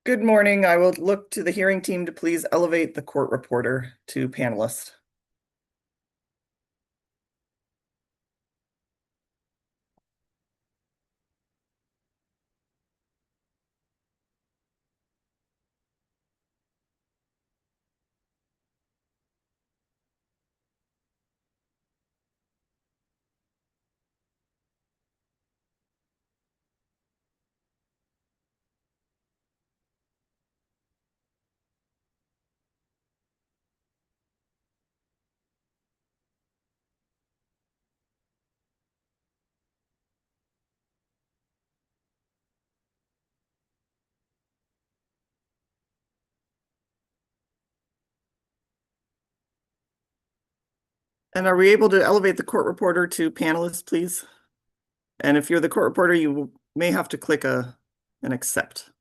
Good morning. I will look to the hearing team to please elevate the court reporter to panelist. And are we able to elevate the court reporter to panelist, please? And if you're the court reporter, you may have to click an accept.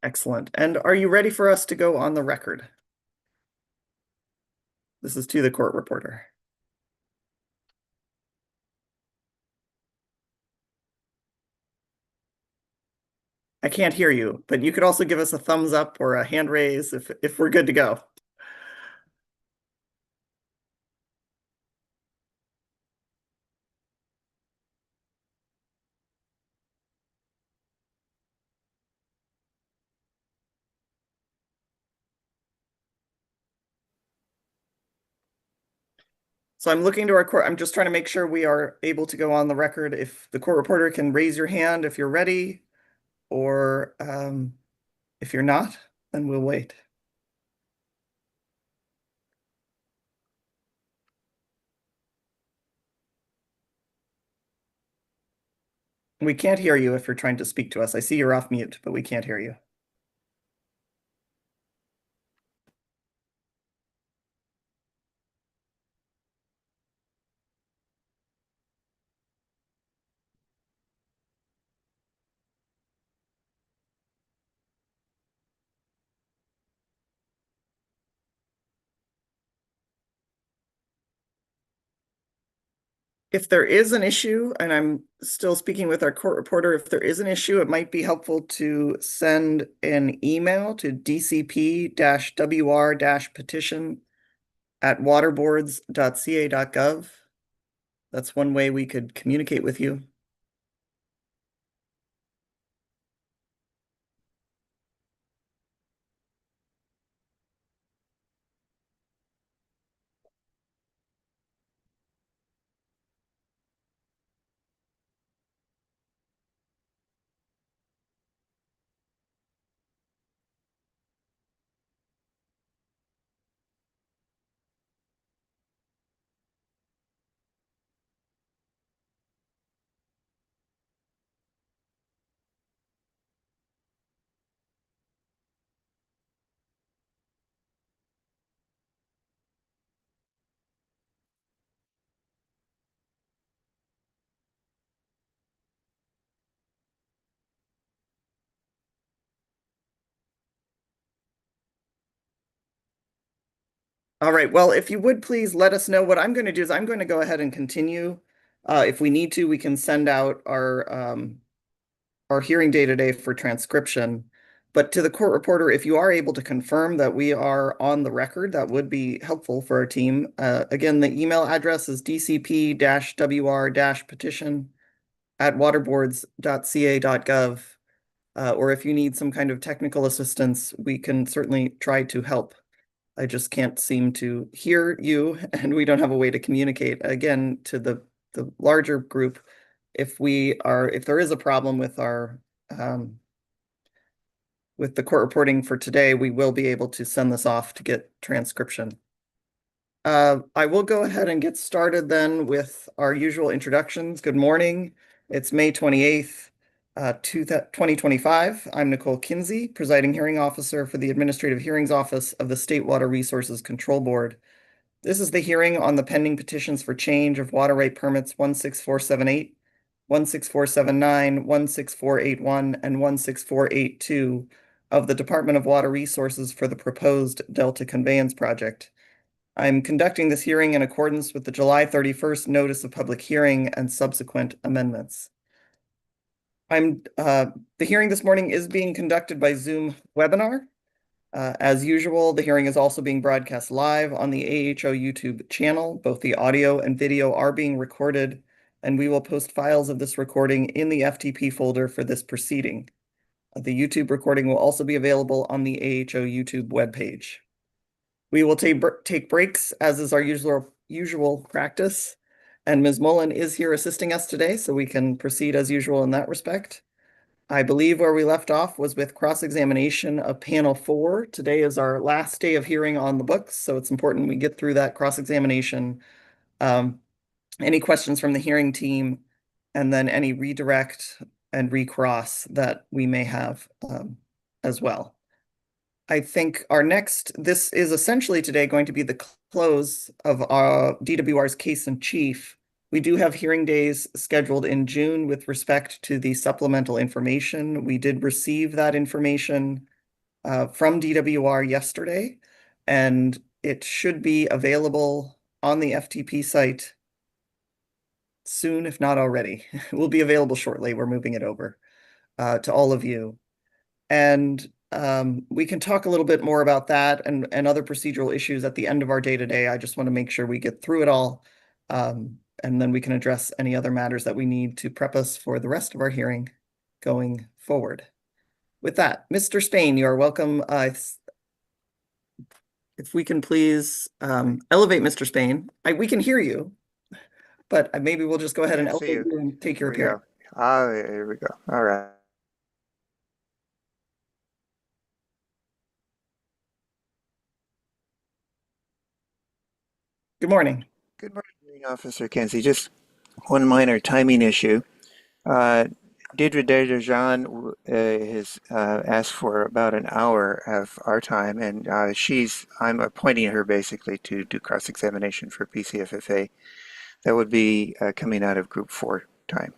Excellent. And are you ready for us to go on the record? This is to the court reporter. I can't hear you, but you could also give us a thumbs up or a hand raise if we're good to go. So I'm looking to our court. I'm just trying to make sure we are able to go on the record. If the court reporter can raise your hand if you're ready, or if you're not, then we'll wait. We can't hear you if you're trying to speak to us. I see you're off mute, but we can't hear you. If there is an issue, and I'm still speaking with our court reporter, if there is an issue, it might be helpful to send an email to dcp-wr-petition@waterboards.ca.gov. That's one way we could communicate with you. All right. Well, if you would please let us know. What I'm going to do is I'm going to go ahead and continue. If we need to, we can send out our hearing day today for transcription. But to the court reporter, if you are able to confirm that we are on the record, that would be helpful for our team. Again, the email address is dcp-wr-petition@waterboards.ca.gov. Or if you need some kind of technical assistance, we can certainly try to help. I just can't seem to hear you, and we don't have a way to communicate. Again, to the larger group, if there is a problem with the court reporting for today, we will be able to send this off to get transcription. I will go ahead and get started then with our usual introductions. Good morning. It's May 28th, 2025. I'm Nicole Kinsey, presiding hearing officer for the Administrative Hearings Office of the State Water Resources Control Board. This is the hearing on the pending petitions for change of water right permits 16478, 16479, 16481, and 16482 of the Department of Water Resources for the proposed Delta Conveyance project. I'm conducting this hearing in accordance with the July 31st notice of public hearing and subsequent amendments. The hearing this morning is being conducted by Zoom webinar. As usual, the hearing is also being broadcast live on the AHO YouTube channel. Both the audio and video are being recorded, and we will post files of this recording in the FTP folder for this proceeding. The YouTube recording will also be available on the AHO YouTube webpage. We will take breaks, as is our usual practice, and Ms. Mullen is here assisting us today, so we can proceed as usual in that respect. I believe where we left off was with cross-examination of panel 4. Today is our last day of hearing on the books, so it's important we get through that cross-examination. Any questions from the hearing team, and then any redirect and recross that we may have as well. I think this is essentially today going to be the close of our DWR's case in chief. We do have hearing days scheduled in June with respect to the supplemental information. We did receive that information from DWR yesterday, and it should be available on the FTP site soon, if not already. It will be available shortly. We're moving it over to all of you. And we can talk a little bit more about that and other procedural issues at the end of our day today. I just want to make sure we get through it all. And then we can address any other matters that we need to prep us for the rest of our hearing going forward. With that, Mr. Spain, you are welcome. If we can please elevate Mr. Spain. We can hear you, but maybe we'll just go ahead and elevate you and take your appearance. Here we go. All right. Good morning. Good morning, Officer Kenzie. Just one minor timing issue. Deidre Desjardins has asked for about an hour of our time, and I'm appointing her basically to do cross-examination for PCFFA. That would be coming out of Group 4 time.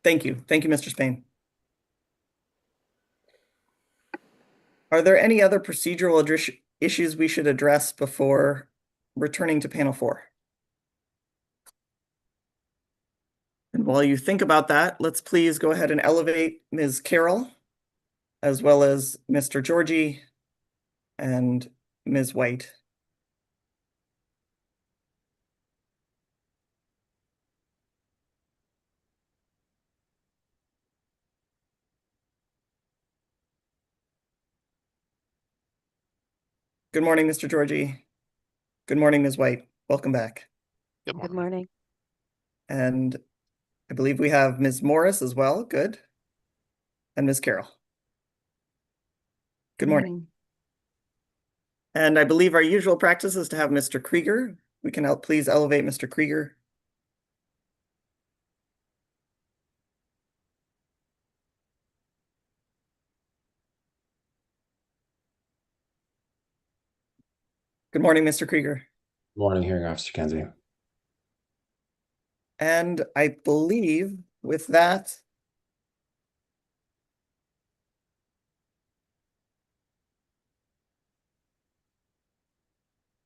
Thank you. Thank you, Mr. Spain. Are there any other procedural issues we should address before returning to panel 4? And while you think about that, let's please go ahead and elevate Ms. Carroll, as well as Mr. Georgie and Ms. White. Good morning, Mr. Georgie. Good morning, Ms. White. Welcome back. Good morning. And I believe we have Ms. Morris as well. Good. And Ms. Carroll. Good morning. And I believe our usual practice is to have Mr. Krieger. We can please elevate Mr. Krieger. Good morning, Mr. Krieger. Morning, Hearing Officer Kenzie. And I believe with that,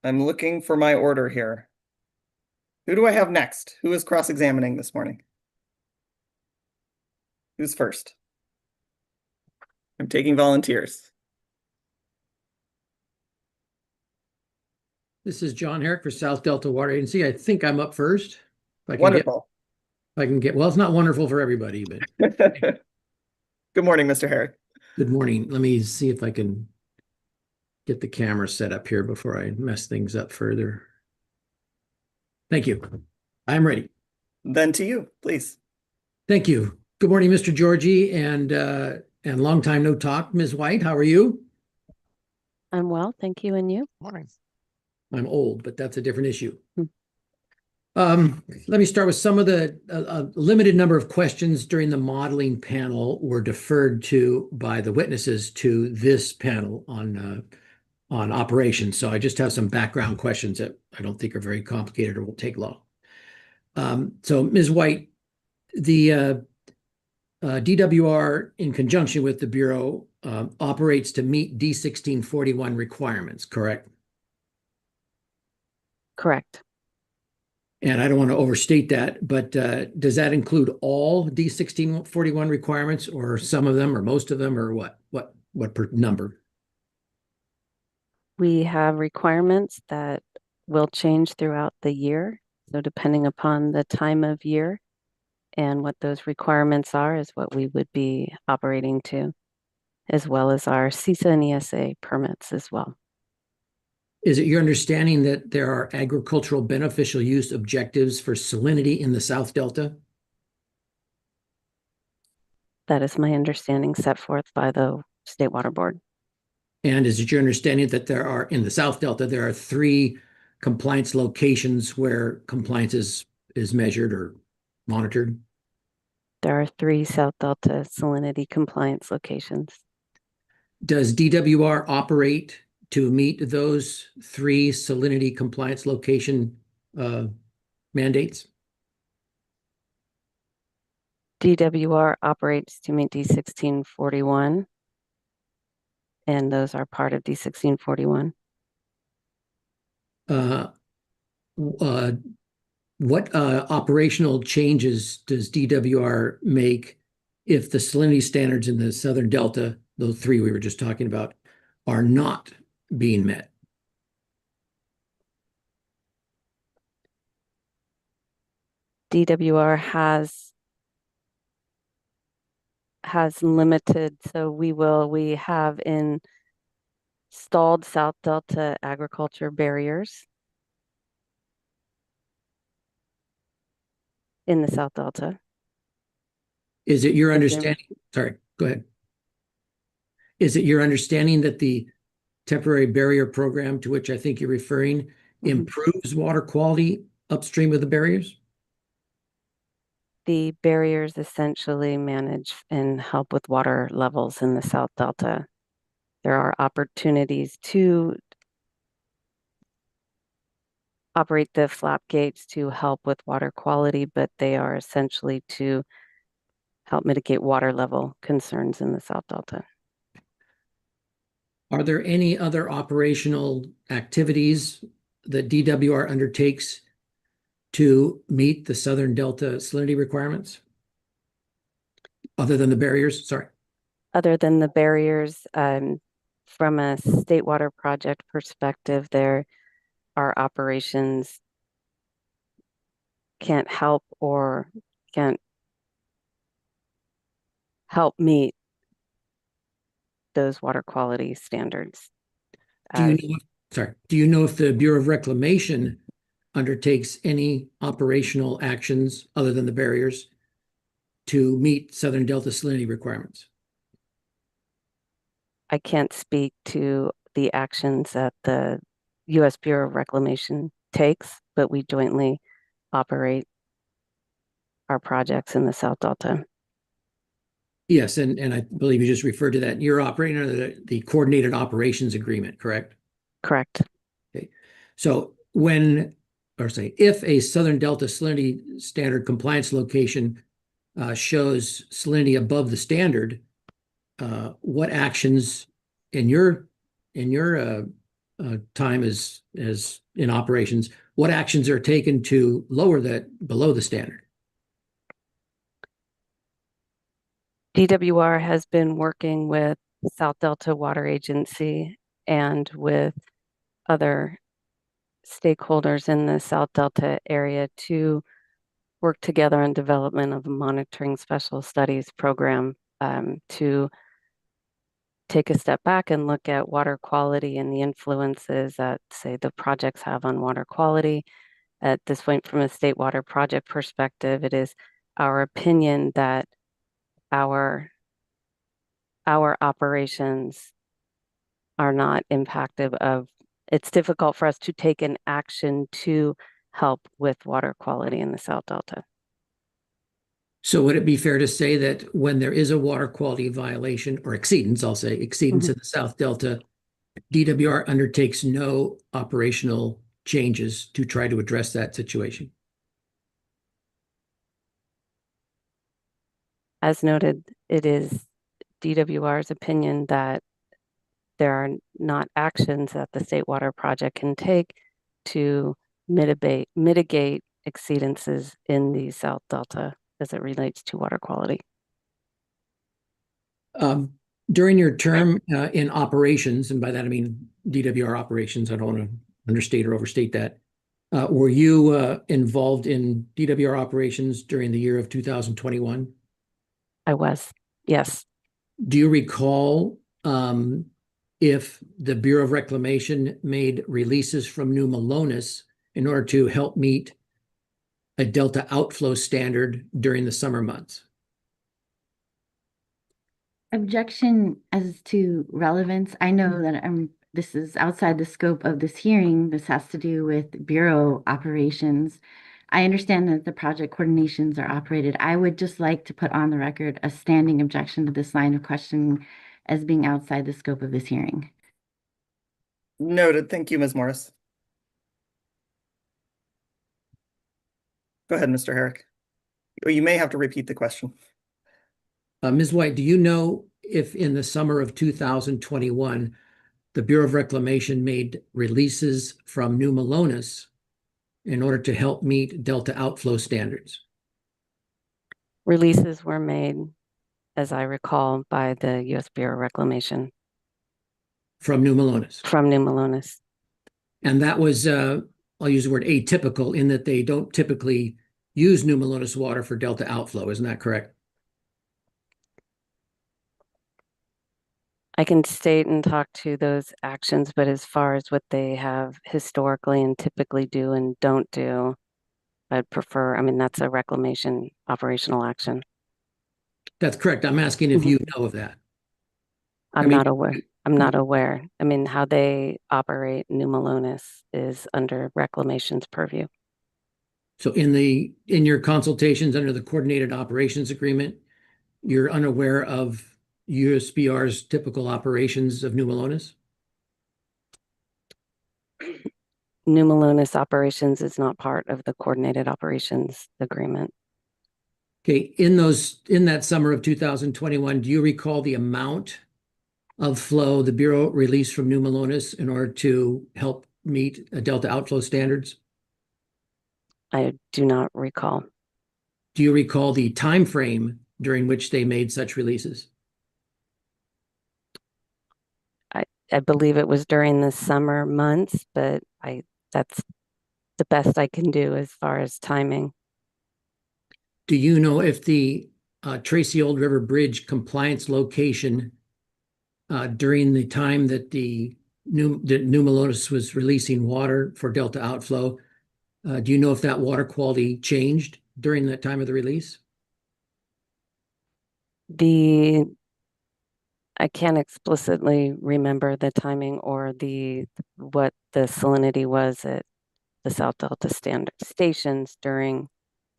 I'm looking for my order here. Who do I have next? Who is cross-examining this morning? Who's first? I'm taking volunteers. This is John Herrick for South Delta Water Agency. I think I'm up first. Wonderful. Well, it's not wonderful for everybody, but. Good morning, Mr. Herrick. Good morning. Let me see if I can get the camera set up here before I mess things up further. Thank you. I'm ready. Then to you, please. Thank you. Good morning, Mr. Georgie, and long time no talk, Ms. White. How are you? I'm well, thank you. And you? Morning. I'm old, but that's a different issue. Let me start with some of the limited number of questions during the modeling panel were deferred to by the witnesses to this panel on operations. So I just have some background questions that I don't think are very complicated or will take long. So Ms. White, the DWR in conjunction with the Bureau operates to meet D1641 requirements, correct? Correct. And I don't want to overstate that, but does that include all D1641 requirements, or some of them, or most of them, or what? What per number? We have requirements that will change throughout the year. So depending upon the time of year and what those requirements are is what we would be operating to, as well as our CISA and ESA permits as well. Is it your understanding that there are agricultural beneficial use objectives for salinity in the South Delta? That is my understanding set forth by the State Water Board. And is it your understanding that there are, in the South Delta, there are 3 compliance locations where compliance is measured or monitored? There are 3 South Delta salinity compliance locations. Does DWR operate to meet those 3 salinity compliance location mandates? DWR operates to meet D1641, and those are part of D1641. What operational changes does DWR make if the salinity standards in the Southern Delta, those 3 we were just talking about, are not being met? DWR has limited, so we have installed South Delta agriculture barriers in the South Delta. Is it your understanding? Sorry, go ahead. Is it your understanding that the temporary barrier program to which I think you're referring improves water quality upstream of the barriers? The barriers essentially manage and help with water levels in the South Delta. There are opportunities to operate the flap gates to help with water quality, but they are essentially to help mitigate water level concerns in the South Delta. Are there any other operational activities that DWR undertakes to meet the Southern Delta salinity requirements? Other than the barriers? Sorry. Other than the barriers, from a state water project perspective, there are operations can't help meet those water quality standards. Do you know if the Bureau of Reclamation undertakes any operational actions other than the barriers to meet Southern Delta salinity requirements? I can't speak to the actions that the U.S. Bureau of Reclamation takes, but we jointly operate our projects in the South Delta. Yes, and I believe you just referred to that. You're operating under the Coordinated Operations Agreement, correct? Correct. Okay. So if a Southern Delta salinity standard compliance location shows salinity above the standard, what actions in your time as in operations, what actions are taken to lower that below the standard? DWR has been working with South Delta Water Agency and with other stakeholders in the South Delta area to work together on development of a monitoring special studies program to take a step back and look at water quality and the influences that, say, the projects have on water quality. At this point, from a state water project perspective, it is our opinion that our operations are not impacted of, it's difficult for us to take an action to help with water quality in the South Delta. So would it be fair to say that when there is a water quality violation or exceedance, I'll say exceedance in the South Delta, DWR undertakes no operational changes to try to address that situation? As noted, it is DWR's opinion that there are not actions that the State Water Project can take to mitigate exceedances in the South Delta as it relates to water quality. During your term in operations, and by that I mean DWR operations, I don't want to understate or overstate that. Were you involved in DWR operations during the year of 2021? I was, yes. Do you recall if the Bureau of Reclamation made releases from New Melones in order to help meet a delta outflow standard during the summer months? Objection as to relevance. I know that this is outside the scope of this hearing. This has to do with Bureau operations. I understand that the project coordinations are operated. I would just like to put on the record a standing objection to this line of questioning as being outside the scope of this hearing. Noted. Thank you, Ms. Morris. Go ahead, Mr. Herrick. You may have to repeat the question. Ms. White, do you know if in the summer of 2021, the Bureau of Reclamation made releases from New Melones in order to help meet delta outflow standards? Releases were made, as I recall, by the U.S. Bureau of Reclamation. From New Melones? From New Melones. And that was, I'll use the word atypical, in that they don't typically use New Melones water for delta outflow. Isn't that correct? I can state and talk to those actions, but as far as what they have historically and typically do and don't do, I'd prefer, I mean, that's a reclamation operational action. That's correct. I'm asking if you know of that. I'm not aware. I'm not aware. I mean, how they operate New Melones is under reclamation's purview. So in your consultations under the Coordinated Operations Agreement, you're unaware of USBR's typical operations of New Melones? New Melones operations is not part of the Coordinated Operations Agreement. Okay, in that summer of 2021, do you recall the amount of flow the Bureau released from New Melones in order to help meet delta outflow standards? I do not recall. Do you recall the time frame during which they made such releases? I believe it was during the summer months, but that's the best I can do as far as timing. Do you know if the Tracy Old River Bridge compliance location during the time that the New Melones was releasing water for delta outflow, do you know if that water quality changed during that time of the release? I can't explicitly remember the timing or what the salinity was at the South Delta standard stations during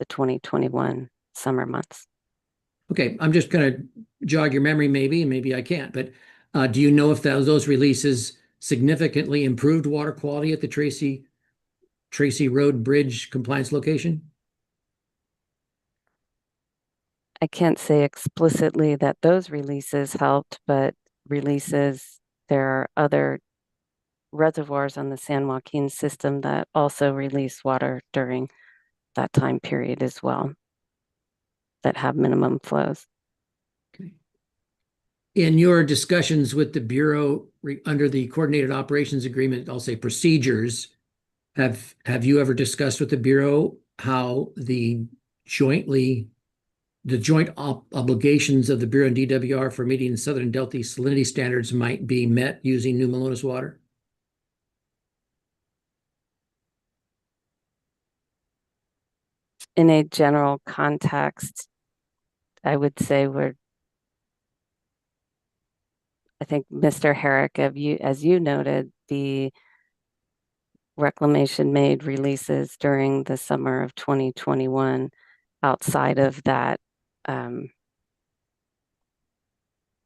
the 2021 summer months. Okay, I'm just going to jog your memory maybe, and maybe I can't, but do you know if those releases significantly improved water quality at the Tracy Road Bridge compliance location? I can't say explicitly that those releases helped, but there are other reservoirs on the San Joaquin system that also release water during that time period as well, that have minimum flows. Okay. In your discussions with the Bureau under the Coordinated Operations Agreement, I'll say procedures, have you ever discussed with the Bureau how the joint obligations of the Bureau and DWR for meeting Southern Delta salinity standards might be met using New Melones water? In a general context, I would say I think Mr. Herrick, as you noted, the reclamation made releases during the summer of 2021 outside of that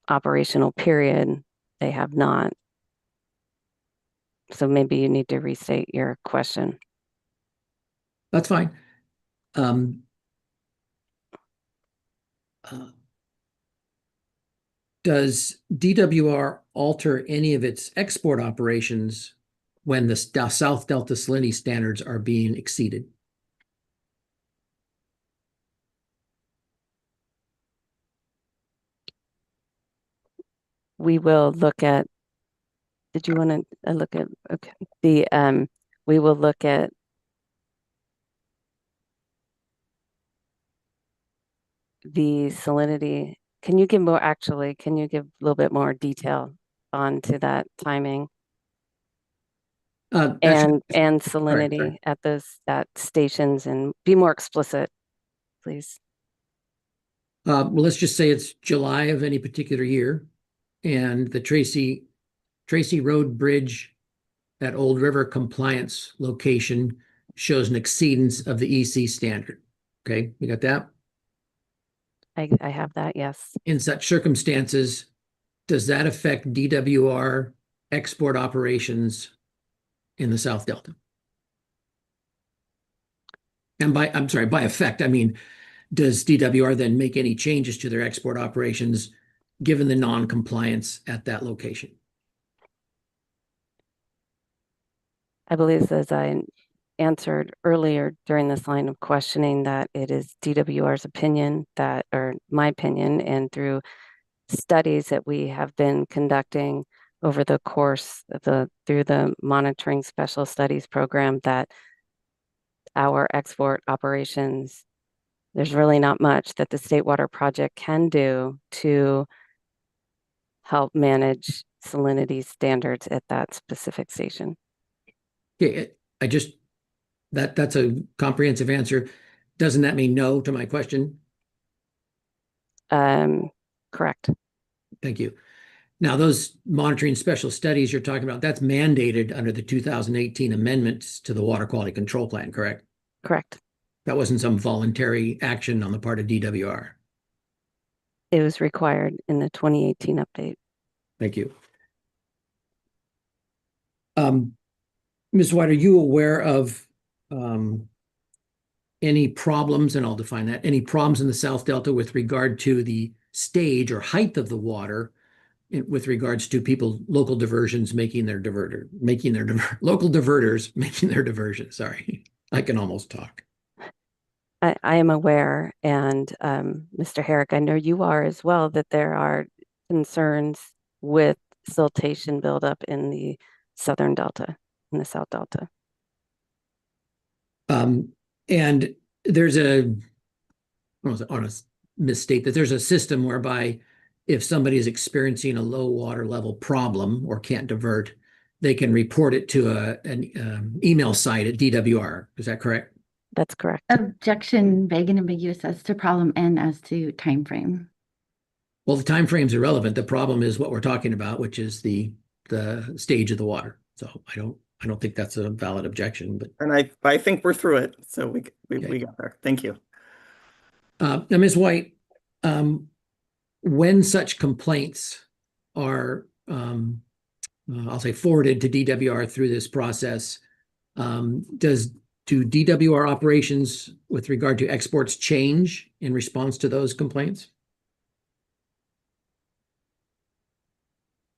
operational period. They have not. So maybe you need to restate your question. That's fine. Does DWR alter any of its export operations when the South Delta salinity standards are being exceeded? We will look at, did you want to look at, okay, we will look at the salinity. Can you give a little bit more detail onto that timing Actually, and sorry. salinity at stations, and be more explicit, please? Well, let's just say it's July of any particular year, and the Tracy Road Bridge at Old River compliance location shows an exceedance of the EC standard. Okay, you got that? I have that, yes. In such circumstances, does that affect DWR export operations in the South Delta? And by effect, I mean, does DWR then make any changes to their export operations given the non-compliance at that location? I believe, as I answered earlier during this line of questioning, that it is DWR's opinion or my opinion, and through studies that we have been conducting over the course of through the monitoring special studies program, that our export operations, there's really not much that the State Water Project can do to help manage salinity standards at that specific station. Okay, that's a comprehensive answer. Doesn't that mean no to my question? Correct. Thank you. Now, those monitoring special studies you're talking about, that's mandated under the 2018 amendments to the Water Quality Control Plan, correct? Correct. That wasn't some voluntary action on the part of DWR. It was required in the 2018 update. Thank you. Ms. White, are you aware of any problems, and I'll define that, any problems in the South Delta with regard to the stage or height of the water with regards to local diversions local diverters making their diversion? Sorry, I can almost talk. I am aware, and Mr. Herrick, I know you are as well, that there are concerns with siltation buildup in the Southern Delta, in the South Delta. And there's I want to misstate that there's a system whereby if somebody is experiencing a low water level problem or can't divert, they can report it to an email site at DWR. Is that correct? That's correct. Objection, vague and ambiguous as to problem and as to time frame. Well, the time frame's irrelevant. The problem is what we're talking about, which is the stage of the water. So I don't think that's a valid objection. But And I think we're through it. So we Okay. got there. Thank you. Now, Ms. White, when such complaints are, I'll say, forwarded to DWR through this process, do DWR operations with regard to exports change in response to those complaints?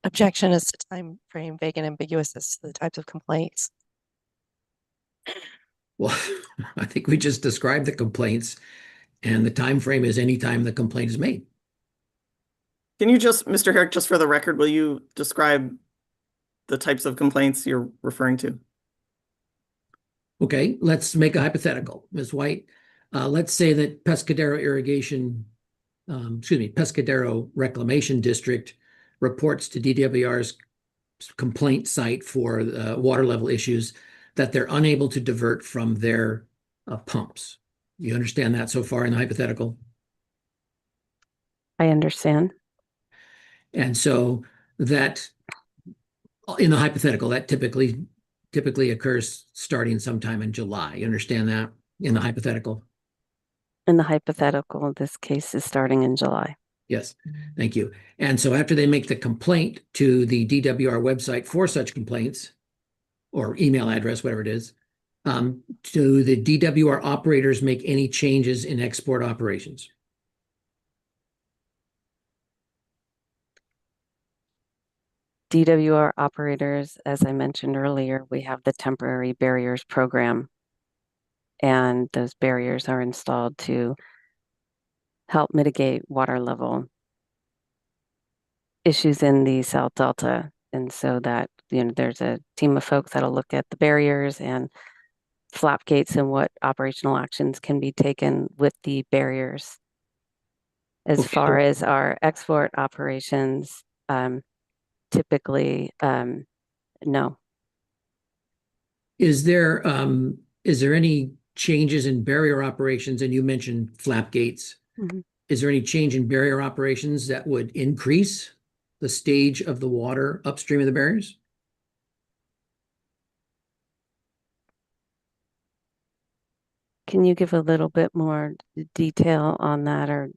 Objection is to time frame, vague and ambiguous as to the types of complaints. Well, I think we just described the complaints, and the time frame is any time the complaint is made. Can you just, Mr. Herrick, just for the record, will you describe the types of complaints you're referring to? Okay, let's make a hypothetical, Ms. White. Let's say that Pescadero Reclamation District reports to DWR's complaint site for water level issues that they're unable to divert from their pumps. You understand that so far in the hypothetical? I understand. And so that, in the hypothetical, that typically occurs starting sometime in July. You understand that in the hypothetical? In the hypothetical, this case is starting in July. Yes, thank you. And so after they make the complaint to the DWR website for such complaints, or email address, whatever it is, do the DWR operators make any changes in export operations? DWR operators, as I mentioned earlier, we have the temporary barriers program, and those barriers are installed to help mitigate water level issues in the South Delta. And so that, there's a team of folks that'll look at the barriers and flap gates and what operational actions can be taken with the barriers. As Okay, far as our export operations, typically, no. Is there any changes in barrier operations? And you mentioned flap gates. Mhm. Is there any change in barrier operations that would increase the stage of the water upstream of the barriers? Can you give a little bit more detail on that, or?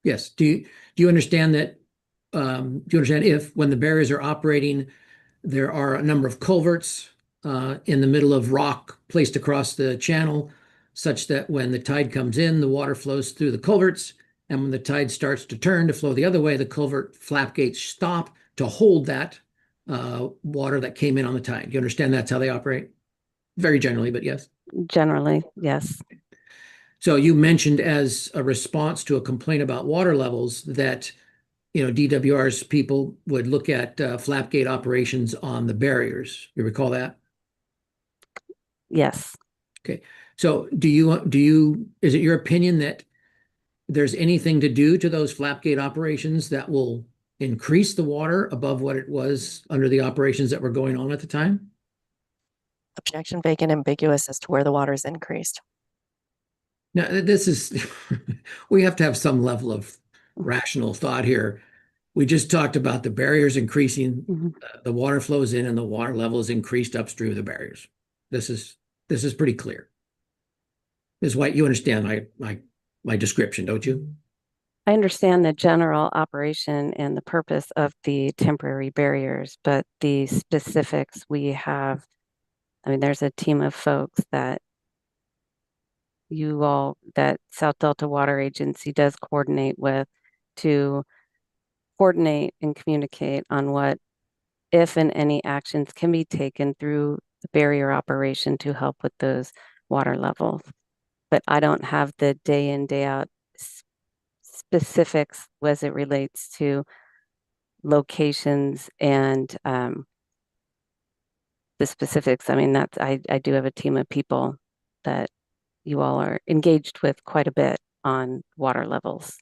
Yes. Do you understand that? Do you understand if when the barriers are operating, there are a number of culverts in the middle of rock placed across the channel, such that when the tide comes in, the water flows through the culverts, and when the tide starts to turn to flow the other way, the culvert flap gates stop to hold that water that came in on the tide. You understand that's how they operate? Very generally, but yes. Generally, yes. So you mentioned as a response to a complaint about water levels that DWR's people would look at flap gate operations on the barriers. You recall that? Yes. Okay. So is it your opinion that there's anything to do to those flap gate operations that will increase the water above what it was under the operations that were going on at the time? Objection vague and ambiguous as to where the water is increased. Now, this is, we have to have some level of rational thought here. We just talked about the barriers increasing, Mhm. the water flows in and the water level is increased upstream of the barriers. This is pretty clear. Ms. White, you understand my description, don't you? I understand the general operation and the purpose of the temporary barriers, but the specifics we have, there's a team of folks that that South Delta Water Agency does coordinate with to coordinate and communicate on what, if and any actions can be taken through the barrier operation to help with those water levels. But I don't have the day in, day out specifics as it relates to locations and the specifics. I do have a team of people that you all are engaged with quite a bit on water levels.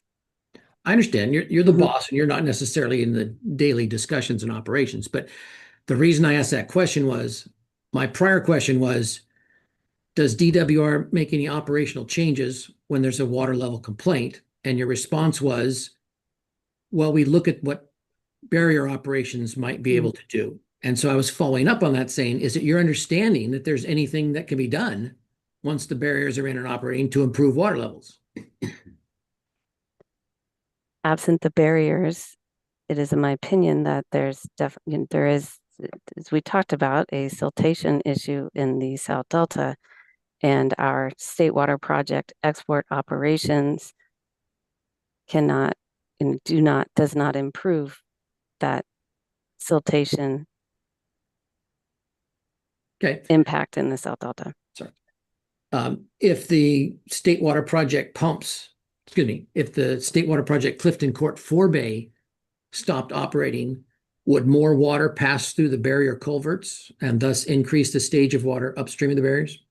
I understand you're the Mhm. boss and you're not necessarily in the daily discussions and operations. But the reason I asked that question was my prior question was, does DWR make any operational changes when there's a water level complaint? And your response was, well, we look at what barrier operations might be able to do. And so I was following up on that saying, is it your understanding that there's anything that can be done once the barriers are in and operating to improve water levels? Absent the barriers, it is in my opinion that there's definitely, there is, as we talked about, a siltation issue in the South Delta, and our state water project export operations cannot and does not improve that siltation Okay. impact in the South Delta. Sorry. If the state water project if the state water project Clifton Court Forebay stopped operating, would more water pass through the barrier culverts and thus increase the stage of water upstream of the barriers?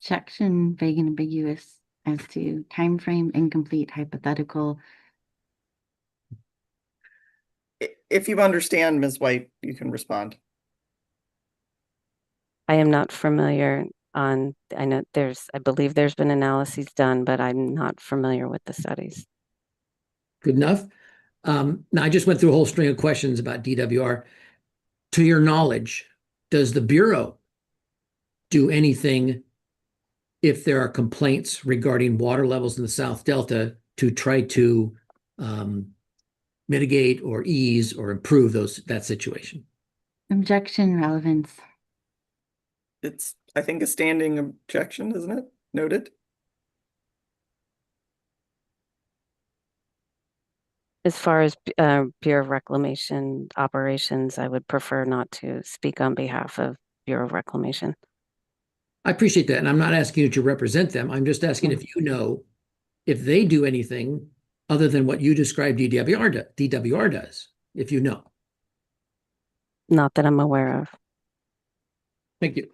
Objection vague and ambiguous as to time frame, incomplete, hypothetical. If you understand, Ms. White, you can respond. I am not familiar on, I believe there's been analyses done, but I'm not familiar with the studies. Good enough. Now, I just went through a whole string of questions about DWR. To your knowledge, does the Bureau do anything if there are complaints regarding water levels in the South Delta to try to mitigate or ease or improve that situation? Objection relevance. It's, I think, a standing objection, isn't it? Noted. As far as Bureau of Reclamation operations, I would prefer not to speak on behalf of Bureau of Reclamation. I appreciate that. And I'm not asking you to represent them. I'm just asking if you know if they do anything other than what you described DWR does, if you know. Not that I'm aware of. Thank you.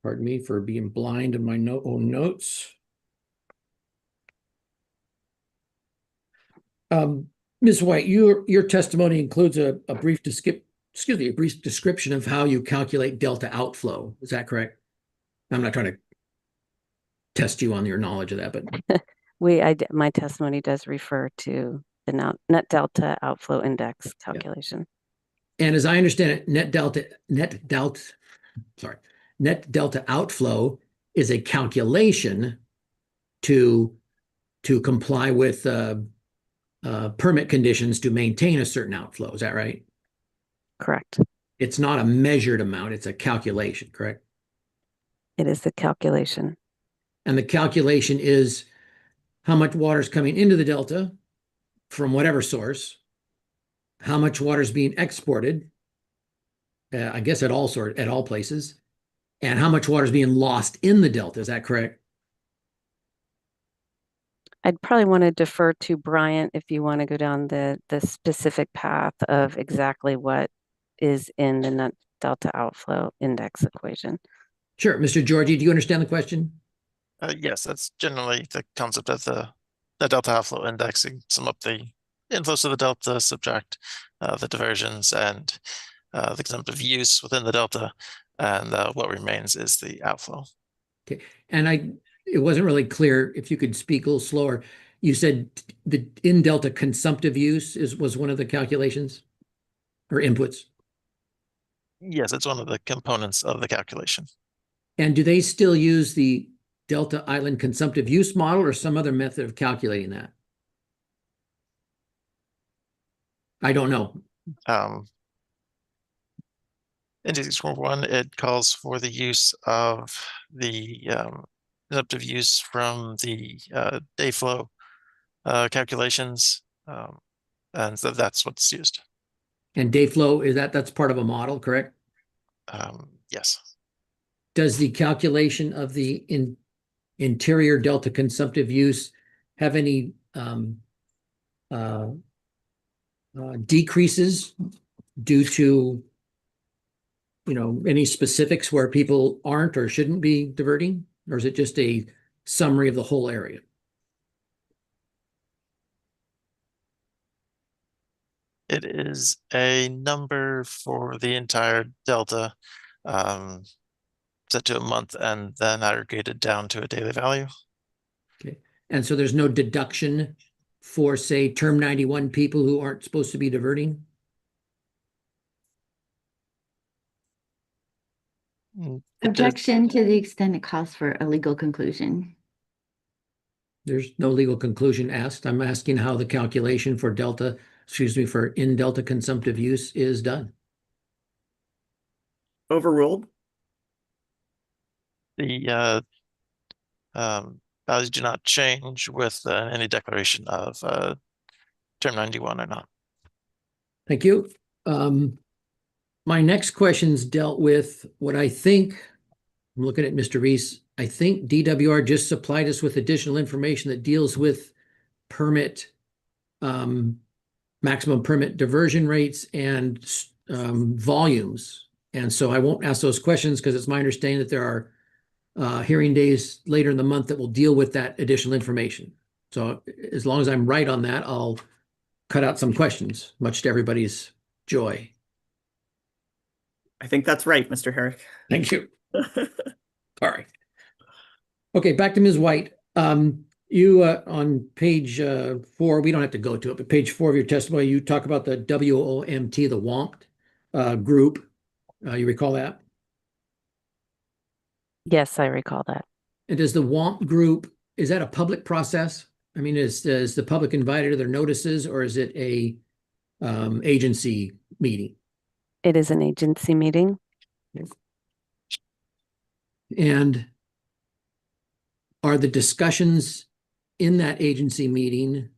Pardon me for being blind in my own notes. Ms. White, your testimony includes a brief description of how you calculate delta outflow. Is that correct? I'm not trying to test you on your knowledge of that, but my testimony does refer to the net delta outflow index calculation. and as I understand it, net delta outflow is a calculation to comply with permit conditions to maintain a certain outflow. Is that right? Correct. It's not a measured amount, it's a calculation, correct? It is the calculation. And the calculation is how much water is coming into the delta from whatever source, how much water is being exported, I guess at all places, and how much water is being lost in the delta. Is that correct? I'd probably want to defer to Bryant if you want to go down the specific path of exactly what is in the net delta outflow index equation. Sure. Mr. Georgie, do you understand the question? Yes, that's generally the concept of the delta outflow indexing. Sum up the inflows to the delta, subtract the diversions and the consumptive use within the delta, and what remains is the outflow. Okay. And it wasn't really clear. If you could speak a little slower. You said the in delta consumptive use was one of the calculations or inputs. Yes, it's one of the components of the calculation. And do they still use the Delta Island consumptive use model or some other method of calculating that? I don't know. In DT-1, it calls for the use of the consumptive use from the day flow calculations, and so that's what's used. And day flow, that's part of a model, correct? Yes. Does the calculation of the interior delta consumptive use have any decreases due to any specifics where people aren't or shouldn't be diverting, or is it just a summary of the whole area? It is a number for the entire delta, set to a month and then aggregated down to a daily value. Okay. And so there's no deduction for, say, term 91 people who aren't supposed to be diverting? Objection to the extent it calls for a legal conclusion. There's no legal conclusion asked. I'm asking how the calculation for for in delta consumptive use is done. Overruled. The values do not change with any declaration of term 91 or not. Thank you. My next question's dealt with what I think, I'm looking at Mr. Reese, I think DWR just supplied us with additional information that deals with permit, maximum permit diversion rates and volumes. And so I won't ask those questions because it's my understanding that there are hearing days later in the month that will deal with that additional information. So as long as I'm right on that, I'll cut out some questions, much to everybody's joy. I think that's right, Mr. Herrick. Thank you. All right. Okay, back to Ms. White. You on page 4, we don't have to go to it, but page 4 of your testimony, you talk about the WOMT, the WOMT group. You recall that? Yes, I recall that. And does the WOMP group, is that a public process? I mean, is the public invited to their notices, or is it a agency meeting? It is an agency meeting. And are the discussions in that agency meeting,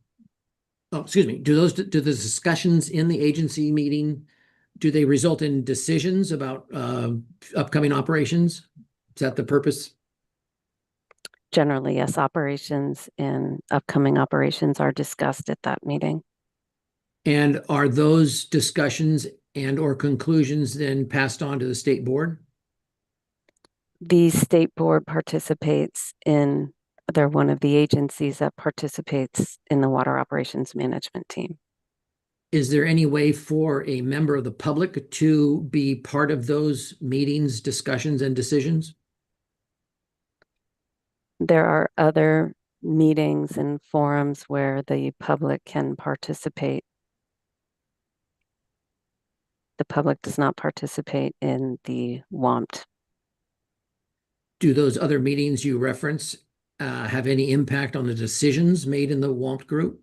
oh, excuse me, do the discussions in the agency meeting, do they result in decisions about upcoming operations? Is that the purpose? Generally, yes, operations and upcoming operations are discussed at that meeting. And are those discussions and or conclusions then passed on to the state board? The state board participates in, they're one of the agencies that participates in the water operations management team. Is there any way for a member of the public to be part of those meetings, discussions, and decisions? There are other meetings and forums where the public can participate. The public does not participate in the WOMT. Do those other meetings you reference have any impact on the decisions made in the WOMT group?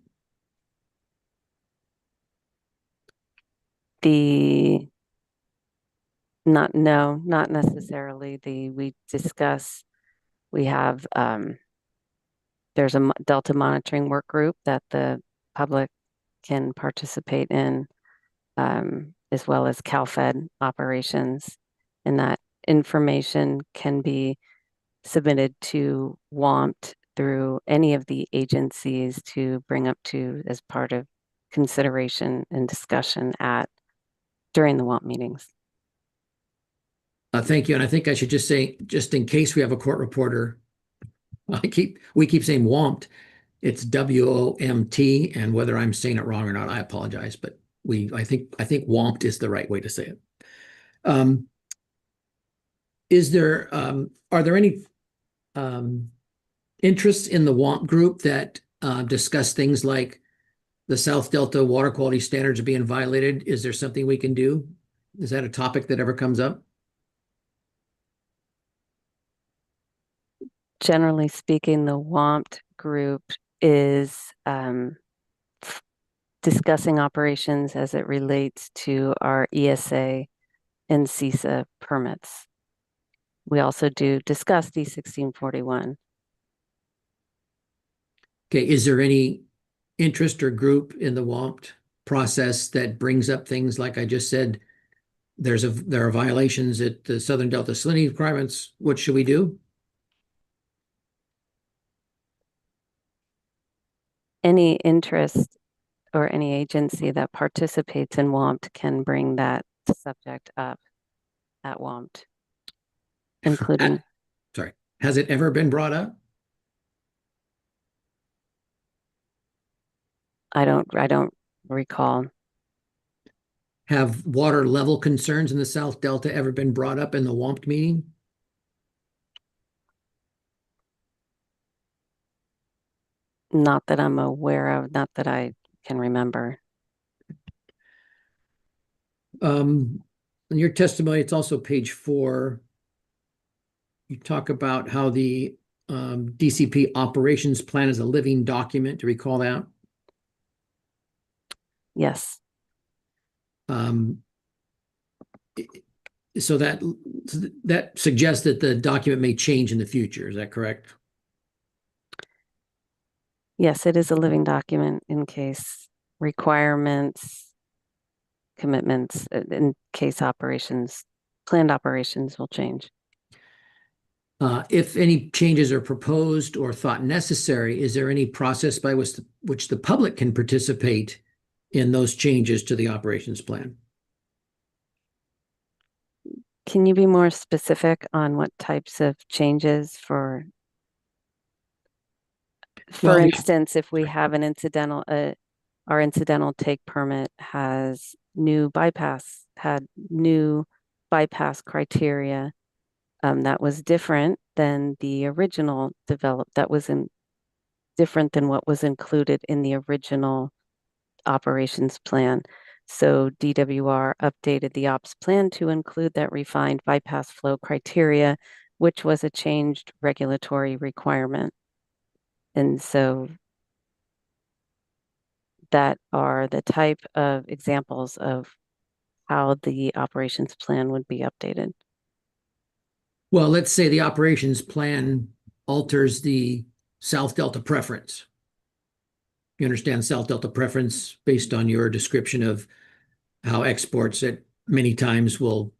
Not necessarily. We discuss, we have, there's a Delta monitoring work group that the public can participate in, as well as CalFed operations. And that information can be submitted to WOMT through any of the agencies to bring up to as part of consideration and discussion during the WOMT meetings. Thank you. And I think I should just say, just in case we have a court reporter, we keep saying WOMT. It's WOMT, and whether I'm saying it wrong or not, I apologize. But I think WOMT is the right way to say it. Are there any interests in the WOMT group that discuss things like the South Delta water quality standards are being violated? Is there something we can do? Is that a topic that ever comes up? Generally speaking, the WOMT group is discussing operations as it relates to our ESA and CISA permits. We also do discuss D1641. Okay, is there any interest or group in the WOMT process that brings up things like I just said, there are violations at the Southern Delta salinity requirements, what should we do? Any interest or any agency that participates in WOMT can bring that subject up at WOMT, including. Sorry, has it ever been brought up? I don't recall. Have water level concerns in the South Delta ever been brought up in the WOMT meeting? Not that I'm aware of, not that I can remember. In your testimony, it's also page 4. You talk about how the DCP operations plan is a living document. Do you recall that? Yes. So that suggests that the document may change in the future. Is that correct? Yes, it is a living document in case requirements, commitments, in case planned operations will change. If any changes are proposed or thought necessary, is there any process by which the public can participate in those changes to the operations plan? Can you be more specific on what types of changes for instance, if we have an incidental, our incidental take permit had new bypass criteria that was different than the original different than what was included in the original operations plan. So DWR updated the ops plan to include that refined bypass flow criteria, which was a changed regulatory requirement. And so that are the type of examples of how the operations plan would be updated. Well, let's say the operations plan alters the South Delta preference. You understand South Delta preference based on your description of how exports at many times will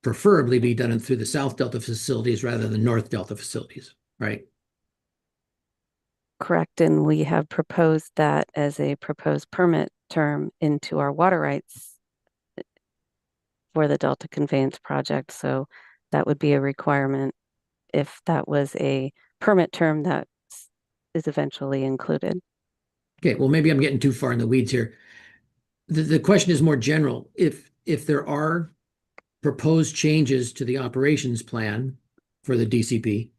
preferably be done through the South Delta facilities rather than North Delta facilities, right? Correct. And we have proposed that as a proposed permit term into our water rights for the Delta Conveyance project. So that would be a requirement if that was a permit term that is eventually included. Okay, well, maybe I'm getting too far in the weeds here. The question is more general. If there are proposed changes to the operations plan for the DCP,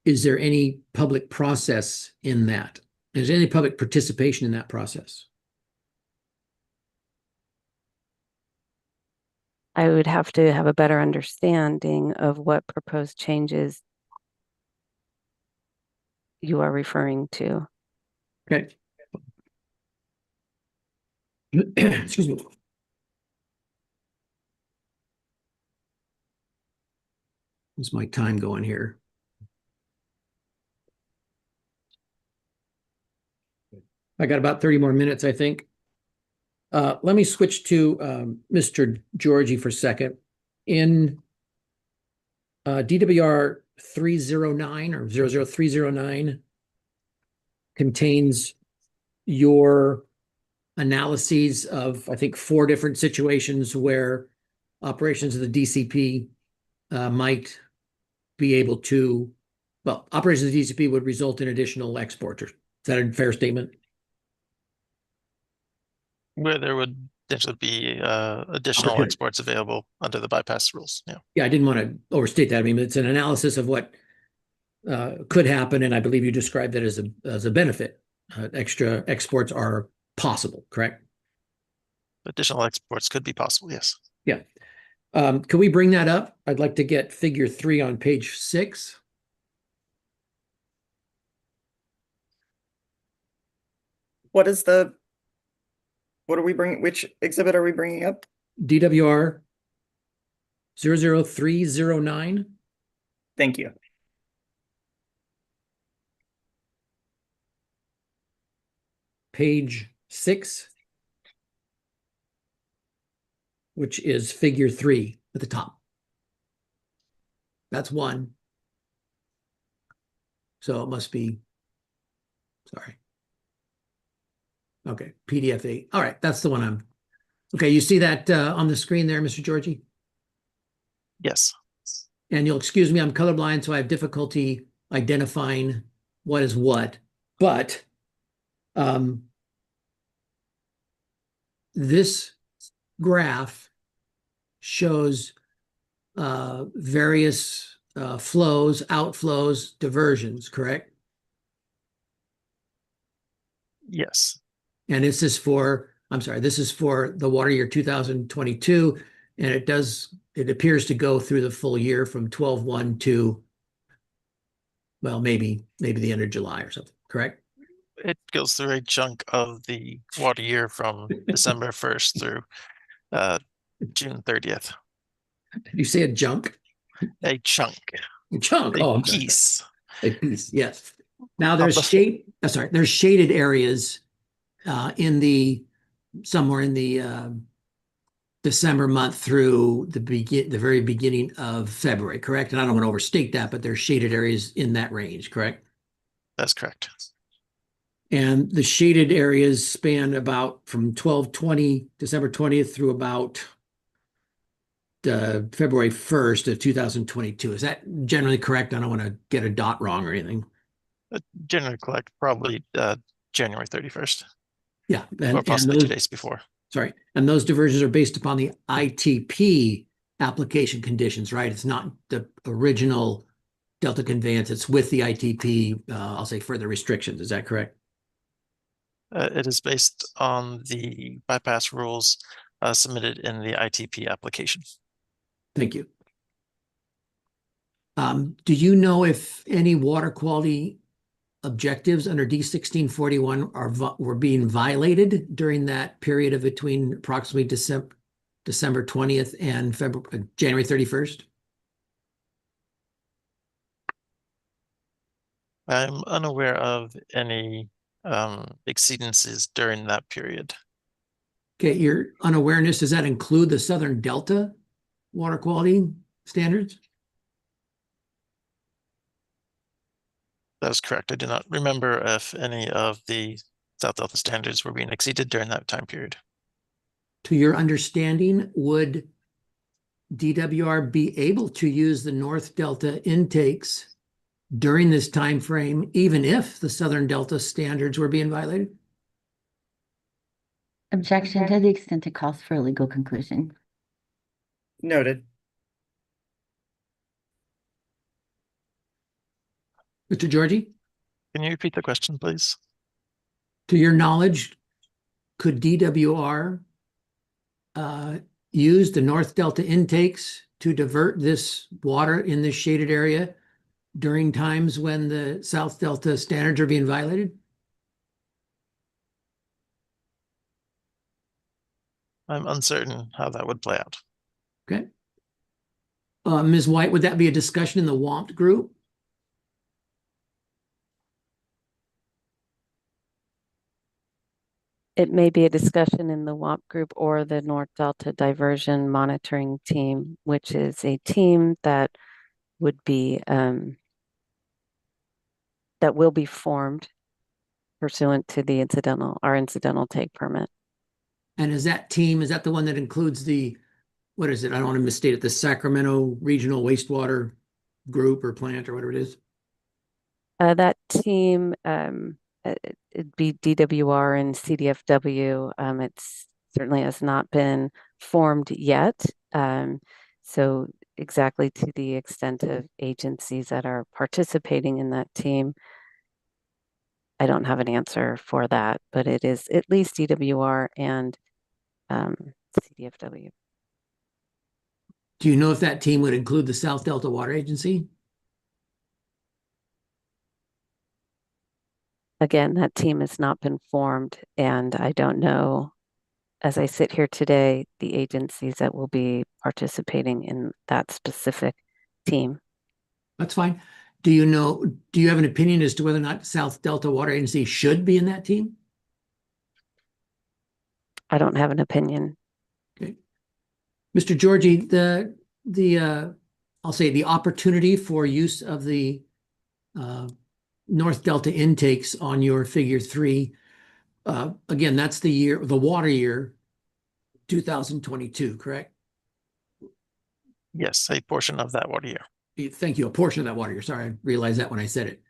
is there any public process in that? Is there any public participation in that process? I would have to have a better understanding of what proposed changes you are referring to. Okay. Excuse me. What's my time going here? I got about 30 more minutes, I think. Let me switch to Mr. Georgie for a second. In DWR 309 or 00309 contains your analyses of, I think, 4 different situations where operations of the DCP might be able to, well, operations of the DCP would result in additional exports. Is that a fair statement? Where there would potentially be additional Opportunity. exports available under the bypass rules. Yeah. Yeah, I didn't want to overstate that. I mean, it's an analysis of what could happen, and I believe you described it as a benefit. Extra exports are possible, correct? Additional exports could be possible, yes. Yeah. Can we bring that up? I'd like to get figure 3 on page 6. What are we bringing? Which exhibit are we bringing up? DWR 00309. Thank you. Page 6, which is figure 3 at the top. That's 1. So it must be, sorry. Okay, PDF 8. All right, that's the one I'm, okay, you see that on the screen there, Mr. Georgie? Yes. And you'll excuse me, I'm colorblind, so I have difficulty identifying what is what. But this graph shows various flows, outflows, diversions, correct? Yes. And this is for, I'm sorry, this is for the water year 2022, and it appears to go through the full year from 12/1 to, well, maybe the end of July or something, correct? It goes through a chunk of the water year from December 1st through June 30th. Did you say a junk? A chunk. A chunk. A Oh, okay. piece. A piece, yes. Now there's there's shaded areas somewhere in the December month through the very beginning of February, correct? And I don't want to overstate that, but there's shaded areas in that range, correct? That's correct. And the shaded areas span about from December 20th through about February 1st of 2022. Is that generally correct? I don't want to get a dot wrong or anything. Generally collect probably January 31st. Yeah. Or possibly 2 days before. Sorry. And those diversions are based upon the ITP application conditions, right? It's not the original Delta Conveyance. It's with the ITP, I'll say further restrictions. Is that correct? It is based on the bypass rules submitted in the ITP application. Thank you. Do you know if any water quality objectives under D1641 were being violated during that period of between approximately December 20th and January 31st? I'm unaware of any exceedances during that period. Okay, your unawareness, does that include the Southern Delta water quality standards? That is correct. I do not remember if any of the South Delta standards were being exceeded during that time period. To your understanding, would DWR be able to use the North Delta intakes during this time frame, even if the Southern Delta standards were being violated? Objection to the extent it calls for a legal conclusion. Noted. Mr. Georgie, Can you repeat the question, please? to your knowledge, could DWR use the North Delta intakes to divert this water in this shaded area during times when the South Delta standards are being violated? I'm uncertain how that would play out. Okay. Ms. White, would that be a discussion in the WAMP group? It may be a discussion in the WAMP group or the North Delta Diversion Monitoring Team, which is a team that would be that will be formed pursuant to the our incidental take permit. And is that team, is that the one that includes the, what is it? I don't want to misstate it, the Sacramento Regional Wastewater Group or plant or whatever it is? That team, it'd be DWR and CDFW. It's certainly has not been formed yet. So exactly to the extent of agencies that are participating in that team, I don't have an answer for that, but it is at least DWR and CDFW. Do you know if that team would include the South Delta Water Agency? Again, that team has not been formed, and I don't know, as I sit here today, the agencies that will be participating in that specific team. That's fine. Do you have an opinion as to whether or not South Delta Water Agency should be in that team? I don't have an opinion. Okay. Mr. Georgie, I'll say the opportunity for use of the North Delta intakes on your figure 3, again, that's the water year 2022, correct? Yes, a portion of that water year. Thank you, a portion of that water year. Sorry, I realized that when I said it.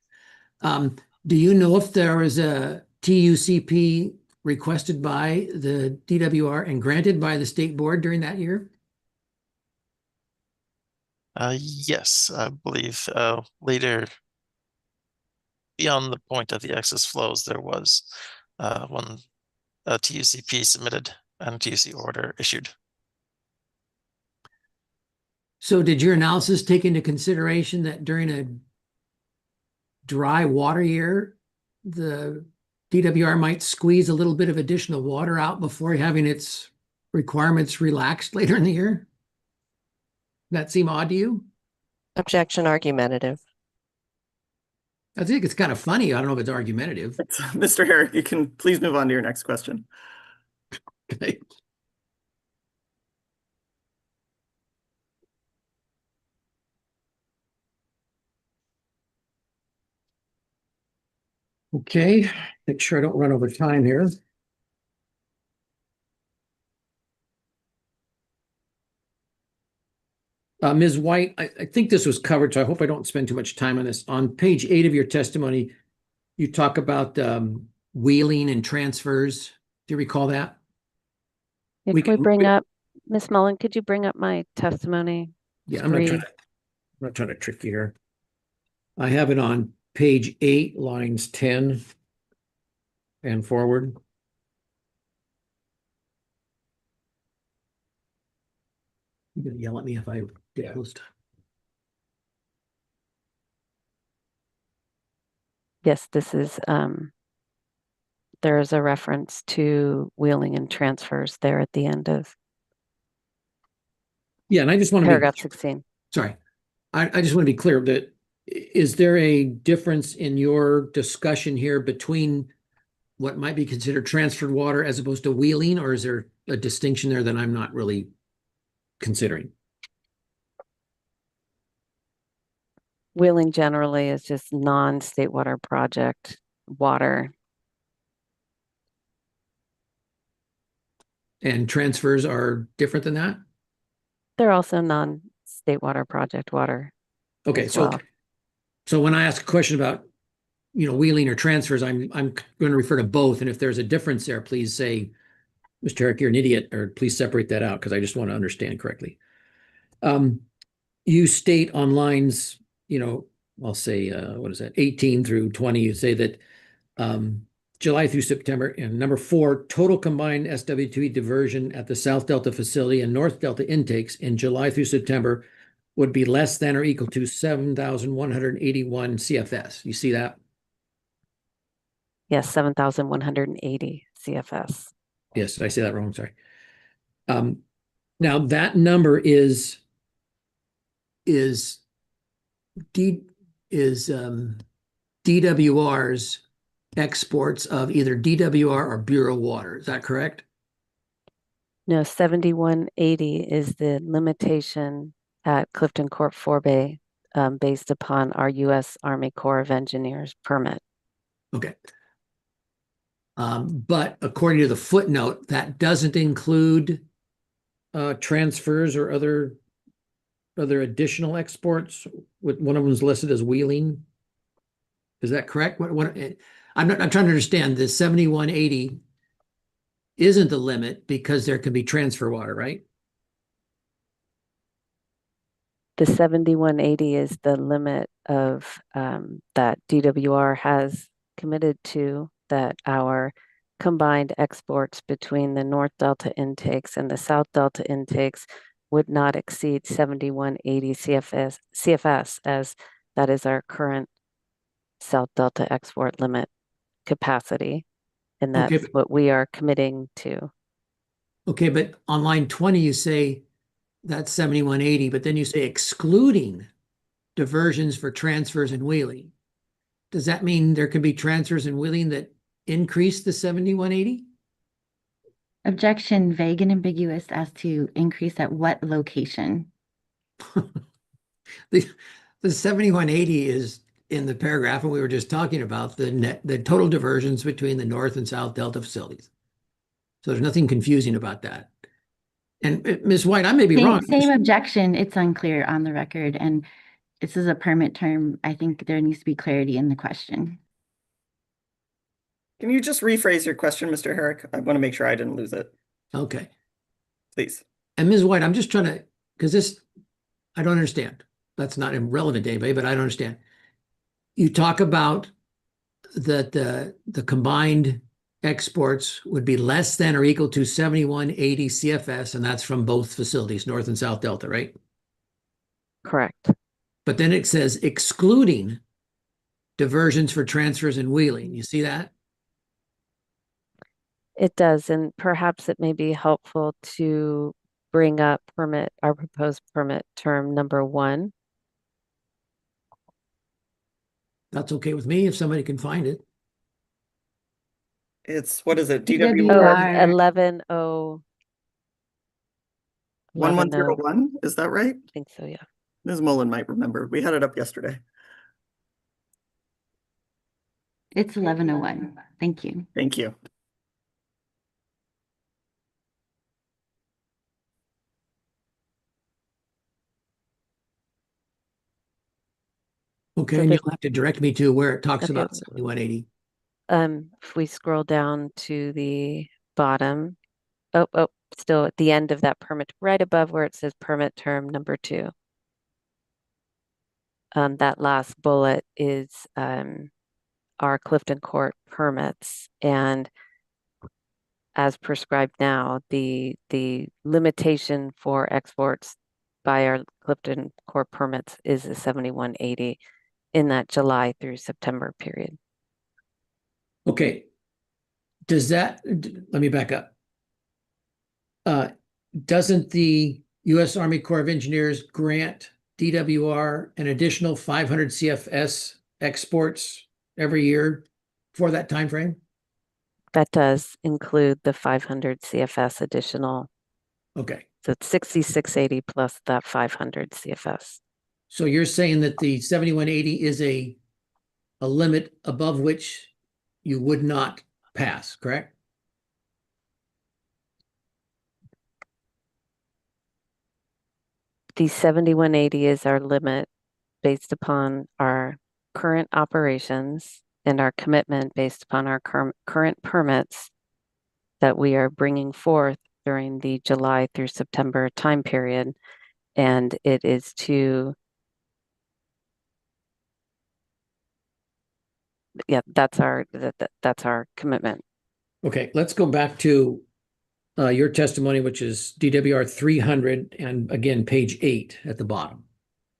Do you know if there is a TUCP requested by the DWR and granted by the state board during that year? Yes, I believe later, beyond the point of the excess flows, there was one TUCP submitted and a TUC order issued. So did your analysis take into consideration that during a dry water year, the DWR might squeeze a little bit of additional water out before having its requirements relaxed later in the year? That seem odd to you? Objection argumentative. I think it's kind of funny. I don't know if it's argumentative. Mr. Herrick, you can please move on to your next question. Okay. Okay, make sure I don't run over time here. Ms. White, I think this was covered, so I hope I don't spend too much time on this. On page 8 of your testimony, you talk about wheeling and transfers. Do you recall that? If we bring up, Ms. Mullen, could you bring up my testimony? Yeah, I'm not trying to trick you here. I have it on page 8, lines 10 and forward. You're gonna yell at me if I get close to. Yes, this is, there is a reference to wheeling and transfers there at the end of Yeah, and I just want to paragraph 16. Sorry. I just want to be clear that is there a difference in your discussion here between what might be considered transferred water as opposed to wheeling, or is there a distinction there that I'm not really considering? Wheeling generally is just non-state water project water. And transfers are different than that? They're also non-state water project water. Okay, as so well. so when I ask a question about, wheeling or transfers, I'm going to refer to both. And if there's a difference there, please say, Mr. Herrick, you're an idiot, or please separate that out because I just want to understand correctly. You state on lines, I'll say, what is that, 18 through 20, you say that July through September, and number 4, total combined SWT diversion at the South Delta facility and North Delta intakes in July through September would be less than or equal to 7,181 CFS. You see that? Yes, 7,180 CFS. Yes, did I say that wrong? Sorry. Now that number is DWR's exports of either DWR or Bureau water. Is that correct? No, 7180 is the limitation at Clifton Court Forebay based upon our U.S. Army Corps of Engineers permit. Okay. But according to the footnote, that doesn't include transfers or other additional exports. One of them is listed as wheeling. Is that correct? I'm trying to understand. The 7180 isn't the limit because there can be transfer water, right? The 7180 is the limit of that DWR has committed to, that our combined exports between the North Delta intakes and the South Delta intakes would not exceed 7180 CFS, as that is our current South Delta export limit capacity. And that's Okay, what we are committing to. Okay, but on line 20, you say that's 7180, but then you say excluding diversions for transfers and wheeling. Does that mean there could be transfers and wheeling that increase the 7180? Objection, vague and ambiguous as to increase at what location? The 7180 is in the paragraph, and we were just talking about the total diversions between the North and South Delta facilities. So there's nothing confusing about that. And Ms. White, I may be wrong. Same objection. It's unclear on the record, and this is a permit term. I think there needs to be clarity in the question. Can you just rephrase your question, Mr. Herrick? I want to make sure I didn't lose it, Okay. please. And Ms. White, I'm just trying to, because this, I don't understand. That's not irrelevant to anybody, but I don't understand. You talk about that the combined exports would be less than or equal to 7180 CFS, and that's from both facilities, North and South Delta, right? Correct. But then it says excluding diversions for transfers and wheeling. You see that? It does, and perhaps it may be helpful to bring up our proposed permit term number 1. That's okay with me if somebody can find it. It's, what is it? DWR. 11 1101, is that right? I think so, yeah. Ms. Mullen might remember. We had it up yesterday. It's 1101. Thank you. Thank you. Okay, So and the- you'll have to direct me to where it talks Okay. about 7180. If we scroll down to the bottom, still at the end of that permit, right above where it says permit term number 2. That last bullet is our Clifton Court permits, and as prescribed now, the limitation for exports by our Clifton Court permits is the 7180 in that July through September period. Okay. Let me back up. Doesn't the U.S. Army Corps of Engineers grant DWR an additional 500 CFS exports every year for that time frame? That does include the 500 CFS additional. Okay. So it's 6680 plus that 500 CFS. So you're saying that the 7180 is a limit above which you would not pass, correct? The 7180 is our limit based upon our current operations and our commitment based upon our current permits that we are bringing forth during the July through September time period. And it is to, yeah, that's our commitment. Okay, let's go back to your testimony, which is DWR 300, and again, page 8 at the bottom.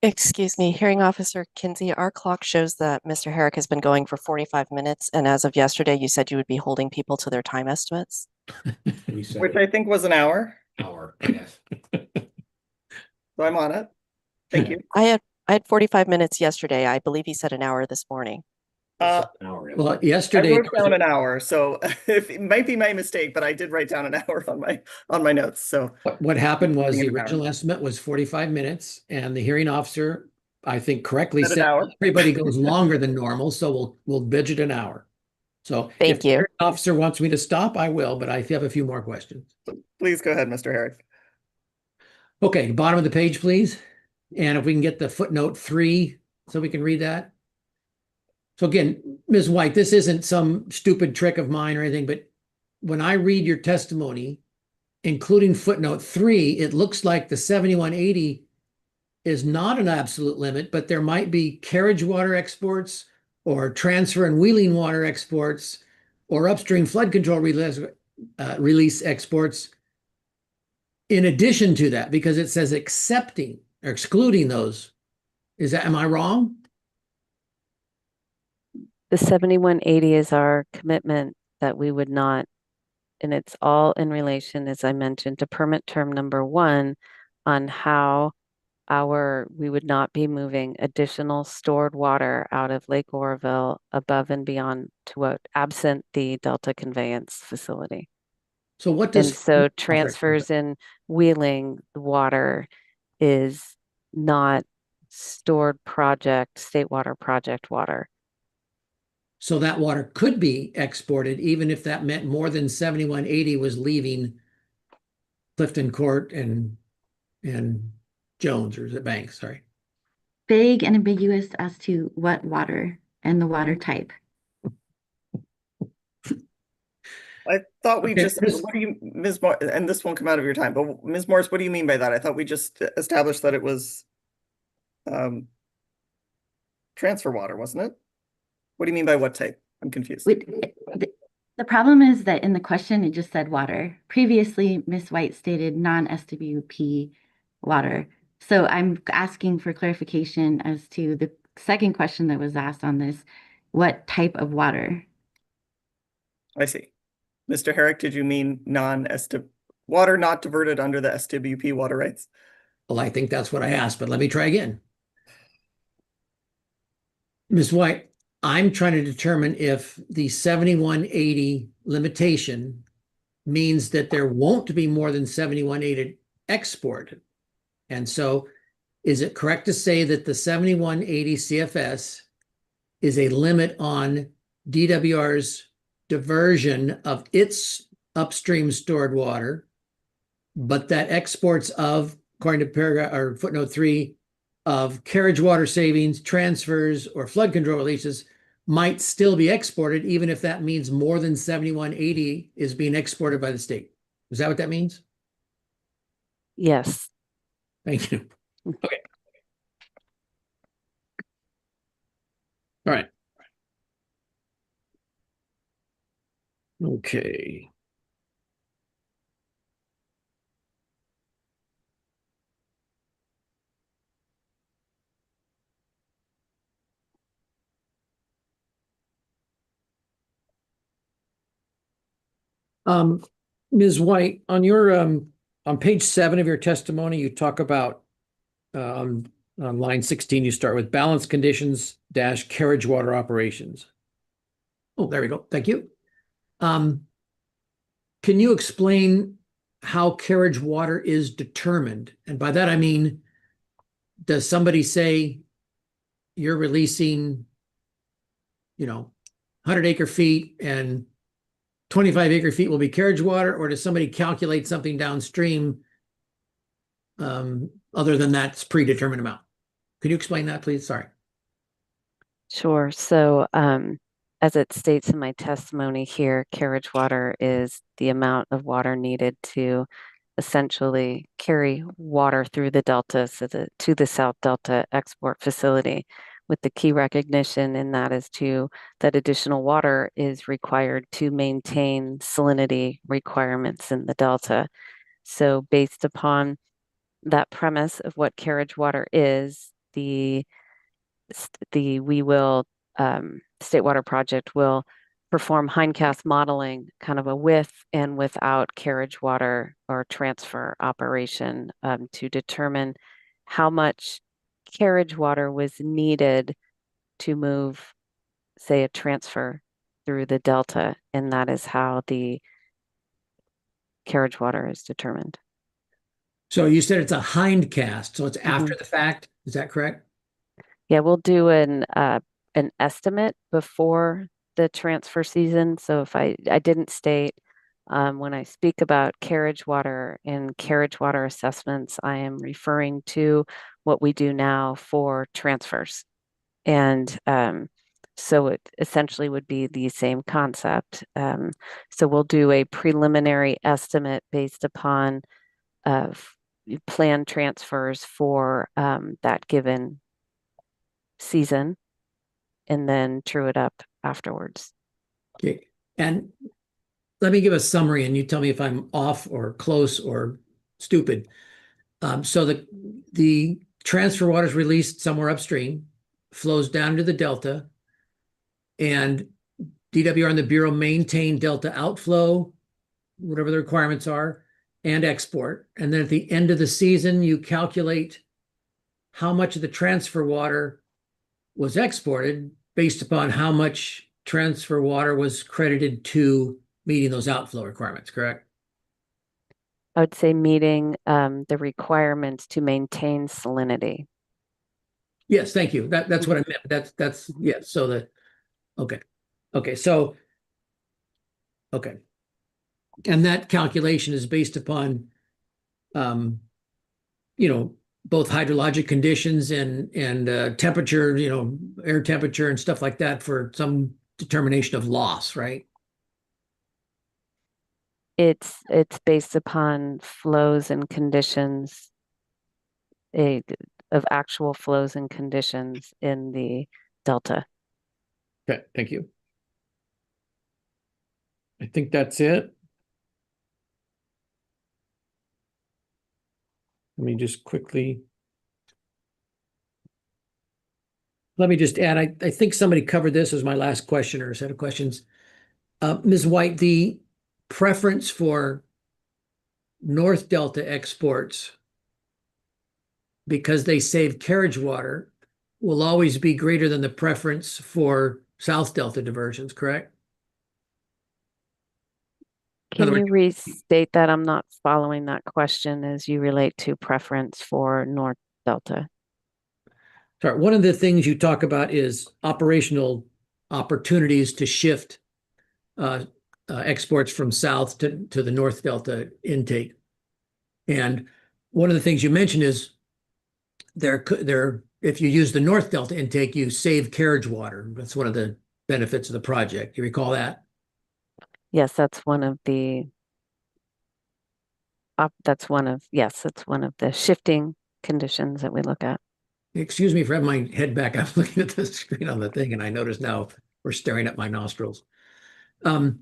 Excuse me, Hearing Officer Kinsey, our clock shows that Mr. Herrick has been going for 45 minutes, and as of yesterday, you said you would be holding people to their time estimates. Which I think was an hour. Hour, yes. So I'm on it. Thank you. I had 45 minutes yesterday. I believe he said an hour this morning. Well, I yesterday, wrote down an hour, so if it might be my mistake, but I did write down an hour on my notes. So what happened was the An hour. original estimate was 45 minutes, and the hearing officer, I think correctly Said an said, hour. everybody goes longer than normal, so we'll budget an hour. So if Thank the you. hearing officer wants me to stop, I will, but I have a few more questions. Please go ahead, Mr. Herrick. Okay, bottom of the page, please. And if we can get the footnote 3, so we can read that. So again, Ms. White, this isn't some stupid trick of mine or anything, but when I read your testimony, including footnote 3, it looks like the 7180 is not an absolute limit, but there might be carriage water exports or transfer and wheeling water exports or upstream flood control release exports in addition to that, because it says accepting or excluding those. Am I wrong? The 7180 is our commitment that we would not, and it's all in relation, as I mentioned, to permit term number 1 on how we would not be moving additional stored water out of Lake Oroville above and beyond to what absent the Delta Conveyance facility. So what And does so transfers in wheeling water is not stored state water project water. So that water could be exported, even if that meant more than 7180 was leaving Clifton Court and Jones, or is it Banks? Sorry. Vague and ambiguous as to what water and the water type. I thought we Okay, just, what do you, Ms. Morris, and this won't come out of your time, but Ms. Morris, what do you mean by that? I thought we just established that it was transfer water, wasn't it? What do you mean by what type? I'm confused. The problem is that in the question, it just said water. Previously, Ms. White stated non-SWP water. So I'm asking for clarification as to the second question that was asked on this. What type of water? I see. Mr. Herrick, did you mean water not diverted under the SWP water rights? Well, I think that's what I asked, but let me try again. Ms. White, I'm trying to determine if the 7180 limitation means that there won't be more than 7180 exported. And so is it correct to say that the 7180 CFS is a limit on DWR's diversion of its upstream stored water, but that exports of, according to paragraph or footnote 3, of carriage water savings, transfers, or flood control releases might still be exported, even if that means more than 7180 is being exported by the state? Is that what that means? Yes. Thank you. Okay. All right. Okay. Ms. White, on your on page 7 of your testimony, you talk about On line 16, you start with balance conditions dash carriage water operations. Oh, there we go. Thank you. Can you explain how carriage water is determined? And by that, I mean, does somebody say you're releasing, 100 acre feet and 25 acre feet will be carriage water, or does somebody calculate something downstream other than that's predetermined amount? Can you explain that, please? Sorry. Sure. So, as it states in my testimony here, carriage water is the amount of water needed to essentially carry water through the delta to the South Delta export facility, with the key recognition in that is that additional water is required to maintain salinity requirements in the delta. So based upon that premise of what carriage water is, the State Water Project will perform hindcast modeling, kind of a with and without carriage water or transfer operation, to determine how much carriage water was needed to move, say, a transfer through the delta, and that is how the carriage water is determined. So you said it's a hindcast, so it's after the fact. Is that correct? Yeah, we'll do an estimate before the transfer season. So if I didn't state, when I speak about carriage water and carriage water assessments, I am referring to what we do now for transfers. And so it essentially would be the same concept. So we'll do a preliminary estimate based upon planned transfers for that given season, and then true it up afterwards. Okay. And let me give a summary and you tell me if I'm off or close or stupid. So the transfer water is released somewhere upstream, flows down to the delta, and DWR and the Bureau maintain delta outflow, whatever the requirements are, and export. And then at the end of the season, you calculate how much of the transfer water was exported based upon how much transfer water was credited to meeting those outflow requirements, correct? I would say meeting the requirements to maintain salinity. Yes, thank you. That's what I meant. That's yes. So okay. So and that calculation is based upon both hydrologic conditions and temperature, air temperature and stuff like that for some determination of loss, right? It's based upon flows and conditions, of actual flows and conditions in the delta. Okay, thank you. I think that's it. Let me just quickly. Let me just add, I think somebody covered this as my last question or set of questions. Ms. White, the preference for North Delta exports, because they save carriage water, will always be greater than the preference for South Delta diversions, correct? Can you restate that? I'm not following that question as you relate to preference for North Delta. Sorry, one of the things you talk about is operational opportunities to shift exports from South to the North Delta intake. And one of the things you mentioned is if you use the North Delta intake, you save carriage water. That's one of the benefits of the project. You recall that? Yes, that's one of the shifting conditions that we look at. Excuse me for having my head back. I'm looking at the screen on the thing and I notice now we're staring at my nostrils. The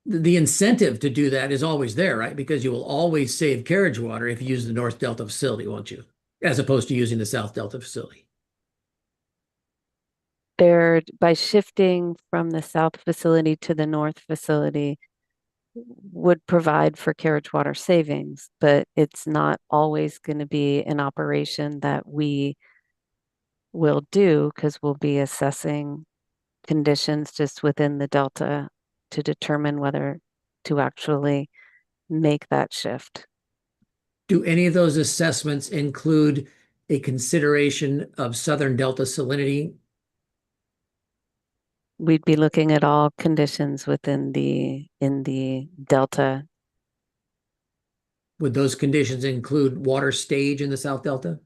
incentive to do that is always there, right? Because you will always save carriage water if you use the North Delta facility, won't you? As opposed to using the South Delta facility. By shifting from the South facility to the North facility, would provide for carriage water savings, but it's not always going to be an operation that we will do because we'll be assessing conditions just within the delta to determine whether to actually make that shift. Do any of those assessments include a consideration of Southern Delta salinity? We'd be looking at all conditions within in the delta. Would those conditions include water stage in the South Delta?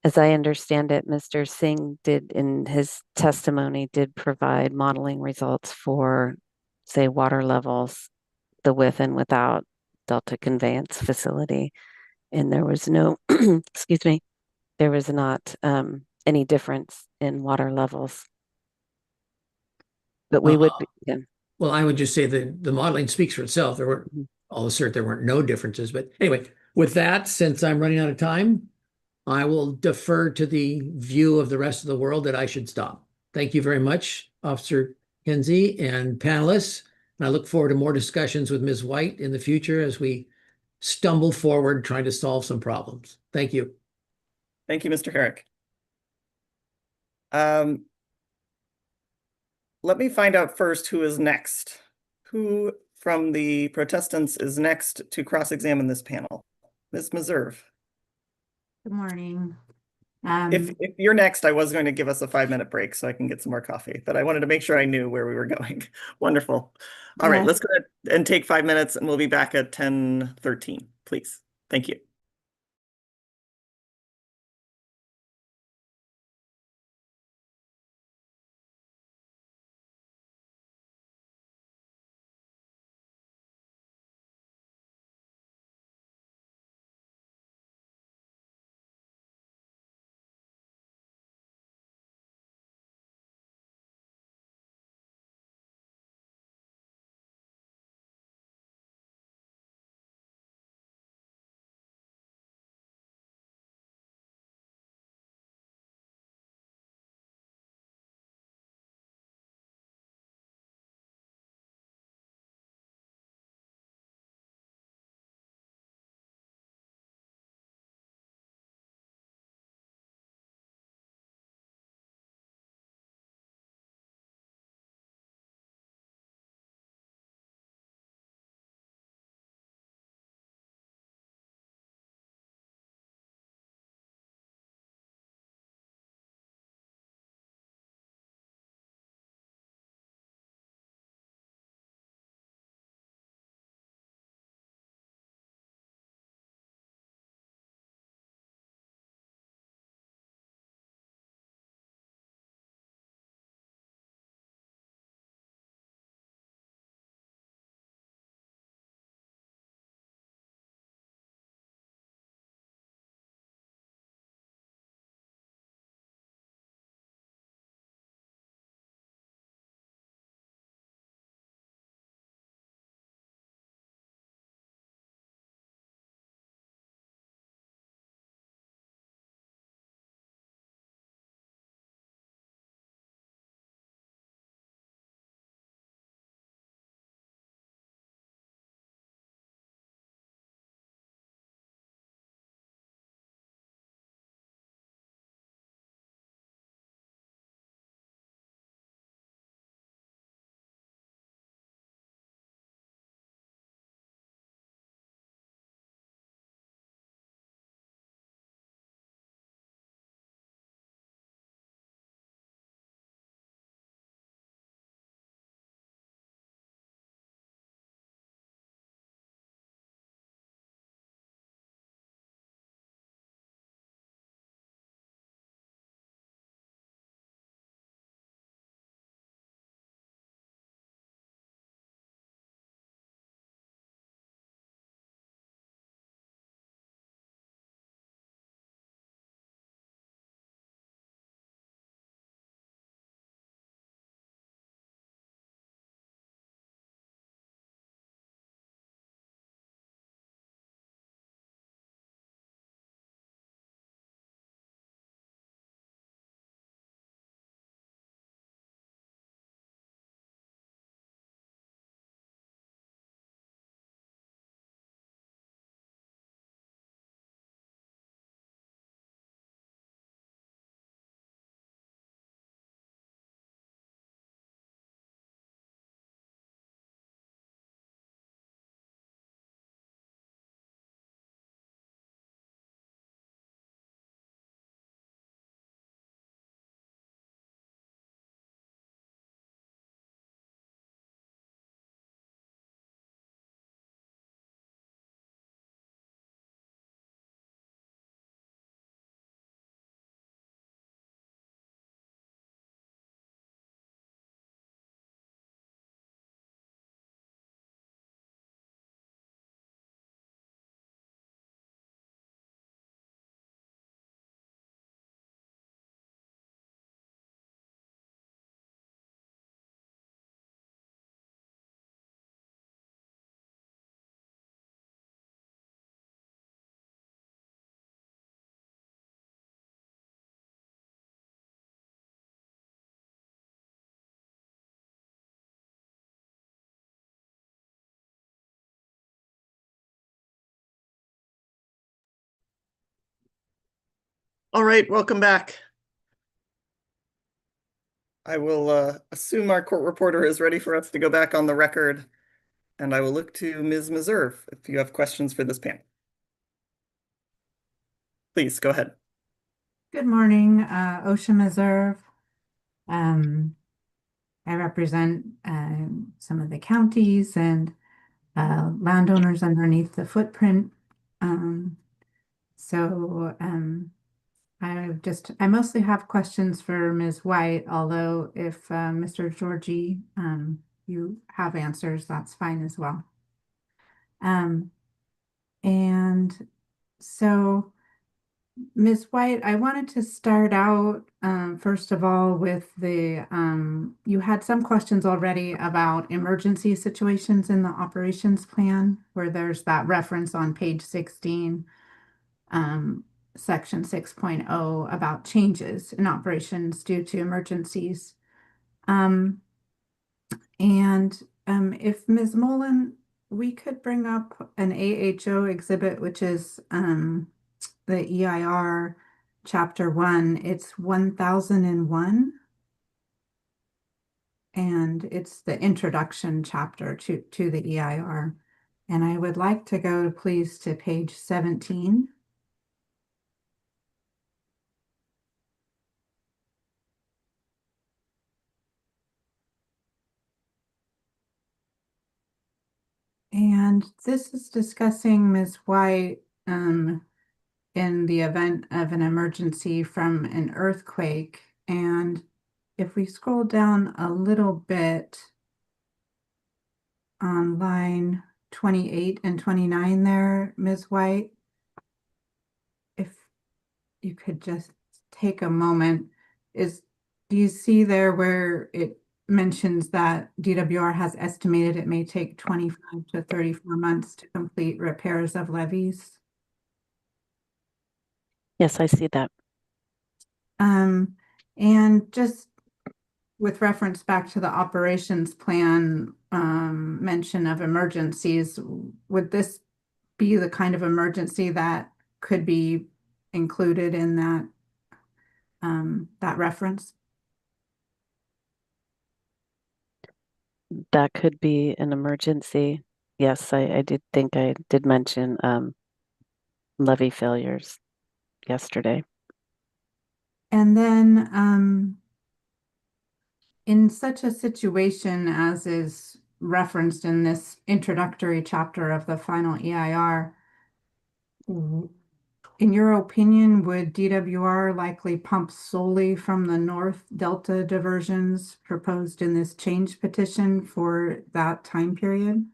As I understand it, Mr. Singh did in his testimony did provide modeling results for, say, water levels, the with and without delta conveyance facility. And there was no, excuse me, there was not any difference in water levels. But we would be, yeah. Well, I would just say that the modeling speaks for itself. There weren't, Mhm. I'll assert there weren't no differences. But anyway, with that, since I'm running out of time, I will defer to the view of the rest of the world that I should stop. Thank you very much, Officer Kinsey and panelists. And I look forward to more discussions with Ms. White in the future as we stumble forward trying to solve some problems. Thank you. Thank you, Mr. Herrick. Let me find out first who is next. Who from the protestants is next to cross-examine this panel? Ms. Meserve. Good morning. If you're next, I was going to give us a 5-minute break so I can get some more coffee, but I wanted to make sure I knew where we were going. Wonderful. All right, Yes. let's go ahead and take 5 minutes and we'll be back at 10:13, please. Thank you. All right, welcome back. I will assume our court reporter is ready for us to go back on the record, and I will look to Ms. Meserve if you have questions for this panel. Please go ahead. Good morning, OSHA Meserve. I represent some of the counties and landowners underneath the footprint. I mostly have questions for Ms. White, although if Mr. Georgie, you have answers, that's fine as well. And so Ms. White, I wanted to start out first of all with you had some questions already about emergency situations in the operations plan, where there's that reference on page 16, section 6.0 about changes in operations due to emergencies. If Ms. Mullen, we could bring up an AHO exhibit, which is the EIR chapter 1, it's 1001. And it's the introduction chapter to the EIR. And I would like to go please to page 17. And this is discussing Ms. White in the event of an emergency from an earthquake. And if we scroll down a little bit on line 28 and 29 there, Ms. White, if you could just take a moment, do you see there where it mentions that DWR has estimated it may take 25 to 34 months to complete repairs of levees? Yes, I see that. And just with reference back to the operations plan mention of emergencies, would this be the kind of emergency that could be included in that reference? That could be an emergency. Yes, I did think I did mention levee failures yesterday. And then in such a situation as is referenced in this introductory chapter of the final EIR, in your opinion, would DWR likely pump solely from the North Delta diversions proposed in this change petition for that time period?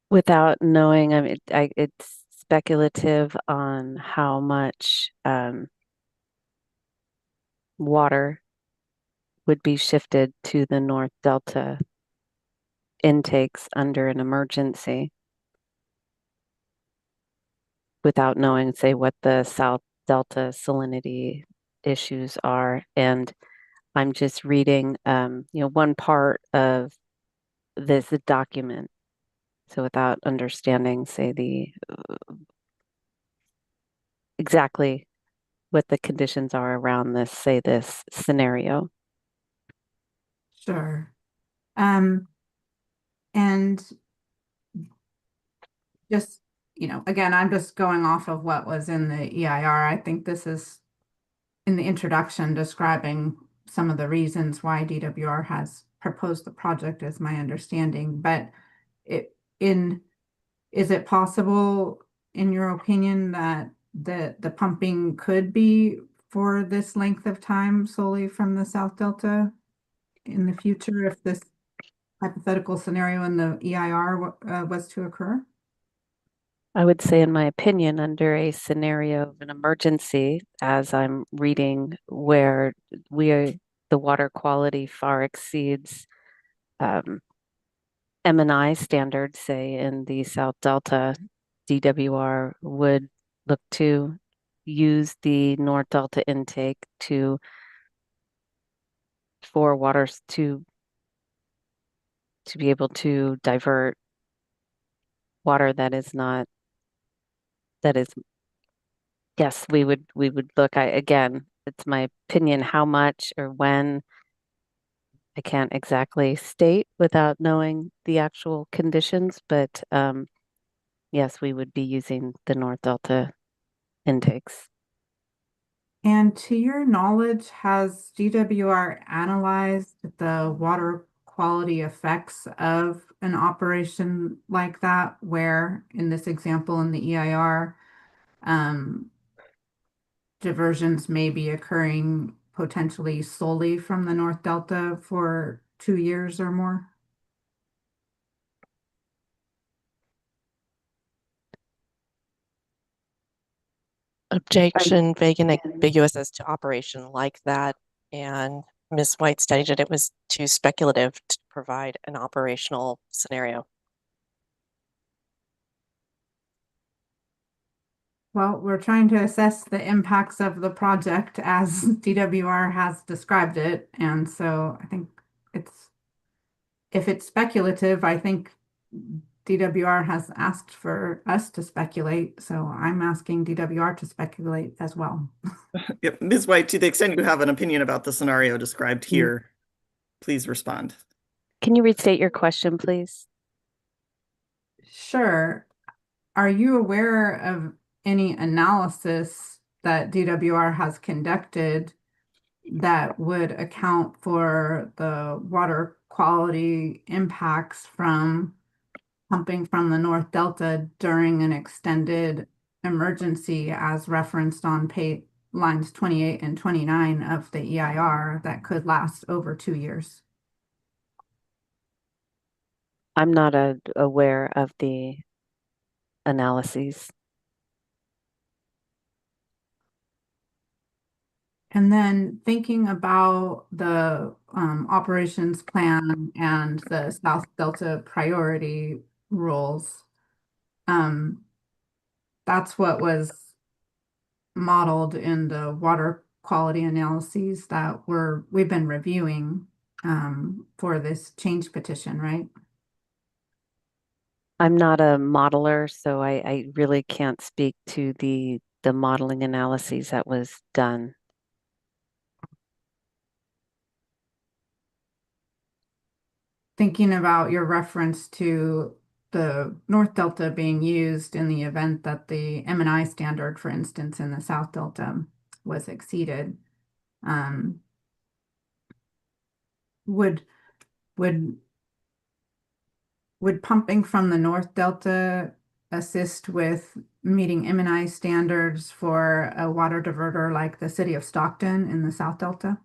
Without knowing, I mean, it's speculative on how much water would be shifted to the North Delta intakes under an emergency without knowing, say, what the South Delta salinity issues are. And I'm just reading, one part of this document. So without understanding, say, the exactly what the conditions are around this, say, this scenario. Sure. And just, again, I'm just going off of what was in the EIR. I think this is in the introduction describing some of the reasons why DWR has proposed the project is my understanding, but is it possible, in your opinion, that the pumping could be for this length of time solely from the South Delta in the future if this hypothetical scenario in the EIR was to occur? I would say, in my opinion, under a scenario of an emergency, as I'm reading, where the water quality far exceeds M&I standards, say in the South Delta, DWR would look to use the North Delta intake for waters to be able to divert water that is not, that is, yes, we would look. Again, it's my opinion, how much or when, I can't exactly state without knowing the actual conditions, but yes, we would be using the North Delta intakes. And to your knowledge, has DWR analyzed the water quality effects of an operation like that, where in this example in the EIR, diversions may be occurring potentially solely from the North Delta for 2 years or more? Objection, vague and ambiguous as to operation like that. And Ms. White stated it was too speculative to provide an operational scenario. Well, we're trying to assess the impacts of the project as DWR has described it. And so I think if it's speculative, I think DWR has asked for us to speculate. So I'm asking DWR to speculate as well. Yep. Ms. White, to the extent you have an opinion about the scenario described here, please respond. Can you restate your question, please? Sure. Are you aware of any analysis that DWR has conducted that would account for the water quality impacts from pumping from the North Delta during an extended emergency as referenced on lines 28 and 29 of the EIR that could last over 2 years? I'm not aware of the analyses. And then thinking about the operations plan and the South Delta priority rules, that's what was modeled in the water quality analyses that we've been reviewing for this change petition, right? I'm not a modeler, so I really can't speak to the modeling analyses that was done. Thinking about your reference to the North Delta being used in the event that the M&I standard, for instance, in the South Delta was exceeded, would pumping from the North Delta assist with meeting M&I standards for a water diverter like the city of Stockton in the South Delta?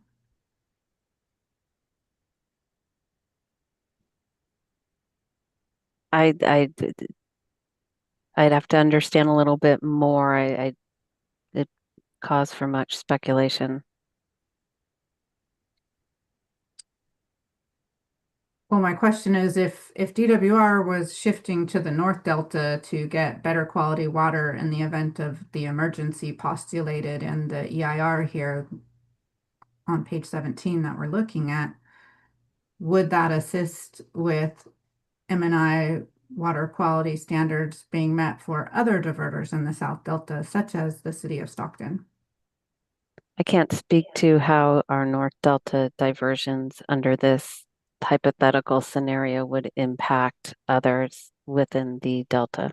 I'd have to understand a little bit more. It caused for much speculation. Well, my question is if DWR was shifting to the North Delta to get better quality water in the event of the emergency postulated in the EIR here on page 17 that we're looking at, would that assist with M&I water quality standards being met for other diverters in the South Delta, such as the city of Stockton? I can't speak to how our North Delta diversions under this hypothetical scenario would impact others within the Delta.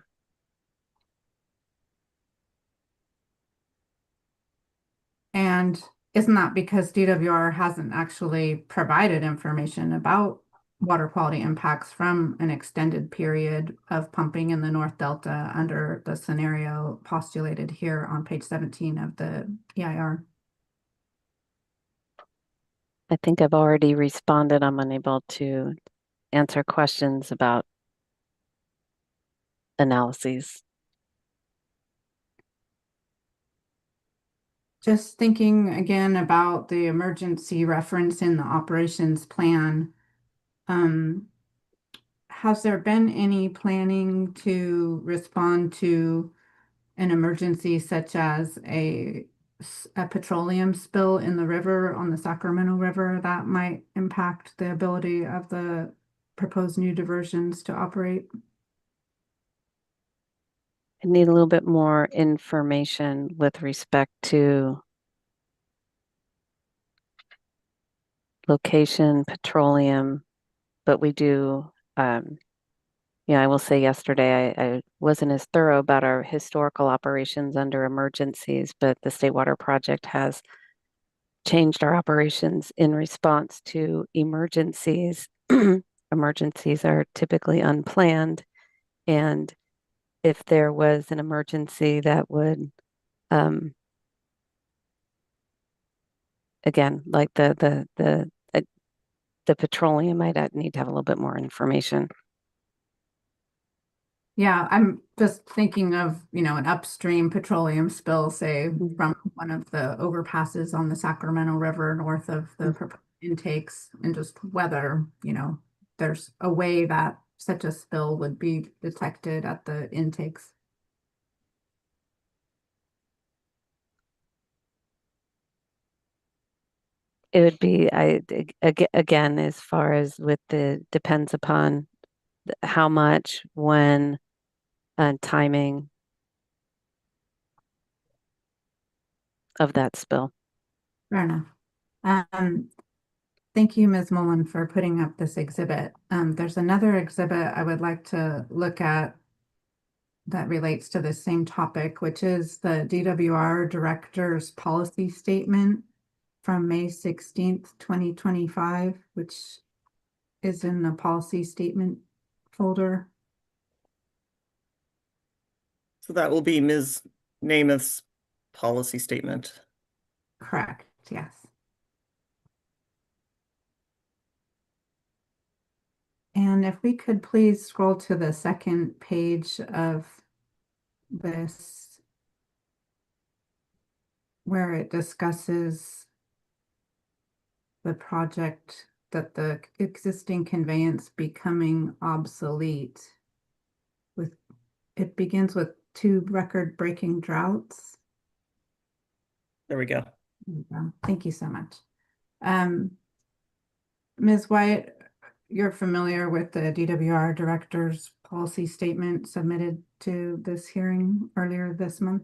And isn't that because DWR hasn't actually provided information about water quality impacts from an extended period of pumping in the North Delta under the scenario postulated here on page 17 of the EIR? I think I've already responded. I'm unable to answer questions about analyses. Just thinking again about the emergency reference in the operations plan, has there been any planning to respond to an emergency such as a petroleum spill in the river on the Sacramento River that might impact the ability of the proposed new diversions to operate? I need a little bit more information with respect to location, petroleum, but we do, I will say yesterday I wasn't as thorough about our historical operations under emergencies, but the State Water Project has changed our operations in response to emergencies. Emergencies are typically unplanned, and if there was an emergency that would, again, like the petroleum, I'd need to have a little bit more information. Yeah, I'm just thinking of, an upstream petroleum spill, say, from one of the overpasses on the Sacramento River north of the proposed intakes, and just whether, there's a way that such a spill would be detected at the intakes. It would be, again, as far as with depends upon how much, when, timing of that spill. Fair enough. Thank you, Ms. Mullen, for putting up this exhibit. There's another exhibit I would like to look at that relates to the same topic, which is the DWR Director's Policy Statement from May 16th, 2025, which is in the policy statement folder. So that will be Ms. Namath's policy statement. Correct, yes. And if we could please scroll to the second page of this, where it discusses the project that the existing conveyance becoming obsolete. It begins with 2 record-breaking droughts. There we go. Thank you so much. Ms. White, you're familiar with the DWR Director's policy statement submitted to this hearing earlier this month?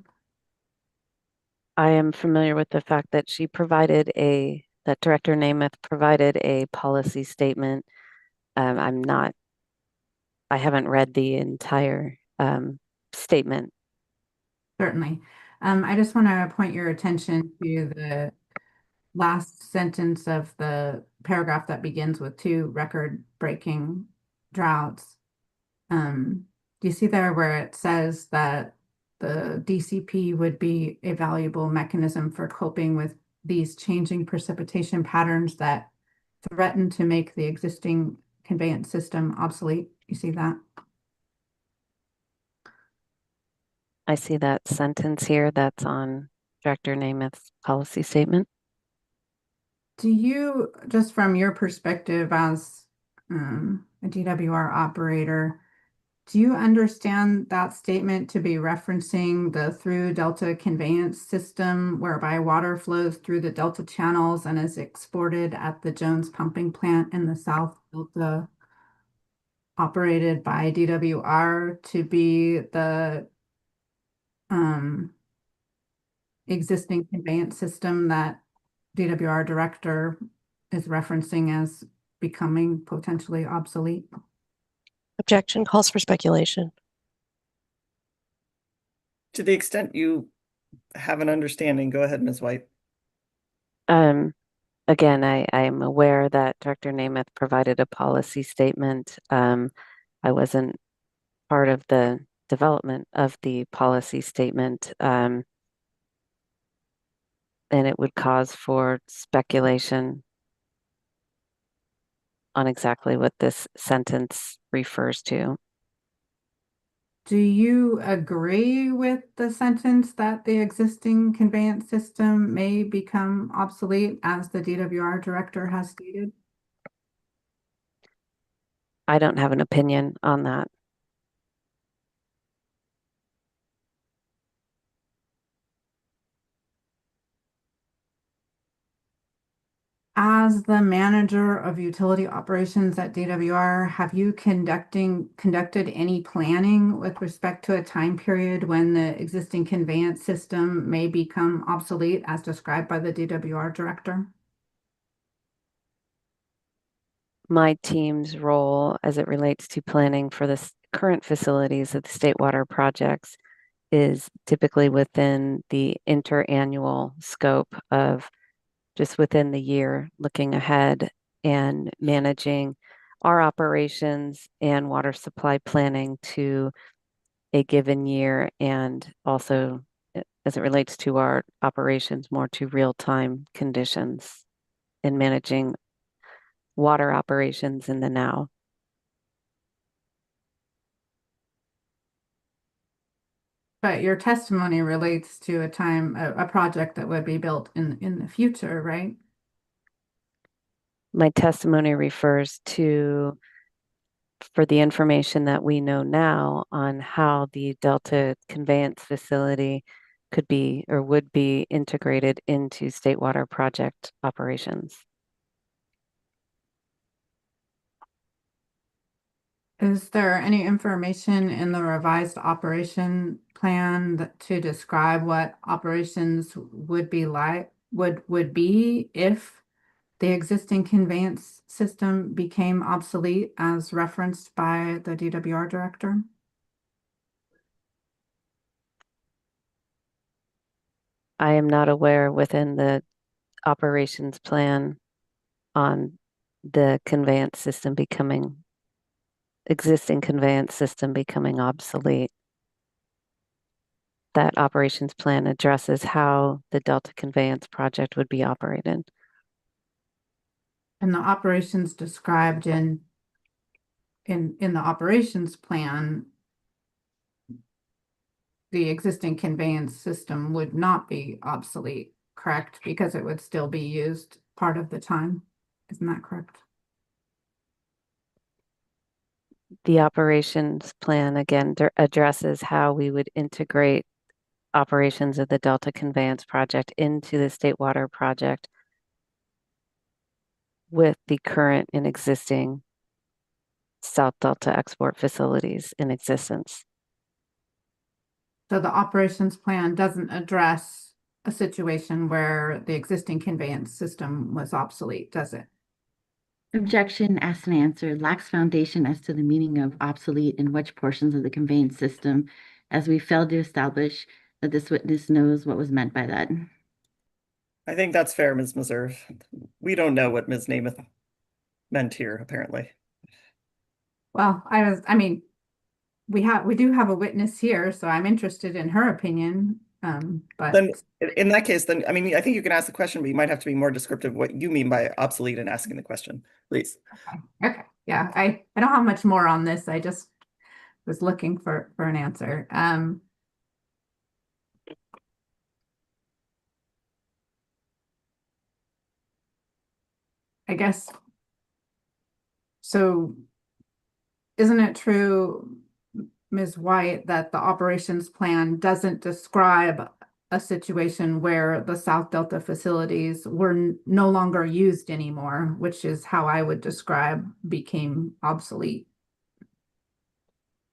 I am familiar with the fact that that Director Namath provided a policy statement. I haven't read the entire statement. Certainly. I just want to point your attention to the last sentence of the paragraph that begins with 2 record-breaking droughts. Do you see there where it says that the DCP would be a valuable mechanism for coping with these changing precipitation patterns that threaten to make the existing conveyance system obsolete? You see that? I see that sentence here that's on Director Namath's policy statement. Do you, just from your perspective as a DWR operator, do you understand that statement to be referencing the through Delta conveyance system whereby water flows through the Delta channels and is exported at the Jones pumping plant in the South Delta operated by DWR to be the existing conveyance system that DWR director is referencing as becoming potentially obsolete? Objection calls for speculation. To the extent you have an understanding, go ahead, Ms. White. Again, I am aware that Director Namath provided a policy statement. I wasn't part of the development of the policy statement, and it would cause for speculation on exactly what this sentence refers to. Do you agree with the sentence that the existing conveyance system may become obsolete as the DWR director has stated? I don't have an opinion on that. as the manager of utility operations at DWR, have you conducted any planning with respect to a time period when the existing conveyance system may become obsolete as described by the DWR director? My team's role as it relates to planning for the current facilities of the state water projects is typically within the interannual scope of just within the year, looking ahead and managing our operations and water supply planning to a given year, and also as it relates to our operations more to real-time conditions and managing water operations in the now. But your testimony relates to a project that would be built in the future, right? My testimony refers to for the information that we know now on how the Delta conveyance facility could be or would be integrated into state water project operations. Is there any information in the revised operation plan to describe what operations would be like, would be if the existing conveyance system became obsolete as referenced by the DWR director? I am not aware within the operations plan on the conveyance system existing conveyance system becoming obsolete. That operations plan addresses how the Delta conveyance project would be operated. And the operations described in the operations plan, the existing conveyance system would not be obsolete, correct? Because it would still be used part of the time. Isn't that correct? The operations plan again addresses how we would integrate operations of the Delta conveyance project into the state water project with the current and existing South Delta export facilities in existence. So the operations plan doesn't address a situation where the existing conveyance system was obsolete, does it? Objection asked and answered lacks foundation as to the meaning of obsolete in which portions of the conveyance system, as we failed to establish that this witness knows what was meant by that. I think that's fair, Ms. Meserve. We don't know what Ms. Namath meant here, apparently. Well, we do have a witness here, so I'm interested in her opinion. But then in that case, then I mean, I think you can ask the question, but you might have to be more descriptive of what you mean by obsolete in asking the question, please. okay. Yeah, I don't have much more on this. I just was looking for an answer. I guess so. Isn't it true, Ms. White, that the operations plan doesn't describe a situation where the South Delta facilities were no longer used anymore, which is how I would describe became obsolete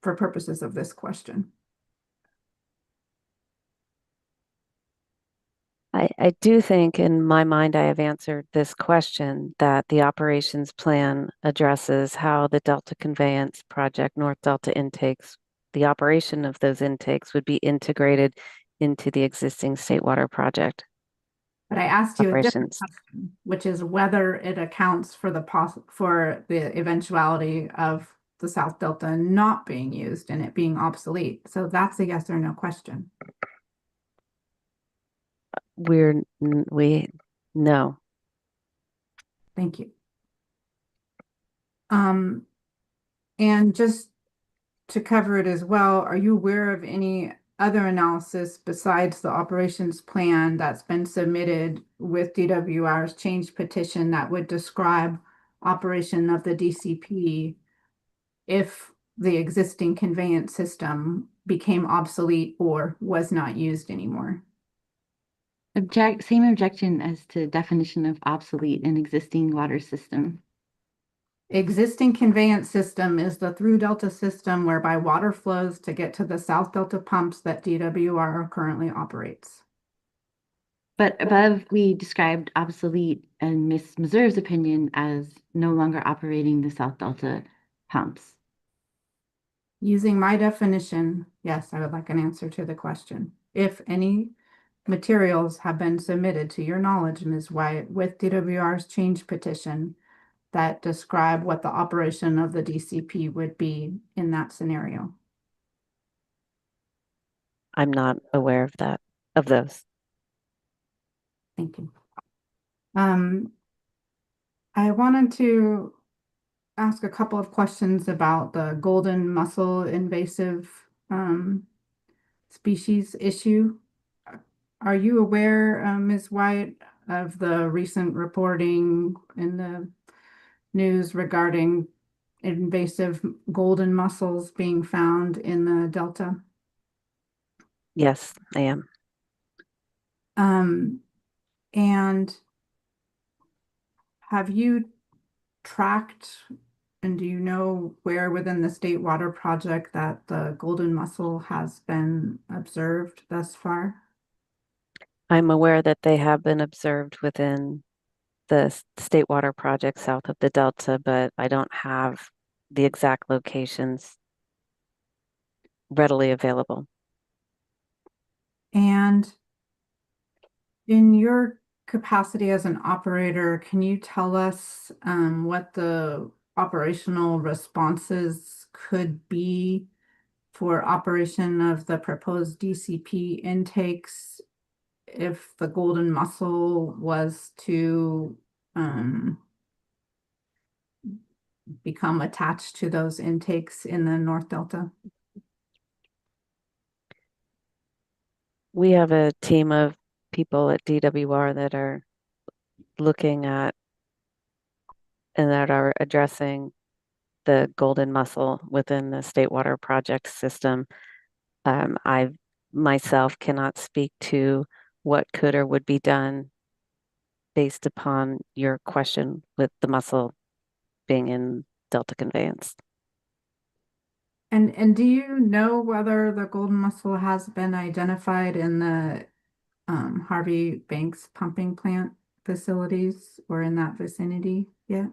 for purposes of this question? I do think in my mind I have answered this question that the operations plan addresses how the Delta conveyance project, North Delta intakes, the operation of those intakes would be integrated into the existing state water project. But I asked you a different operations. question, which is whether it accounts for the eventuality of the South Delta not being used and it being obsolete. So that's a yes or no question. We no. Thank you. And just to cover it as well, are you aware of any other analysis besides the operations plan that's been submitted with DWR's change petition that would describe operation of the DCP if the existing conveyance system became obsolete or was not used anymore? Same objection as to definition of obsolete in existing water system. Existing conveyance system is the through delta system whereby water flows to get to the South Delta pumps that DWR currently operates. But above, we described obsolete and Miss Meserve's opinion as no longer operating the South Delta pumps. Using my definition, yes, I would like an answer to the question. If any materials have been submitted to your knowledge, Ms. White, with DWR's change petition that describe what the operation of the DCP would be in that scenario. I'm not aware of that, of those. Thank you. I wanted to ask a couple of questions about the golden mussel invasive species issue. Are you aware, Ms. White, of the recent reporting in the news regarding invasive golden mussels being found in the Delta? Yes, I am. And have you tracked, and do you know where within the State Water Project that the golden mussel has been observed thus far? I'm aware that they have been observed within the State Water Project south of the Delta, but I don't have the exact locations readily available. And in your capacity as an operator, can you tell us what the operational responses could be for operation of the proposed DCP intakes if the golden mussel was to become attached to those intakes in the North Delta? We have a team of people at DWR that are looking at and that are addressing the golden mussel within the State Water Project system. I myself cannot speak to what could or would be done based upon your question with the mussel being in Delta Conveyance. And do you know whether the golden mussel has been identified in the Harvey Banks pumping plant facilities or in that vicinity yet?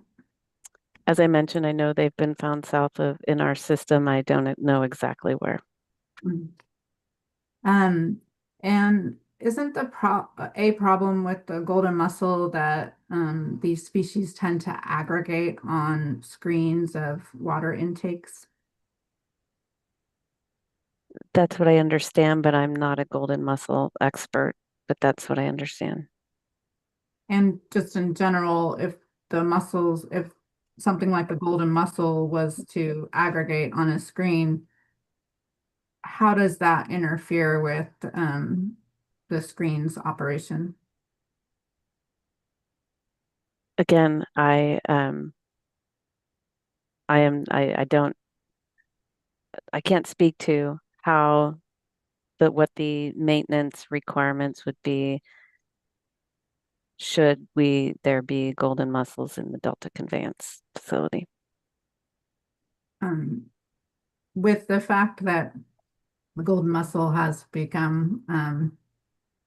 As I mentioned, I know they've been found south of in our system. I don't know exactly where. And isn't a problem with the golden mussel that these species tend to aggregate on screens of water intakes? That's what I understand, but I'm not a golden mussel expert, but that's what I understand. And just in general, if something like the golden mussel was to aggregate on a screen, how does that interfere with the screen's operation? Again, I can't speak to what the maintenance requirements would be should there be golden mussels in the Delta Conveyance facility. With the fact that the golden mussel has become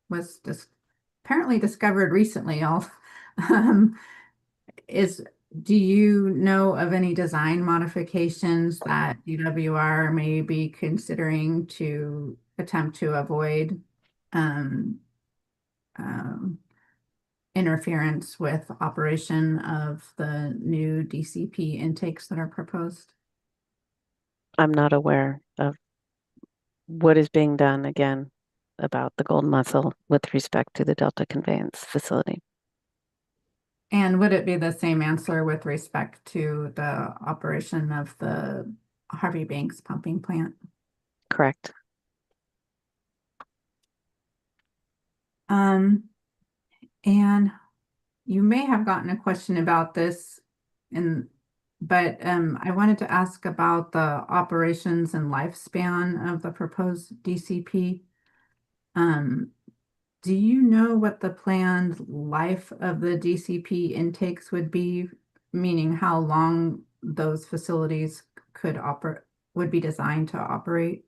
was just apparently discovered recently, do you know of any design modifications that DWR may be considering to attempt to avoid interference with operation of the new DCP intakes that are proposed? I'm not aware of what is being done again about the golden mussel with respect to the Delta Conveyance facility. And would it be the same answer with respect to the operation of the Harvey Banks pumping plant? Correct. And you may have gotten a question about this, but I wanted to ask about the operations and lifespan of the proposed DCP. Do you know what the planned life of the DCP intakes would be? Meaning how long those facilities would be designed to operate?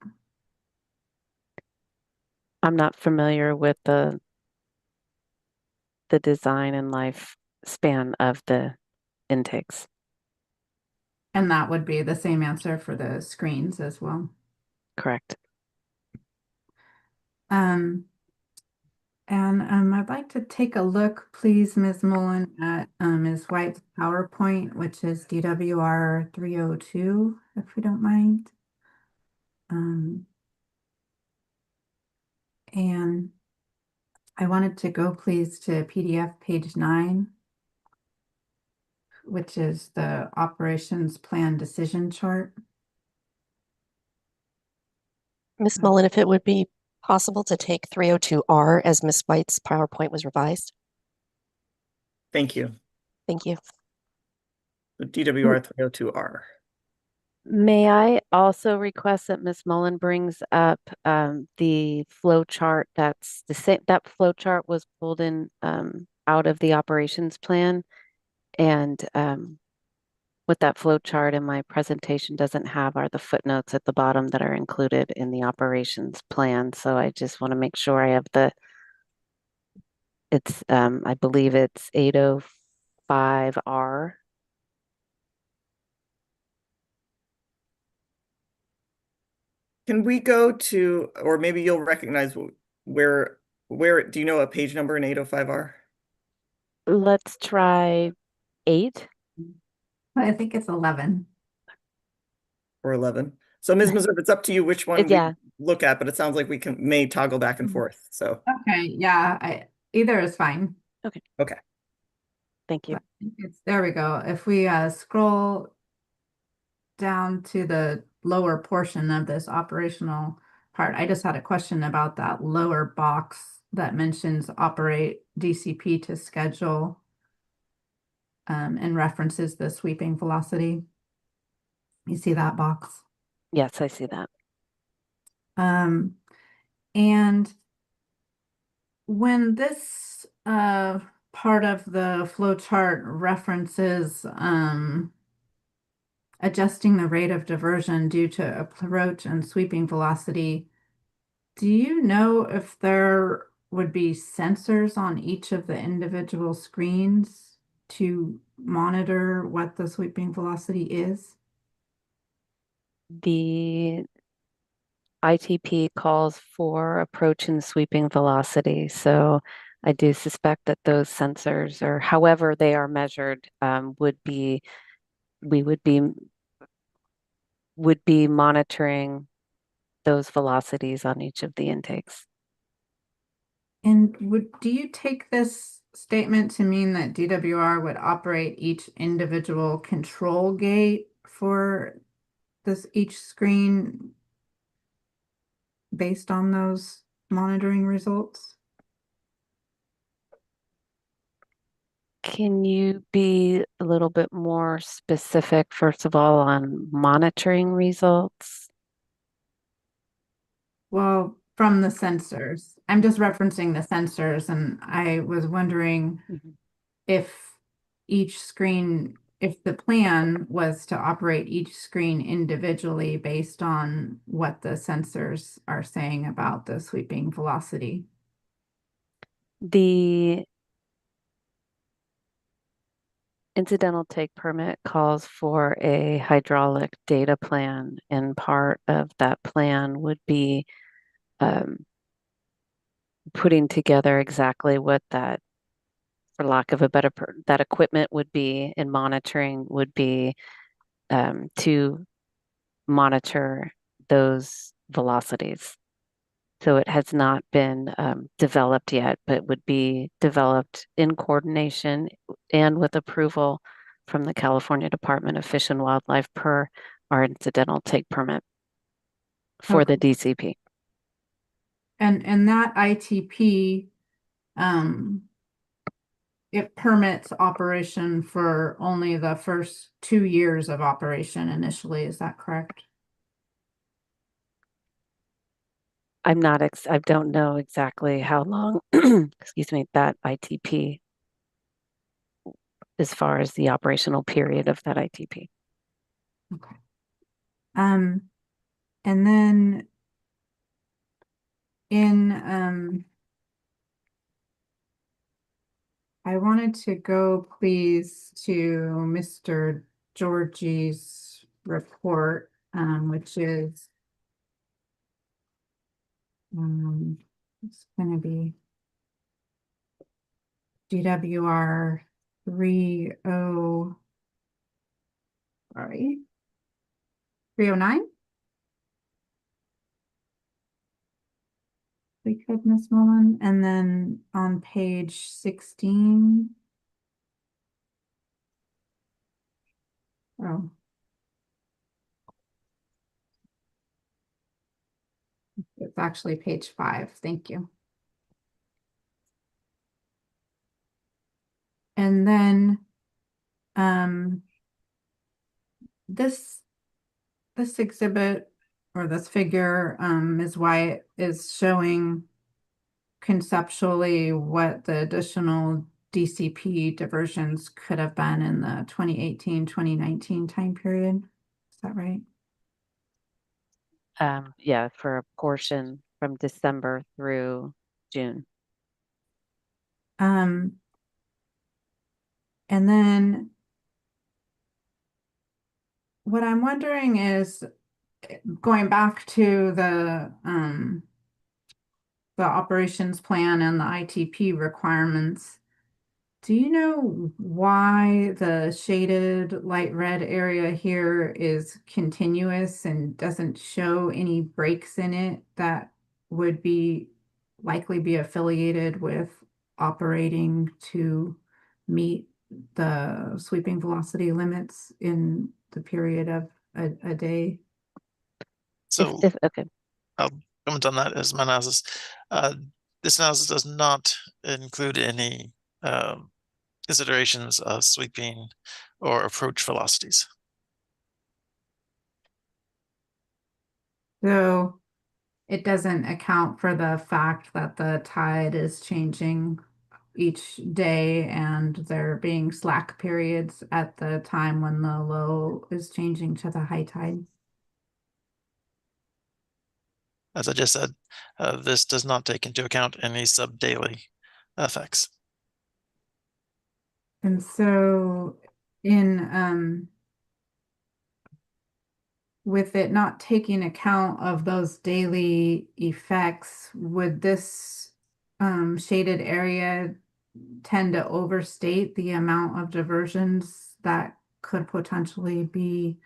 I'm not familiar with the design and lifespan of the intakes. And that would be the same answer for the screens as well. Correct. I'd like to take a look, please, Ms. Mullen, at Ms. White's PowerPoint, which is DWR 302, if we don't mind. And I wanted to go, please, to PDF page 9, which is the operations plan decision chart. Ms. Mullen, if it would be possible to take 302R as Ms. White's PowerPoint was revised. Thank you. Thank you. The DWR 302R. May I also request that Ms. Mullen brings up the flow chart that's the same, that flow chart was pulled in out of the operations plan, and what that flow chart in my presentation doesn't have are the footnotes at the bottom that are included in the operations plan. So I just want to make sure I have it's I believe it's 805R. Can we go to, or maybe you'll recognize where, do you know a page number in 805R? Let's try 8. I think it's 11. Or 11? So Ms. Meserve, it's up to you which one we Yeah. look at, but it sounds like we may toggle back and forth, so. Okay, yeah, either is fine. Okay. Thank you. There we go. If we scroll down to the lower portion of this operational part, I just had a question about that lower box that mentions operate DCP to schedule and references the sweeping velocity. You see that box? Yes, I see that. And when this part of the flow chart references adjusting the rate of diversion due to approach and sweeping velocity, do you know if there would be sensors on each of the individual screens to monitor what the sweeping velocity is? The ITP calls for approach and sweeping velocity. So I do suspect that those sensors, or however they are measured, we would be monitoring those velocities on each of the intakes. And do you take this statement to mean that DWR would operate each individual control gate for each screen based on those monitoring results? Can you be a little bit more specific, first of all, on monitoring results? Well, from the sensors. I'm just referencing the sensors, and I was wondering if if the plan was to operate each screen individually based on what the sensors are saying about the sweeping velocity. The incidental take permit calls for a hydraulic data plan, and part of that plan would be putting together exactly what that, for lack of a better, that equipment would be, and monitoring would be to monitor those velocities. So it has not been developed yet, but would be developed in coordination and with approval from the California Department of Fish and Wildlife per our incidental take permit for the DCP. And that ITP, it permits operation for only the first 2 years of operation initially, is that correct? I don't know exactly how long, excuse me, that ITP, as far as the operational period of that ITP. Okay. And then in I wanted to go please to Mr. Georgie's report, which is it's going to be GWR 30, sorry, 309. We could, Miss Mullen, and then on page 16. Oh. It's actually page 5. Thank you. And then this exhibit or this figure, Ms. White, is showing conceptually what the additional DCP diversions could have been in the 2018-2019 time period. Is that right? Yeah, for a portion from December through June. And then what I'm wondering is, going back to the operations plan and the ITP requirements, do you know why the shaded light red area here is continuous and doesn't show any breaks in it that would likely be affiliated with operating to meet the sweeping velocity limits in the period of a day? So Okay. I'll comment on that as my analysis. This analysis does not include any considerations of sweeping or approach velocities. So it doesn't account for the fact that the tide is changing each day and there being slack periods at the time when the low is changing to the high tide. As I just said, this does not take into account any sub-daily effects. And so in with it not taking account of those daily effects, would this shaded area tend to overstate the amount of diversions that could potentially be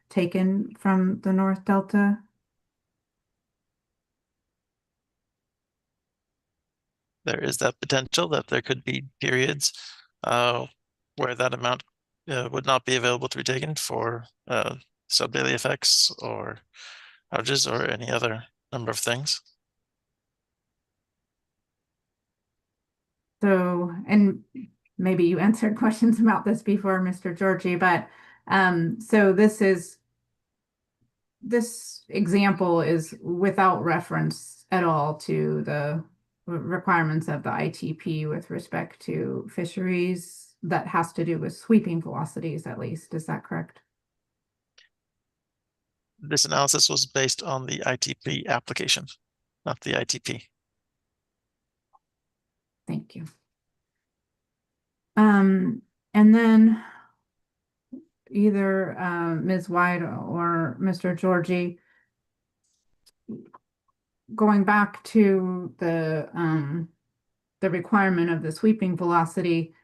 taken from the North Delta? There is that potential that there could be periods where that amount would not be available to be taken for sub-daily effects or outages or any other number of things. So, and maybe you answered questions about this before, Mr. Georgie, but so this example is without reference at all to the requirements of the ITP with respect to fisheries that has to do with sweeping velocities, at least. Is that correct? This analysis was based on the ITP application, not the ITP. Thank you. And then either Ms. White or Mr. Georgie, going back to the requirement of the sweeping velocity,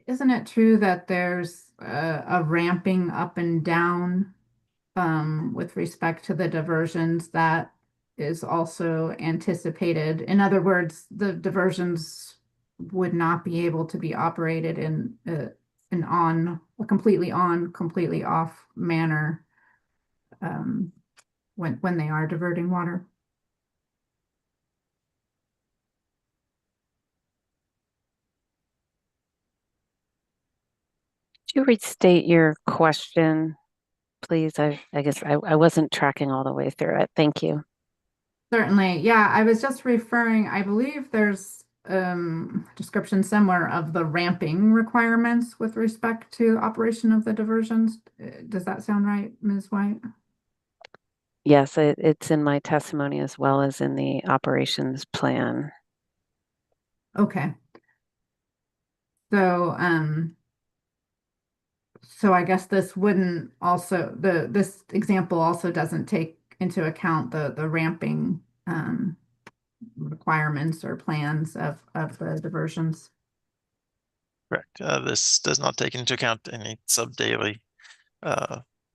isn't it true that there's a ramping up and down with respect to the diversions that is also anticipated? In other words, the diversions would not be able to be operated in a completely on, completely off manner when they are diverting water. Could you restate your question, please? I guess I wasn't tracking all the way through it. Thank you. Certainly, yeah, I was just referring, I believe there's description somewhere of the ramping requirements with respect to operation of the diversions. Does that sound right, Ms. White? Yes, it's in my testimony as well as in the operations plan. Okay. So, so I guess this wouldn't also, this example also doesn't take into account the ramping requirements or plans of the diversions. Correct. This does not take into account any sub-daily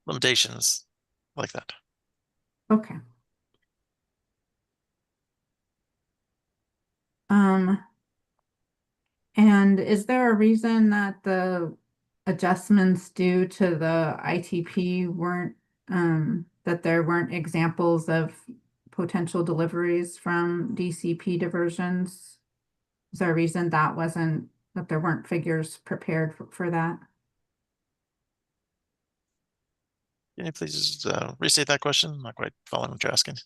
limitations like that. Okay. And is there a reason that the adjustments due to the ITP weren't, that there weren't examples of potential deliveries from DCP diversions? Is there a reason that wasn't, that there weren't figures prepared for that? Can you please restate that question? I'm not quite following what you're asking.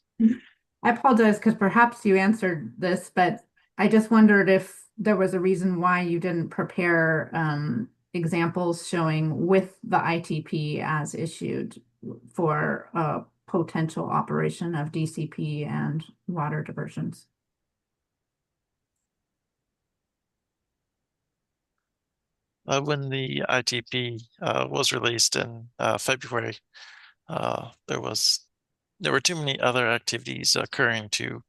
I apologize because perhaps you answered this, but I just wondered if there was a reason why you didn't prepare examples showing with the ITP as issued for a potential operation of DCP and water diversions. When the ITP was released in February, there were too many other activities occurring to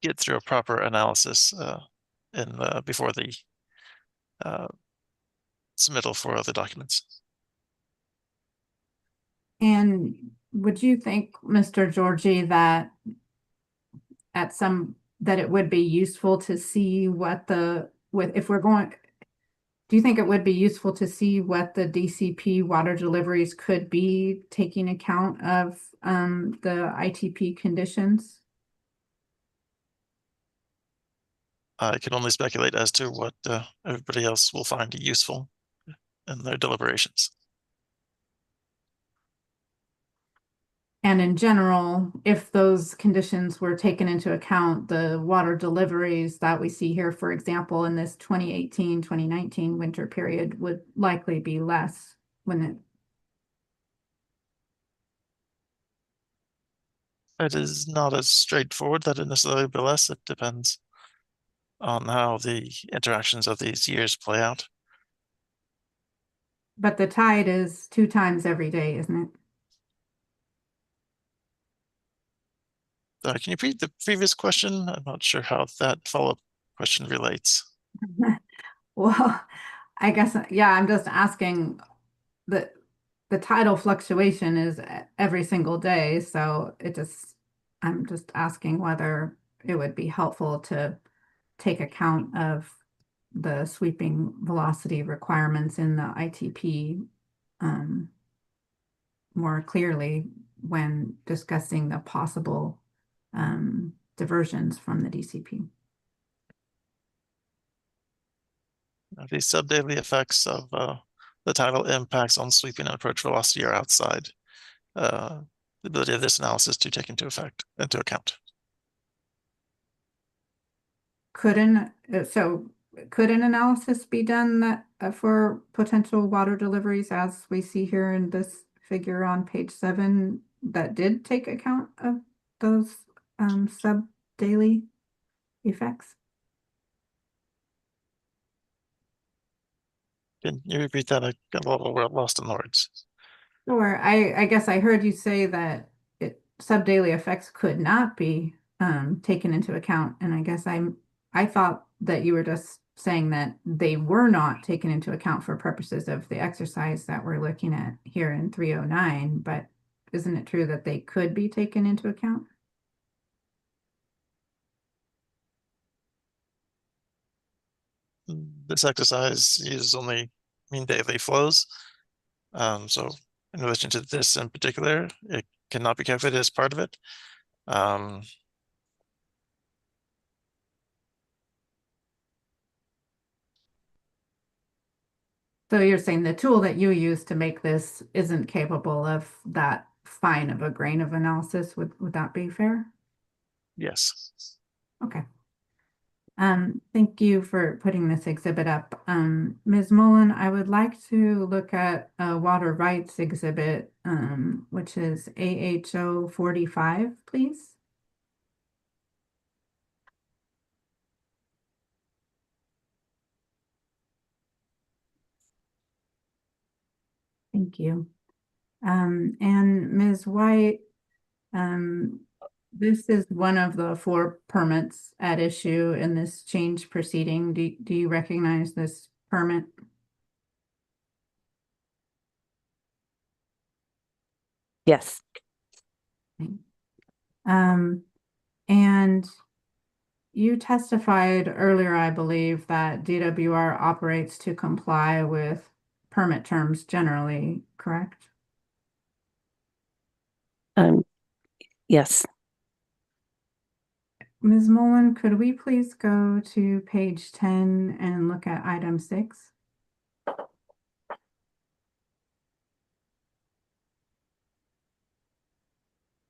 get through a proper analysis before the submittal for the documents. And would you think, Mr. Georgie, that that it would be useful to see what if we're going, do you think it would be useful to see what the DCP water deliveries could be, taking account of the ITP conditions? I can only speculate as to what everybody else will find useful in their deliberations. And in general, if those conditions were taken into account, the water deliveries that we see here, for example, in this 2018-2019 winter period would likely be less, wouldn't it? It is not as straightforward that it necessarily be less. It depends on how the interactions of these years play out. But the tide is 2 times every day, isn't it? Can you repeat the previous question? I'm not sure how that follow-up question relates. Well, I guess, yeah, I'm just asking the tidal fluctuation is every single day, so I'm just asking whether it would be helpful to take account of the sweeping velocity requirements in the ITP more clearly when discussing the possible diversions from the DCP. The subdaily effects of the tidal impacts on sweeping and approach velocity are outside the ability of this analysis to take into account. Could an analysis be done that for potential water deliveries as we see here in this figure on page 7 that did take account of those sub-daily effects? Can you repeat that? I got a little lost in words. Or I guess I heard you say that sub-daily effects could not be taken into account, and I guess I thought that you were just saying that they were not taken into account for purposes of the exercise that we're looking at here in 309, but isn't it true that they could be taken into account? This exercise uses only mean daily flows. So in relation to this in particular, it cannot be calculated as part of it. So you're saying the tool that you use to make this isn't capable of that fine of a grain of analysis. Would that be fair? Yes. Okay. Thank you for putting this exhibit up. Ms. Mullen, I would like to look at a water rights exhibit, which is AHO 45, please. Thank you. And Ms. White, this is one of the 4 permits at issue in this change proceeding. Do you recognize this permit? Yes. And you testified earlier, I believe, that DWR operates to comply with permit terms generally, correct? Yes. Ms. Mullen, could we please go to page 10 and look at item 6?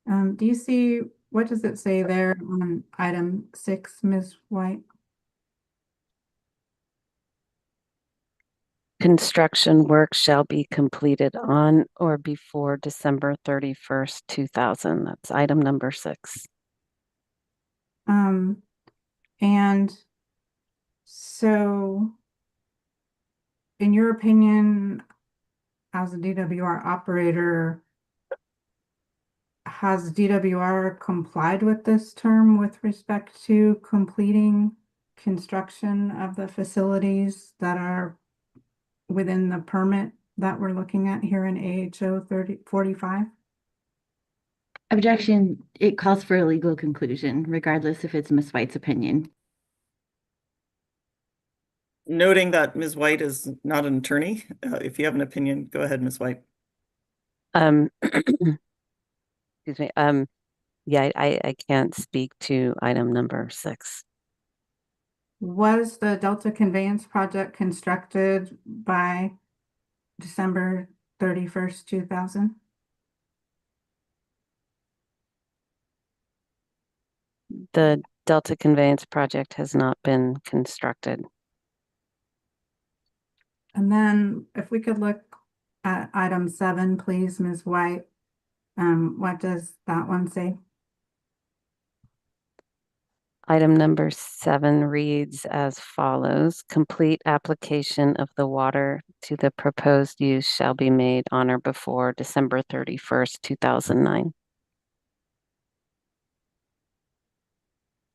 Do you see, what does it say there on item 6, Ms. White? Construction work shall be completed on or before December 31st, 2000. That's item number 6. And so in your opinion, as a DWR operator, has DWR complied with this term with respect to completing construction of the facilities that are within the permit that we're looking at here in AHO 45? Objection, it calls for a legal conclusion, regardless if it's Ms. White's opinion. Noting that Ms. White is not an attorney, if you have an opinion, go ahead, Ms. White. Excuse me. Yeah, I can't speak to item number 6. Was the Delta Conveyance project constructed by December 31st, 2000? The Delta Conveyance project has not been constructed. And then if we could look at item 7, please, Ms. White. What does that one say? Item number 7 reads as follows. Complete application of the water to the proposed use shall be made on or before December 31st, 2009.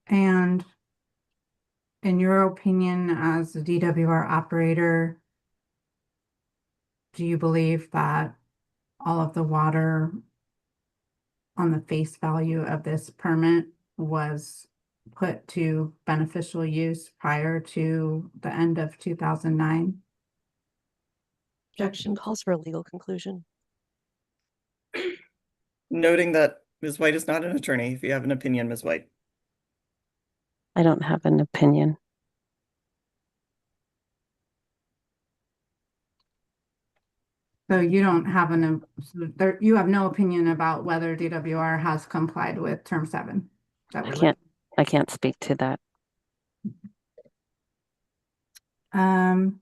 And in your opinion, as a DWR operator, do you believe that all of the water on the face value of this permit was put to beneficial use prior to the end of 2009? Objection calls for a legal conclusion. Noting that Ms. White is not an attorney, if you have an opinion, Ms. White. I don't have an opinion. So you don't have you have no opinion about whether DWR has complied with term 7. I can't speak to that. And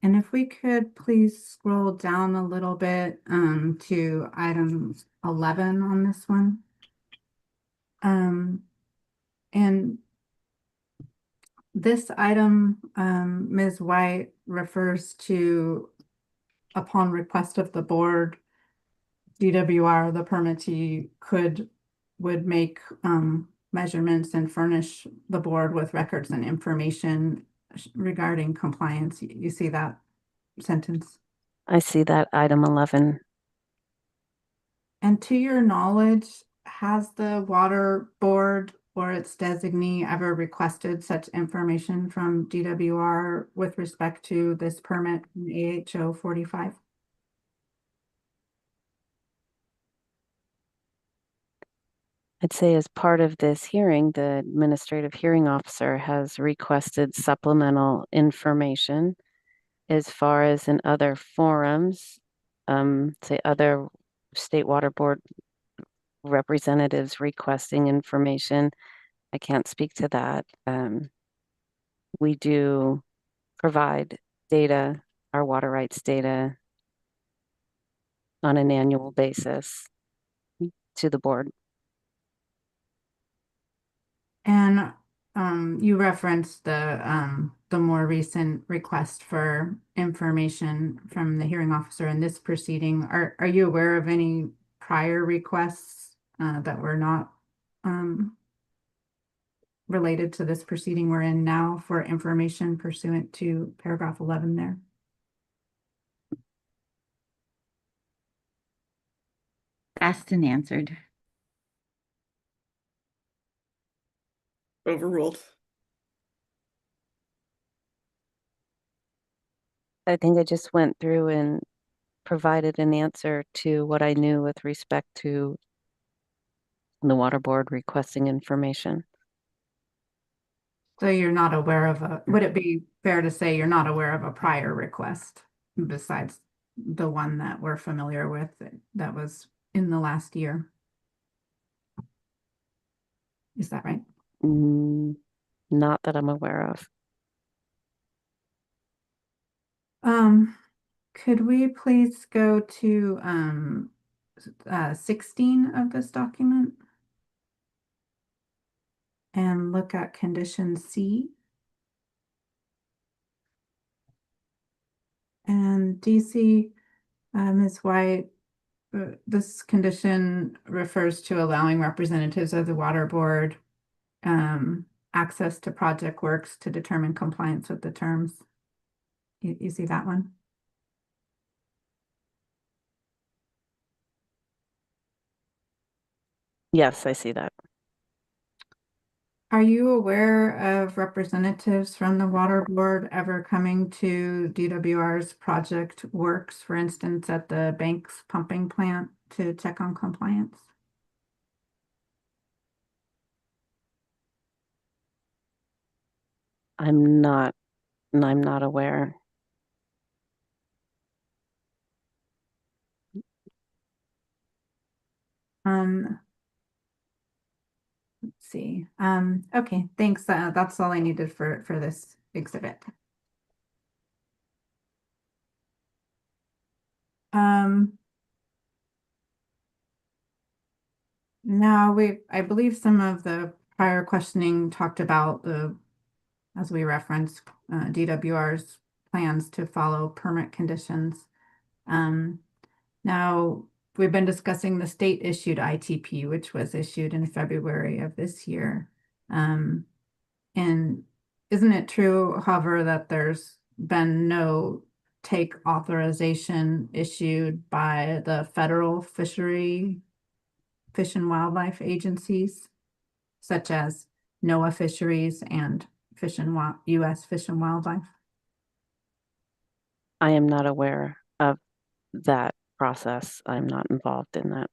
if we could please scroll down a little bit to item 11 on this one. And this item, Ms. White, refers to upon request of the board, DWR, the permittee, would make measurements and furnish the board with records and information regarding compliance. You see that sentence? I see that item 11. And to your knowledge, has the water board or its designee ever requested such information from DWR with respect to this permit in AHO 45? I'd say as part of this hearing, the administrative hearing officer has requested supplemental information as far as in other forums, say other state water board representatives requesting information. I can't speak to that. We do provide data, our water rights data, on an annual basis to the board. And you referenced the more recent request for information from the hearing officer in this proceeding. Are you aware of any prior requests that were not related to this proceeding we're in now for information pursuant to paragraph 11 there? Asked and answered. Overruled. I think I just went through and provided an answer to what I knew with respect to the water board requesting information. So you're not aware of would it be fair to say you're not aware of a prior request besides the one that we're familiar with that was in the last year? Is that right? Not that I'm aware of. Could we please go to 16 of this document and look at condition C? And DC, Ms. White, this condition refers to allowing representatives of the water board access to project works to determine compliance with the terms. You see that one? Yes, I see that. Are you aware of representatives from the water board ever coming to DWR's project works, for instance, at the Banks pumping plant to check on compliance? I'm not aware. Let's see. Okay, thanks. That's all I needed for this exhibit. Now I believe some of the prior questioning talked about as we referenced, DWR's plans to follow permit conditions. Now we've been discussing the state issued ITP, which was issued in February of this year. And isn't it true, however, that there's been no take authorization issued by the federal fish and wildlife agencies, such as NOAA Fisheries and U.S. Fish and Wildlife? I am not aware of that process. I'm not involved in that.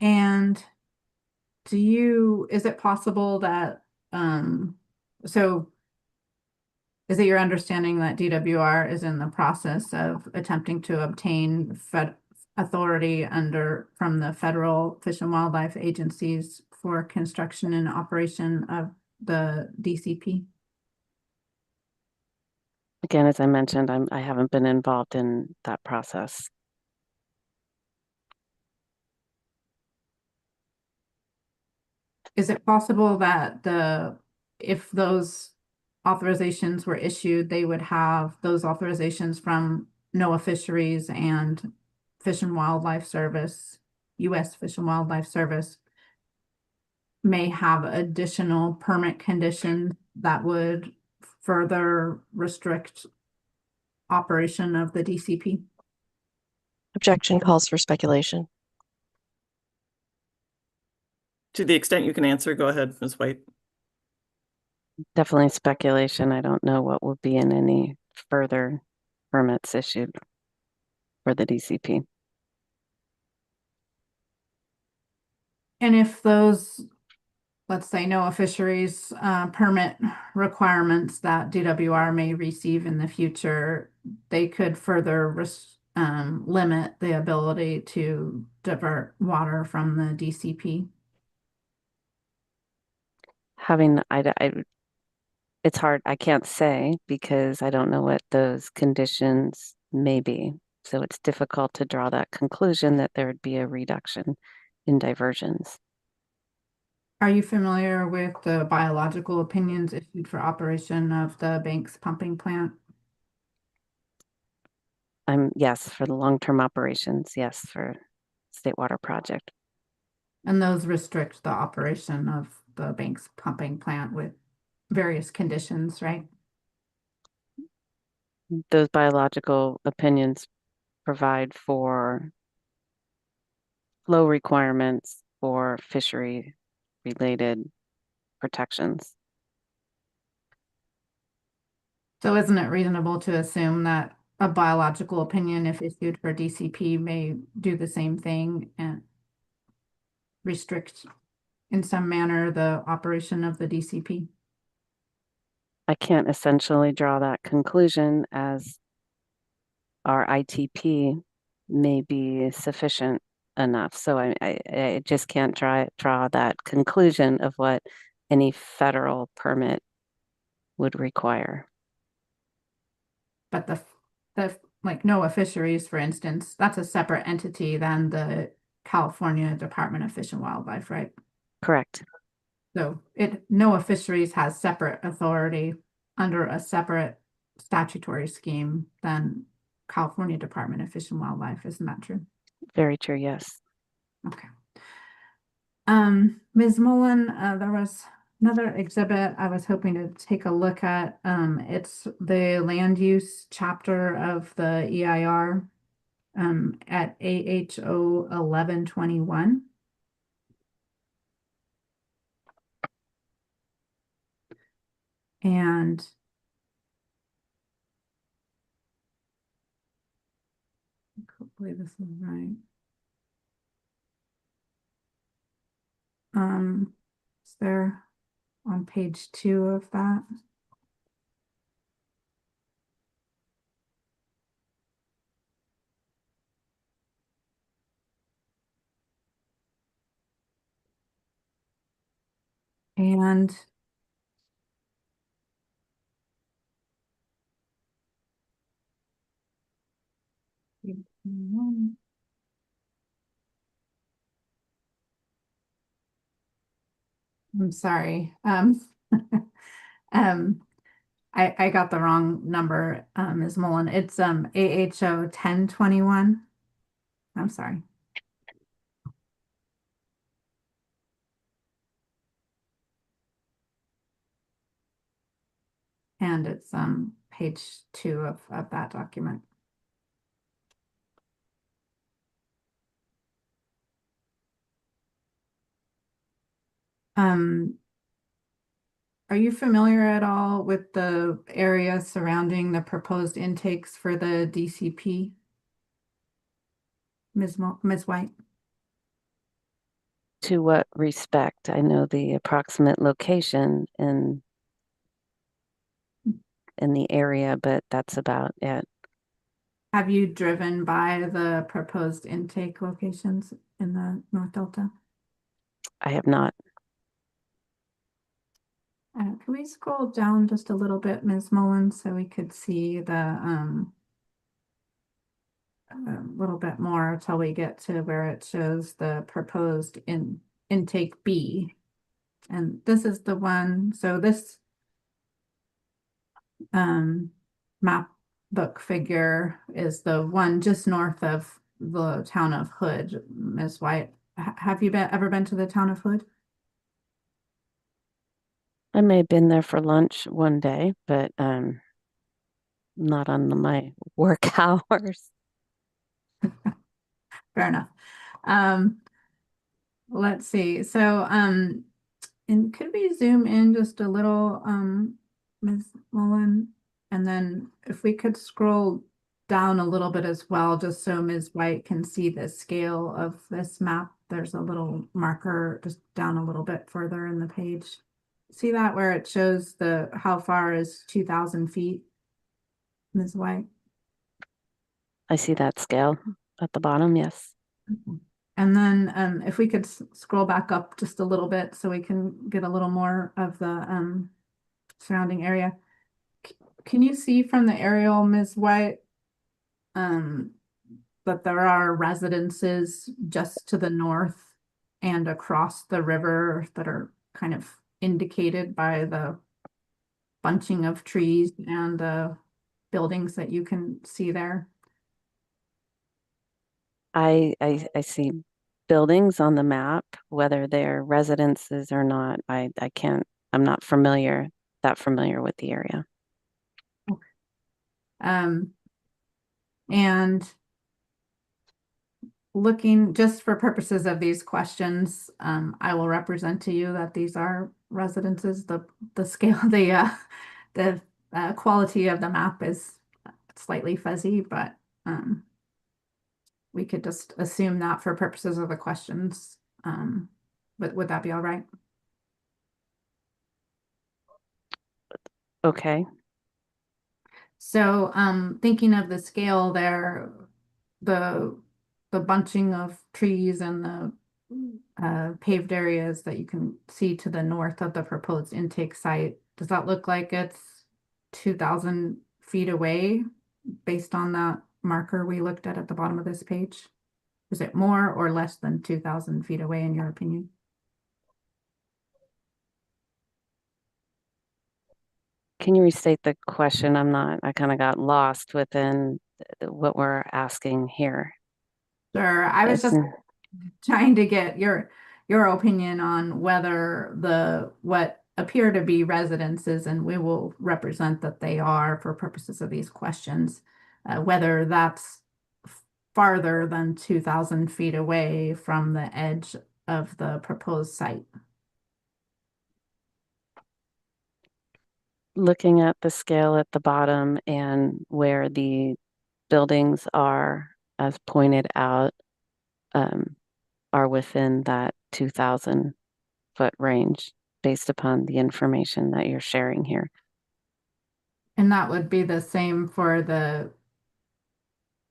And is it possible that, so is it your understanding that DWR is in the process of attempting to obtain authority from the federal fish and wildlife agencies for construction and operation of the DCP? Again, as I mentioned, I haven't been involved in that process. Is it possible that if those authorizations were issued, they would have those authorizations from NOAA Fisheries and Fish and Wildlife Service, U.S. Fish and Wildlife Service, may have additional permit conditions that would further restrict operation of the DCP? Objection calls for speculation. To the extent you can answer, go ahead, Ms. White. Definitely speculation. I don't know what would be in any further permits issued for the DCP. And if those, let's say, NOAA Fisheries permit requirements that DWR may receive in the future, they could further limit the ability to divert water from the DCP? It's hard. I can't say because I don't know what those conditions may be. So it's difficult to draw that conclusion that there would be a reduction in diversions. Are you familiar with the biological opinions issued for operation of the Banks pumping plant? Yes, for the long-term operations, yes, for State Water Project. And those restrict the operation of the Banks pumping plant with various conditions, right? Those biological opinions provide for flow requirements for fishery-related protections. So isn't it reasonable to assume that a biological opinion, if issued for DCP, may do the same thing and restrict in some manner the operation of the DCP? I can't essentially draw that conclusion as our ITP may be sufficient enough. So I just can't draw that conclusion of what any federal permit would require. But the like NOAA Fisheries, for instance, that's a separate entity than the California Department of Fish and Wildlife, right? Correct. So NOAA Fisheries has separate authority under a separate statutory scheme than California Department of Fish and Wildlife. Isn't that true? Very true, yes. Okay. Ms. Mullen, there was another exhibit I was hoping to take a look at. It's the land use chapter of the EIR at AHO 1121. And hopefully this is right. Is there on page 2 of that? And I'm sorry. I got the wrong number, Ms. Mullen. It's AHO 1021. I'm sorry. And it's page 2 of that document. Are you familiar at all with the area surrounding the proposed intakes for the DCP? Ms. White? To what respect? I know the approximate location in the area, but that's about it. Have you driven by the proposed intake locations in the North Delta? I have not. Can we scroll down just a little bit, Ms. Mullins, so we could see the a little bit more till we get to where it shows the proposed intake B. And this is the one, so this map book figure is the one just north of the town of Hood. Ms. White, have you ever been to the town of Hood? I may have been there for lunch one day, but not on my work hours. Fair enough. Let's see. So, and could we zoom in just a little, Ms. Mullen? And then if we could scroll down a little bit as well, just so Ms. White can see the scale of this map. There's a little marker just down a little bit further in the page. See that where it shows how far is 2,000 feet, Ms. White? I see that scale at the bottom, yes. And then if we could scroll back up just a little bit so we can get a little more of the surrounding area. Can you see from the aerial, Ms. White, that there are residences just to the north and across the river that are kind of indicated by the bunching of trees and the buildings that you can see there? I see buildings on the map, whether they're residences or not. I can't, I'm not that familiar with the area. And looking just for purposes of these questions, I will represent to you that these are residences. The scale, the quality of the map is slightly fuzzy, but we could just assume that for purposes of the questions. But would that be all right? Okay. So thinking of the scale there, the bunching of trees and the paved areas that you can see to the north of the proposed intake site, does that look like it's 2,000 feet away based on that marker we looked at the bottom of this page? Is it more or less than 2,000 feet away in your opinion? Can you restate the question? I kind of got lost within what we're asking here. Sure. I was Yes. just trying to get your opinion on whether what appear to be residences, and we will represent that they are for purposes of these questions, whether that's farther than 2,000 feet away from the edge of the proposed site. Looking at the scale at the bottom and where the buildings are, as pointed out, are within that 2,000 foot range based upon the information that you're sharing here. And that would be the same for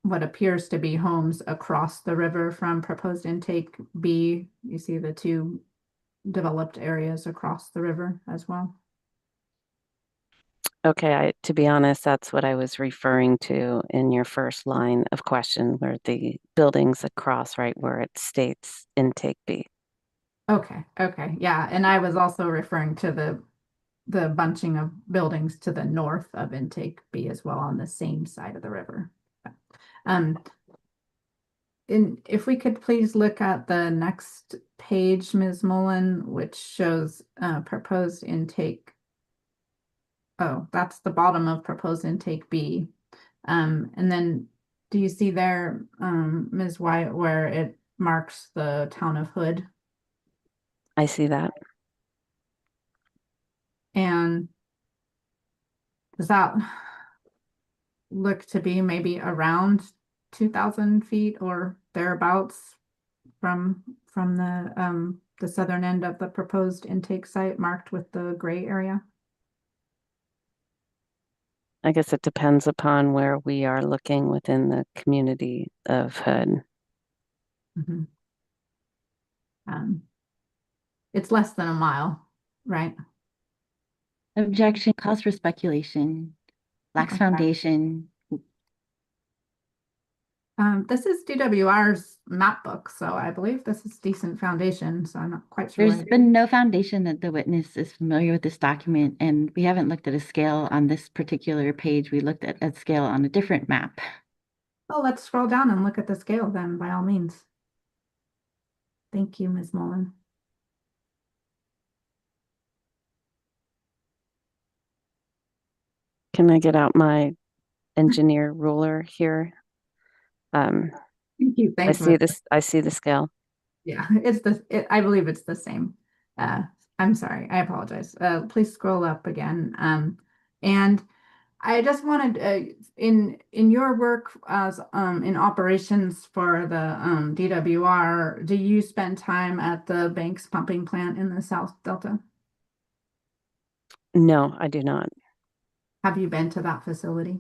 what appears to be homes across the river from proposed intake B. You see the two developed areas across the river as well. Okay, to be honest, that's what I was referring to in your first line of question, where the buildings across, right, where it states intake B. Okay, yeah, and I was also referring to the bunching of buildings to the north of intake B as well on the same side of the river. And if we could please look at the next page, Ms. Mullen, which shows proposed intake. Oh, that's the bottom of proposed intake B. And then do you see there, Ms. White, where it marks the town of Hood? I see that. And does that look to be maybe around 2,000 feet or thereabouts from the southern end of the proposed intake site marked with the gray area? I guess it depends upon where we are looking within the community of Hood. Mm-hmm. It's less than a mile, right? Objection calls for speculation. Lacks Okay. foundation. This is DWR's map book, so I believe this is decent foundation, so I'm not quite sure. There's been no foundation that the witness is familiar with this document, and we haven't looked at a scale on this particular page. We looked at a scale on a different map. Oh, let's scroll down and look at the scale then, by all means. Thank you, Ms. Mullen. Can I get out my engineer ruler here? Thank you. Thanks. I see the scale. Yeah, I believe it's the same. I'm sorry, I apologize. Please scroll up again. And I just wanted in your work as in operations for the DWR, do you spend time at the Banks pumping plant in the South Delta? No, I do not. Have you been to that facility?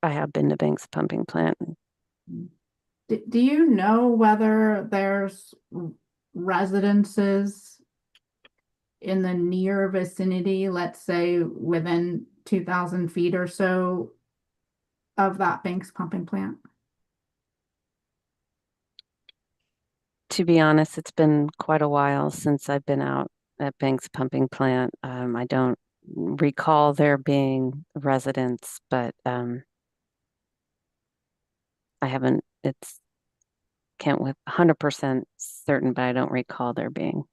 I have been to Banks pumping plant Do you know whether there's residences in the near vicinity, let's say within 2,000 feet or so of that Banks pumping plant? To be honest, it's been quite a while since I've been out at Banks Pumping Plant. I don't recall there being residents, but I haven't, it's can't with 100% certain, but I don't recall there being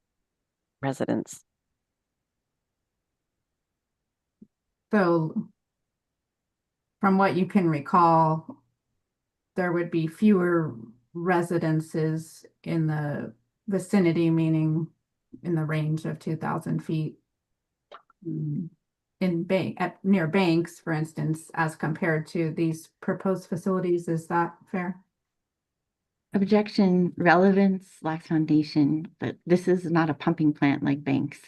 residents. So from what you can recall, there would be fewer residences in the vicinity, meaning in the range of 2,000 feet in near banks, for instance, as compared to these proposed facilities. Is that fair? Objection, relevance lacks foundation, but this is not a pumping plant like Banks.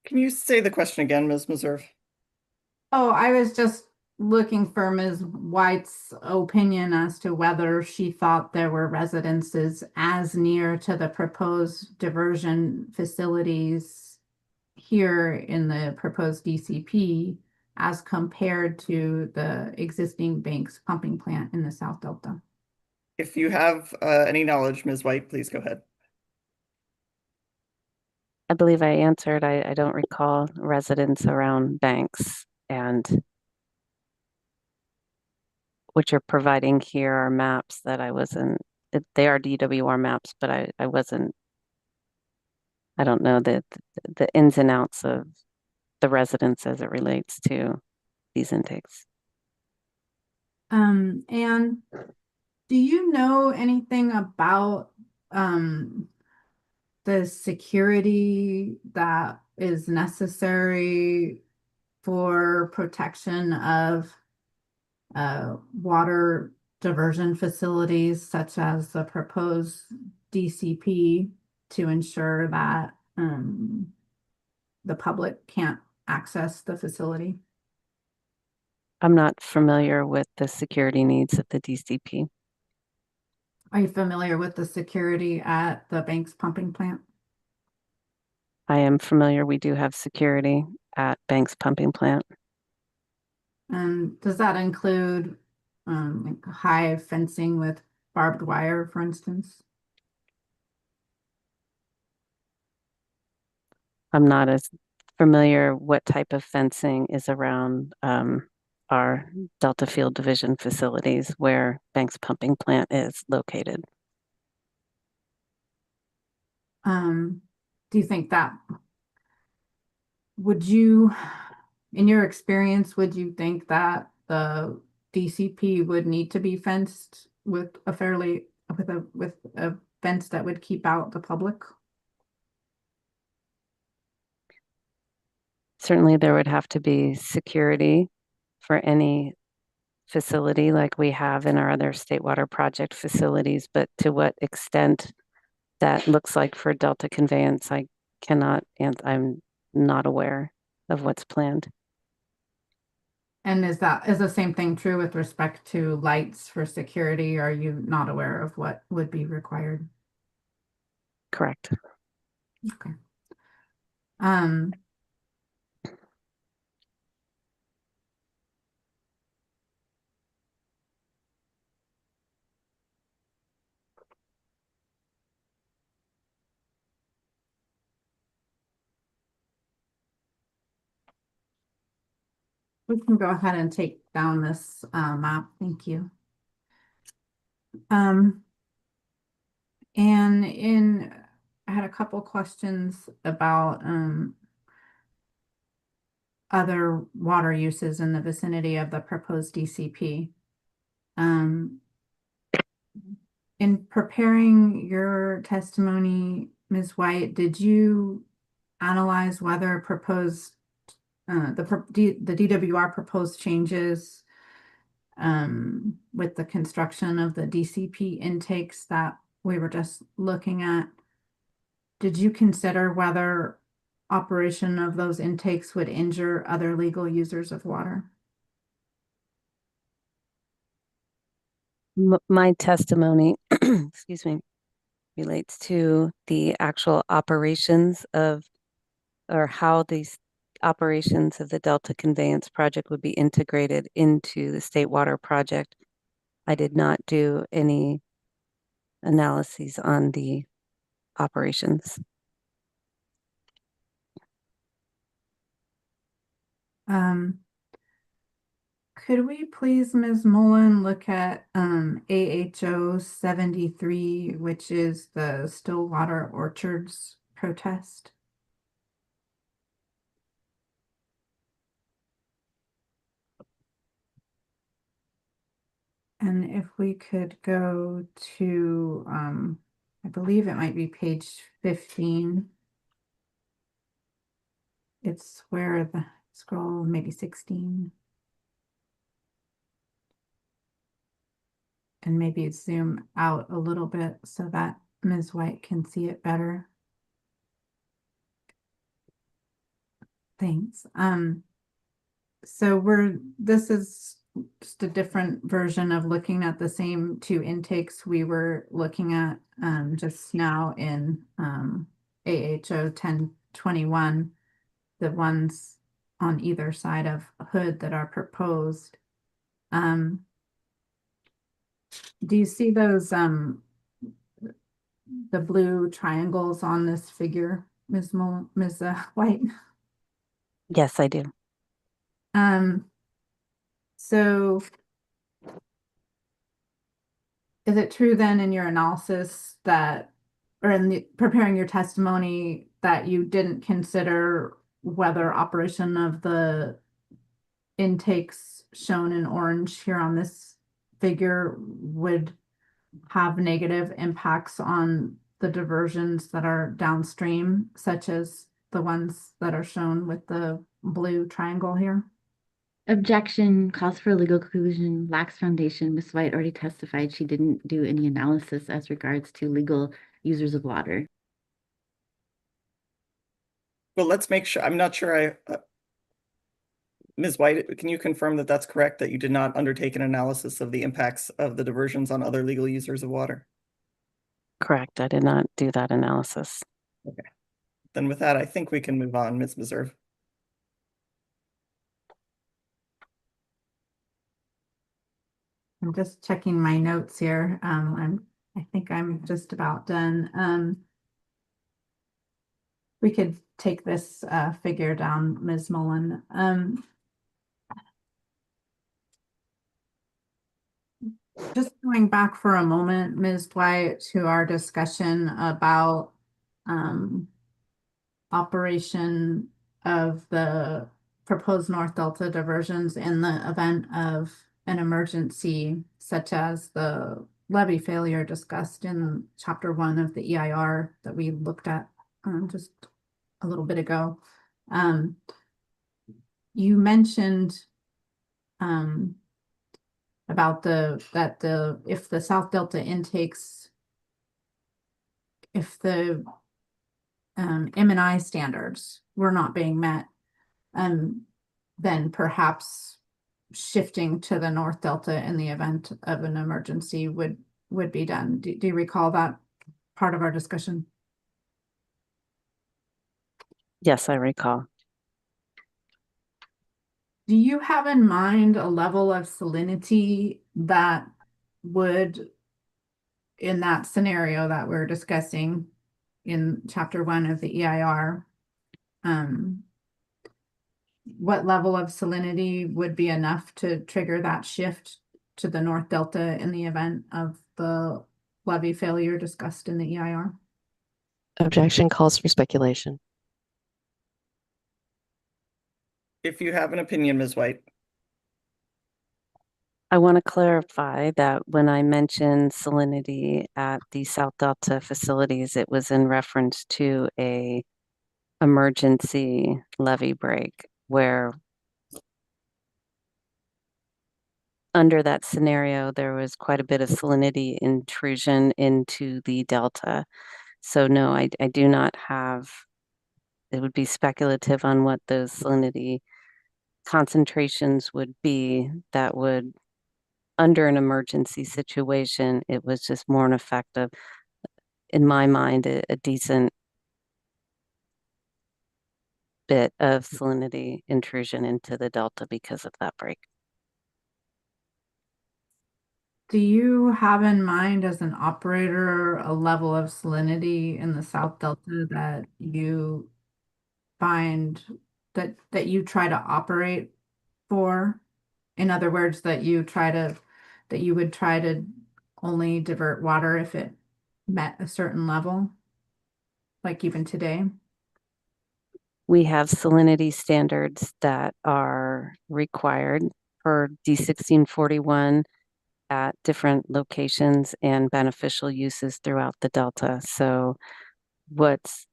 Can you say the question again, Ms. Meserve? Oh, I was just looking for Ms. White's opinion as to whether she thought there were residences as near to the proposed diversion facilities here in the proposed DCP as compared to the existing Banks pumping plant in the South Delta. If you have any knowledge, Ms. White, please go ahead. I believe I answered. I don't recall residents around Banks, and what you're providing here are maps that I wasn't, they are DWR maps, but I wasn't, I don't know the ins and outs of the residents as it relates to these intakes. And do you know anything about the security that is necessary for protection of water diversion facilities such as the proposed DCP to ensure that the public can't access the facility? I'm not familiar with the security needs of the DCP. Are you familiar with the security at the Banks pumping plant? I am familiar. We do have security at Banks Pumping Plant. And does that include like high fencing with barbed wire, for instance? I'm not as familiar what type of fencing is around our Delta Field Division facilities where Banks Pumping Plant is located. Do you think that would you, in your experience, would you think that the DCP would need to be fenced with a fairly with a fence that would keep out the public? Certainly there would have to be security for any facility like we have in our other state water project facilities, but to what extent that looks like for Delta Conveyance, I cannot, and I'm not aware of what's planned. And is the same thing true with respect to lights for security? Are you not aware of what would be required? Correct. Okay. We can go ahead and take down this map. Thank you. And I had a couple questions about other water uses in the vicinity of the proposed DCP. In preparing your testimony, Ms. White, did you analyze whether proposed the DWR proposed changes with the construction of the DCP intakes that we were just looking at? Did you consider whether operation of those intakes would injure other legal users of water? My testimony, excuse me, relates to the actual operations of, or how these operations of the Delta Conveyance project would be integrated into the State Water project. I did not do any analyses on the operations. Could we please, Ms. Mullen, look at AHO 73, which is the Stillwater Orchards protest? And if we could go to, I believe it might be page 15. It's where the scroll, maybe 16. And maybe zoom out a little bit so that Ms. White can see it better. Thanks. So this is just a different version of looking at the same two intakes we were looking at just now in AHO 1021, the ones on either side of Hood that are proposed. Do you see those the blue triangles on this figure, Ms. White? Yes, I do. So is it true then in your analysis that, or in preparing your testimony, that you didn't consider whether operation of the intakes shown in orange here on this figure would have negative impacts on the diversions that are downstream, such as the ones that are shown with the blue triangle here? Objection, calls for a legal conclusion, lacks foundation. Ms. White already testified she didn't do any analysis as regards to legal users of water. Well, let's make sure, I'm not sure Ms. White, can you confirm that that's correct, that you did not undertake an analysis of the impacts of the diversions on other legal users of water? Correct. I did not do that analysis. Okay. Then with that, I think we can move on, Ms. Meserve. I'm just checking my notes here. I think I'm just about done. We could take this figure down, Ms. Mullen. Just going back for a moment, Ms. Dwight, to our discussion about operation of the proposed North Delta diversions in the event of an emergency, such as the levee failure discussed in Chapter 1 of the EIR that we looked at just a little bit ago. You mentioned about if the South Delta intakes, if the M&I standards were not being met, then perhaps shifting to the North Delta in the event of an emergency would be done. Do you recall that part of our discussion? Yes, I recall. Do you have in mind a level of salinity that would, in that scenario that we're discussing in Chapter 1 of the EIR, what level of salinity would be enough to trigger that shift to the North Delta in the event of the levee failure discussed in the EIR? Objection, calls for speculation. If you have an opinion, Ms. White. I want to clarify that when I mentioned salinity at the South Delta facilities, it was in reference to a emergency levee break where under that scenario, there was quite a bit of salinity intrusion into the Delta. So no, I do not have, it would be speculative on what those salinity concentrations would be that would under an emergency situation, it was just more an effect of, in my mind, a decent bit of salinity intrusion into the delta because of that break. Do you have in mind as an operator a level of salinity in the South Delta that you find that you try to operate for? In other words, that you would try to only divert water if it met a certain level, like even today? We have salinity standards that are required per D1641 at different locations and beneficial uses throughout the Delta. So what's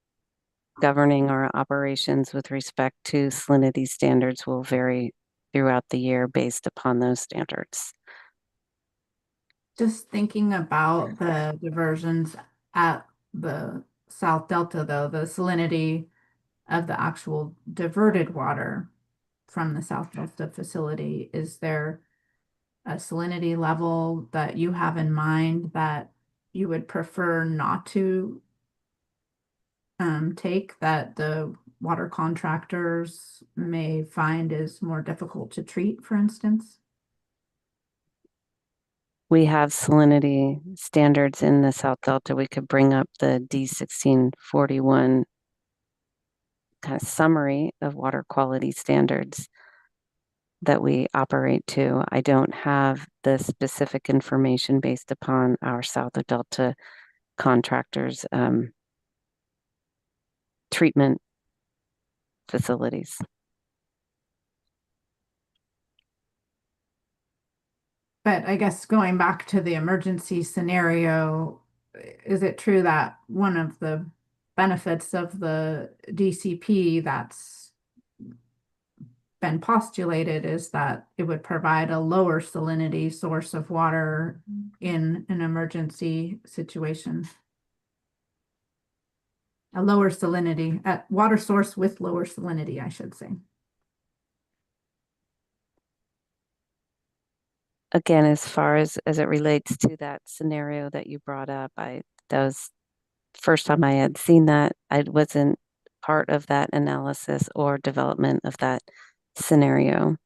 governing our operations with respect to salinity standards will vary throughout the year based upon those standards. Just thinking about the diversions at the South Delta, though, the salinity of the actual diverted water from the South Delta facility, is there a salinity level that you have in mind that you would prefer not to take, that the water contractors may find is more difficult to treat, for instance? We have salinity standards in the South Delta. We could bring up the D1641 kind of summary of water quality standards that we operate to. I don't have the specific information based upon our South Delta contractors' treatment facilities. But I guess going back to the emergency scenario, is it true that one of the benefits of the DCP that's been postulated is that it would provide a lower salinity source of water in an emergency situation? A lower salinity, water source with lower salinity, I should say. Again, as far as it relates to that scenario that you brought up, that was first time I had seen that. I wasn't part of that analysis or development of that scenario.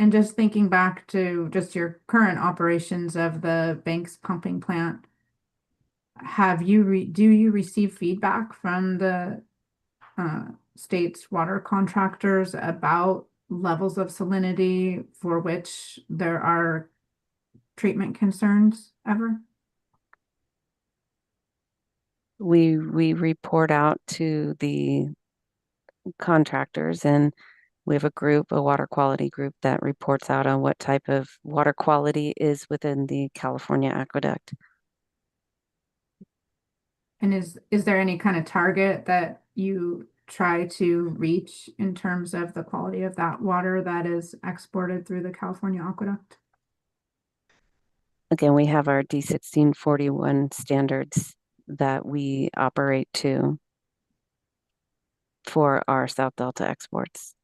And just thinking back to just your current operations of the Banks pumping plant, do you receive feedback from the state's water contractors about levels of salinity for which there are treatment concerns ever? We report out to the contractors, and we have a water quality group that reports out on what type of water quality is within the California aqueduct. And is there any kind of target that you try to reach in terms of the quality of that water that is exported through the California aqueduct? Again, we have our D1641 standards that we operate to for our South Delta exports.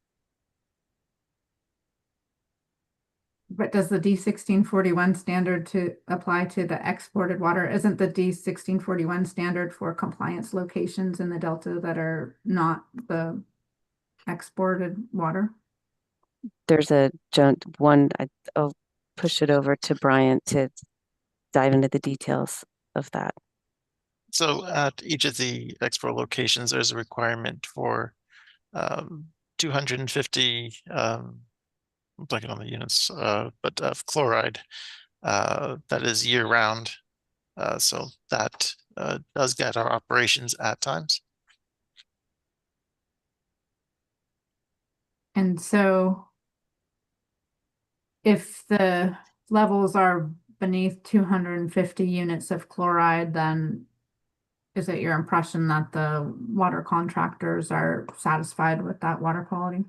But does the D1641 standard to apply to the exported water? Isn't the D1641 standard for compliance locations in the Delta that are not the exported water? There's I'll push it over to Bryant to dive into the details of that. So at each of the export locations, there's a requirement for 250, I'm blanking on the units, but of chloride that is year round. So that does get our operations at times. And so if the levels are beneath 250 units of chloride, then is it your impression that the water contractors are satisfied with that water quality?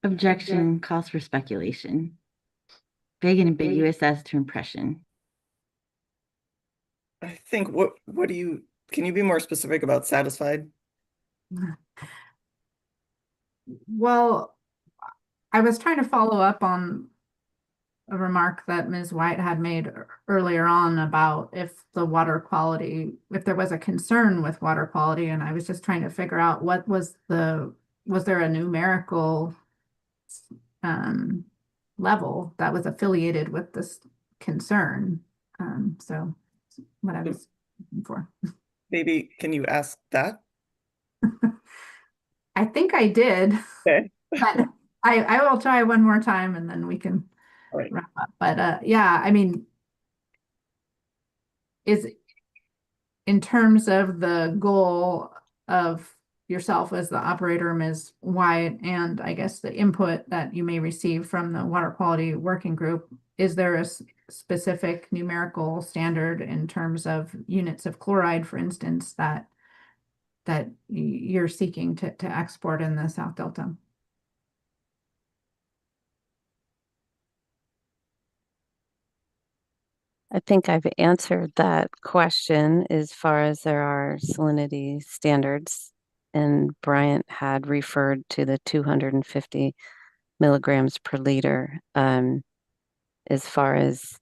Objection calls for speculation. Vague and ambiguous as to impression. I think can you be more specific about satisfied? Well, I was trying to follow up on a remark that Ms. White had made earlier on about if the water quality, if there was a concern with water quality, and I was just trying to figure out what was there a numerical level that was affiliated with this concern? So what I was looking for. Maybe can you ask that? I think I did, Okay. but I will try one more time and then we can All right. wrap up. But yeah, I mean, is in terms of the goal of yourself as the operator, Ms. White, and I guess the input that you may receive from the water quality working group, is there a specific numerical standard in terms of units of chloride, for instance, that you're seeking to export in the South Delta? I think I've answered that question as far as there are salinity standards, and Bryant had referred to the 250 milligrams per liter. As far as,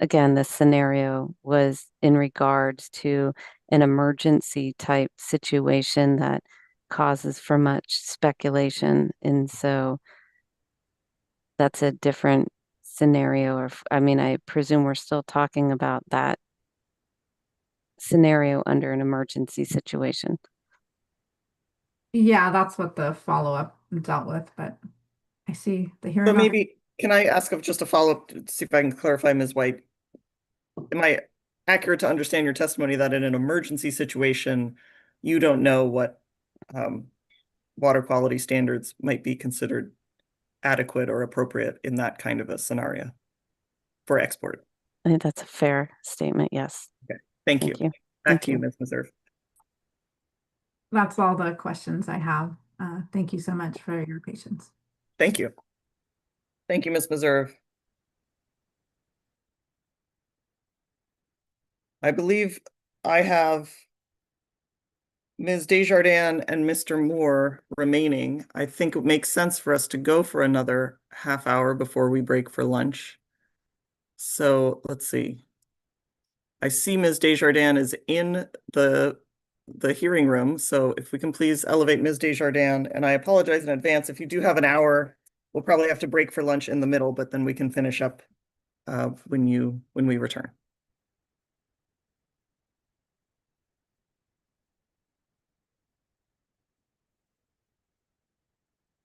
again, the scenario was in regards to an emergency type situation that causes for much speculation. And so that's a different scenario. Or, I mean, I presume we're still talking about that scenario under an emergency situation. Yeah, that's what the follow-up dealt with, but I see the So hearing. maybe, can I ask of just a follow-up to see if I can clarify, Ms. White? Am I accurate to understand your testimony that in an emergency situation, you don't know what water quality standards might be considered adequate or appropriate in that kind of a scenario for export? I think that's a fair statement. Yes. Okay, thank you. Thank you. Back Thank to you, you. Ms. Meserve. That's all the questions I have. Thank you so much for your patience. Thank you. Thank you, Ms. Meserve. I believe I have Ms. Desjardins and Mr. Moore remaining. I think it makes sense for us to go for another half hour before we break for lunch. So let's see. I see Ms. Desjardins is in the hearing room. So if we can please elevate Ms. Desjardins, and I apologize in advance. If you do have an hour, we'll probably have to break for lunch in the middle, but then we can finish up when we return.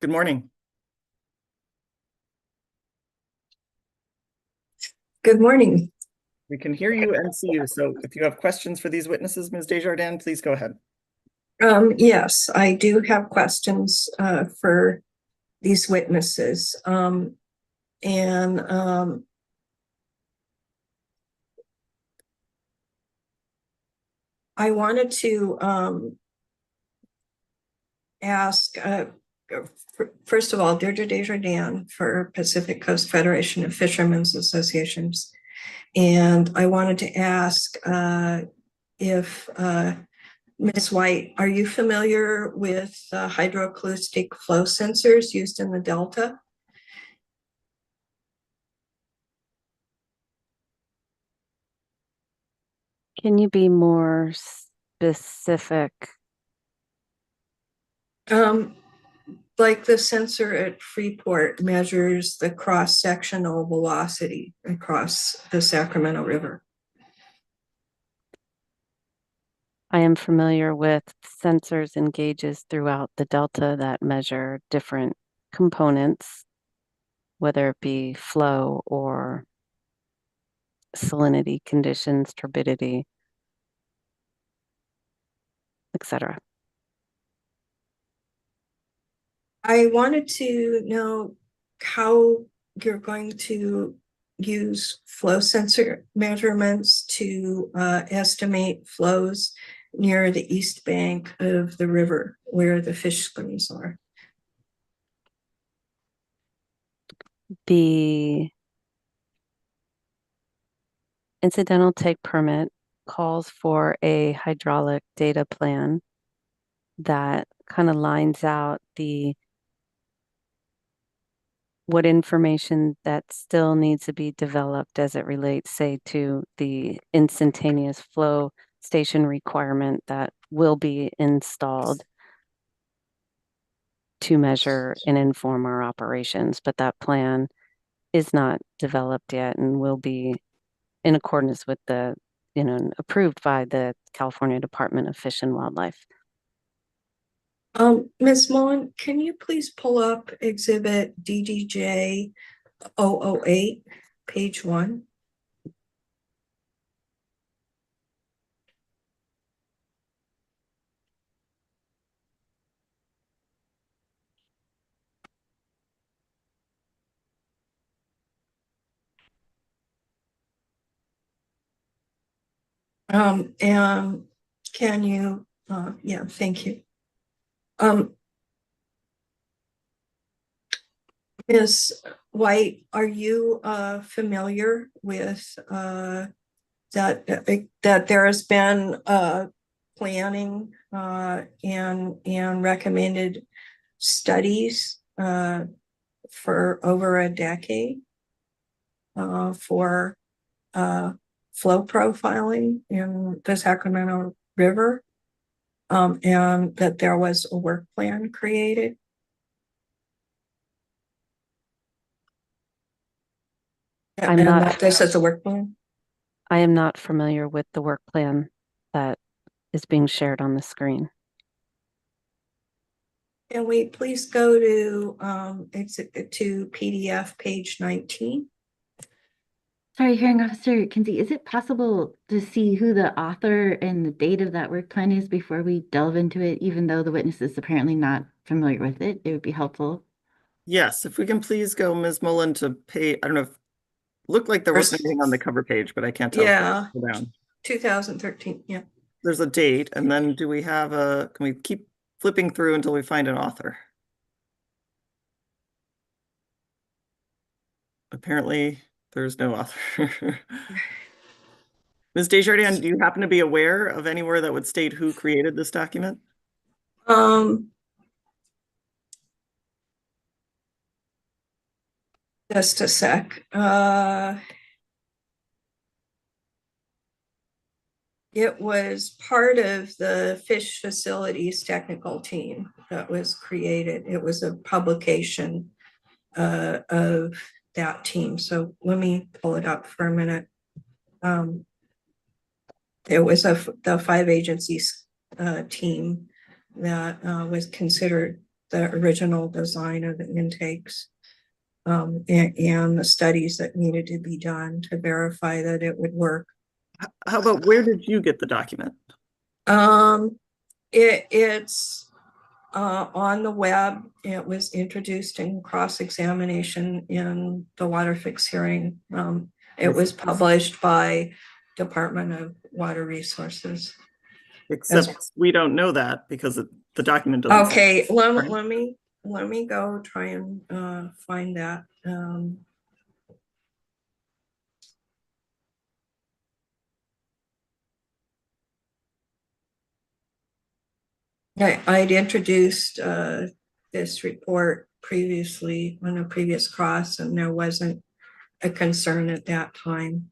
Good morning. Good morning. We can hear you and see you. So if you have questions for these witnesses, Ms. Desjardins, please go ahead. Yes, I do have questions for these witnesses. I wanted to ask, first of all, Deirdre Desjardins for Pacific Coast Federation of Fishermen's Associations. And I wanted to ask if Ms. White, are you familiar with hydroacoustic flow sensors used in the Delta? Can you be more specific? Like the sensor at Freeport measures the cross-sectional velocity across the Sacramento River. I am familiar with sensors and gauges throughout the Delta that measure different components, whether it be flow or salinity conditions, turbidity, etc. I wanted to know how you're going to use flow sensor measurements to estimate flows near the east bank of the river where the fish schools are. The incidental take permit calls for a hydraulic data plan that kind of lines out the what information that still needs to be developed as it relates, say, to the instantaneous flow station requirement that will be installed to measure and inform our operations, but that plan is not developed yet and will be in accordance with the, approved by the California Department of Fish and Wildlife. Ms. Mullen, can you please pull up exhibit DDJ 008, page 1? And can you, yeah, thank you. Ms. White, are you familiar with that there has been planning and recommended studies for over a decade for flow profiling in the Sacramento River, and that there was a work plan created? I'm And not- that this is a work plan? I am not familiar with the work plan that is being shared on the screen. Can we please go to PDF page 19? Sorry, Hearing Officer Kinsey, is it possible to see who the author and the date of that work plan is before we delve into it, even though the witness is apparently not familiar with it? It would be helpful. Yes, if we can please go, Ms. Mullen, to pay, I don't know if, looked like there was anything on the cover page, but I can't tell. Yeah, Go down. 2013, yeah. There's a date, and then do we have can we keep flipping through until we find an author? Apparently, there's no author. Ms. Desjardins, do you happen to be aware of anywhere that would state who created this document? Just a sec. It was part of the fish facilities technical team that was created. It was a publication of that team. So let me pull it up for a minute. It was the 5 agencies team that was considered the original design of the intakes, and the studies that needed to be done to verify that it would work. How about, where did you get the document? It's on the web. It was introduced in cross-examination in the water fix hearing. It was published by Department of Water Resources. Except we don't know that because the document doesn't. Okay, let me go try and find that. I'd introduced this report previously on a previous cross, and there wasn't a concern at that time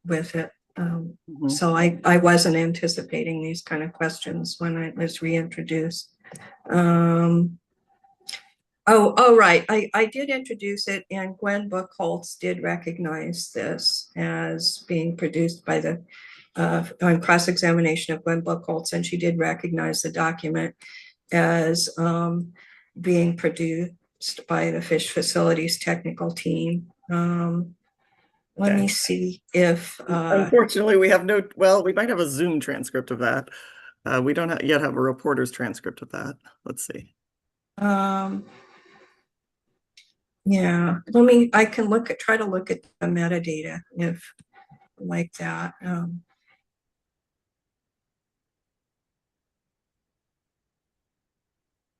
with it. So I wasn't anticipating these kind of questions when it was reintroduced. Right. I did introduce it, and Gwen Buchholz did recognize this as being produced by the on cross-examination of Gwen Buchholz, and she did recognize the document as being produced by the fish facilities technical team. Let me see if unfortunately we have we might have a Zoom transcript of that. We don't yet have a reporter's transcript of that. Let's see. Yeah, I can try to look at the metadata if like that.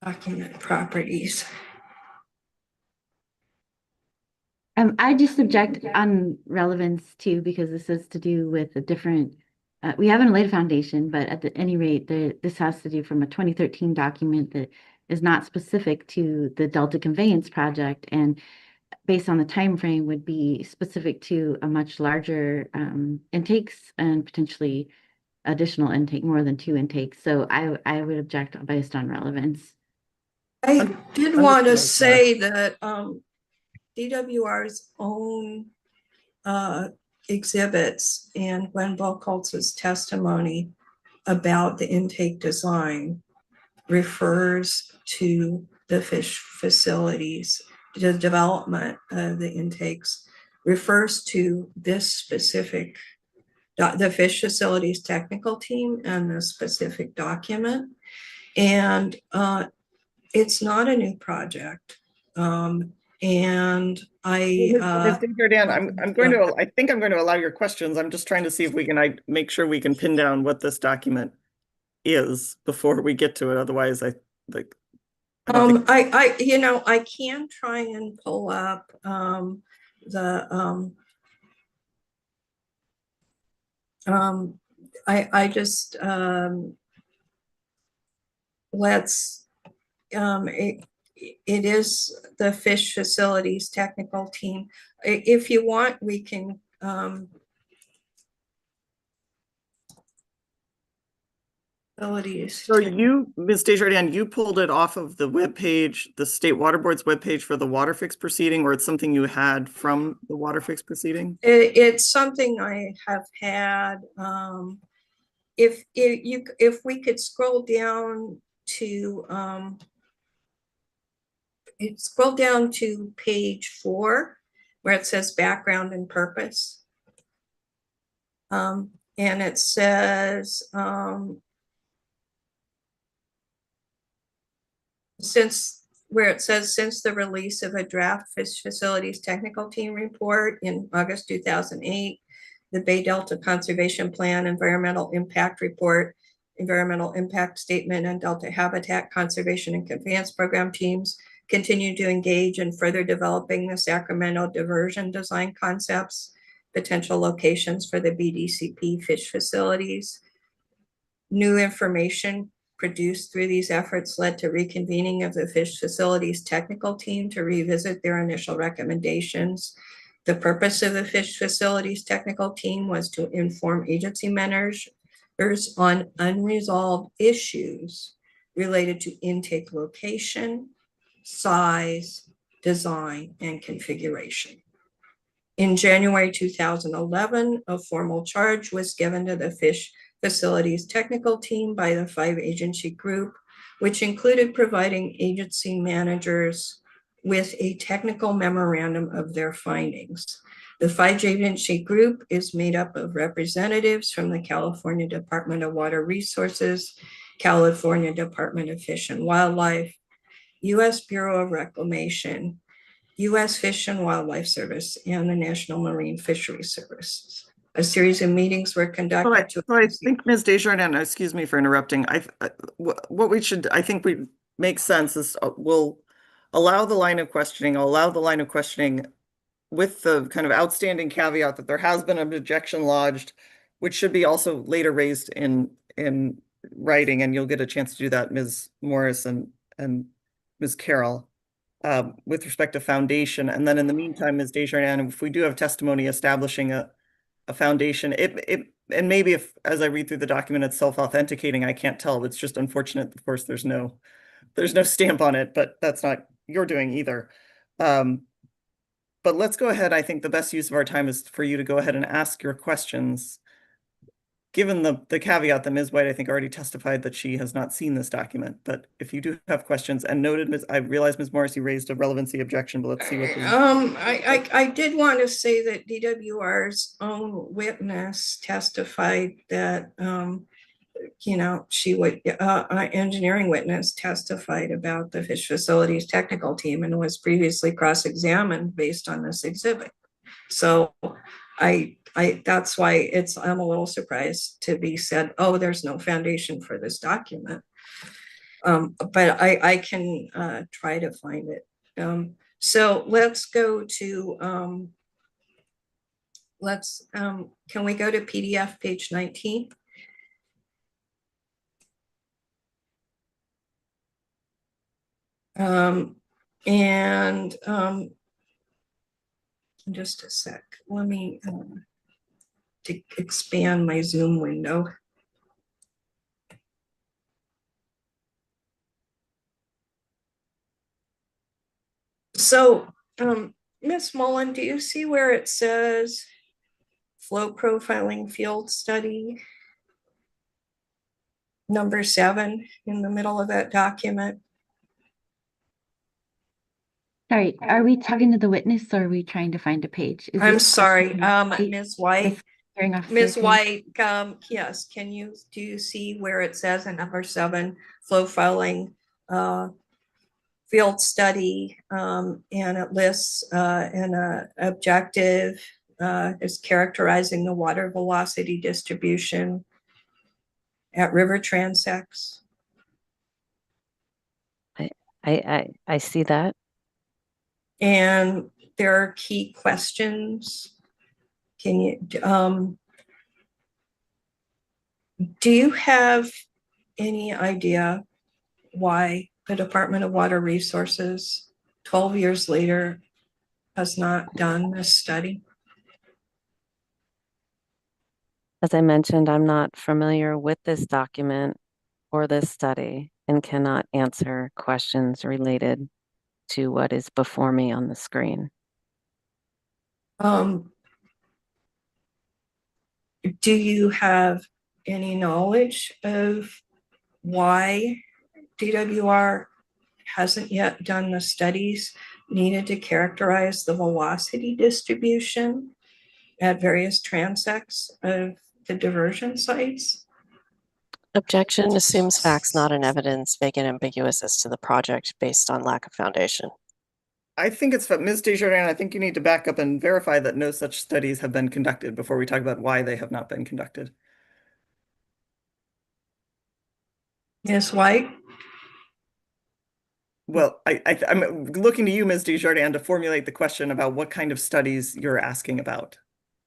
Document properties. I just object on relevance too, because this has to do with a different, we haven't laid a foundation, but at any rate, this has to do from a 2013 document that is not specific to the Delta Conveyance project, and based on the time frame would be specific to a much larger intakes and potentially additional intake, more than 2 intakes. So I would object based on relevance. I did want to Understood. say that DWR's own exhibits and Glenn Volkoltz's testimony about the intake design refers to the fish facilities. The development of the intakes refers to this specific, the fish facilities technical team and the specific document. And it's not a new project. And Ms. Desjardins, I'm going to, I think I'm going to allow your questions. I'm just trying to see if we can make sure we can pin down what this document is before we get to it. Otherwise, I don't think. I can try and pull up I just let's it is the fish facilities technical team. If you want, we can facilities. So you, Ms. Desjardins, you pulled it off of the webpage, the State Water Board's webpage for the water fix proceeding, or it's something you had from the water fix proceeding? It's something I have had. If we could scroll down to scroll down to page 4, where it says background and purpose. And it says since the release of a draft fish facilities technical team report in August 2008, the Bay Delta Conservation Plan, Environmental Impact Report, Environmental Impact Statement, and Delta Habitat Conservation and Conveyance Program teams continue to engage in further developing the Sacramento diversion design concepts, potential locations for the BDCP fish facilities. New information produced through these efforts led to reconvening of the fish facilities technical team to revisit their initial recommendations. The purpose of the fish facilities technical team was to inform agency managers on unresolved issues related to intake location, size, design, and configuration. In January 2011, a formal charge was given to the fish facilities technical team by the 5-agency group, which included providing agency managers with a technical memorandum of their findings. The 5-agency group is made up of representatives from the California Department of Water Resources, California Department of Fish and Wildlife, U.S. Bureau of Reclamation, U.S. Fish and Wildlife Service, and the National Marine Fisheries Service. A series of meetings were conducted. So I think, Ms. Desjardins, excuse me for interrupting. What we should, I think we make sense is we'll allow the line of questioning. I'll allow the line of questioning with the kind of outstanding caveat that there has been an objection lodged, which should be also later raised in writing, and you'll get a chance to do that, Ms. Morris and Ms. Carroll, with respect to foundation. And then in the meantime, Ms. Desjardins, if we do have testimony establishing a foundation, and maybe if, as I read through the document, it's self-authenticating, I can't tell. It's just unfortunate. Of course, there's no stamp on it, but that's not your doing either. But let's go ahead. I think the best use of our time is for you to go ahead and ask your questions. Given the caveat that Ms. White, I think, already testified that she has not seen this document. But if you do have questions, and noted, I realize, Ms. Morris, you raised a relevancy objection, but let's see what. I did want to say that DWR's own witness testified that, she would, engineering witness testified about the fish facilities technical team and was previously cross-examined based on this exhibit. So that's why I'm a little surprised to be said, oh, there's no foundation for this document. But I can try to find it. So let's go to, can we go to PDF page 19? And just a sec, let me to expand my Zoom window. So, Ms. Mullen, do you see where it says flow profiling field study number 7 in the middle of that document? Sorry, are we talking to the witness or are we trying to find a page? Is I'm this sorry, question Ms. White. hearing officer Ms. Kenzie? White, yes, do you see where it says in number 7, flow filing field study, and it lists an objective is characterizing the water velocity distribution at river transects? I see that. And there are key questions. Can you, do you have any idea why the Department of Water Resources 12 years later has not done this study? As I mentioned, I'm not familiar with this document or this study and cannot answer questions related to what is before me on the screen. Do you have any knowledge of why DWR hasn't yet done the studies needed to characterize the velocity distribution at various transects of the diversion sites? Objection assumes facts not in evidence, vague and ambiguous as to the project based on lack of foundation. I think it's, Ms. Desjardins, I think you need to back up and verify that no such studies have been conducted before we talk about why they have not been conducted. Ms. White? Well, I'm looking to you, Ms. Desjardins, to formulate the question about what kind of studies you're asking about.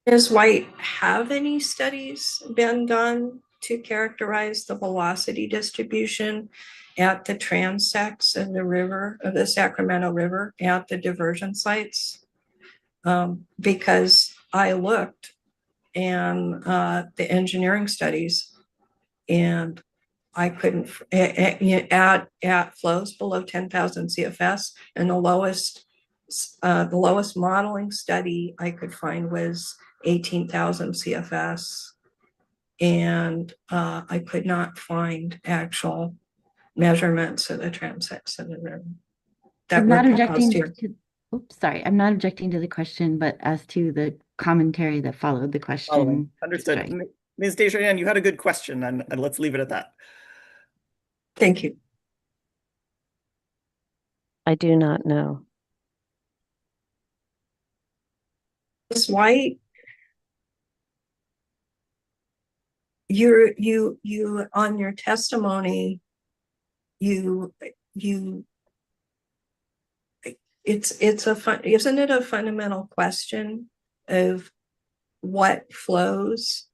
Ms. White, have any studies been done to characterize the velocity distribution at the transects of the river, of the Sacramento River, at the diversion sites? Because I looked and the engineering studies, and I couldn't at flows below 10,000 CFS, and the lowest modeling study I could find was 18,000 CFS, and I could not find actual measurements of the transects of the river that I'm were not objecting proposed here. to, oops, sorry, I'm not objecting to the question, but as to the commentary that followed the question. Understood. Sorry. Ms. Desjardins, you had a good question, and let's leave it at that. Thank you. I do not know. Ms. White, you on your testimony, isn't it a fundamental question of what flows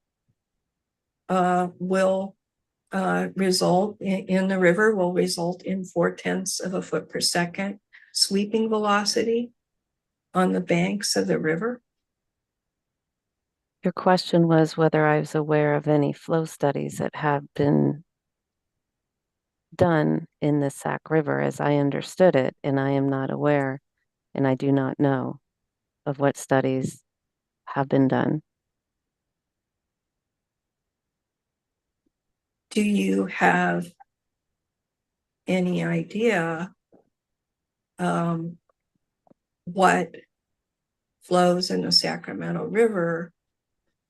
will result in the river will result in 0.4 of a foot per second sweeping velocity on the banks of the river? Your question was whether I was aware of any flow studies that have been done in the Sac River as I understood it, and I am not aware, and I do not know of what studies have been done. Do you have any idea what flows in the Sacramento River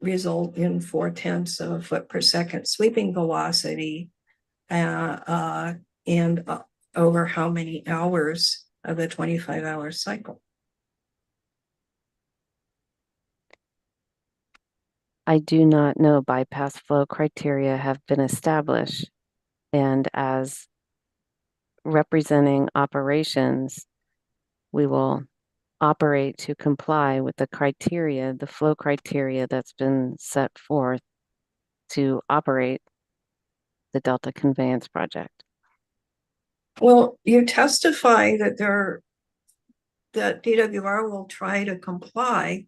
result in 0.4 of a foot per second sweeping velocity, and over how many hours of the 25-hour cycle? I do not know. Bypass flow criteria have been established, and as representing operations, we will operate to comply with the criteria, the flow criteria that's been set forth to operate the Delta Conveyance project. Well, you testify that that DWR will try to comply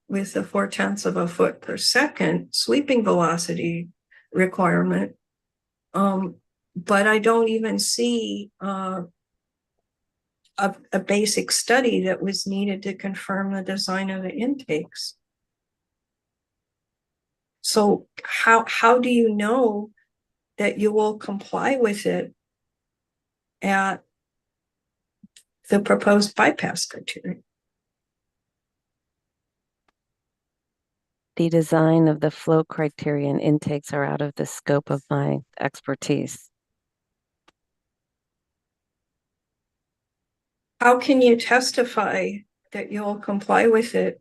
with the 0.4 of a foot per second sweeping velocity requirement. But I don't even see a basic study that was needed to confirm the design of the intakes. So how do you know that you will comply with it at the proposed bypass criteria? The design of the flow criteria and intakes are out of the scope of my expertise. How can you testify that you'll comply with it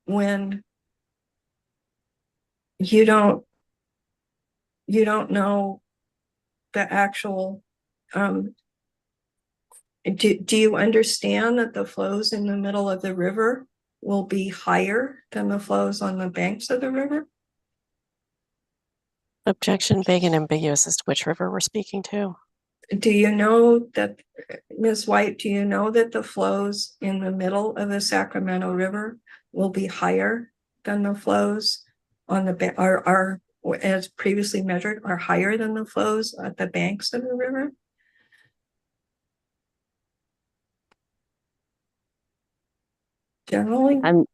when you don't know the actual do you understand that the flows in the middle of the river will be higher than the flows on the banks of the river? Objection, vague and ambiguous as to which river we're speaking to. Do you know that, Ms. White, do you know that the flows in the middle of the Sacramento River will be higher than the flows on the are as previously measured are higher than the flows at the banks of the river? Generally, I'm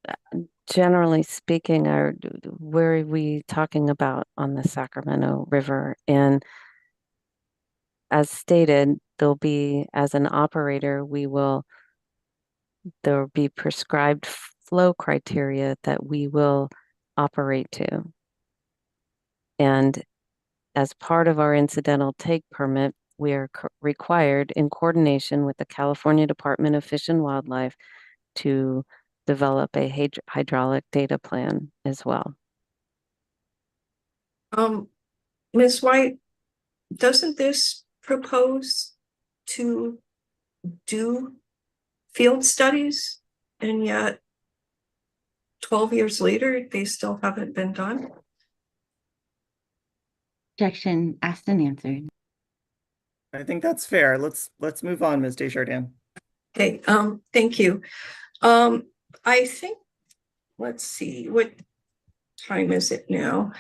generally speaking, where are we talking about on the Sacramento River? And as stated, there'll be, as an operator, there will be prescribed flow criteria that we will operate to. And as part of our incidental take permit, we are required, in coordination with the California Department of Fish and Wildlife, to develop a hydraulic data plan as well. Ms. White, doesn't this propose to do field studies, and yet 12 years later, they still haven't been done? Objection asked and answered. I think that's fair. Let's move on, Ms. Desjardins. Okay, thank you. I think, let's see, what time is it now?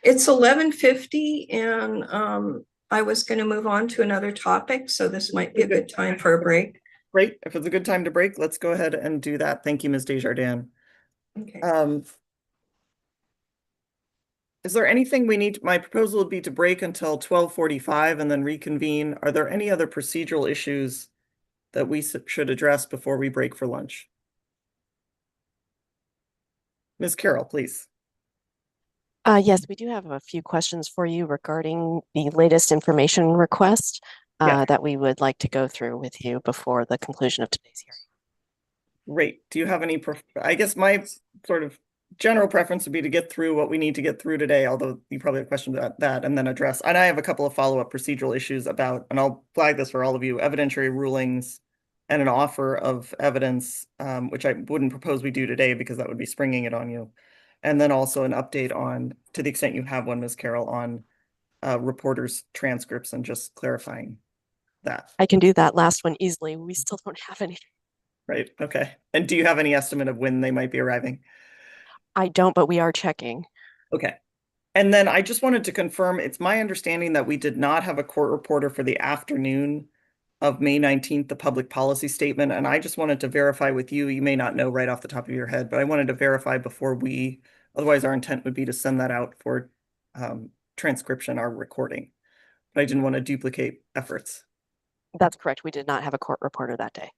It's 11:50, and I was going to move on to another topic, so this might be a good time for a break. Great. If it's a good time to break, let's go ahead and do that. Thank you, Ms. Desjardins. Okay. Is there anything we need? My proposal would be to break until 12:45 and then reconvene. Are there any other procedural issues that we should address before we break for lunch? Ms. Carroll, please. Yes, we do have a few questions for you regarding the latest information request that we would like to go through with you before the conclusion of today's hearing. Great. Do you have any, I guess my sort of general preference would be to get through what we need to get through today, although you probably have questions about that, and then address. And I have a couple of follow-up procedural issues about, and I'll flag this for all of you, evidentiary rulings and an offer of evidence, which I wouldn't propose we do today because that would be springing it on you. And then also an update on, to the extent you have one, Ms. Carroll, on reporters' transcripts and just clarifying that. I can do that last one easily. We still don't have any. Right. Okay. And do you have any estimate of when they might be arriving? I don't, but we are checking. Okay. And then I just wanted to confirm, it's my understanding that we did not have a court reporter for the afternoon of May 19th, the public policy statement. And I just wanted to verify with you, you may not know right off the top of your head, but I wanted to verify before otherwise our intent would be to send that out for transcription, our recording. But I didn't want to duplicate efforts. That's correct. We did not have a court reporter that day.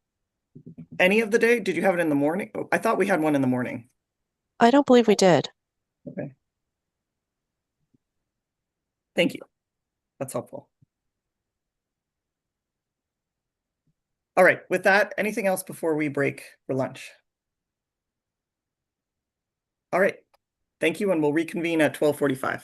Any of the day? Did you have it in the morning? Oh, I thought we had one in the morning. I don't believe we did. Okay. Thank you. That's helpful. All right, with that, anything else before we break for lunch? All right, thank you, and we'll reconvene at 12:45.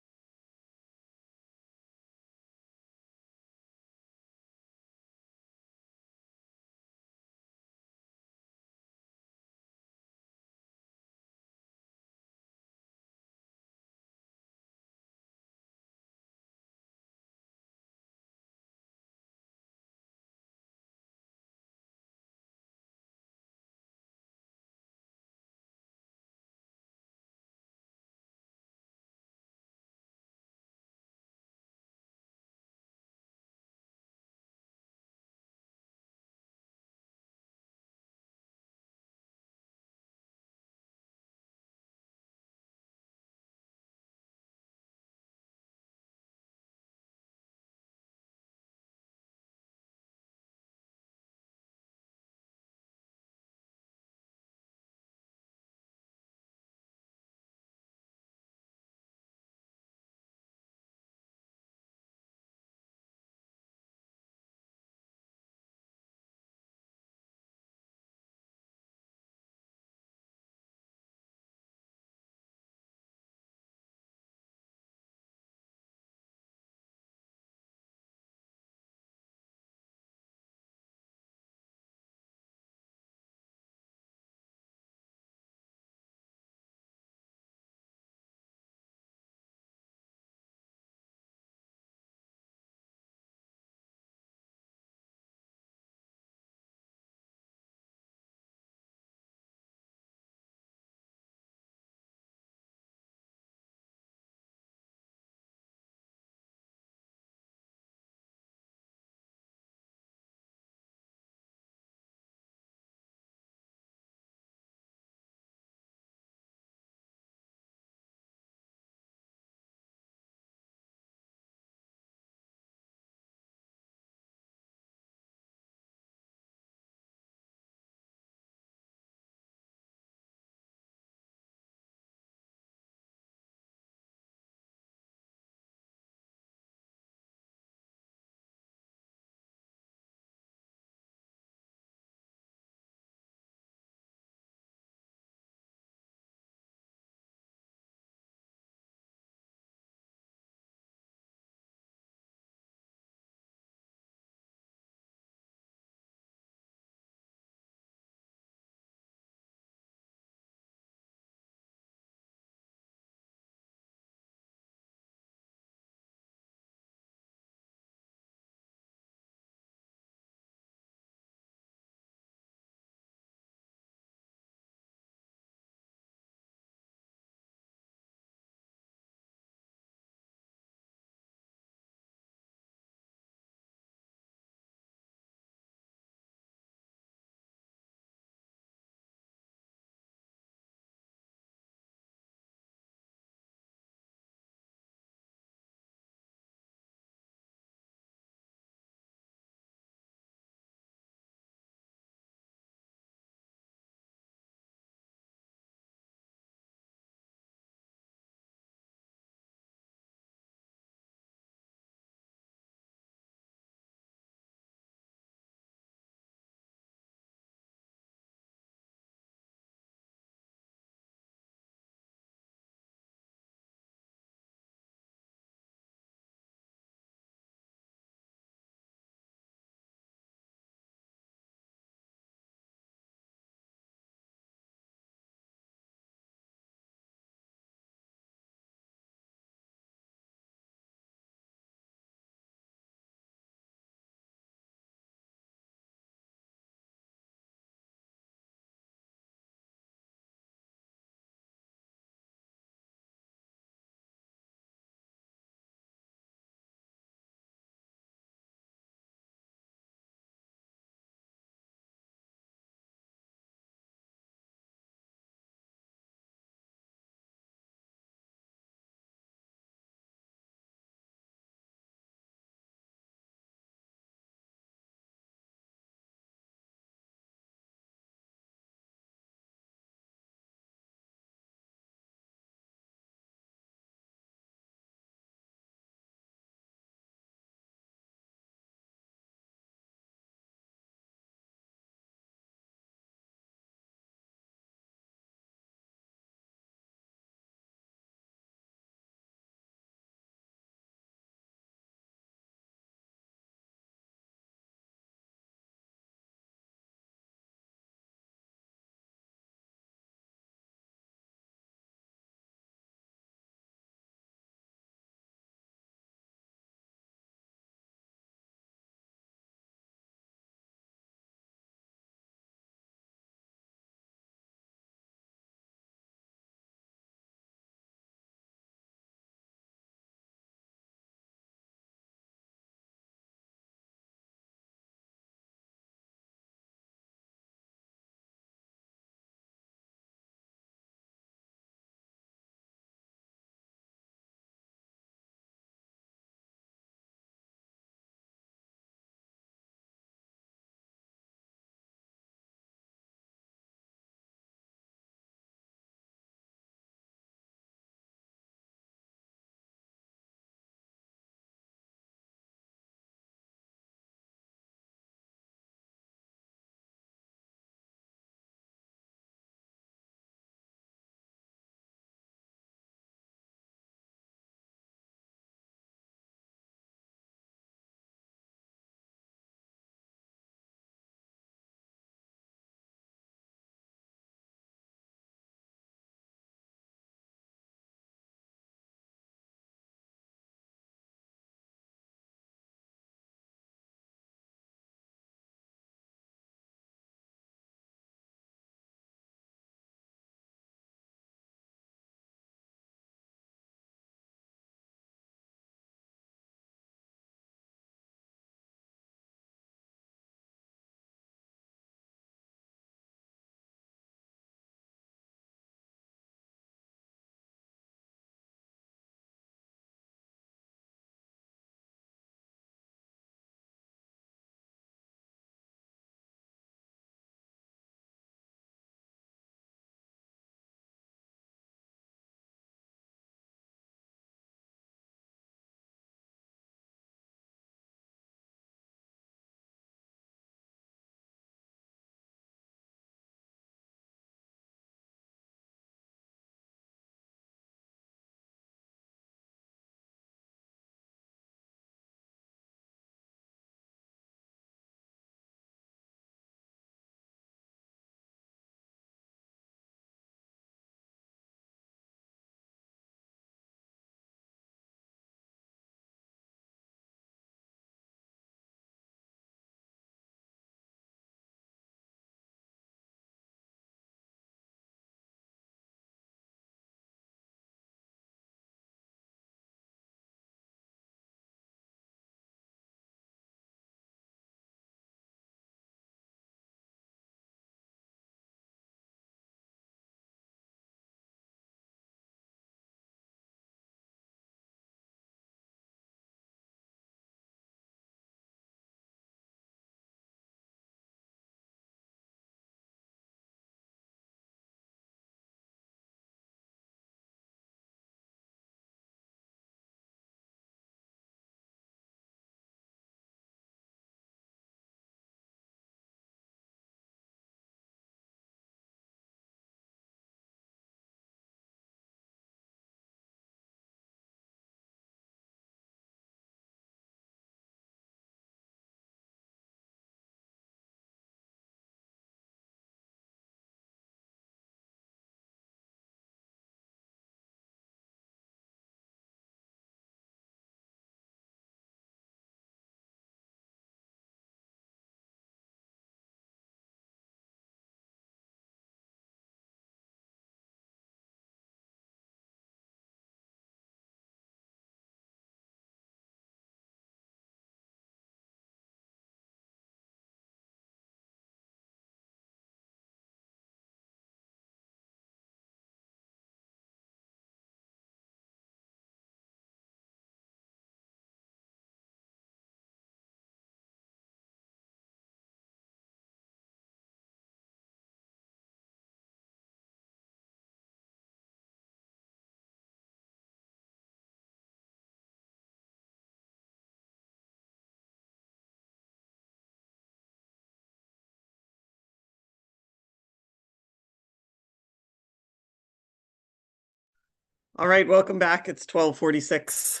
All right, welcome back. It's 12:46.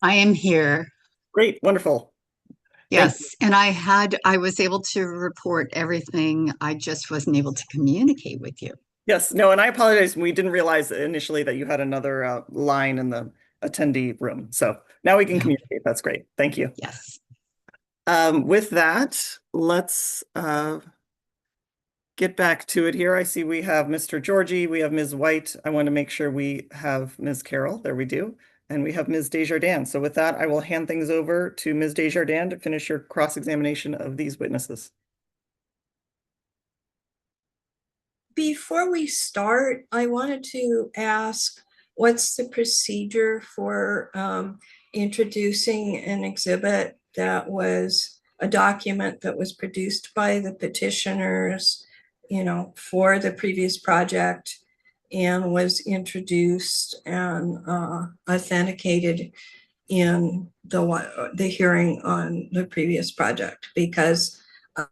I am here. Great, wonderful. Thank you. Yes, and I was able to report everything. I just wasn't able to communicate with you. Yes, no, and I apologize. We didn't realize initially that you had another line in the attendee room. So now we can communicate. That's great. Thank you. Yes. With that, let's get back to it here. I see we have Mr. Georgie, we have Ms. White. I want to make sure we have Ms. Carroll. There we do. And we have Ms. Desjardins. So with that, I will hand things over to Ms. Desjardins to finish your cross-examination of these witnesses. Before we start, I wanted to ask, what's the procedure for introducing an exhibit that was a document that was produced by the petitioners, for the previous project and was introduced and authenticated in the hearing on the previous project? Because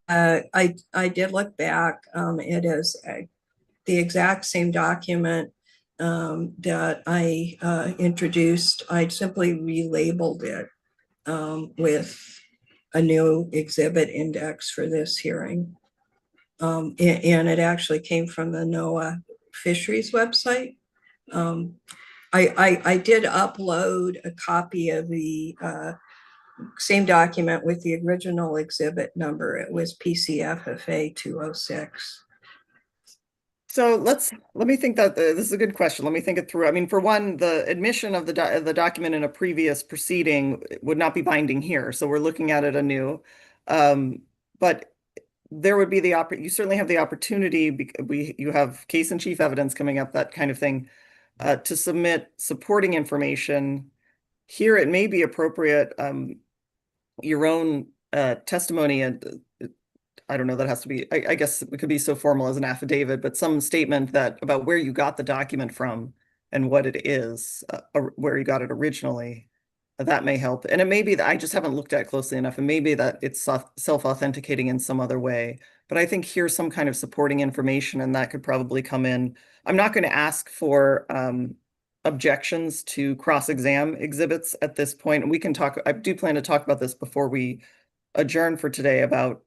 I did look back. It is the exact same document that I introduced. I simply relabeled it with a new exhibit index for this hearing. And it actually came from the NOAA Fisheries website. I did upload a copy of the same document with the original exhibit number. It was PCFFA 206. So let me think that this is a good question. Let me think it through. I mean, for one, the admission of the document in a previous proceeding would not be binding here. So we're looking at it anew. But there would be you certainly have the opportunity, you have case in chief evidence coming up, that kind of thing, to submit supporting information. Here it may be appropriate, your own testimony, and I don't know, that has to be, I guess it could be so formal as an affidavit, but some statement about where you got the document from and what it is, where you got it originally. That may help. And it may be that I just haven't looked at it closely enough. And maybe that it's self-authenticating in some other way. But I think here's some kind of supporting information, and that could probably come in. I'm not going to ask for objections to cross-exam exhibits at this point. And we can talk, I do plan to talk about this before we adjourn for today, about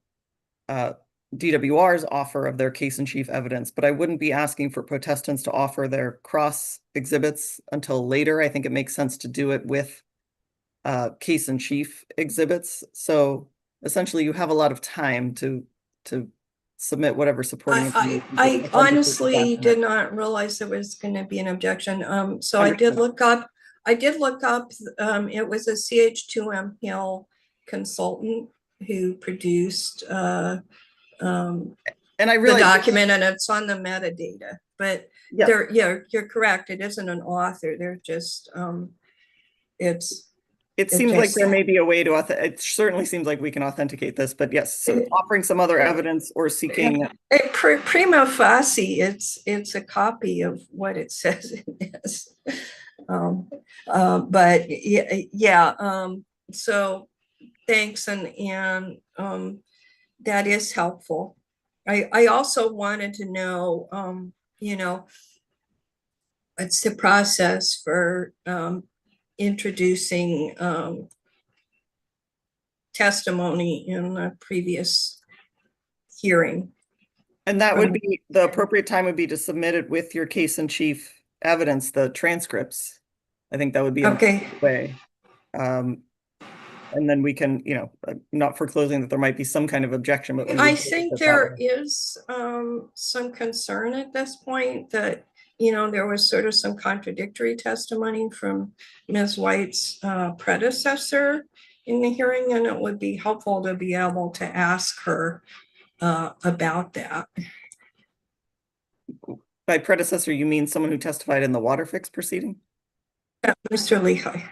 DWR's offer of their case in chief evidence, but I wouldn't be asking for protestants to offer their cross exhibits until later. I think it makes sense to do it with case in chief exhibits. So essentially you have a lot of time to submit whatever supporting information. I honestly did not realize there was going to be an objection. So I did look up, it was a CH2M Hill consultant who produced and I really the document, and it's on the metadata, but you're correct. It isn't an author. They're just, it seems like there may be a way to it certainly seems like we can authenticate this, but yes, so offering some other evidence or seeking prima facie, it's a copy of what it says it is. But so thanks, and that is helpful. I also wanted to know, what's the process for introducing testimony in a previous hearing. And that would be, the appropriate time would be to submit it with your case in chief evidence, the transcripts. I think that would be okay. A way. And then we can, not foreclosing that there might be some kind of objection, but I think there is some concern at this point that, there was sort of some contradictory testimony from Ms. White's predecessor in the hearing, and it would be helpful to be able to ask her about that. By predecessor, you mean someone who testified in the water fix proceeding? Yeah, Mr. Lehigh.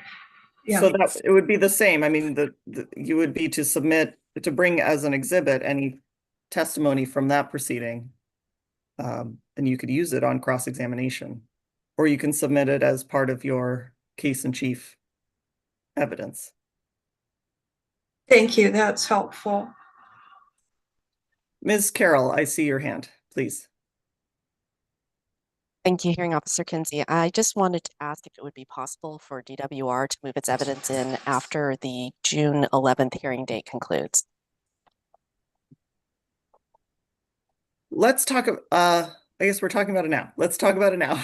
Yeah. So that it would be the same. I mean, you would be to bring as an exhibit any testimony from that proceeding. And you could use it on cross-examination, or you can submit it as part of your case in chief evidence. Thank you. That's helpful. Ms. Carroll, I see your hand, please. Thank you, Hearing Officer Kinsey. I just wanted to ask if it would be possible for DWR to move its evidence in after the June 11th hearing date concludes. Let's talk, I guess we're talking about it now. Let's talk about it now.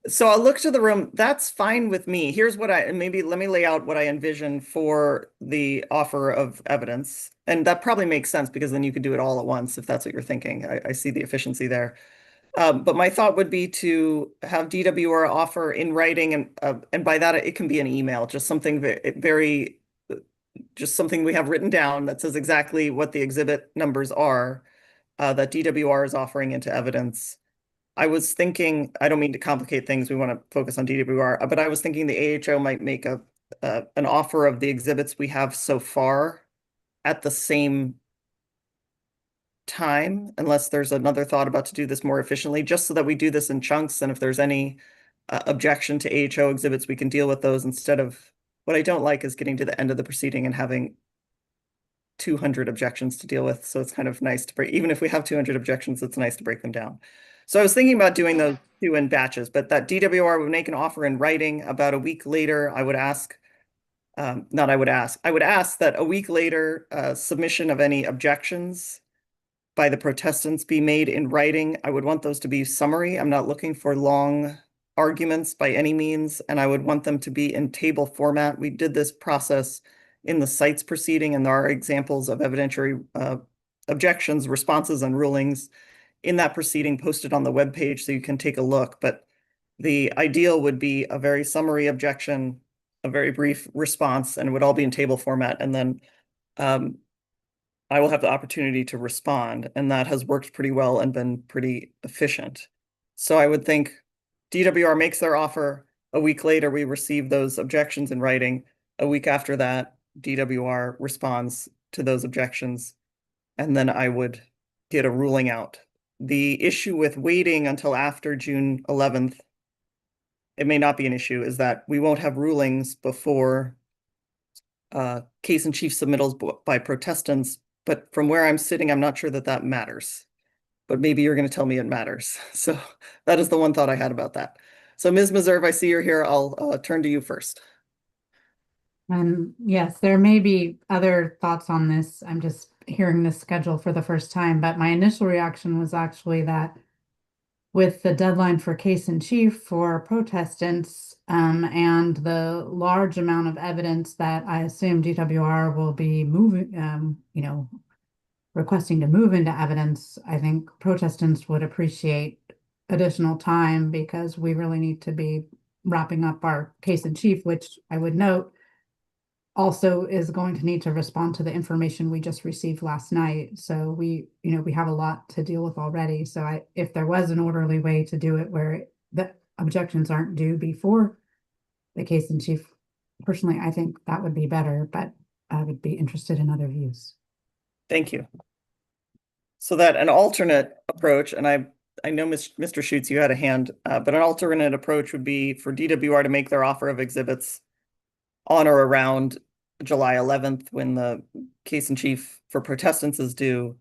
So I'll look to the room. That's fine with me. Here's what maybe let me lay out what I envision for the offer of evidence. And that probably makes sense because then you could do it all at once if that's what you're thinking. I see the efficiency there. But my thought would be to have DWR offer in writing, and by that it can be an email, just something very, just something we have written down that says exactly what the exhibit numbers are that DWR is offering into evidence. I was thinking, I don't mean to complicate things, we want to focus on DWR, but I was thinking the AHO might make an offer of the exhibits we have so far at the same time, unless there's another thought about to do this more efficiently, just so that we do this in chunks, and if there's any objection to AHO exhibits, we can deal with those instead of, what I don't like is getting to the end of the proceeding and having 200 objections to deal with. So it's kind of nice to break, even if we have 200 objections, it's nice to break them down. So I was thinking about doing those two in batches, but that DWR would make an offer in writing. About a week later, I would ask, I would ask that a week later, submission of any objections by the protestants be made in writing. I would want those to be summary. I'm not looking for long arguments by any means, and I would want them to be in table format. We did this process in the cites proceeding, and there are examples of evidentiary objections, responses, and rulings in that proceeding posted on the webpage so you can take a look. But the ideal would be a very summary objection, a very brief response, and it would all be in table format. And then I will have the opportunity to respond, and that has worked pretty well and been pretty efficient. So I would think DWR makes their offer. A week later, we receive those objections in writing. A week after that, DWR responds to those objections, and then I would get a ruling out. The issue with waiting until after June 11th, it may not be an issue, is that we won't have rulings before case in chief submittals by protestants. But from where I'm sitting, I'm not sure that that matters. But maybe you're going to tell me it matters. So that is the one thought I had about that. So Ms. Meserve, I see you're here. I'll turn to you first. And yes, there may be other thoughts on this. I'm just hearing this schedule for the first time, but my initial reaction was actually that with the deadline for case in chief for protestants and the large amount of evidence that I assume DWR will be moving, requesting to move into evidence, I think protestants would appreciate additional time because we really need to be wrapping up our case in chief, which I would note also is going to need to respond to the information we just received last night. So we have a lot to deal with already. So if there was an orderly way to do it where the objections aren't due before the case in chief, personally, I think that would be better, but I would be interested in other views. Thank you. So that an alternate approach, and I know Mr. Schutz, you had a hand, but an alternate approach would be for DWR to make their offer of exhibits on or around July 11th when the case in chief for protestants is due,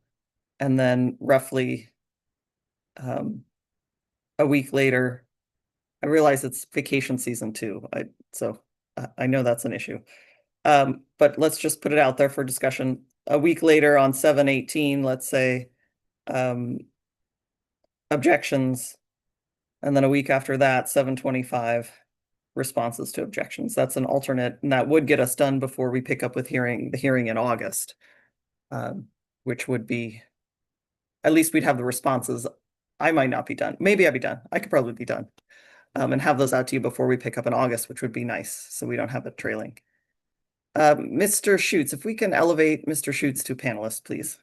and then roughly a week later, I realize it's vacation season too. So I know that's an issue. But let's just put it out there for discussion. A week later on 7/18, let's say, objections, and then a week after that, 7/25, responses to objections. That's an alternate, and that would get us done before we pick up with the hearing in August, which would be, at least we'd have the responses. I might not be done. Maybe I'd be done. I could probably be done. And have those out to you before we pick up in August, which would be nice, so we don't have it trailing. Mr. Schutz, if we can elevate Mr. Schutz to panelist, please.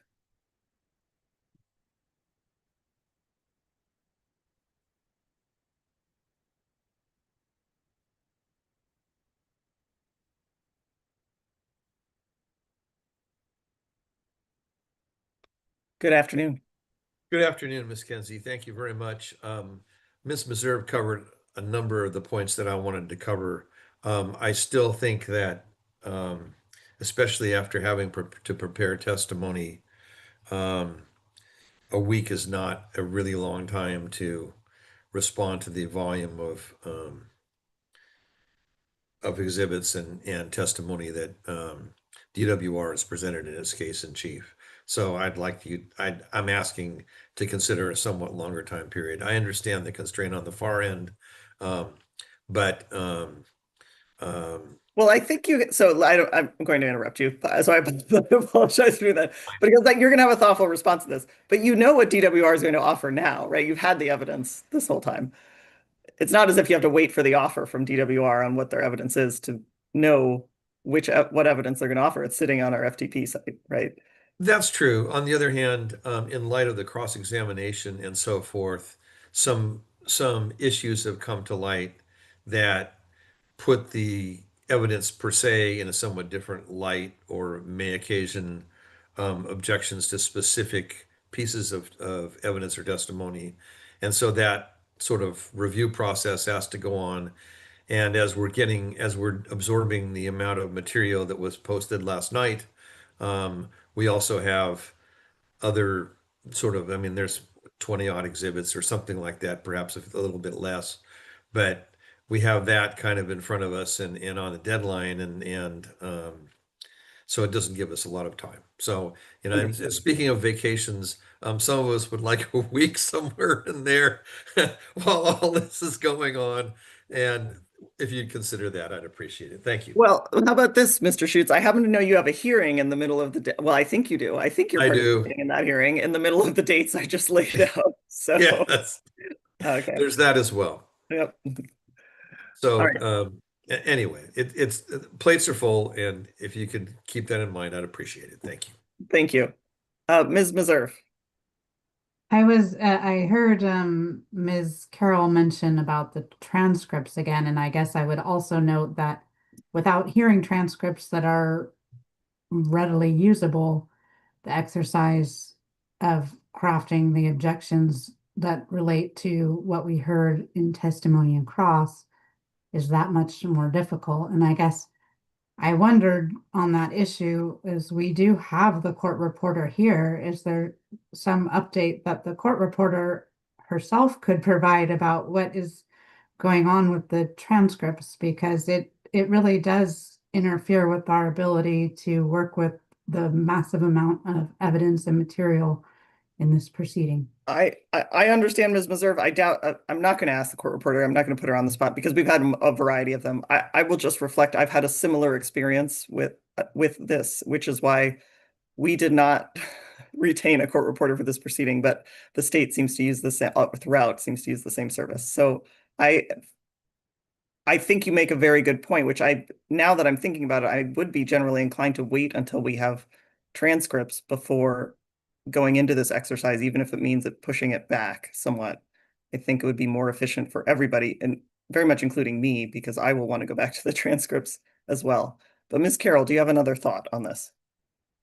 Good afternoon. Good afternoon, Ms. Kinsey. Thank you very much. Ms. Meserve covered a number of the points that I wanted to cover. I still think that, especially after having to prepare testimony, a week is not a really long time to respond to the volume of exhibits and testimony that DWR has presented in its case in chief. So I'm asking to consider a somewhat longer time period. I understand the constraint on the far end, but well, I think I'm going to interrupt you, so I apologize for that. But because you're going to have a thoughtful response to this, but you know what DWR is going to offer now, right? You've had the evidence this whole time. It's not as if you have to wait for the offer from DWR on what their evidence is to know what evidence they're going to offer. It's sitting on our FTP site, right? That's true. On the other hand, in light of the cross-examination and so forth, some issues have come to light that put the evidence per se in a somewhat different light, or may occasion objections to specific pieces of evidence or testimony. And so that sort of review process has to go on. And as we're absorbing the amount of material that was posted last night, we also have other I mean, there's 20 odd exhibits or something like that, perhaps a little bit less, but we have that kind of in front of us and on a deadline, and so it doesn't give us a lot of time. So, and speaking of vacations, some of us would like a week somewhere in there while all this is going on. And if you'd consider that, I'd appreciate it. Thank you. Well, how about this, Mr. Schutz? I happen to know you have a hearing in the middle of the day. Well, I think you do. I think you're I participating in that hearing in the middle of the dates I just laid out. So, Yes, okay. there's that as well. Yep. So, All right. Anyway, it's plates are full, and if you could keep that in mind, I'd appreciate it. Thank you. Thank you. Ms. Meserve. I heard Ms. Carroll mention about the transcripts again, and I guess I would also note that without hearing transcripts that are readily usable, the exercise of crafting the objections that relate to what we heard in testimony and cross is that much more difficult. And I guess I wondered on that issue, is we do have the court reporter here. Is there some update that the court reporter herself could provide about what is going on with the transcripts? Because it really does interfere with our ability to work with the massive amount of evidence and material in this proceeding. I understand, Ms. Meserve. I doubt I'm not going to ask the court reporter. I'm not going to put her on the spot because we've had a variety of them. I will just reflect. I've had a similar experience with this, which is why we did not retain a court reporter for this proceeding, but the state seems to use the same throughout seems to use the same service. So I think you make a very good point, which now that I'm thinking about it, I would be generally inclined to wait until we have transcripts before going into this exercise, even if it means pushing it back somewhat. I think it would be more efficient for everybody, and very much including me, because I will want to go back to the transcripts as well. But Ms. Carroll, do you have another thought on this?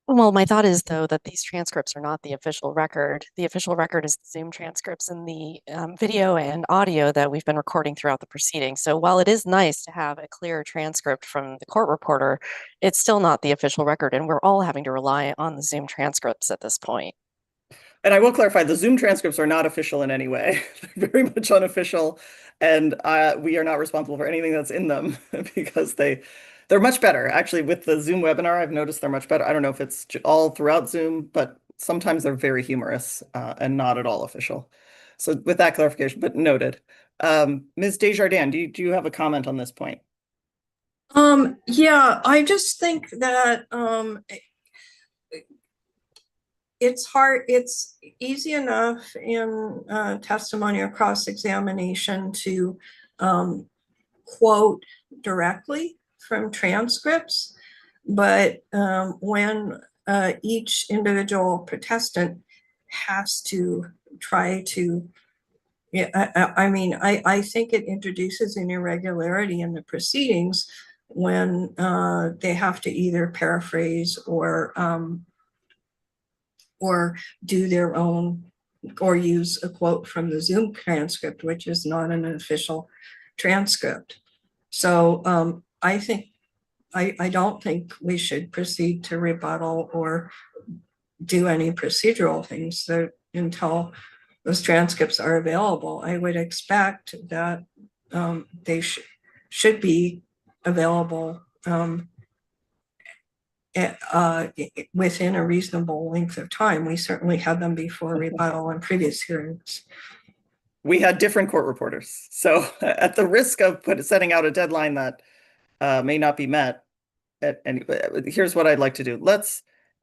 Well, my thought is, though, that these transcripts are not the official record. The official record is the Zoom transcripts and the video and audio that we've been recording throughout the proceeding. So while it is nice to have a clear transcript from the court reporter, it's still not the official record, and we're all having to rely on the Zoom transcripts at this point. And I will clarify, the Zoom transcripts are not official in any way. They're very much unofficial, and we are not responsible for anything that's in them because they're much better. Actually, with the Zoom webinar, I've noticed they're much better. I don't know if it's all throughout Zoom, but sometimes they're very humorous and not at all official. So with that clarification, but noted. Ms. Desjardins, do you have a comment on this point? Yeah, I just think that it's hard, it's easy enough in testimony or cross-examination to quote directly from transcripts, but when each individual protestant has to try to, I think it introduces an irregularity in the proceedings when they have to either paraphrase or do their own, or use a quote from the Zoom transcript, which is not an official transcript. So I don't think we should proceed to rebuttal or do any procedural things until those transcripts are available, I would expect that they should be available within a reasonable length of time. We certainly had them before rebuttal and previous hearings. We had different court reporters. So at the risk of setting out a deadline that may not be met, here's what I'd like to do.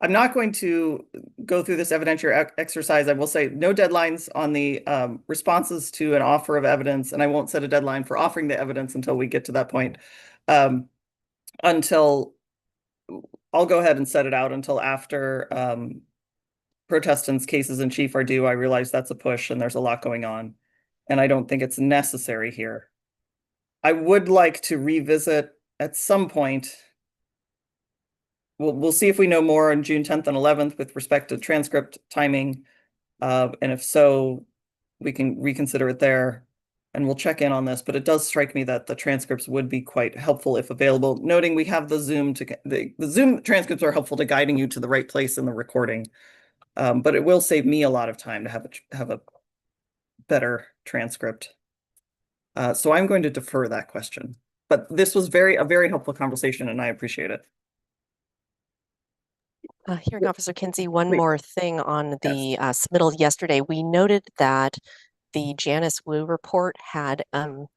I'm not going to go through this evidentiary exercise. I will say no deadlines on the responses to an offer of evidence, and I won't set a deadline for offering the evidence until we get to that point. Until I'll go ahead and set it out until after protestants' cases in chief are due. I realize that's a push and there's a lot going on, and I don't think it's necessary here. I would like to revisit at some point. We'll see if we know more on June 10th and 11th with respect to transcript timing. And if so, we can reconsider it there and we'll check in on this. But it does strike me that the transcripts would be quite helpful if available, noting we have the Zoom the Zoom transcripts are helpful to guiding you to the right place in the recording. But it will save me a lot of time to have a better transcript. So I'm going to defer that question. But this was a very helpful conversation and I appreciate it. Hearing Officer Kinsey, one Please. more thing on the submittal yesterday. We noted that the Janice Wu report had some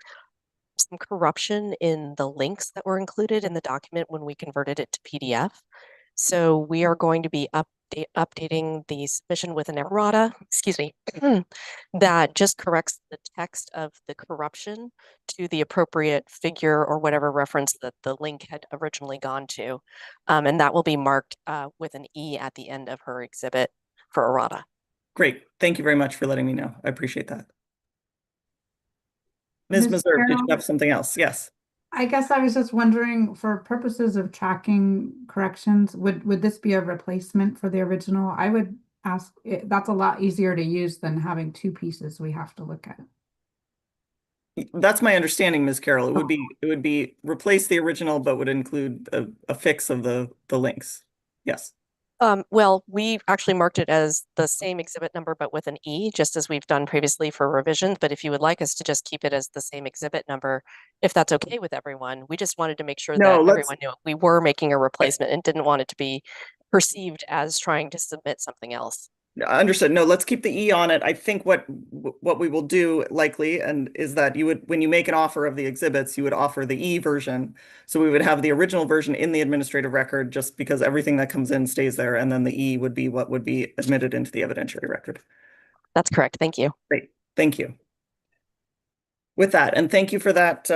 corruption in the links that were included in the document when we converted it to PDF. So we are going to be updating the submission with an errata, excuse me, that just corrects the text of the corruption to the appropriate figure or whatever reference that the link had originally gone to. And that will be marked with an E at the end of her exhibit for errata. Great. Thank you very much for letting me know. I appreciate that. Ms. Meserve, did you have something else? Yes. I guess I was just wondering, for purposes of tracking corrections, would this be a replacement for the original? I would ask, that's a lot easier to use than having two pieces we have to look at. That's my understanding, Ms. Carroll. It would be replace the original, but would include a fix of the links. Yes. Well, we actually marked it as the same exhibit number, but with an E, just as we've done previously for revisions. But if you would like us to just keep it as the same exhibit number, if that's okay with everyone, we just wanted to make sure that everyone knew we were making a replacement and didn't want it to be perceived as trying to submit something else. Understood. No, let's keep the E on it. I think what we will do likely is that when you make an offer of the exhibits, you would offer the E version. So we would have the original version in the administrative record just because everything that comes in stays there. And then the E would be what would be admitted into the evidentiary record. That's correct. Thank you. Great. Thank you. With that, and thank you for that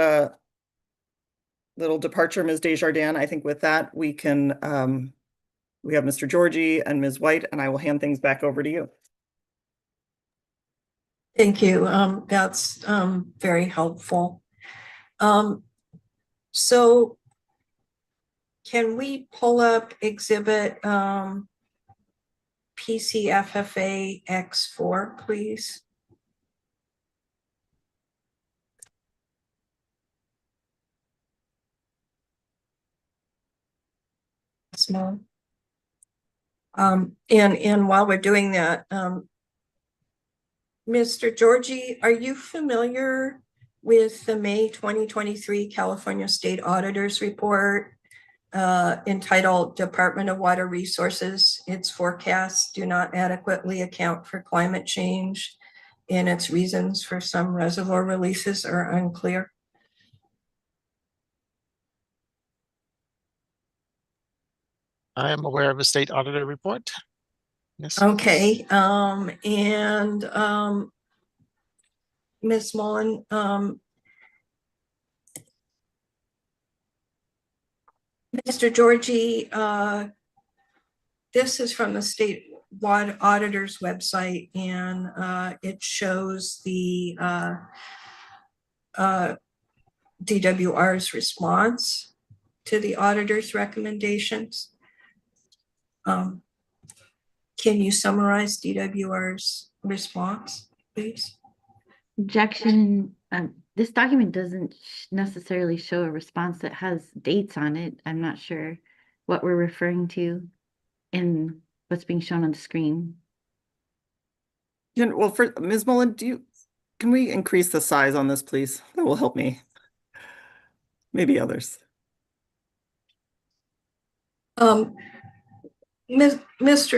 little departure, Ms. Desjardins. I think with that, we can we have Mr. Georgie and Ms. White, and I will hand things back over to you. Thank you. That's very helpful. So can we pull up exhibit PCFFA X4, please? Small. And while we're doing that, Mr. Georgie, are you familiar with the May 2023 California State Auditor's Report entitled Department of Water Resources? Its forecasts do not adequately account for climate change, and its reasons for some reservoir releases are unclear. I am aware of a state auditor report. Yes. Okay, and Ms. Mullen, Mr. Georgie, this is from the state auditor's website, and it shows the DWR's response to the auditor's recommendations. Can you summarize DWR's response, please? Objection. This document doesn't necessarily show a response that has dates on it. I'm not sure what we're referring to in what's being shown on the screen. Well, for Ms. Mullen, can we increase the size on this, please? That will help me. Maybe others. Mr.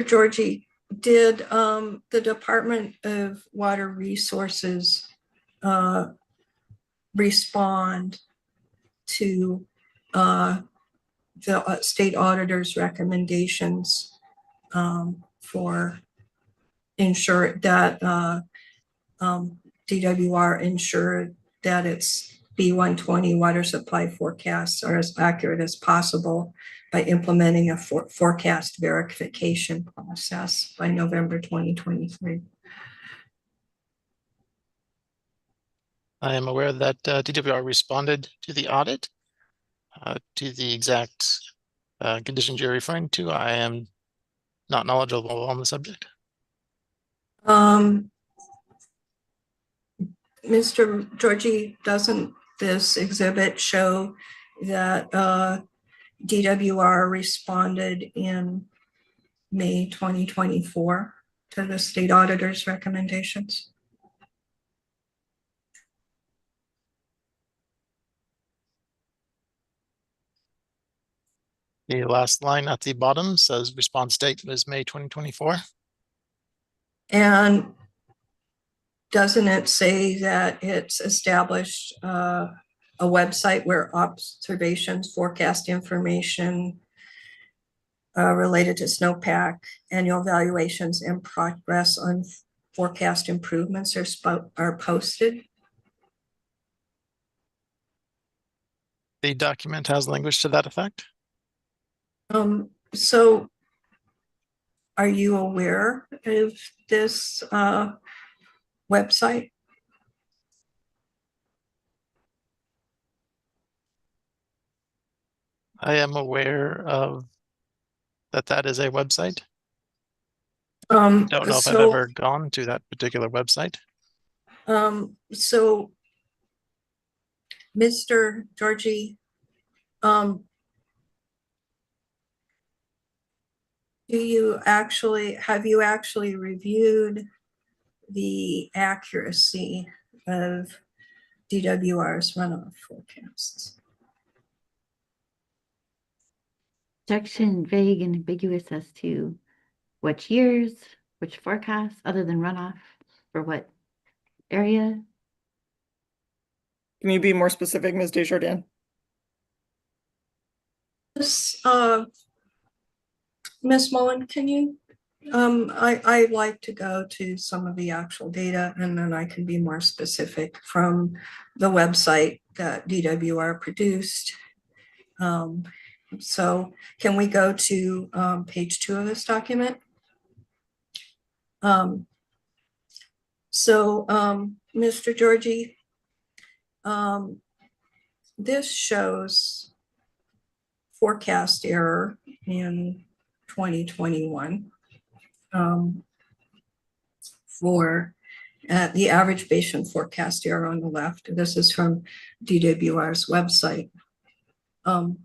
Georgie, did the Department of Water Resources respond to the state auditor's recommendations for ensure that DWR ensure that its B120 water supply forecasts are as accurate as possible by implementing a forecast verification process by November 2023? I am aware that DWR responded to the audit. To the exact conditions you're referring to, I am not knowledgeable on the subject. Mr. Georgie, doesn't this exhibit show that DWR responded in May 2024 to the state auditor's recommendations? The last line at the bottom says response date was May 2024. And doesn't it say that it's established a website where observations, forecast information related to snowpack, annual evaluations, and progress on forecast improvements are posted? The document has language to that effect. So are you aware of this website? I am aware of that is a website. Don't know if I've ever gone to that particular website. So Mr. Georgie, have you actually reviewed the accuracy of DWR's runoff forecasts? Objection, vague and ambiguous as to which years, which forecasts, other than runoff, for what area? Can you be more specific, Ms. Desjardins? Ms. Mullen, can you? I'd like to go to some of the actual data, and then I can be more specific from the website that DWR produced. So can we go to page 2 of this document? Mr. Georgie, this shows forecast error in 2021 for the average basin forecast error on the left. This is from DWR's website. Are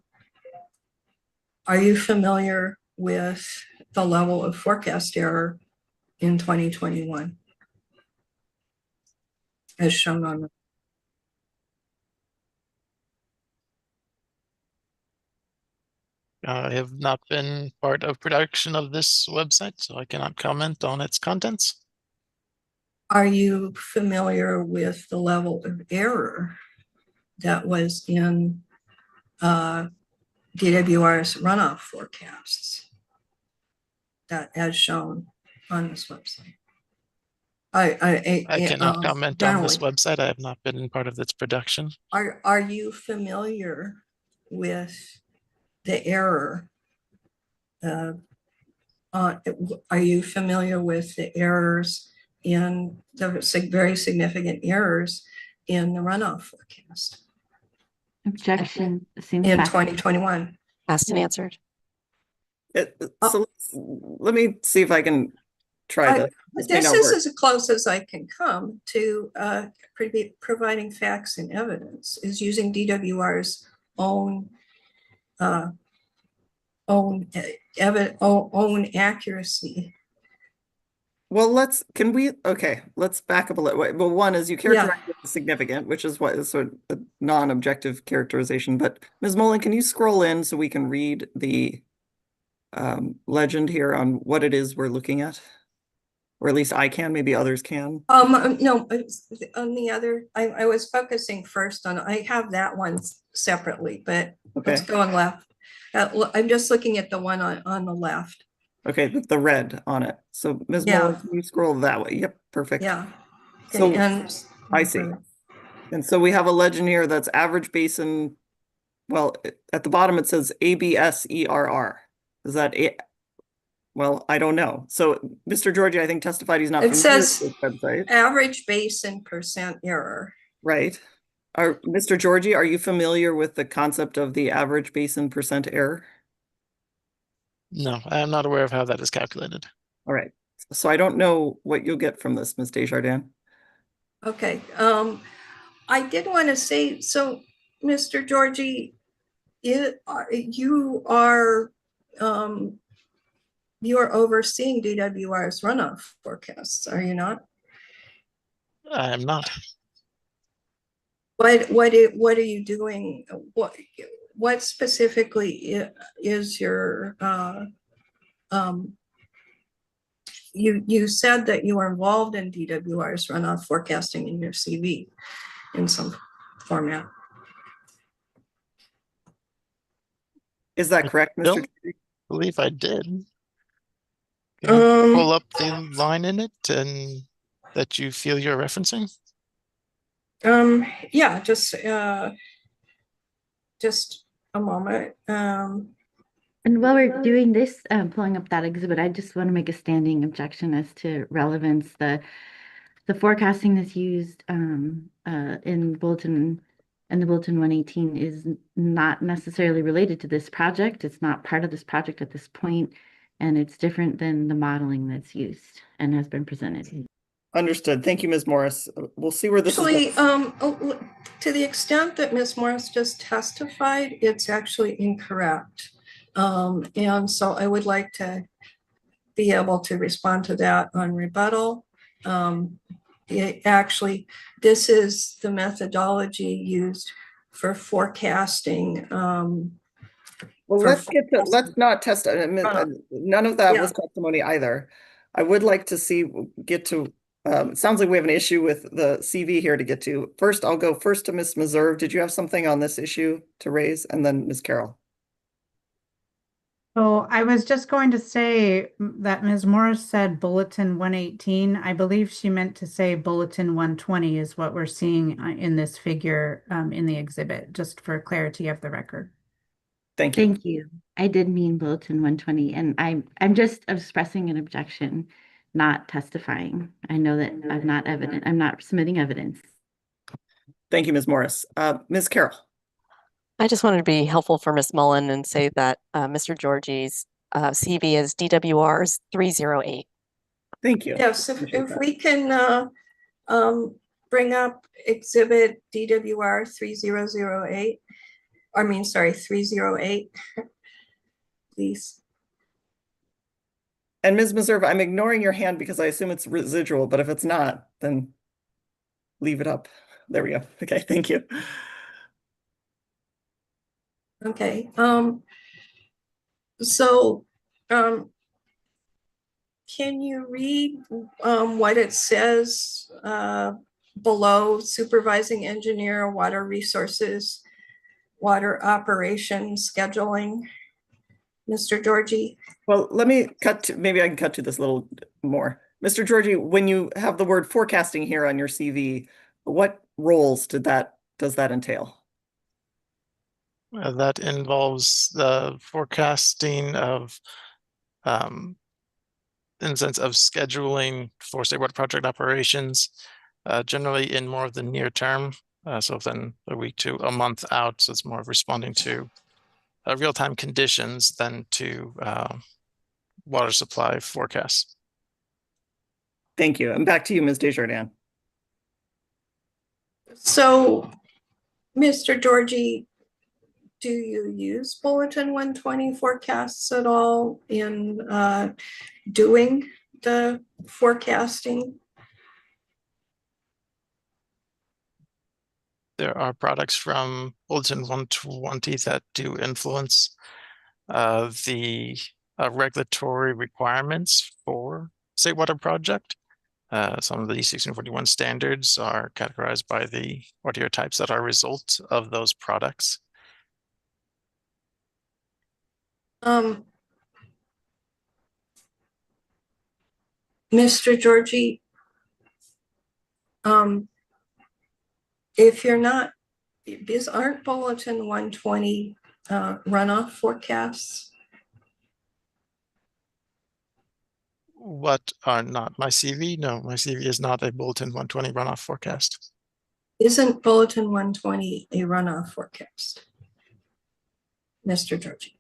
you familiar with the level of forecast error in 2021 as shown on the I have not been part of production of this website, so I cannot comment on its contents. Are you familiar with the level of error that was in DWR's runoff forecasts that as shown on this website? I cannot comment on this generally, website. I have not been part of its production. Are you familiar with the error? Are you familiar with the errors in the very significant errors in the runoff forecast Objection. in 2021? Asked and answered. So let me see if I can try this. This is as close as I can come to providing facts and evidence, is using DWR's own accuracy let's back up a little. Well, one is you characterize it as significant, which is what is sort of a non-objective characterization. But Ms. Mullen, can you scroll in so we can read the legend here on what it is we're looking at? Or at least I can, maybe others can. No, on the other, I was focusing first on, I have that one separately, but let's Okay. go on left. I'm just looking at the one on the left. Okay, with the red on it. So Ms. Yeah. Mullen, can you scroll that way? Yep, perfect. Yeah. Okay, So and I see. And so we have a legend here that's average basin. Well, at the bottom it says ABSERR. Is that it? Well, I don't know. So Mr. Georgie, I think testified he's not It familiar says with this website. average basin percent error. Right. Mr. Georgie, are you familiar with the concept of the average basin percent error? No, I am not aware of how that is calculated. All right. So I don't know what you'll get from this, Ms. Desjardins. Okay. I did want to say, so Mr. Georgie, you are overseeing DWR's runoff forecasts, are you not? I am not. What are you doing? What specifically is your you said that you are involved in DWR's runoff forecasting in your CV in some format. Is that correct, Mr. Don't believe I did. Can you pull up the line in it and that you feel you're referencing? Yeah, just a moment. And while we're doing this, pulling up that exhibit, I just want to make a standing objection as to relevance. The forecasting that's used in the bulletin 118 is not necessarily related to this project. It's not part of this project at this point, and it's different than the modeling that's used and has been presented. Understood. Thank you, Ms. Morris. We'll see where this actually, is. To the extent that Ms. Morris just testified, it's actually incorrect. And so I would like to be able to respond to that on rebuttal. Actually, this is the methodology used for forecasting. Well, let's not test. I mean, none of that was testimony either. I would like to get to. It sounds like we have an issue with the CV here to get to. First, I'll go first to Ms. Meserve. Did you have something on this issue to raise? And then Ms. Carroll. So I was just going to say that Ms. Morris said bulletin 118. I believe she meant to say bulletin 120 is what we're seeing in this figure in the exhibit, just for clarity of the record. Thank you. Thank you. I did mean bulletin 120, and I'm just expressing an objection, not testifying. I know that I'm not submitting evidence. Thank you, Ms. Morris. Ms. Carroll. I just wanted to be helpful for Ms. Mullen and say that Mr. Georgie's CV is DWR's 308. Thank you. Yes, if we can bring up exhibit DWR 3008. I mean, sorry, 308, please. And Ms. Meserve, I'm ignoring your hand because I assume it's residual, but if it's not, then leave it up. There we go. Okay, thank you. Okay, so can you read what it says below supervising engineer, water resources, water operations, scheduling, Mr. Georgie? Well, let me maybe I can cut to this a little more. Mr. Georgie, when you have the word forecasting here on your CV, what roles does that entail? That involves the forecasting of, in the sense of scheduling for state water project operations, generally in more of the near term, so within a week to a month out. So it's more of responding to real-time conditions than to water supply forecasts. Thank you. And back to you, Ms. Desjardins. So, Mr. Georgie, do you use Bulletin 120 forecasts at all in doing the forecasting? There are products from Bulletin 120 that do influence the regulatory requirements for State Water Project. Some of the 1641 standards are categorized by the audio types that are a result of those products. Mr. Georgie, if you're not, aren't Bulletin 120 runoff forecasts? What are not my CV? No, my CV is not a Bulletin 120 runoff forecast. Isn't Bulletin 120 a runoff forecast, Mr. Georgie?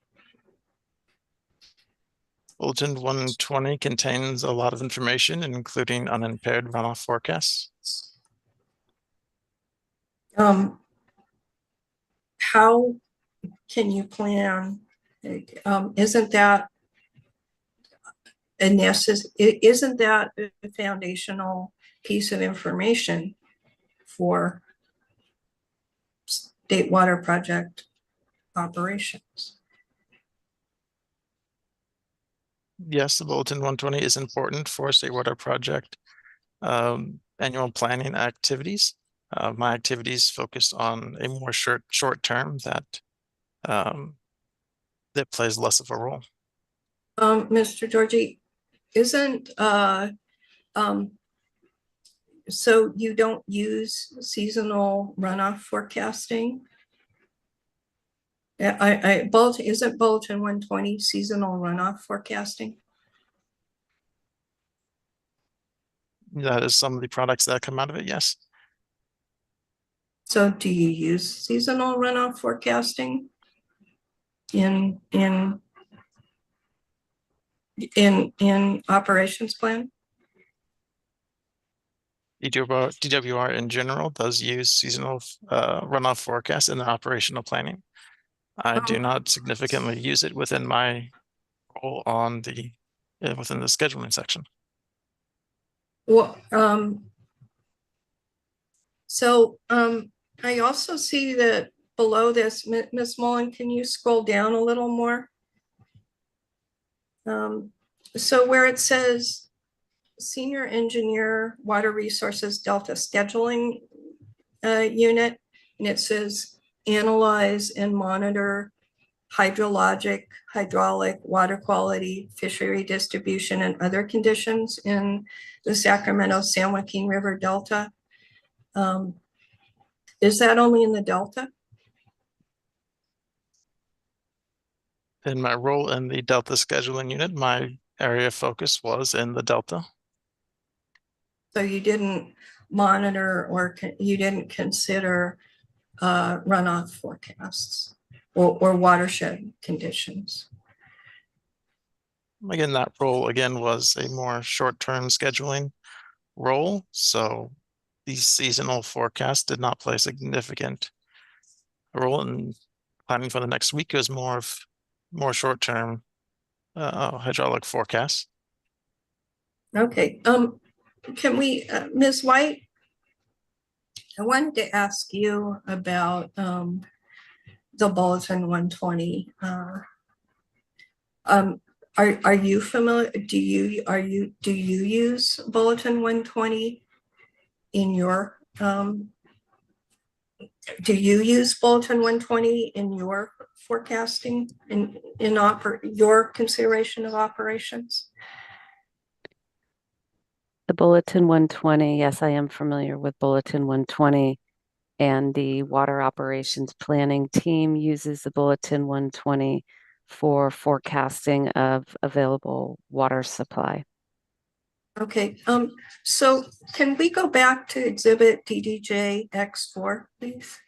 Bulletin 120 contains a lot of information, including unimpaired runoff forecasts. How can you plan? Isn't that isn't that a foundational piece of information for State Water Project operations? Yes, the Bulletin 120 is important for State Water Project annual planning activities. My activities focused on a more short term that plays less of a role. Mr. Georgie, isn't so you don't use seasonal runoff forecasting? Isn't Bulletin 120 seasonal runoff forecasting? That is some of the products that come out of it, yes. So do you use seasonal runoff forecasting in operations plan? DWR in general does use seasonal runoff forecasts in the operational planning. I do not significantly use it within my role on the within the scheduling section. Well, I also see that below this, Ms. Mullen, can you scroll down a little more? So where it says Senior Engineer Water Resources Delta Scheduling Unit, and it says analyze and monitor hydrologic, hydraulic, water quality, fishery distribution, and other conditions in the Sacramento-San Joaquin River Delta. Is that only in the Delta? In my role in the Delta scheduling unit, my area of focus was in the Delta. So you didn't monitor or you didn't consider runoff forecasts or watershed conditions? Again, that role again was a more short-term scheduling role. So these seasonal forecasts did not play a significant role in planning for the next week. It was more short-term hydraulic forecasts. Okay. Can we, Ms. White, I wanted to ask you about the Bulletin 120. Are you familiar? Do you use Bulletin 120 in your do you use Bulletin 120 in your forecasting in your consideration of operations? The Bulletin 120, yes, I am familiar with Bulletin 120, and the water operations planning team uses the Bulletin 120 for forecasting of available water supply. Okay, so can we go back to exhibit DDJ X4, please?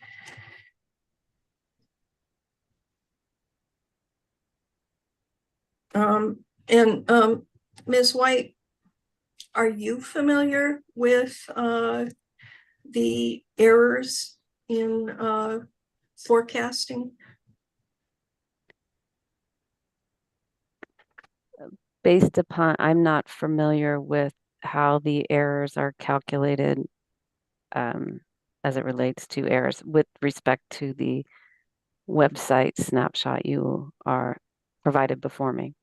Ms. White, are you familiar with the errors in forecasting? Based upon, I'm not familiar with how the errors are calculated as it relates to errors with respect to the website snapshot you are provided before me.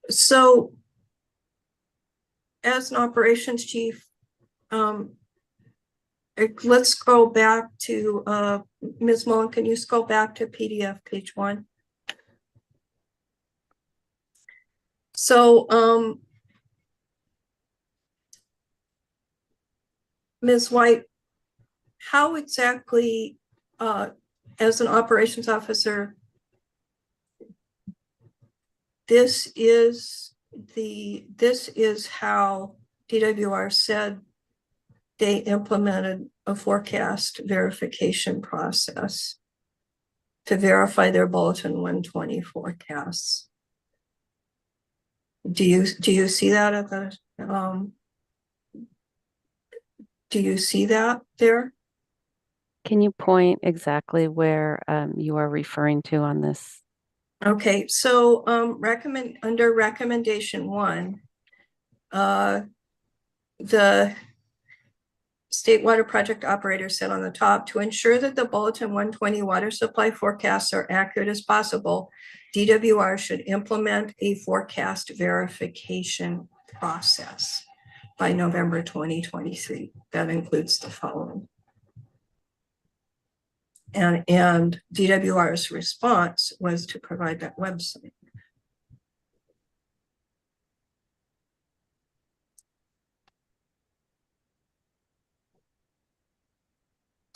So as an operations chief, let's go back to Ms. Mullen, can you scroll back to PDF page 1? So Ms. White, how exactly as an operations officer, this is how DWR said they implemented a forecast verification process to verify their Bulletin 120 forecasts. Do you see that at the do you see that there? Can you point exactly where you are referring to on this? Okay, so under recommendation 1, the State Water Project operator said on the top, to ensure that the Bulletin 120 water supply forecasts are accurate as possible, DWR should implement a forecast verification process by November 2023. That includes the following. And DWR's response was to provide that website.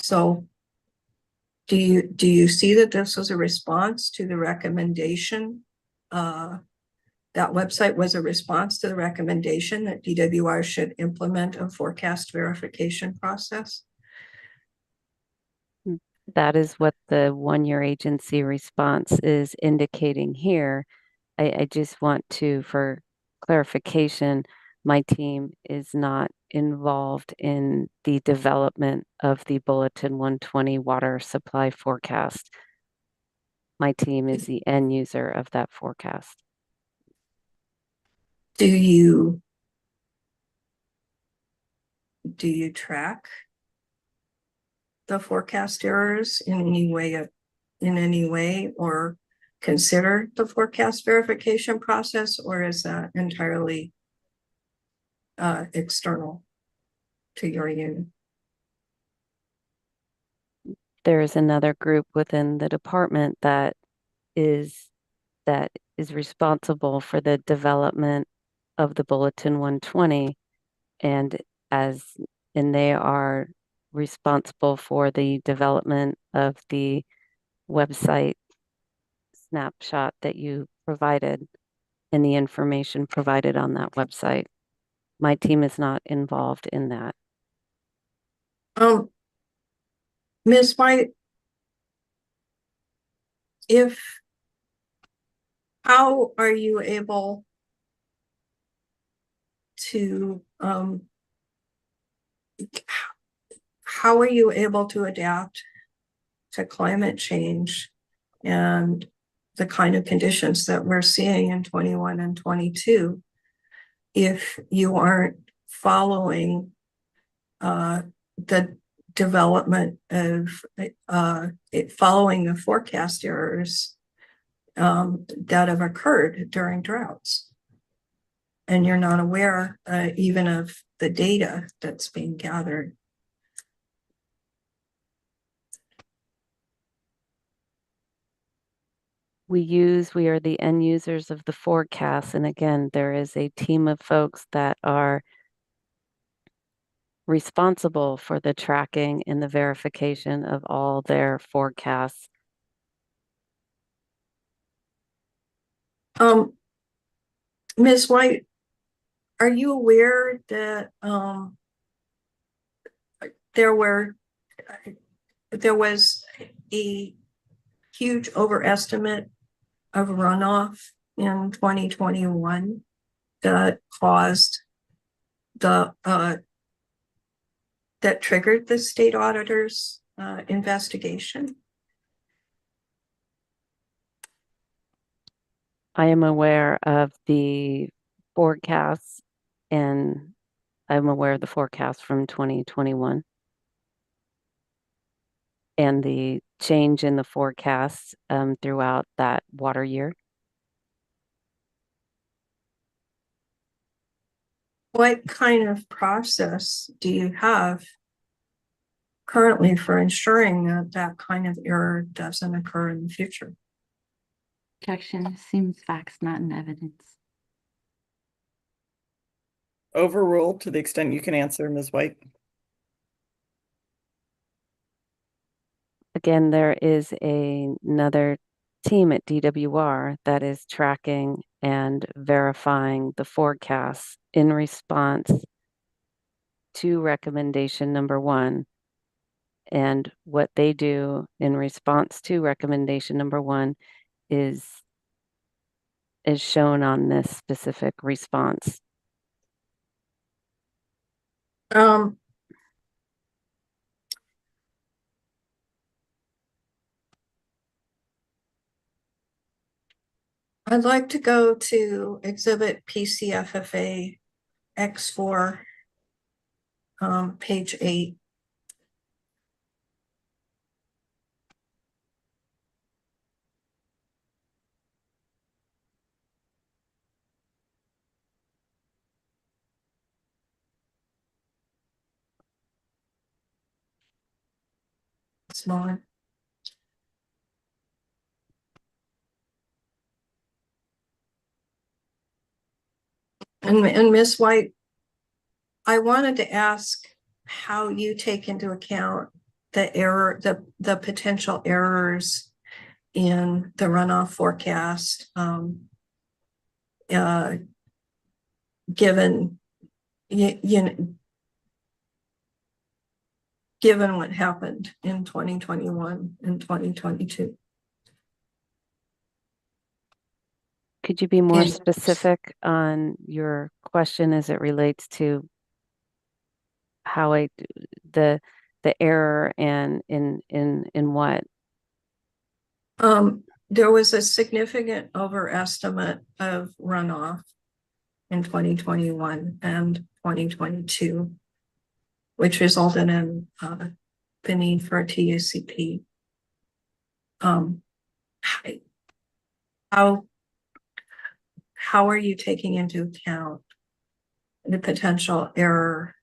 So do you see that this was a response to the recommendation? That website was a response to the recommendation that DWR should implement a forecast verification process? That is what the one-year agency response is indicating here. I just want to, for clarification, my team is not involved in the development of the Bulletin 120 water supply forecast. My team is the end user of that forecast. Do you track the forecast errors in any way, or consider the forecast verification process, or is that entirely external to your unit? There is another group within the department that is responsible for the development of the Bulletin 120, and they are responsible for the development of the website snapshot that you provided and the information provided on that website. My team is not involved in that. Ms. White, how are you able to adapt to climate change and the kind of conditions that we're seeing in 21 and 22 if you aren't following the development of following the forecast errors that have occurred during droughts, and you're not aware even of the data that's being gathered? We are the end users of the forecast, and again, there is a team of folks that are responsible for the tracking and the verification of all their forecasts. Ms. White, are you aware that there was a huge overestimate of runoff in 2021 that caused that triggered the state auditor's investigation? I am aware of the forecasts, and I'm aware of the forecast from 2021 and the change in the forecast throughout that water year. What kind of process do you have currently for ensuring that that kind of error doesn't occur in the future? Objection seems facts, not in evidence. Overruled to the extent you can answer, Ms. White. Again, there is another team at DWR that is tracking and verifying the forecasts in response to recommendation number 1. And what they do in response to recommendation number 1 is shown on this specific response. I'd like to go to exhibit PCFFA X4, page 8. Smaller. And Ms. White, I wanted to ask how you take into account the potential errors in the runoff forecast, given given what happened in 2021 and 2022. Could you be more And- specific on your question as it relates to how the error and in what? There was a significant overestimate of runoff in 2021 and 2022, which resulted in the need for a TUCP. How are you taking into account the potential error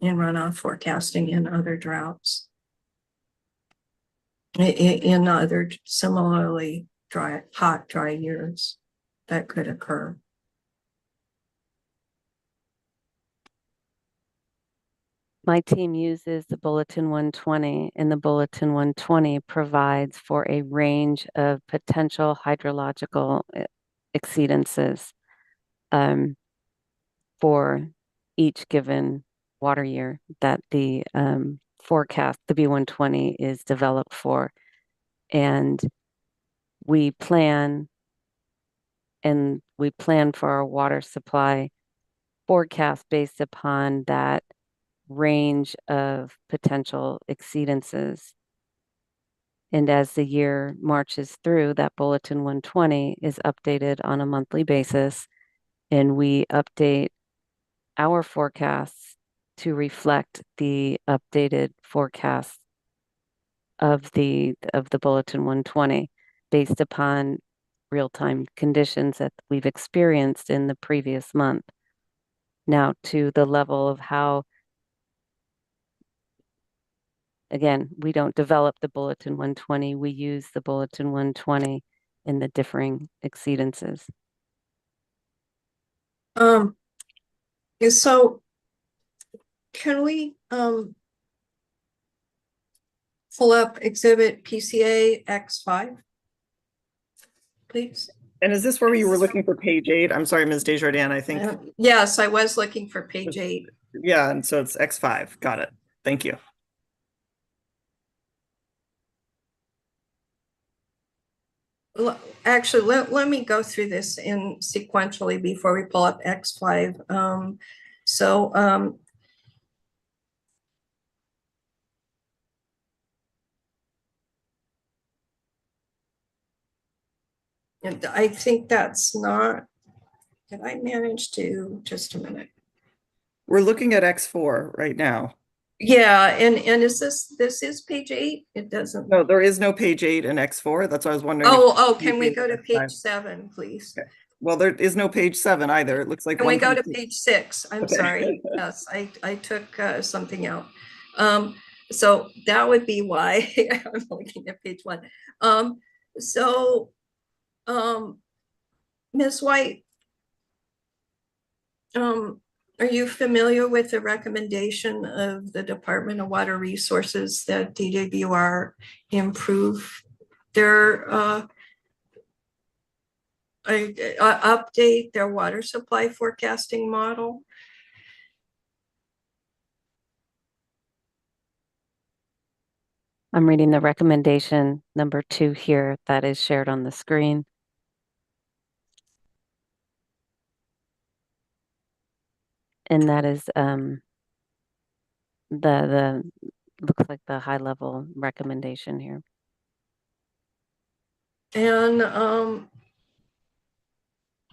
in runoff forecasting in other droughts, in other similarly hot, dry years that could occur? My team uses the Bulletin 120, and the Bulletin 120 provides for a range of potential hydrological exceedances for each given water year that the forecast, the B120, is developed for. And we plan for our water supply forecast based upon that range of potential exceedances. And as the year marches through, that Bulletin 120 is updated on a monthly basis, and we update our forecasts to reflect the updated forecast of the Bulletin 120 based upon real-time conditions that we've experienced in the previous month. Now, to the level of how, again, we don't develop the Bulletin 120, we use the Bulletin 120 in the differing exceedances. So can we pull up exhibit PCA X5, please? And is this where you were looking for page 8? I'm sorry, Ms. Desjardins, I think. Yes, I was looking for page 8. Yeah, and so it's X5. Got it. Thank you. Actually, let me go through this in sequentially before we pull up X5. And I think that's not did I manage to, just a minute. We're looking at X4 right now. Yeah, and is this is page 8? It doesn't. No, there is no page 8 in X4. That's why I was wondering. Oh, can we go to page 7, please? Okay. Well, there is no page 7 either. It looks like Can we go to 1 page 6? I'm Okay. sorry. Yes, I took something out. So that would be why I'm looking at page 1. So, Ms. White, are you familiar with the recommendation of the Department of Water Resources that DWR improve their update their water supply forecasting model? I'm reading the recommendation number 2 here that is shared on the screen. And that is the looks like the high level recommendation here. And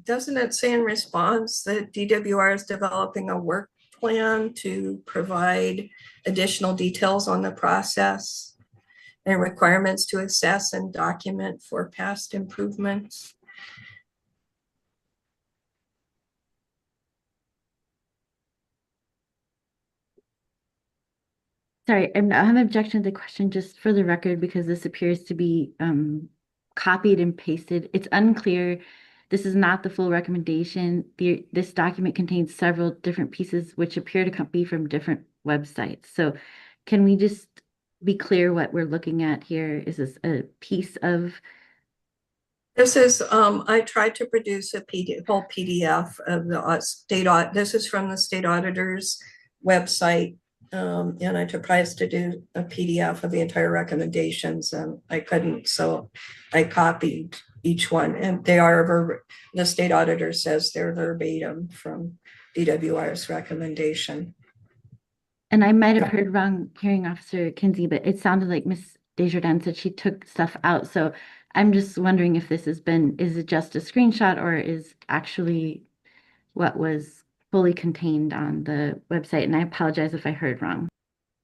doesn't it say in response that DWR is developing a work plan to provide additional details on the process and requirements to assess and document for past improvements? Sorry, I have an objection to the question just for the record because this appears to be copied and pasted. It's unclear. This is not the full recommendation. This document contains several different pieces which appear to be from different websites. So can we just be clear what we're looking at here? Is this a piece of? This is, I tried to produce a whole PDF of the state audit. This is from the state auditor's website. And I tried to do a PDF of the entire recommendations and I couldn't, so I copied each one, and they are, the state auditor says they're verbatim from DWR's recommendation. And I might have heard wrong, Hearing Officer Kinsey, but it sounded like Ms. Desjardins said she took stuff out. So I'm just wondering if this is it just a screenshot or is actually what was fully contained on the website? And I apologize if I heard wrong.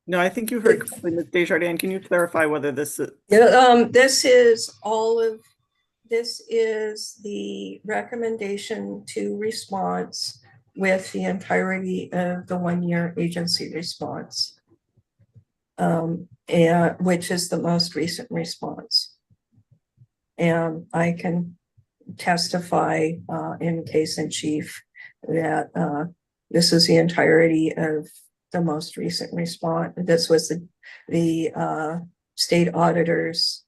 No, I think you heard correctly, Ms. Desjardins. Can you clarify whether this is? This is the recommendation to response with the entirety of the 1-year agency response, and which is the most recent response. And I can testify in case in chief that this is the entirety of the most recent response. This was the state auditor's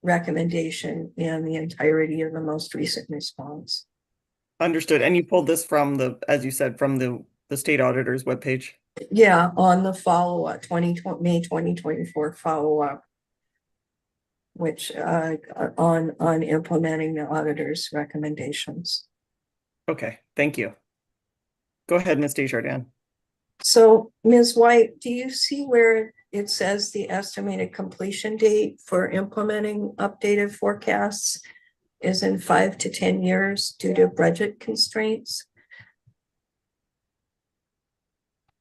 recommendation and the entirety of the most recent response. Understood. And you pulled this from as you said, from the state auditor's webpage? Yeah, on the follow-up, May 2024 follow-up, which on implementing the auditor's recommendations. Okay, thank you. Go ahead, Ms. Desjardins. So, Ms. White, do you see where it says the estimated completion date for implementing updated forecasts is in 5 to 10 years due to budget constraints?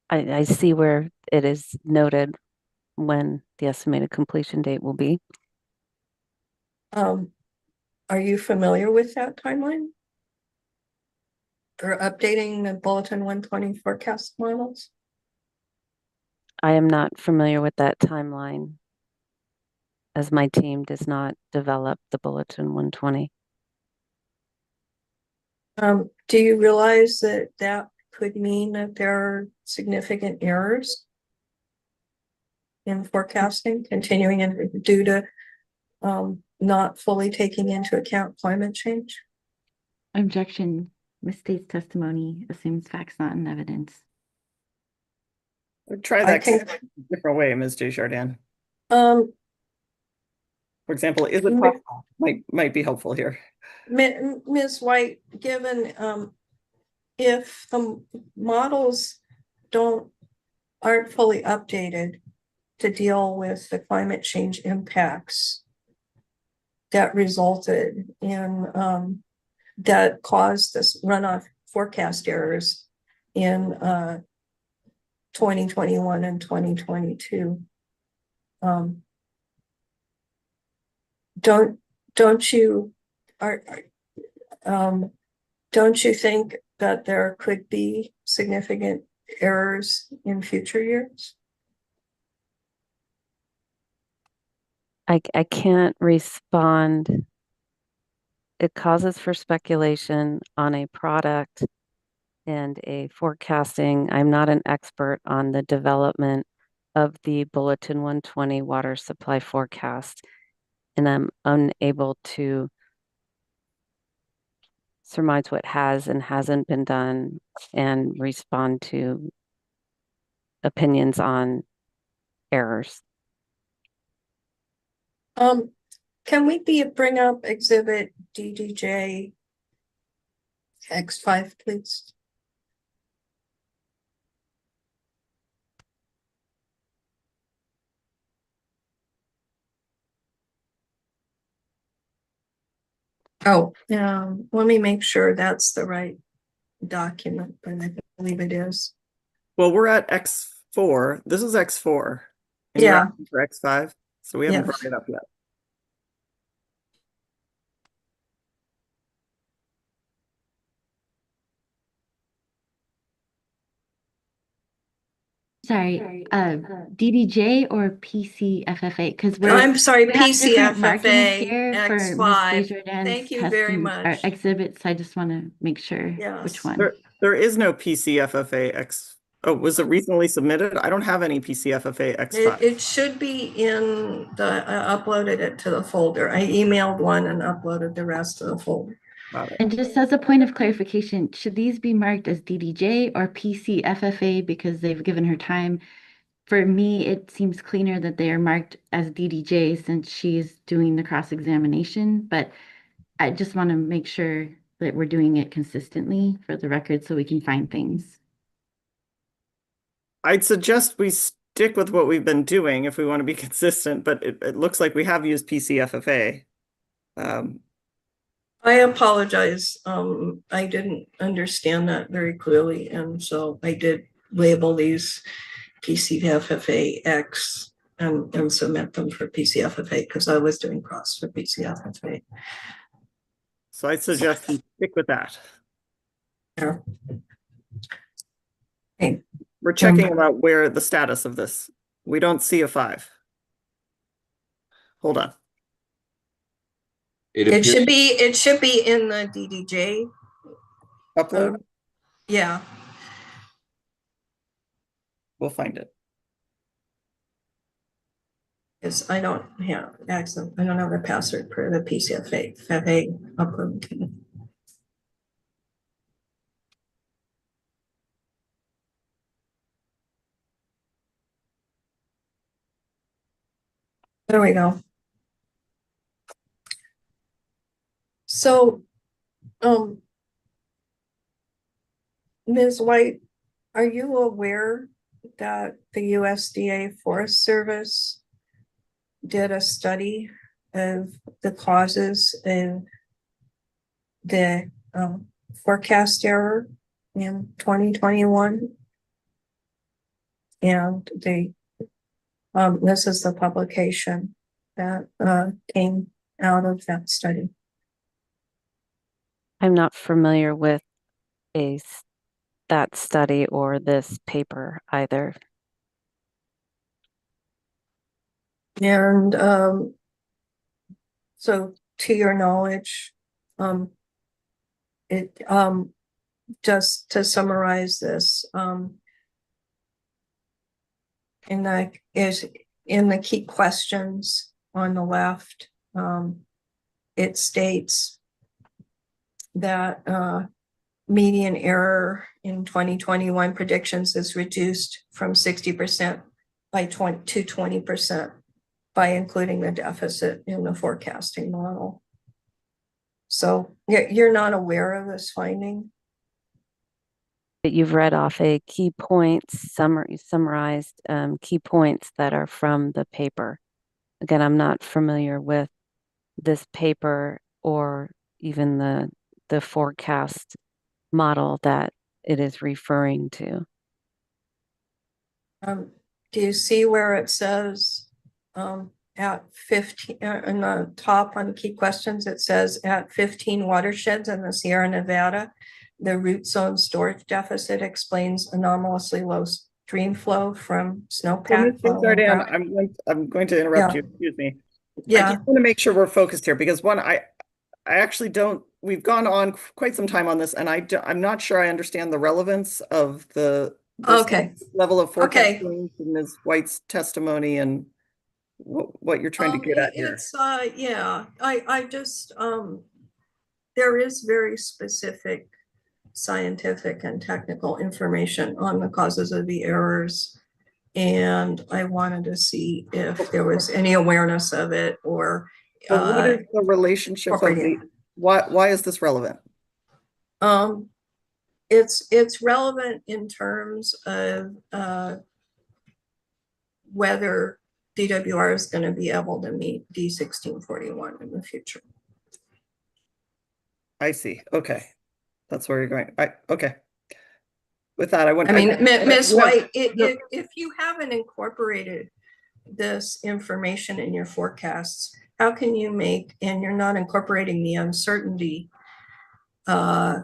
I see where it is noted when the estimated completion date will be. Are you familiar with that timeline for updating the Bulletin 120 forecast models? I am not familiar with that timeline, as my team does not develop the Bulletin 120. Do you realize that that could mean that there are significant errors in forecasting, continuing due to not fully taking into account climate change? Objection. Ms. State's testimony assumes facts not in evidence. Try that a different way, Ms. Desjardins. For example, is it possible? Might be helpful here. Ms. White, given if the models aren't fully updated to deal with the climate change impacts that resulted in that caused this runoff forecast errors in 2021 and 2022. Don't you don't you think that there could be significant errors in future years? I can't respond. It causes for speculation on a product and a forecasting. I'm not an expert on the development of the Bulletin 120 water supply forecast, and I'm unable to surmise what has and hasn't been done and respond to opinions on errors. Can we bring up exhibit DDJ X5, please? Oh, let me make sure that's the right document, but I believe it is. Well, we're at X4. This is X4. And you're Yeah. asking for X5, so we haven't Yeah. brought it up yet. Sorry, DDJ or PCFFA? Because I'm sorry, we have different markings PCFFA here for Ms. X5. Desjardins Thank you very custom much. exhibits. I just want to make sure Yes. which one. There is no PCFFA X. Oh, was it recently submitted? I don't have any PCFFA X5. It should be in the, I uploaded it to the folder. I emailed one and uploaded the rest to the folder. And just as a point of clarification, should these be marked as DDJ or PCFFA because they've given her time? For me, it seems cleaner that they are marked as DDJ since she's doing the cross-examination, but I just want to make sure that we're doing it consistently for the record so we can find things. I'd suggest we stick with what we've been doing if we want to be consistent, but it looks like we have used PCFFA. I apologize. I didn't understand that very clearly, and so I did label these PCFFA X and submit them for PCFFA because I was doing cross for PCFFA. So I suggest we stick with that. Yeah. Okay. We're checking about where the status of this. We don't see a 5. Hold on. It should be in the DDJ upload. Yeah. We'll find it. Because I don't have access. I don't have the password for the PCFA upload. There we go. So, Ms. White, are you aware that the USDA Forest Service did a study of the causes of the forecast error in 2021? And they, this is the publication that came out of that study. I'm not familiar with that study or this paper either. And so to your knowledge, just to summarize this, in the key questions on the left, it states that median error in 2021 predictions is reduced from 60% to 20% by including the deficit in the forecasting model. So you're not aware of this finding? But you've read off a key points, summarized key points that are from the paper. Again, I'm not familiar with this paper or even the the forecast model that it is referring to. Do you see where it says at 15 in the top on key questions, it says at 15 watersheds in the Sierra Nevada, the root zone storage deficit explains anomalously low stream flow from snowpack. Ms. Desjardins, I'm going to interrupt you. Excuse me. I Yeah. just want to make sure we're focused here because I actually don't, we've gone on quite some time on this and I'm not sure I understand the relevance of this Okay. level of Okay. forecasting to Ms. White's testimony and what you're trying to get at here. It's yeah, I just there is very specific scientific and technical information on the causes of the errors. And I wanted to see if there was any awareness of it or Well, what is the relationship of the, why is this relevant? It's relevant in terms of whether DWR is going to be able to meet D1641 in the future. I see. Okay. That's where you're going. Okay. With that, I want. I mean, Ms. White, if you haven't incorporated this information in your forecasts, how can you make, and you're not incorporating the uncertainty in.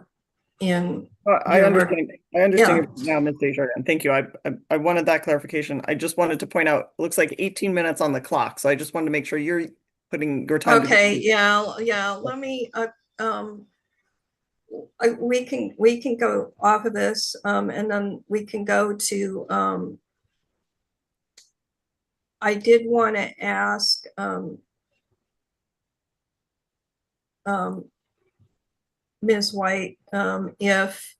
I understand. I understand Yeah. now, Ms. Desjardins. Thank you. I wanted that clarification. I just wanted to point out, it looks like 18 minutes on the clock. So I just wanted to make sure you're putting your time. Okay. Yeah. Let me, we can go off of this, and then we can go to, I did want to ask, Ms. White, if,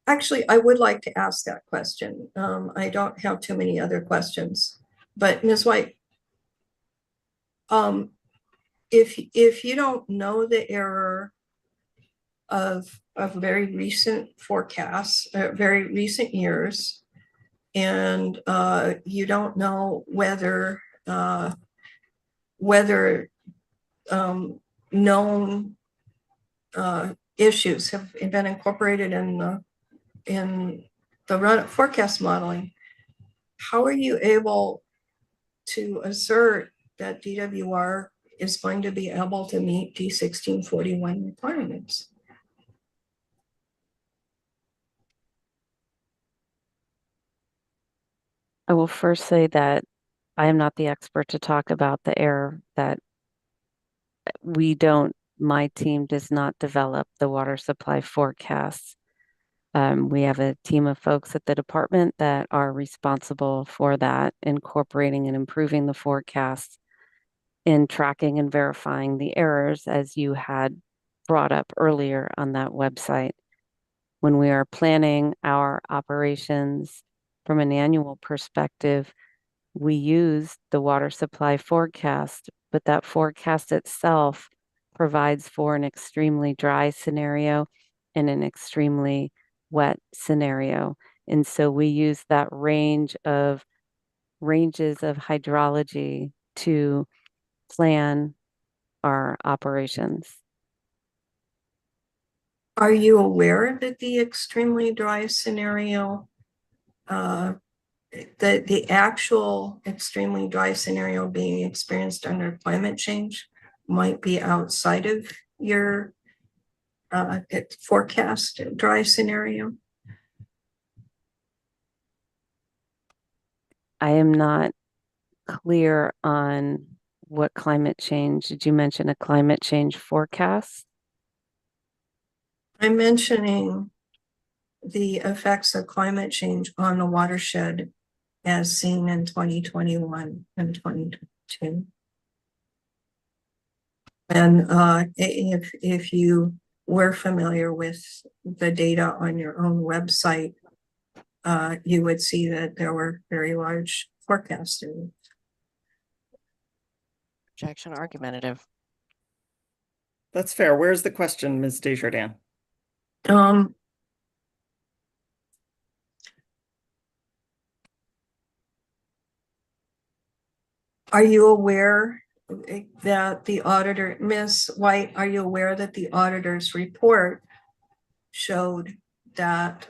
actually, I would like to ask that question. I don't have too many other questions, but Ms. White, if you don't know the error of very recent forecasts, very recent years, and you don't know whether known issues have been incorporated in the forecast modeling, how are you able to assert that DWR is going to be able to meet D1641 requirements? I will first say that I am not the expert to talk about the error that my team does not develop the water supply forecasts. We have a team of folks at the department that are responsible for that, incorporating and improving the forecasts in tracking and verifying the errors, as you had brought up earlier on that website. When we are planning our operations from an annual perspective, we use the water supply forecast, but that forecast itself provides for an extremely dry scenario and an extremely wet scenario. And so we use that ranges of hydrology to plan our operations. Are you aware that the extremely dry scenario, the actual extremely dry scenario being experienced under climate change might be outside of your forecast dry scenario? I am not clear on what climate change. Did you mention a climate change forecast? I'm mentioning the effects of climate change on the watershed as seen in 2021 and 2022. And if you were familiar with the data on your own website, you would see that there were very large forecasts. Objection argumentative. That's fair. Where's the question, Ms. Desjardins? Are you aware that the auditor, Ms. White, are you aware that the auditor's report showed that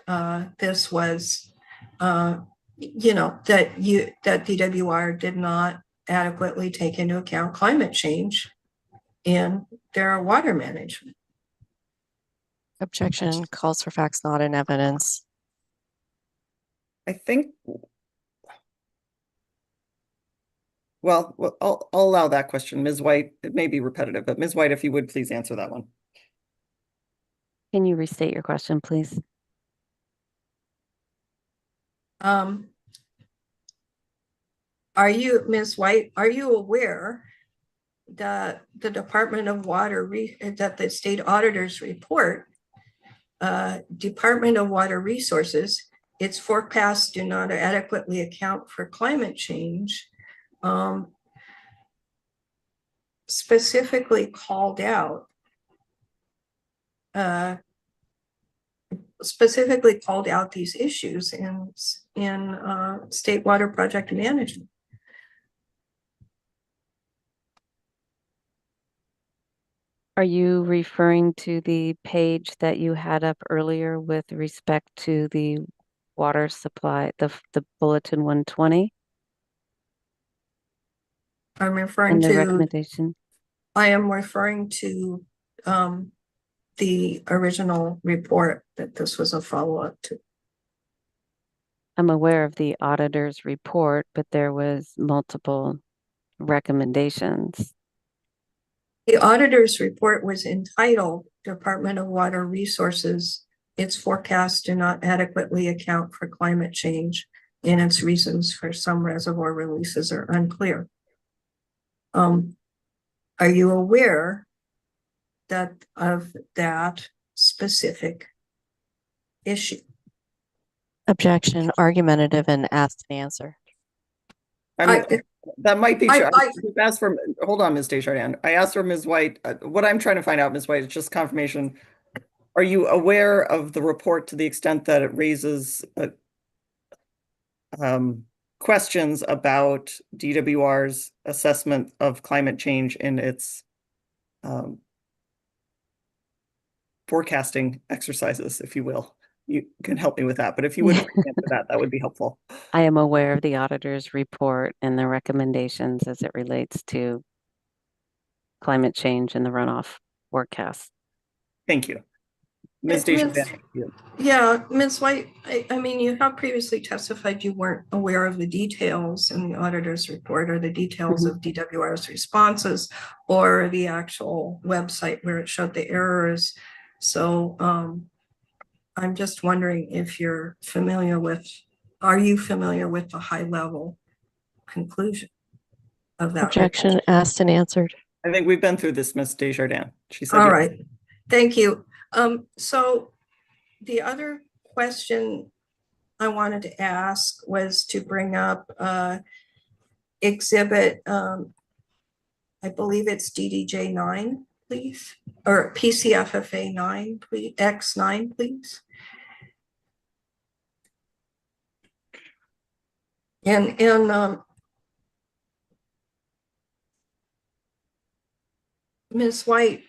this was, you know, that DWR did not adequately take into account climate change in their water management? Objection, calls for facts not in evidence. I think, well, I'll allow that question. Ms. White, it may be repetitive, but Ms. White, if you would please answer that one. Can you restate your question, please? Are you, Ms. White, are you aware that the Department of Water, that the state auditor's report, Department of Water Resources, its forecasts do not adequately account for climate change, specifically called out these issues in state water project management? Are you referring to the page that you had up earlier with respect to the water supply, the bulletin 120 I'm referring and the to, recommendation? I am referring to the original report that this was a follow-up to. I'm aware of the auditor's report, but there was multiple recommendations. The auditor's report was entitled Department of Water Resources, its forecasts do not adequately account for climate change and its reasons for some reservoir releases are unclear. Are you aware of that specific issue? Objection, argumentative and asked and answered. That might be true. I asked for, hold on, Ms. Desjardins. I asked for Ms. White. What I'm trying to find out, Ms. White, is just confirmation. Are you aware of the report to the extent that it raises questions about DWR's assessment of climate change in its forecasting exercises, if you will? You can help me with that, but if you would answer that, that would be helpful. I am aware of the auditor's report and the recommendations as it relates to climate change and the runoff forecast. Thank you. Ms. Desjardins. Yeah, Ms. White, I mean, you have previously testified you weren't aware of the details in the auditor's report or the details of DWR's responses or the actual website where it showed the errors. So I'm just wondering if you're familiar with, are you familiar with the high level conclusion of that? Objection, report? asked and answered. I think we've been through this, Ms. Desjardins. She said, all right, thank you. So the other question I wanted to ask was to bring up exhibit, I believe it's DDJ 9, please, or PCFFA 9, please, X9, please. And Ms. White,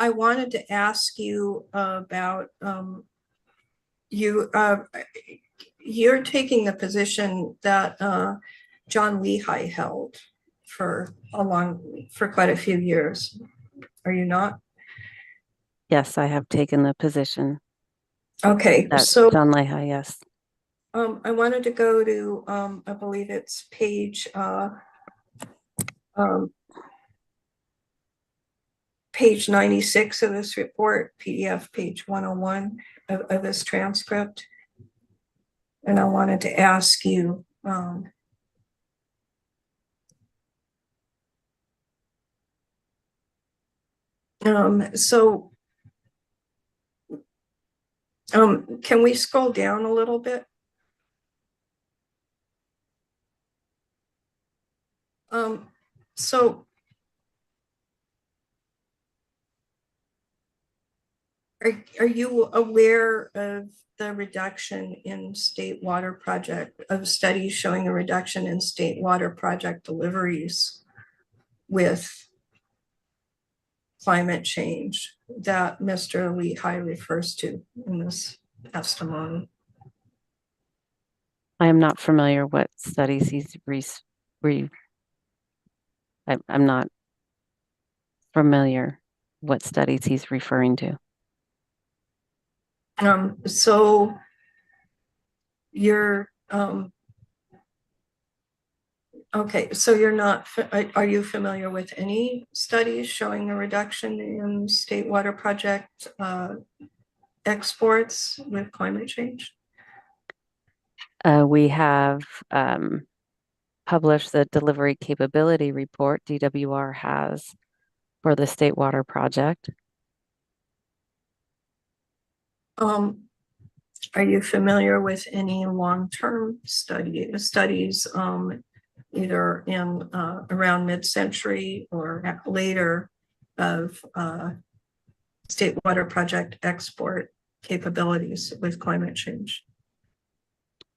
I wanted to ask you about you're taking the position that John Lehi held for quite a few years, are you not? Yes, I have taken the position. Okay, That's so John Lehi, yes. I wanted to go to I believe it's page 96 of this report, PDF page 101 of this transcript. And I wanted to ask you, can we scroll down a little bit? So are you aware of the reduction in state water project, of studies showing a reduction in state water project deliveries with climate change that Mr. Lehigh refers to in this testimony? I am not familiar what studies I'm not familiar what studies he's referring to. So you're okay, so you're not, are you familiar with any studies showing a reduction in state water project exports with climate change? We have published the delivery capability report DWR has for the state water project. Are you familiar with any long-term studies either in around mid-century or later of state water project export capabilities with climate change?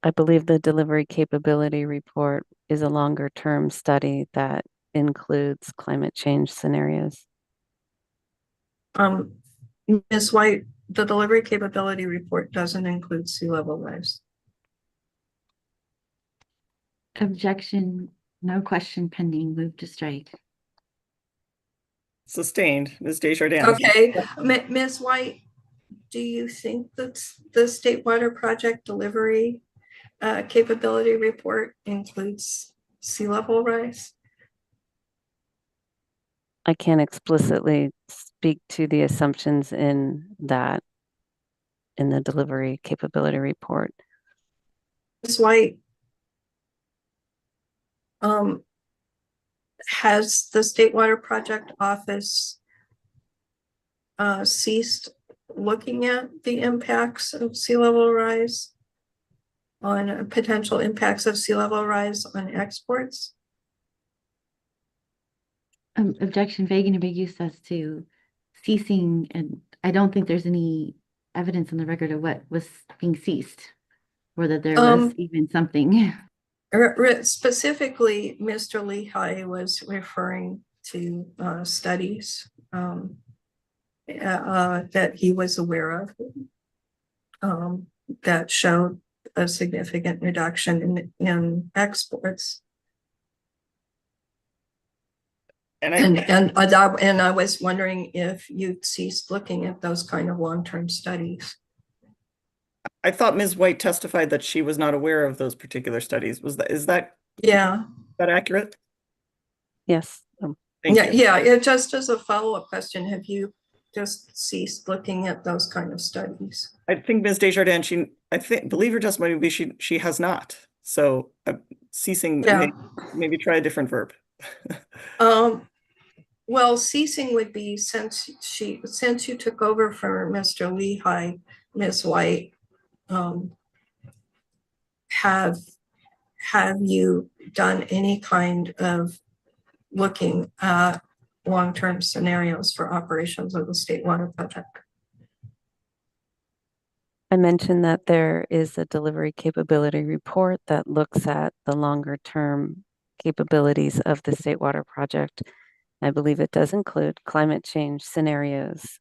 I believe the delivery capability report is a longer term study that includes climate change scenarios. Ms. White, the delivery capability report doesn't include sea level rise. Objection, no question pending, move to strike. Sustained, Ms. Desjardins. Okay, Ms. White, do you think that the state water project delivery capability report includes sea level rise? I can't explicitly speak to the assumptions in the delivery capability report. Ms. White, has the State Water Project Office ceased looking at the impacts of sea level rise on potential impacts of sea level rise on exports? Objection, vague and ambiguous as to ceasing, and I don't think there's any evidence on the record of what was being ceased, or that there was even something. Specifically, Mr. Lehigh was referring to studies that he was aware of that showed a significant reduction in exports. And I was wondering if you'd ceased looking at those kind of long-term studies. I thought Ms. White testified that she was not aware of those particular studies. Is that accurate? Yes. It just as a follow-up question, have you just ceased looking at those kind of studies? I think Ms. Desjardins, believe her testimony would be she has not. So ceasing, maybe try a different verb. Well, ceasing would be since you took over for Mr. Lehigh, Ms. White, have you done any kind of looking at long-term scenarios for operations of the state water project? I mentioned that there is a delivery capability report that looks at the longer term capabilities of the state water project. I believe it does include climate change scenarios.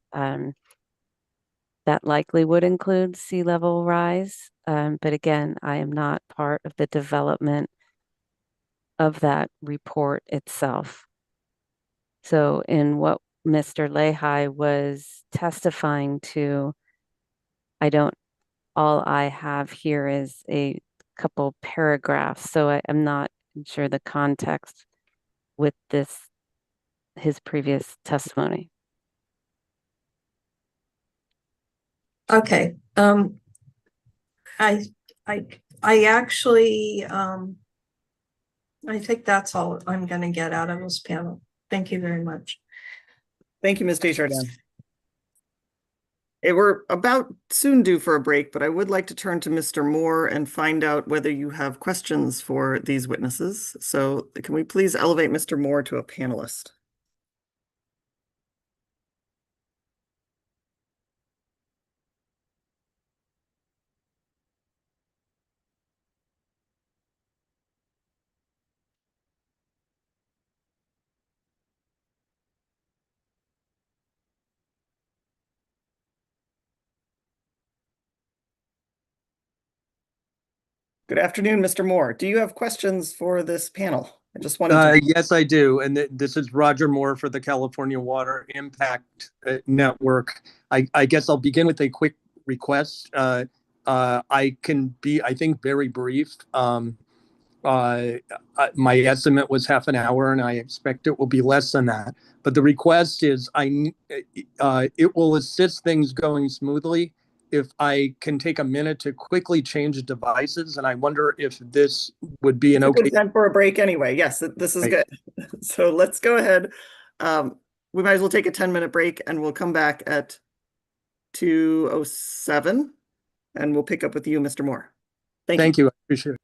That likely would include sea level rise. But again, I am not part of the development of that report itself. So in what Mr. Lehigh was testifying to, all I have here is a couple paragraphs. So I'm not sure the context with his previous testimony. Okay. I actually, I think that's all I'm going to get out of this panel. Thank you very much. Thank you, Ms. Desjardins. We're about soon due for a break, but I would like to turn to Mr. Moore and find out whether you have questions for these witnesses. So can we please elevate Mr. Moore to a panelist? Good afternoon, Mr. Moore. Do you have questions for this panel? I just wanted to. Yes, I do. And this is Roger Moore for the California Water Impact Network. I guess I'll begin with a quick request. I can be, I think, very brief. My estimate was half an hour, and I expect it will be less than that. But the request is, it will assist things going smoothly if I can take a minute to quickly change devices. And I wonder if this would be an It's a okay. good time for a break anyway. Yes, this is good. So let's go ahead. We might as well take a 10-minute break, and we'll come back at 2:07, and we'll pick up with you, Mr. Moore. Thank you. I appreciate it.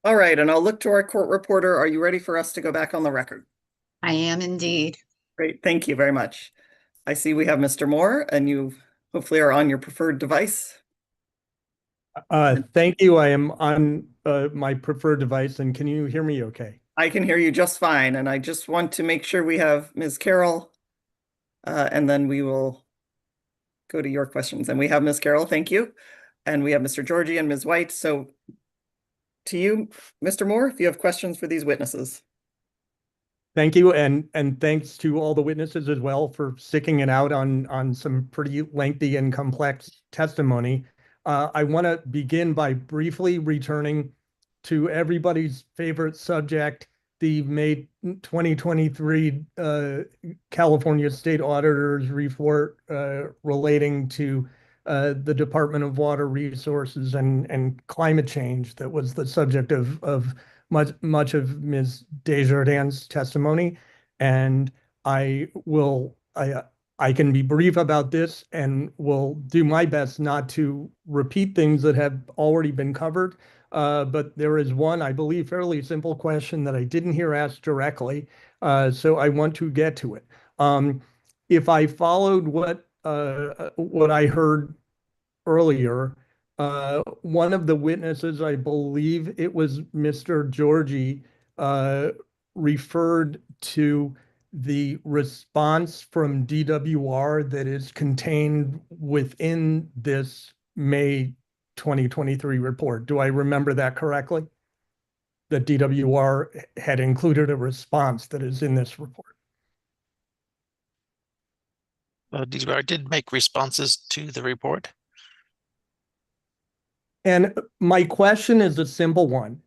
All right, and I'll look to our court reporter. Are you ready for us to go back on the record? I am indeed. Great, thank you very much. I see we have Mr. Moore, and you hopefully are on your preferred device. Thank you. I am on my preferred device, and can you hear me okay? I can hear you just fine, and I just want to make sure we have Ms. Carroll, and then we will go to your questions. And we have Ms. Carroll, thank you. And we have Mr. Georgie and Ms. White. So to you, Mr. Moore, if you have questions for these witnesses. Thank you, and thanks to all the witnesses as well for sticking it out on some pretty lengthy and complex testimony. I want to begin by briefly returning to everybody's favorite subject, the May 2023 California State Auditor's report relating to the Department of Water Resources and climate change that was the subject of much of Ms. Desjardins' testimony. And I can be brief about this and will do my best not to repeat things that have already been covered. But there is one, I believe, fairly simple question that I didn't hear asked directly. So I want to get to it. If I followed what I heard earlier, one of the witnesses, I believe it was Mr. Georgie, referred to the response from DWR that is contained within this May 2023 report. Do I remember that correctly? That DWR had included a response that is in this report. DWR did make responses to the report. And my question is a simple one.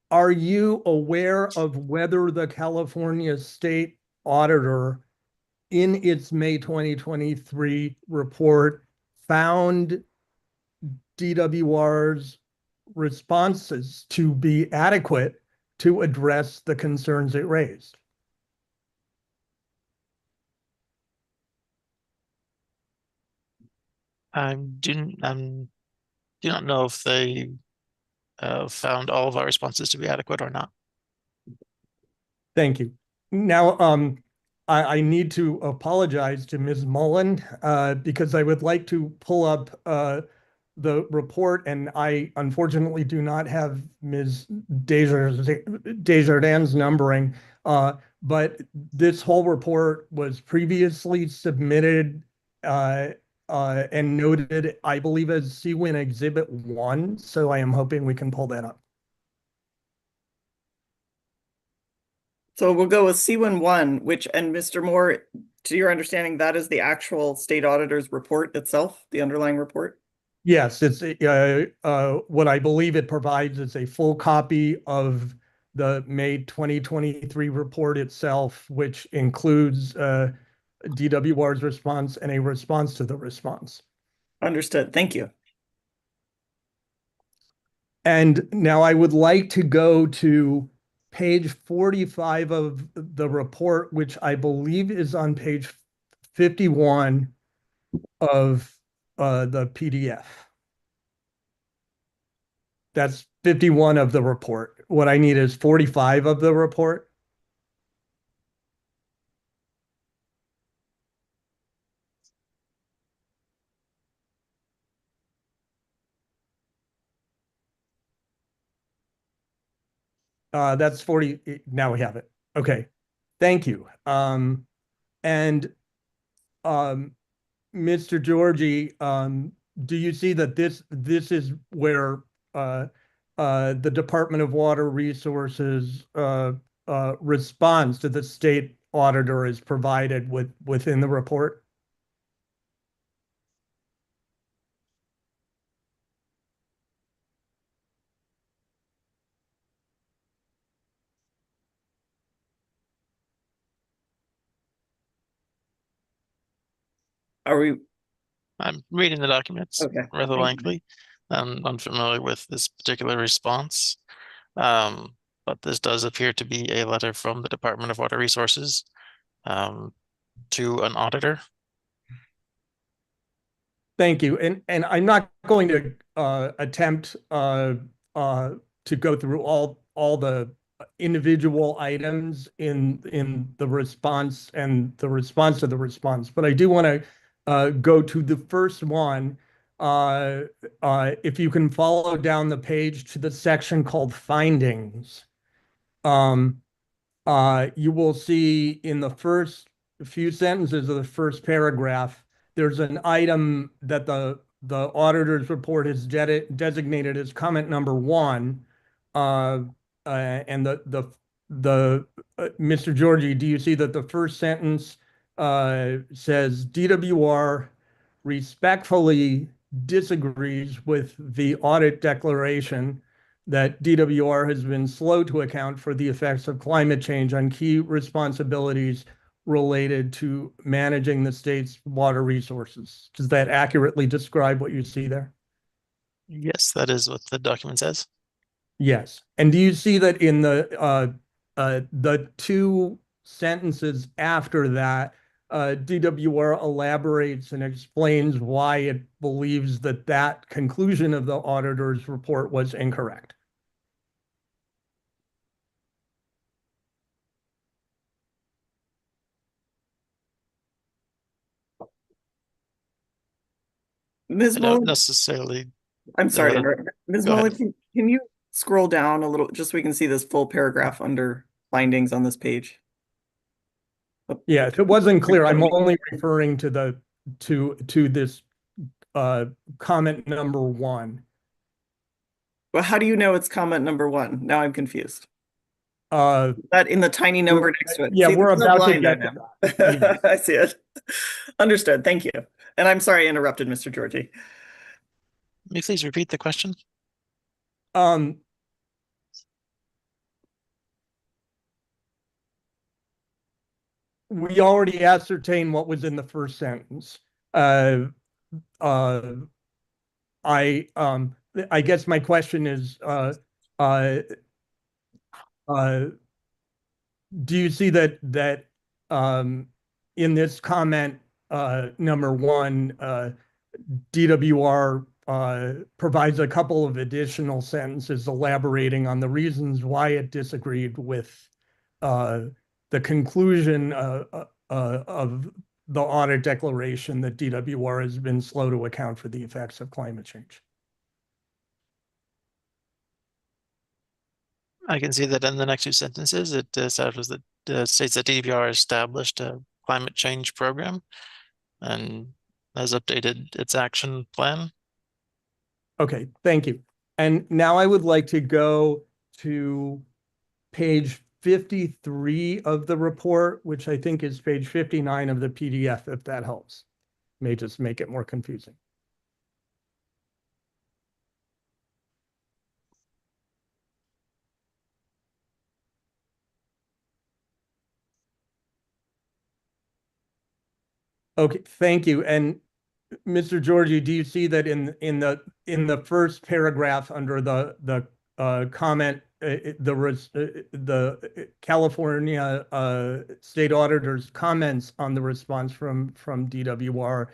Are you aware of whether the California State Auditor in its May 2023 report found DWR's responses to be adequate to address the concerns it raised? I do not know if they found all of our responses to be adequate or not. Thank you. Now, I need to apologize to Ms. Mullen because I would like to pull up the report, and I unfortunately do not have Ms. Desjardins' numbering, but this whole report was previously submitted and noted, I believe, as CWIN Exhibit 1, so I am hoping we can pull that up. So we'll go with C11, which, and Mr. Moore, to your understanding, that is the actual state auditor's report itself, the underlying report? Yes, it's what I believe it provides is a full copy of the May 2023 report itself, which includes DWR's response and a response to the response. Understood. Thank you. And now I would like to go to page 45 of the report, which I believe is on page 51 of the PDF. That's 51 of the report. What I need is 45 of the report. That's 40. Now we have it. Okay. Thank you. And Mr. Georgie, do you see that this is where the Department of Water Resources response to the state auditor is provided within the report? Are we? I'm reading the documents rather lengthy. I'm unfamiliar with this particular response, but this does appear to be a letter from the Department of Water Resources to an auditor. Thank you. And I'm not going to attempt to go through all the individual items in the response and the response to the response, but I do want to go to the first one. If you can follow down the page to the section called findings, you will see in the first few sentences of the first paragraph, there's an item that the auditor's report is designated as comment number 1. And Mr. Georgie, do you see that the first sentence says DWR respectfully disagrees with the audit declaration that DWR has been slow to account for the effects of climate change on key responsibilities related to managing the state's water resources? Does that accurately describe what you see there? Yes, that is what the document says. Yes. And do you see that in the two sentences after that, DWR elaborates and explains why it believes that that conclusion of the auditor's report was incorrect? Ms. I don't Mullen, necessarily. I'm sorry to interrupt. Ms. Go Mullen, ahead. can you scroll down a little just so we can see this full paragraph under findings on this page? Yeah, if it wasn't clear, I'm only referring to the to this comment number 1. Well, how do you know it's comment number 1? Now I'm confused. Uh, That in the tiny number next to it. Yeah, See, we're this is how about to blind I get to am. that. Yes. I see it. Understood. Thank you. And I'm sorry I interrupted, Mr. Georgie. May you please repeat the question? We already ascertained what was in the first sentence. I guess my question is, do you see that in this comment number 1, DWR provides a couple of additional sentences elaborating on the reasons why it disagreed with the conclusion of the audit declaration that DWR has been slow to account for the effects of climate change? I can see that in the next 2 sentences, it states that DWR established a climate change program and has updated its action plan. Okay, thank you. And now I would like to go to page 53 of the report, which I think is page 59 of the PDF, if that helps. May just make it more confusing. Okay, thank you. And Mr. Georgie, do you see that in the first paragraph under the comment, the California state auditor's comments on the response from DWR,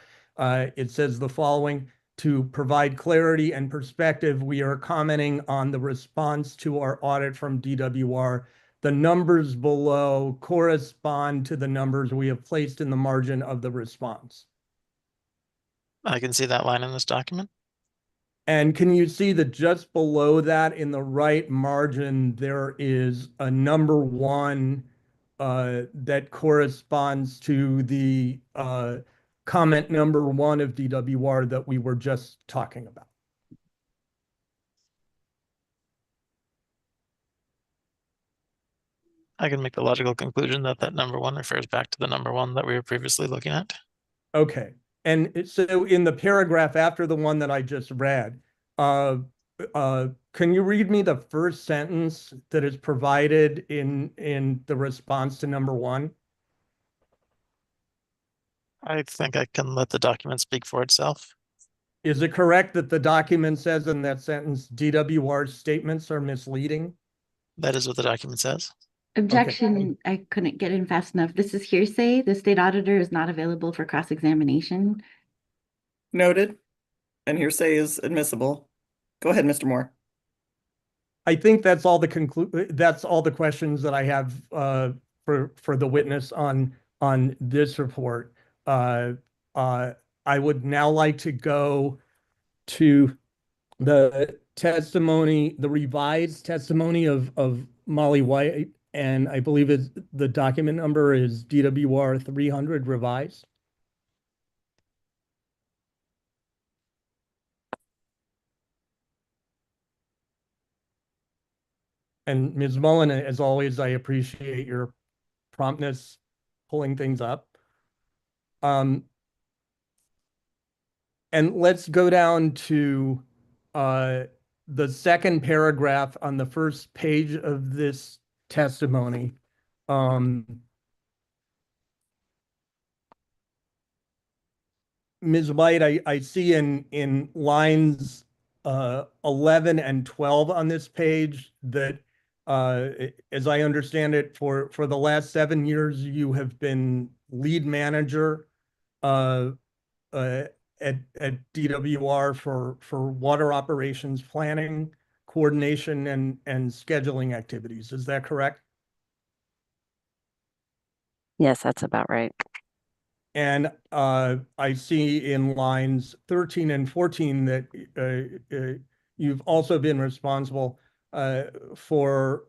it says the following: to provide clarity and perspective, we are commenting on the response to our audit from DWR. The numbers below correspond to the numbers we have placed in the margin of the response. I can see that line in this document. And can you see that just below that in the right margin, there is a number 1 that corresponds to the comment number 1 of DWR that we were just talking about? I can make the logical conclusion that that number 1 refers back to the number 1 that we were previously looking at. Okay. And so in the paragraph after the one that I just read, can you read me the first sentence that is provided in the response to number 1? I think I can let the document speak for itself. Is it correct that the document says in that sentence, DWR's statements are misleading? That is what the document says. Objection, I couldn't get in fast enough. This is hearsay. The state auditor is not available for cross-examination. Noted. And hearsay is admissible. Go ahead, Mr. Moore. I think that's all the questions that I have for the witness on this report. Uh, I would now like to go to the testimony, the revised testimony of Molly White, and I believe the document number is DWR 300 revised. And Ms. Mullen, as always, I appreciate your promptness pulling things up. And let's go down to the second paragraph on the first page of this testimony. Ms. White, I see in lines 11 and 12 on this page that, as I understand it, for the last 7 years, you have been lead manager uh, at DWR for water operations planning, coordination, and scheduling activities. Is that correct? Yes, that's about right. And I see in lines 13 and 14 that you've also been responsible for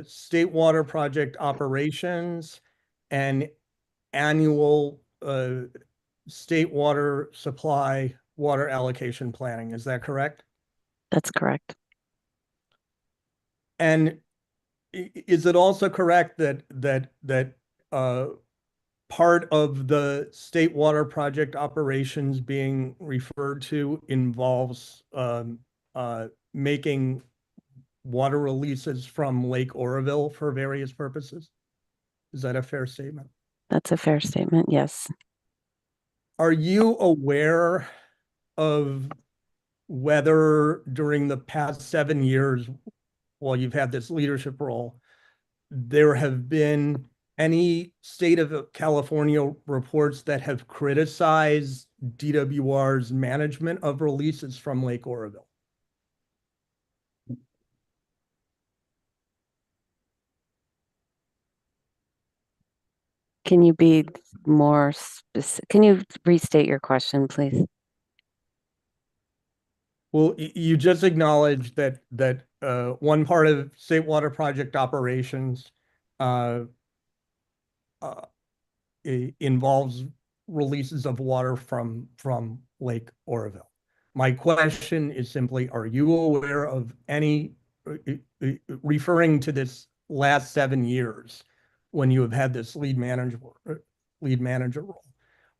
state water project operations and annual state water supply water allocation planning. Is that correct? That's correct. And is it also correct that part of the state water project operations being referred to involves making water releases from Lake Oroville for various purposes? Is that a fair statement? That's a fair statement, yes. Are you aware of whether during the past 7 years, while you've had this leadership role, there have been any state of California reports that have criticized DWR's management of releases from Lake Oroville? Can you be more specific? Can you restate your question, please? Well, you just acknowledged that one part of state water project operations uh, uh, involves releases of water from Lake Oroville. My question is simply, are you aware of any, referring to this last 7 years when you have had this lead manager role,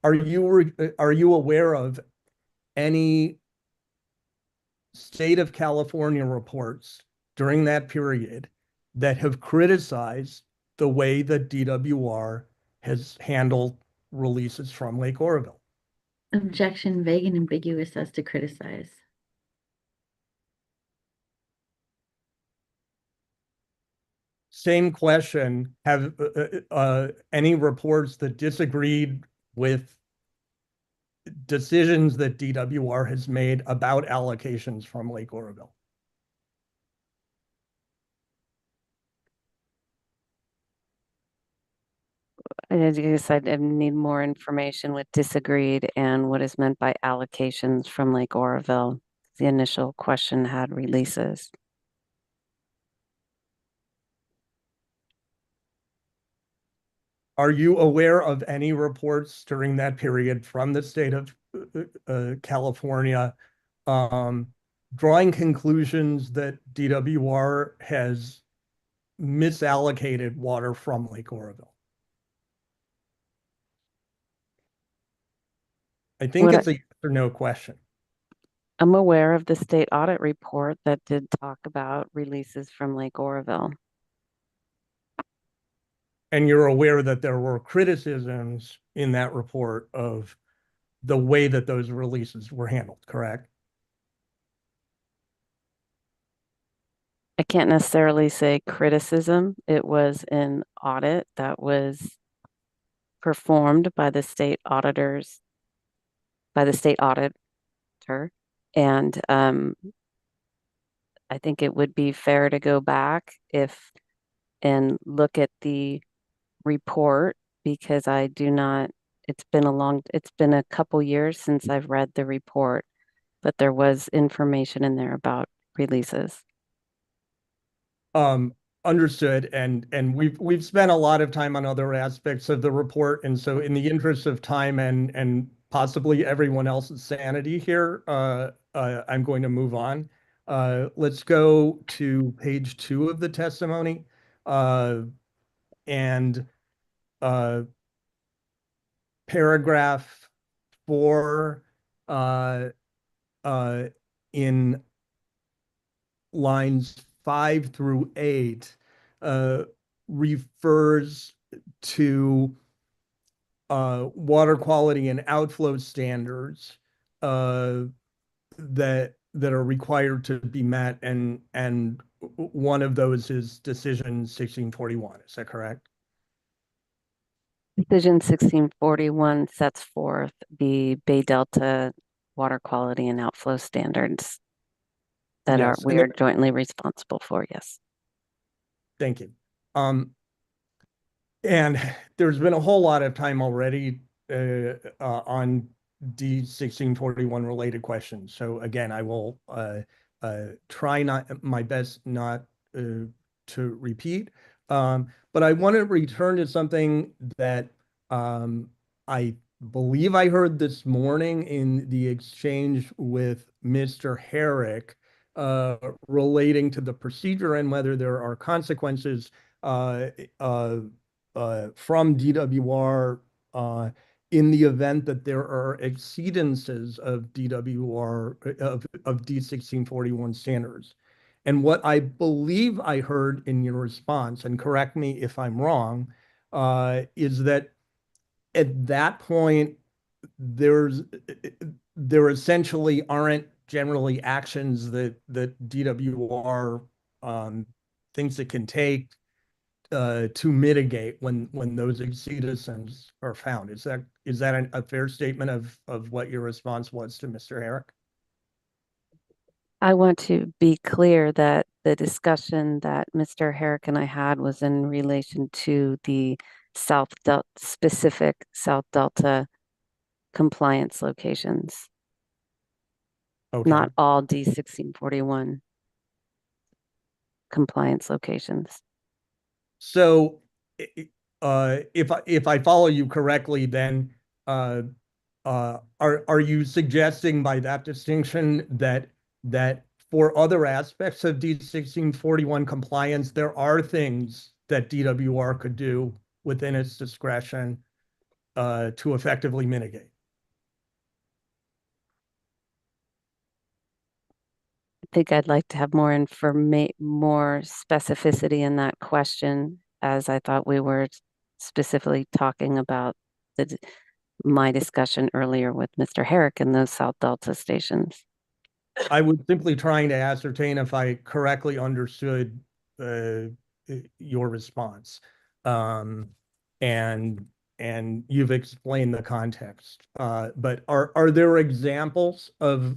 are you aware of any state of California reports during that period that have criticized the way that DWR has handled releases from Lake Oroville? Objection, vague and ambiguous as to criticize. Same question. Have any reports that disagreed with decisions that DWR has made about allocations from Lake Oroville? I guess I need more information with disagreed and what is meant by allocations from Lake Oroville. The initial question had releases. Are you aware of any reports during that period from the state of California drawing conclusions that DWR has misallocated water from Lake Oroville? I think it's a yes or no question. I'm aware of the state audit report that did talk about releases from Lake Oroville. And you're aware that there were criticisms in that report of the way that those releases were handled, correct? I can't necessarily say criticism. It was an audit that was performed by the state auditors, by the state auditor, and I think it would be fair to go back and look at the report because I do not, it's been a couple years since I've read the report, but there was information in there about releases. Understood. And we've spent a lot of time on other aspects of the report. And so in the interest of time and possibly everyone else's sanity here, I'm going to move on. Let's go to page 2 of the testimony. And paragraph 4 in lines 5 through 8 refers to water quality and outflow standards that are required to be met, and one of those is decision 1641. Is that correct? Decision 1641 sets forth the Bay Delta water quality and outflow standards that Yes, we are jointly responsible for. Yes. Thank you. And there's been a whole lot of time already on D 1641 related questions. So again, I will try my best not to repeat. But I want to return to something that I believe I heard this morning in the exchange with Mr. Herrick relating to the procedure and whether there are consequences from DWR in the event that there are exceedances of DWR of D 1641 standards. And what I believe I heard in your response, and correct me if I'm wrong, is that at that point there essentially aren't generally actions that DWR thinks it can take to mitigate when those exceedances are found. Is that a fair statement of what your response was to Mr. Herrick? I want to be clear that the discussion that Mr. Herrick and I had was in relation to the specific South Delta compliance locations, Okay. not all D 1641 compliance locations. So if I follow you correctly, then are you suggesting by that distinction that for other aspects of D 1641 compliance, there are things that DWR could do within its discretion to effectively mitigate? I think I'd like to have more specificity in that question, as I thought we were specifically talking about my discussion earlier with Mr. Herrick and those South Delta stations. I was simply trying to ascertain if I correctly understood your response. And you've explained the context. But are there examples of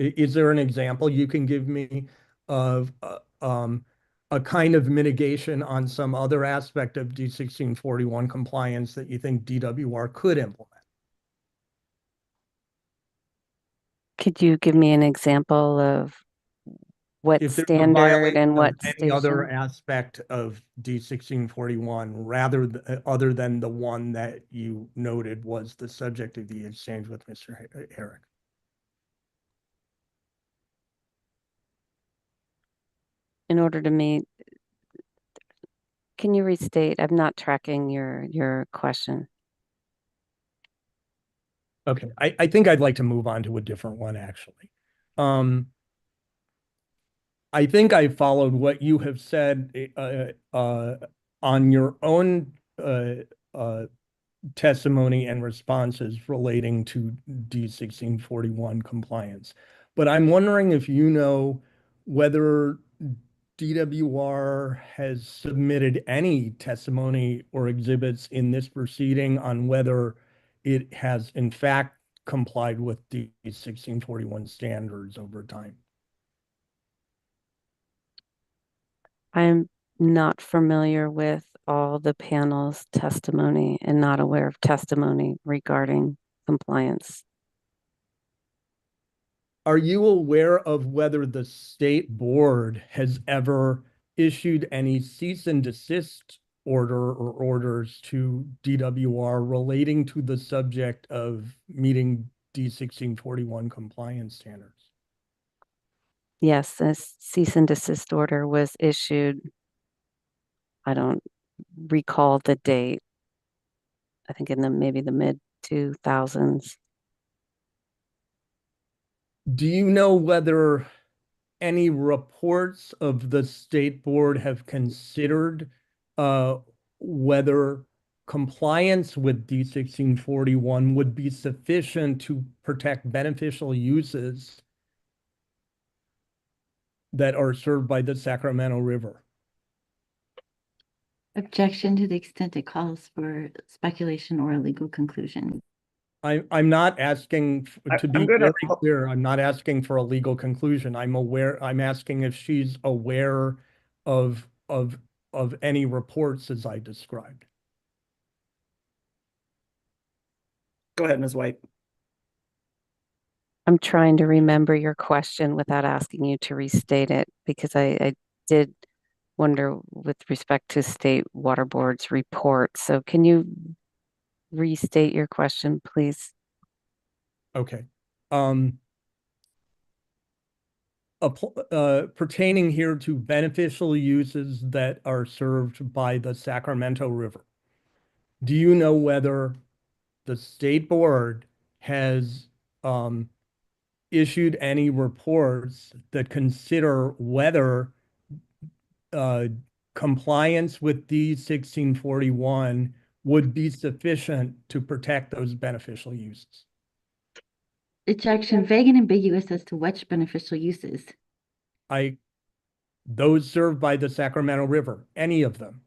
is there an example you can give me of a kind of mitigation on some other aspect of D 1641 compliance that you think DWR could implement? Could you give me an example of what If there's a standard violation and of what any other station? aspect of D 1641 other than the one that you noted was the subject of the exchange with Mr. Herrick? In order to meet, can you restate? I'm not tracking your question. Okay, I think I'd like to move on to a different one, actually. I think I followed what you have said on your own testimony and responses relating to D 1641 compliance. But I'm wondering if you know whether DWR has submitted any testimony or exhibits in this proceeding on whether it has in fact complied with the 1641 standards over time? I'm not familiar with all the panel's testimony and not aware of testimony regarding compliance. Are you aware of whether the state board has ever issued any cease and desist order or orders to DWR relating to the subject of meeting D1641 compliance standards? Yes, a cease and desist order was issued. I don't recall the date. I think in maybe the mid 2000s. Do you know whether any reports of the state board have considered whether compliance with D1641 would be sufficient to protect beneficial uses that are served by the Sacramento River? Objection to the extent it calls for speculation or a legal conclusion. I'm not asking to be I'm gonna very clear. I'm not asking for a legal conclusion. I'm asking if she's aware of any reports as I described. go ahead, Ms. White. I'm trying to remember your question without asking you to restate it because I did wonder with respect to state water board's report. So can you restate your question, please? Okay. Pertaining here to beneficial uses that are served by the Sacramento River. Do you know whether the state board has issued any reports that consider whether compliance with D1641 would be sufficient to protect those beneficial uses? Objection, vague and ambiguous as to which beneficial uses. Those served by the Sacramento River, any of them.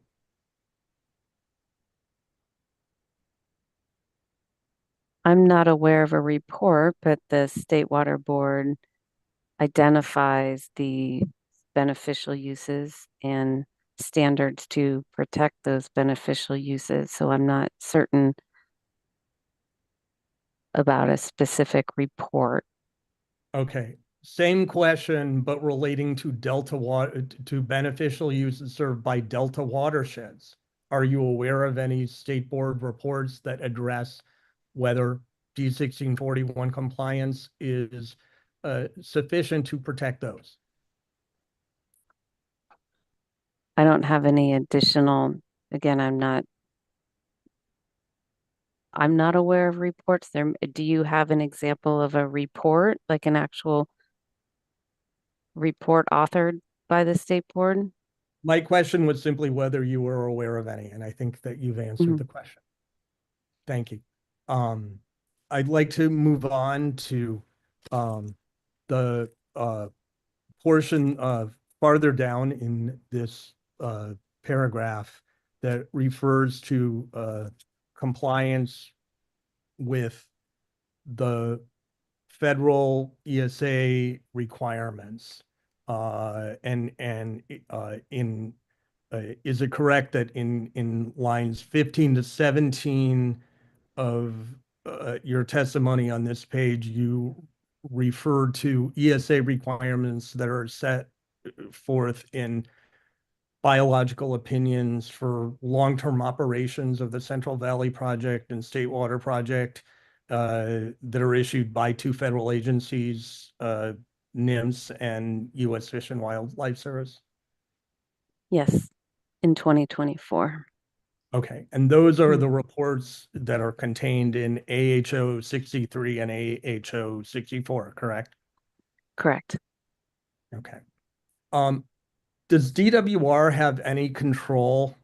I'm not aware of a report, but the State Water Board identifies the beneficial uses and standards to protect those beneficial uses. So I'm not certain about a specific report. Okay, same question, but relating to Delta water, to beneficial uses served by Delta watersheds. Are you aware of any state board reports that address whether D1641 compliance is sufficient to protect those? I don't have any additional, again, I'm not aware of reports there. Do you have an example of a report, like an actual report authored by the state board? My question was simply whether you were aware of any, and I think that you've answered the question. Thank you. I'd like to move on to the portion of farther down in this paragraph that refers to compliance with the federal ESA requirements. Is it correct that in lines 15 to 17 of your testimony on this page, you refer to ESA requirements that are set forth in biological opinions for long-term operations of the Central Valley Project and State Water Project that are issued by two federal agencies, NIMS and U.S. Fish and Wildlife Service? Yes, in 2024. Okay, and those are the reports that are contained in AHO 63 and AHO 64, correct? Correct. Okay. Does DWR have any control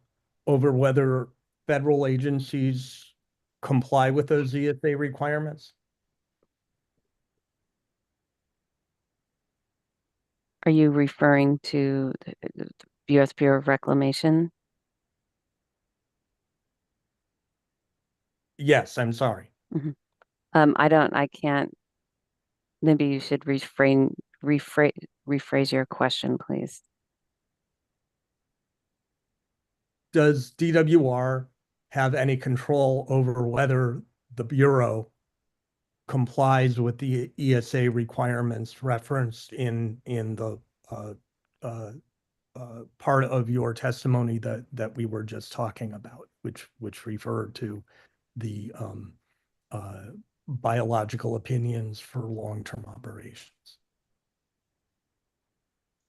over whether federal agencies comply with those ESA requirements? Are you referring to the U.S. Bureau of Reclamation? Yes, I'm sorry. I can't, maybe you should rephrase your question, please. Does DWR have any control over whether the Bureau complies with the ESA requirements referenced in the part of your testimony that we were just talking about, which referred to the biological opinions for long-term operations?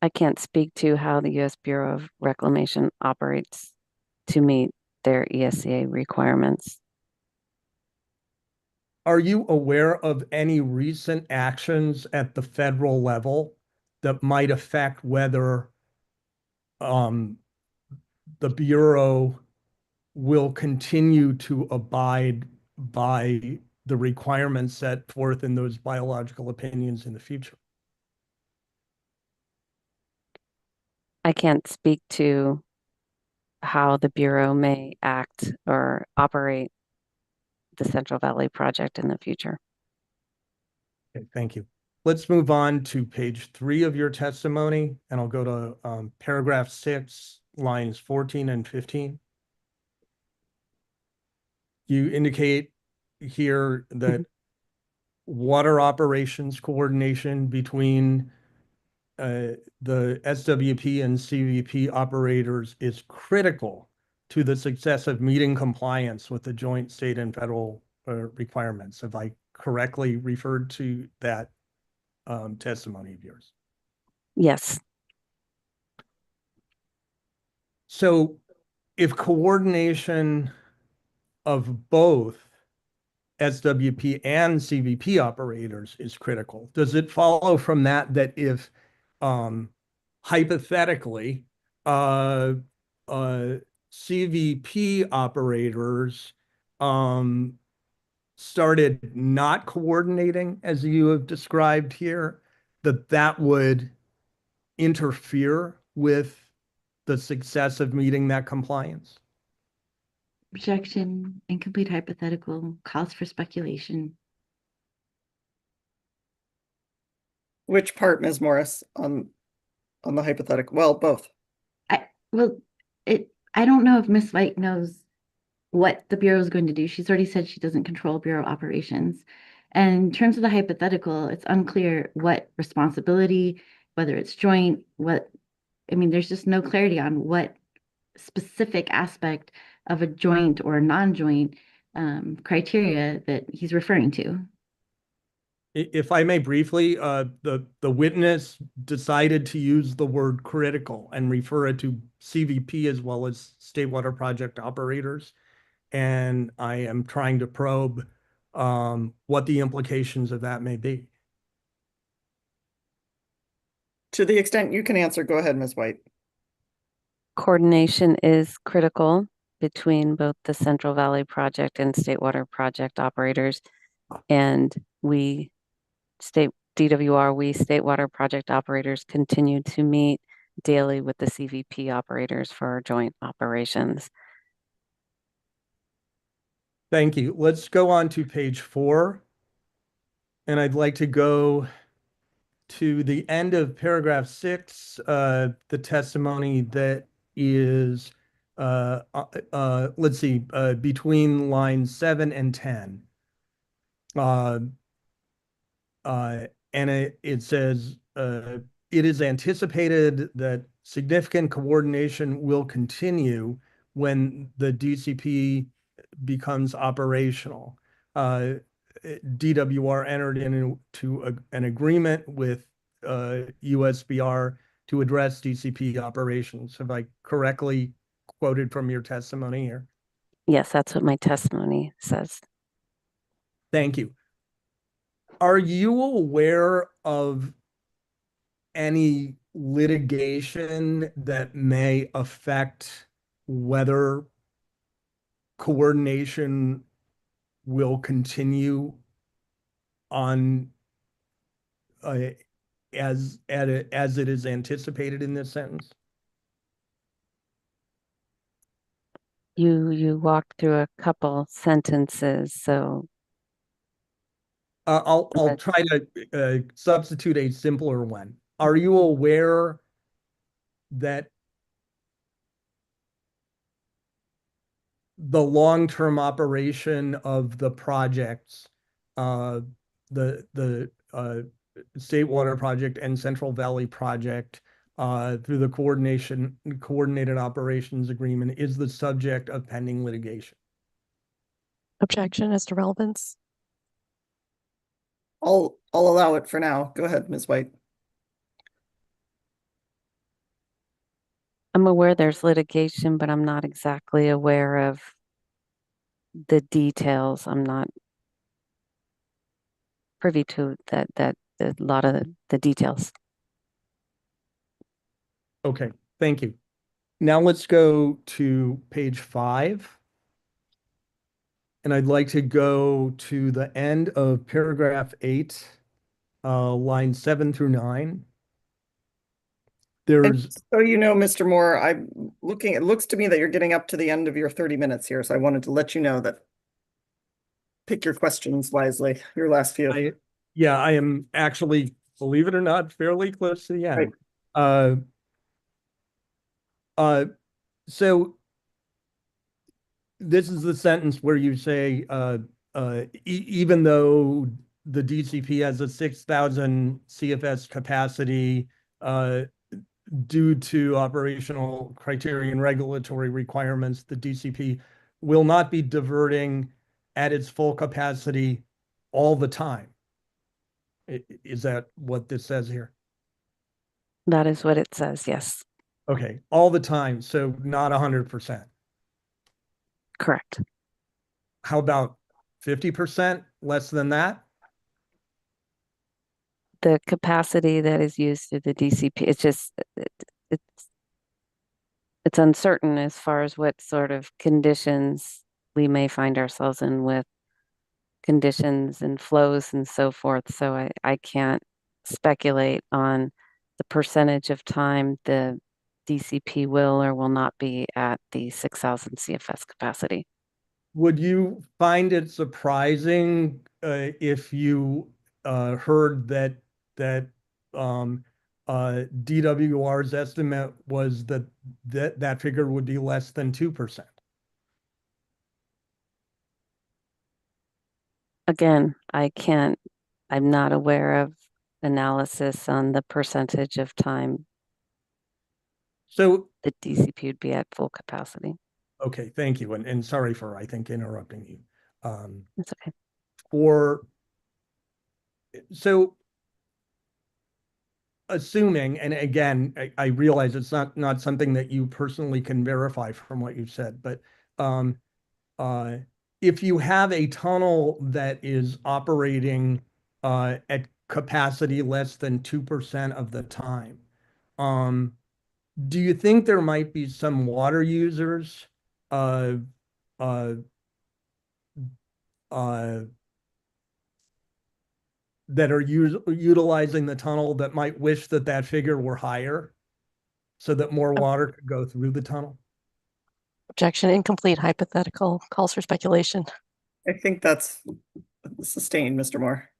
I can't speak to how the U.S. Bureau of Reclamation operates to meet their ESA requirements. Are you aware of any recent actions at the federal level that might affect whether the Bureau will continue to abide by the requirements set forth in those biological opinions in the future? I can't speak to how the Bureau may act or operate the Central Valley Project in the future. Okay, thank you. Let's move on to page 3 of your testimony, and I'll go to paragraph 6, lines 14 and 15. You indicate here that water operations coordination between the SWP and CVP operators is critical to the success of meeting compliance with the joint state and federal requirements. Have I correctly referred to that testimony of yours? Yes. So if coordination of both SWP and CVP operators is critical, does it follow from that that if hypothetically CVP operators started not coordinating as you have described here, that would interfere with the success of meeting that compliance? Objection, incomplete hypothetical, calls for speculation. Which part, Ms. Morris, on the hypothetical? Well, both. I don't know if Miss White knows what the Bureau is going to do. She's already said she doesn't control Bureau operations. And in terms of the hypothetical, it's unclear what responsibility, whether it's joint, there's just no clarity on what specific aspect of a joint or a non-joint criteria that he's referring to. If I may briefly, the witness decided to use the word critical and refer it to CVP as well as State Water Project operators. And I am trying to probe what the implications of that may be. To the extent you can answer, go ahead, Ms. White. Coordination is critical between both the Central Valley Project and State Water Project operators. And we, State Water Project operators, continue to meet daily with the CVP operators for our joint operations. Thank you. Let's go on to page 4. And I'd like to go to the end of paragraph 6, the testimony that is, let's see, between lines 7 and 10. And it says, it is anticipated that significant coordination will continue when the DCP becomes operational. DWR entered into an agreement with USBR to address DCP operations. Have I correctly quoted from your testimony here? Yes, that's what my testimony says. Thank you. Are you aware of any litigation that may affect whether coordination will continue on as it is anticipated in this sentence? You walked through a couple sentences, so I'll try to substitute a simpler one. Are you aware that the long-term operation of the projects, the State Water Project and Central Valley Project, through the coordinated operations agreement, is the subject of pending litigation? Objection as to relevance. I'll allow it for now. Go ahead, Ms. White. I'm aware there's litigation, but I'm not exactly aware of the details. I'm not privy to a lot of the details. Okay, thank you. Now let's go to page 5. And I'd like to go to the end of paragraph 8, line 7 through 9. And There's, so you know, Mr. Moore, I'm looking, it looks to me that you're getting up to the end of your 30 minutes here, so I wanted to let you know that pick your questions wisely, your last few. I am actually, believe it or not, fairly close to the end. Right. So this is the sentence where you say, even though the DCP has a 6,000 CFS capacity, due to operational criteria and regulatory requirements, the DCP will not be diverting at its full capacity all the time. Is that what this says here? That is what it says, yes. Okay, all the time, so not 100%. Correct. How about 50%, less than that? The capacity that is used through the DCP, it's uncertain as far as what sort of conditions we may find ourselves in with conditions and flows and so forth. So I can't speculate on the percentage of time the DCP will or will not be at the 6,000 CFS capacity. Would you find it surprising if you heard that DWR's estimate was that figure would be less than 2%? Again, I'm not aware of analysis on the percentage of time So the DCP would be at full capacity. okay, thank you, and sorry for, I think, interrupting you. That's okay. So assuming, and again, I realize it's not something that you personally can verify from what you've said, but if you have a tunnel that is operating at capacity less than 2% of the time, do you think there might be some water users uh, uh, that are utilizing the tunnel that might wish that figure were higher so that more water could go through the tunnel? Objection, incomplete, hypothetical, calls for speculation. I think that's sustained, Mr. Moore.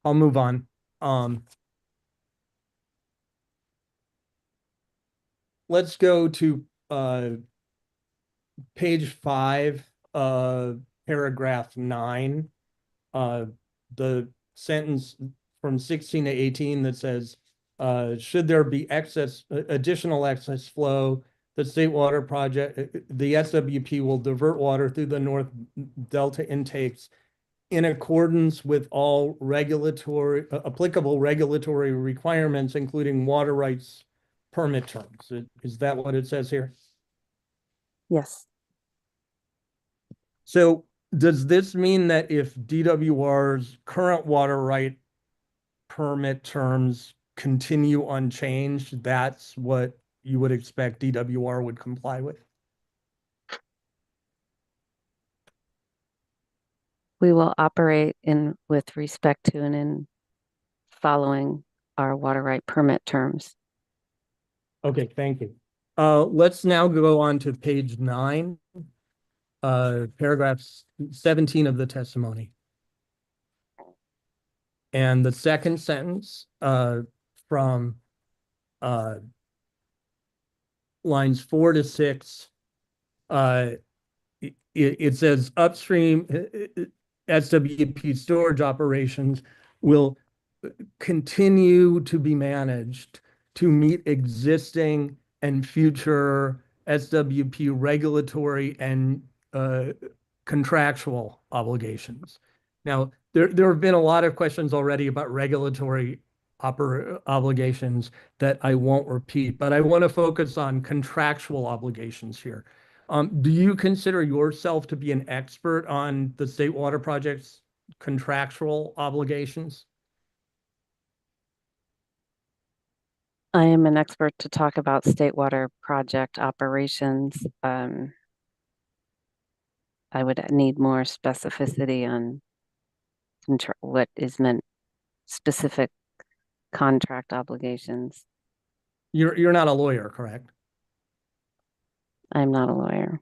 I'll move on. Let's go to page 5, paragraph 9. The sentence from 16 to 18 that says, should there be additional excess flow, the State Water Project, the SWP will divert water through the North Delta intakes in accordance with all applicable regulatory requirements, including water rights permit terms. Is that what it says here? Yes. So does this mean that if DWR's current water right permit terms continue unchanged, that's what you would expect DWR would comply with? We will operate with respect to and in following our water right permit terms. Okay, thank you. Let's now go on to page 9. paragraph 17 of the testimony. And the second sentence from lines 4 to 6, it says upstream SWP storage operations will continue to be managed to meet existing and future SWP regulatory and contractual obligations. Now, there have been a lot of questions already about regulatory obligations that I won't repeat, but I want to focus on contractual obligations here. Do you consider yourself to be an expert on the State Water Project's contractual obligations? I am an expert to talk about state water project operations. I would need more specificity on what is meant specific contract obligations. You're not a lawyer, correct? I'm not a lawyer.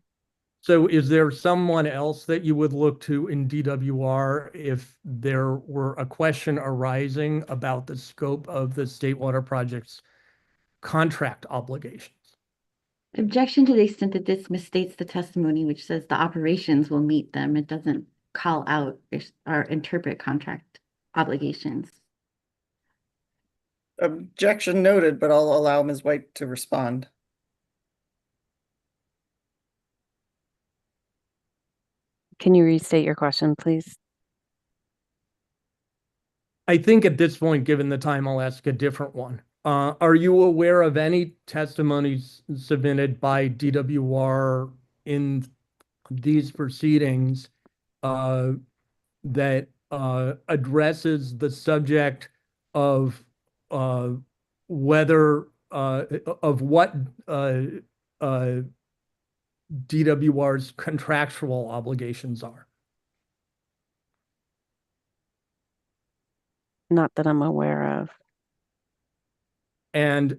So is there someone else that you would look to in DWR if there were a question arising about the scope of the State Water Project's contract obligations? Objection to the extent that this misstates the testimony, which says the operations will meet them. It doesn't call out or interpret contract obligations. Objection noted, but I'll allow Ms. White to respond. Can you restate your question, please? I think at this point, given the time, I'll ask a different one. Are you aware of any testimonies submitted by DWR in these proceedings that addresses the subject of whether of what DWR's contractual obligations are? Not that I'm aware of. And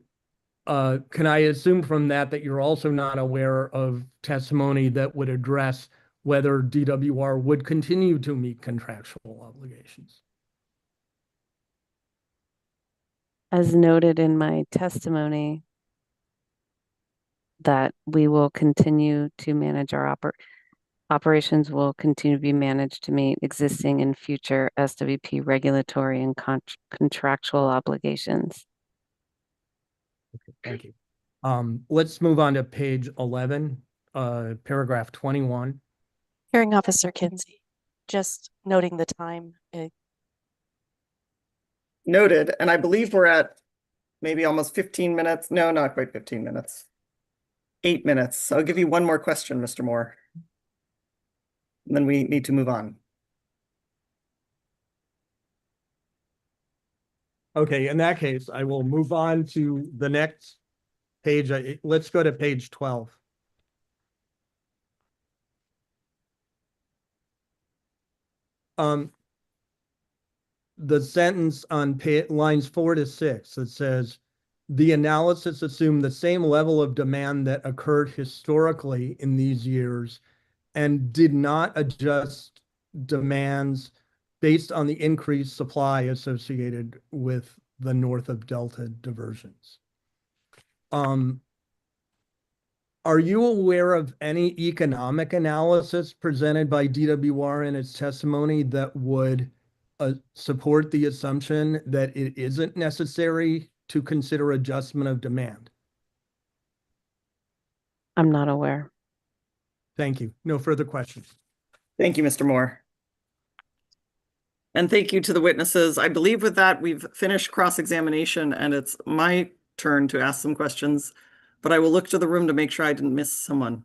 can I assume from that that you're also not aware of testimony that would address whether DWR would continue to meet contractual obligations? As noted in my testimony, that we will continue to manage our operations will continue to be managed to meet existing and future SWP regulatory and contractual obligations. Okay, thank you. Let's move on to page 11, paragraph 21. Hearing Officer Kinsey, just noting the time. Noted, and I believe we're at maybe almost 15 minutes. No, not quite 15 minutes. 8 minutes. I'll give you one more question, Mr. Moore. And then we need to move on. Okay, in that case, I will move on to the next page. Let's go to page 12. The sentence on lines 4 to 6 that says, the analysis assumed the same level of demand that occurred historically in these years and did not adjust demands based on the increased supply associated with the north of Delta diversions. Are you aware of any economic analysis presented by DWR in its testimony that would support the assumption that it isn't necessary to consider adjustment of demand? I'm not aware. Thank you. No further questions. Thank you, Mr. Moore. And thank you to the witnesses. I believe with that, we've finished cross-examination and it's my turn to ask some questions, but I will look to the room to make sure I didn't miss someone.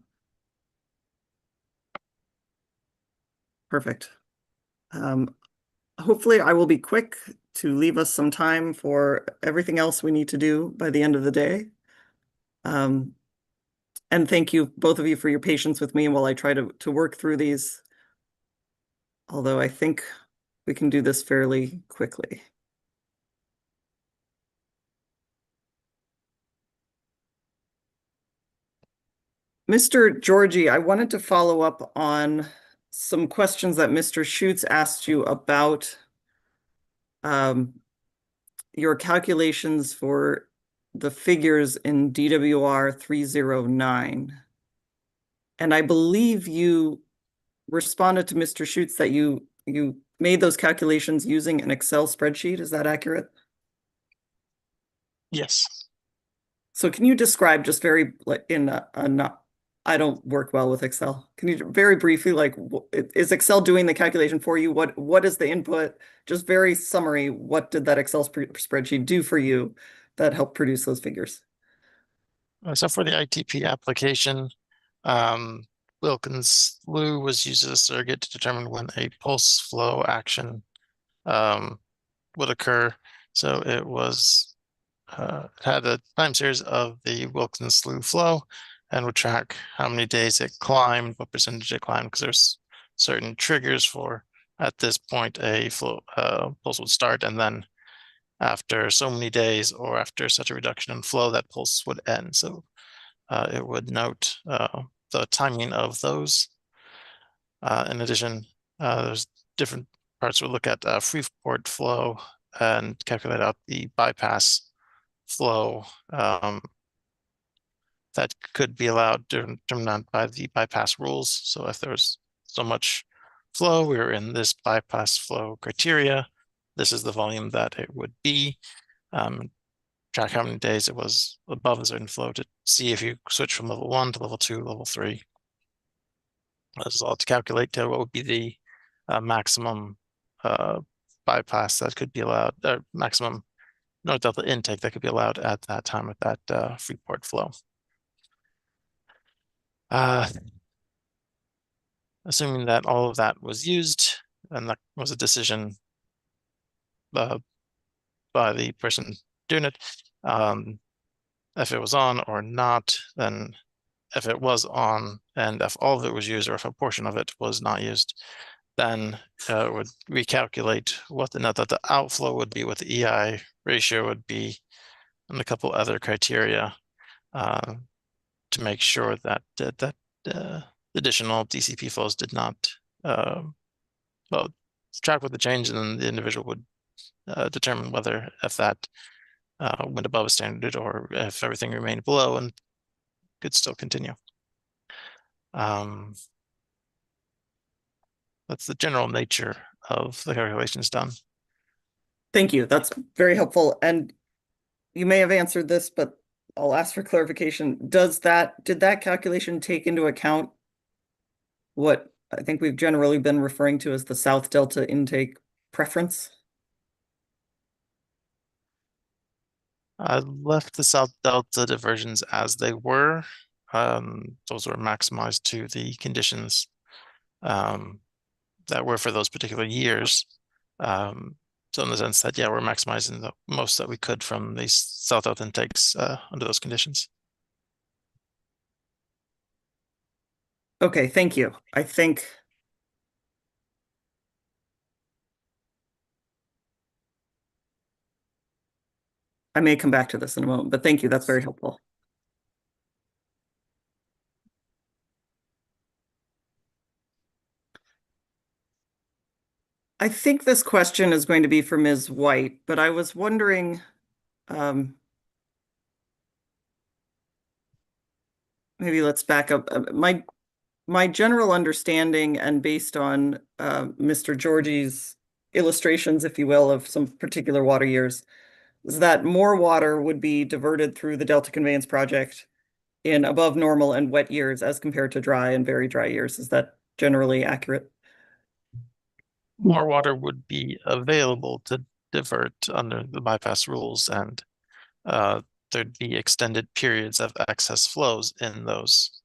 Perfect. Hopefully I will be quick to leave us some time for everything else we need to do by the end of the day. And thank you, both of you, for your patience with me while I try to work through these. Although I think we can do this fairly quickly. Mr. Georgie, I wanted to follow up on some questions that Mr. Schutz asked you about your calculations for the figures in DWR 309. And I believe you responded to Mr. Schutz that you made those calculations using an Excel spreadsheet. Is that accurate? Yes. So can you describe just very I don't work well with Excel. Can you very briefly, like, is Excel doing the calculation for you? What is the input? Just very summary, what did that Excel spreadsheet do for you that helped produce those figures? So for the ITP application, Wilkins Lou was used as a surrogate to determine when a pulse flow action would occur. So it was had a time series of the Wilkins Slough flow and would track how many days it climbed, what percentage it climbed, because there's certain triggers for at this point a flow pulse would start, and then after so many days or after such a reduction in flow, that pulse would end. So it would note the timing of those. In addition, there's different parts. We'll look at Freeport flow and calculate out the bypass flow that could be allowed, determined by the bypass rules. So if there's so much flow, we're in this bypass flow criteria. This is the volume that it would be. Track how many days it was above a certain flow to see if you switch from level 1 to level 2, level 3. This is all to calculate what would be the maximum bypass that could be allowed, or maximum north delta intake that could be allowed at that time with that Freeport flow. Assuming that all of that was used, and that was a decision by the person doing it, if it was on or not, then if it was on and if all of it was used or if a portion of it was not used, then it would recalculate what the net delta outflow would be, what the EI ratio would be, and a couple other criteria to make sure that additional DCP flows did not well track with the change, and then the individual would determine whether if that went above a standard or if everything remained below and could still continue. That's the general nature of the calculations done. Thank you. That's very helpful. And you may have answered this, but I'll ask for clarification. Did that calculation take into account what I think we've generally been referring to as the South Delta intake preference? I left the South Delta diversions as they were. Those were maximized to the conditions that were for those particular years. So in the sense that, yeah, we're maximizing the most that we could from these South Delta intakes under those conditions. Okay, thank you. I think I may come back to this in a moment, but thank you. That's very helpful. I think this question is going to be for Ms. White, but I was wondering, maybe let's back up. My general understanding, and based on Mr. Georgie's illustrations, if you will, of some particular water years, is that more water would be diverted through the Delta Conveyance project in above normal and wet years as compared to dry and very dry years. Is that generally accurate? More water would be available to divert under the bypass rules, and there'd be extended periods of excess flows in those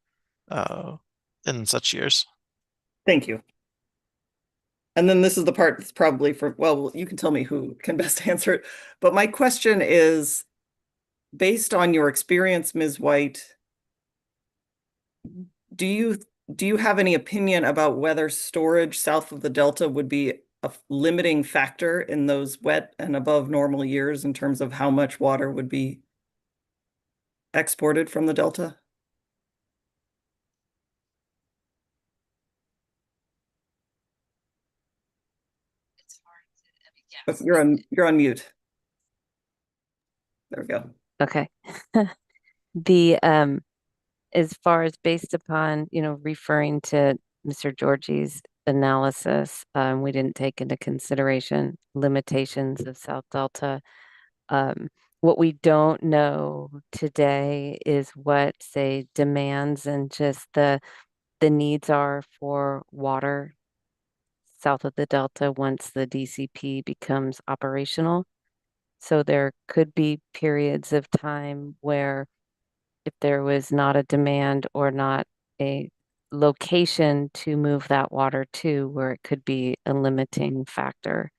in such years. Thank you. And then this is the part that's probably for, well, you can tell me who can best answer it. But my question is, based on your experience, Ms. White, do you have any opinion about whether storage south of the Delta would be a limiting factor in those wet and above normal years in terms of how much water would be exported from the Delta? Oh, you're on mute. There we go. Okay. The as far as based upon, referring to Mr. Georgie's analysis, we didn't take into consideration limitations of South Delta. What we don't know today is what, say, demands and just the needs are for water south of the Delta once the DCP becomes operational. So there could be periods of time where if there was not a demand or not a location to move that water to, where it could be a limiting factor.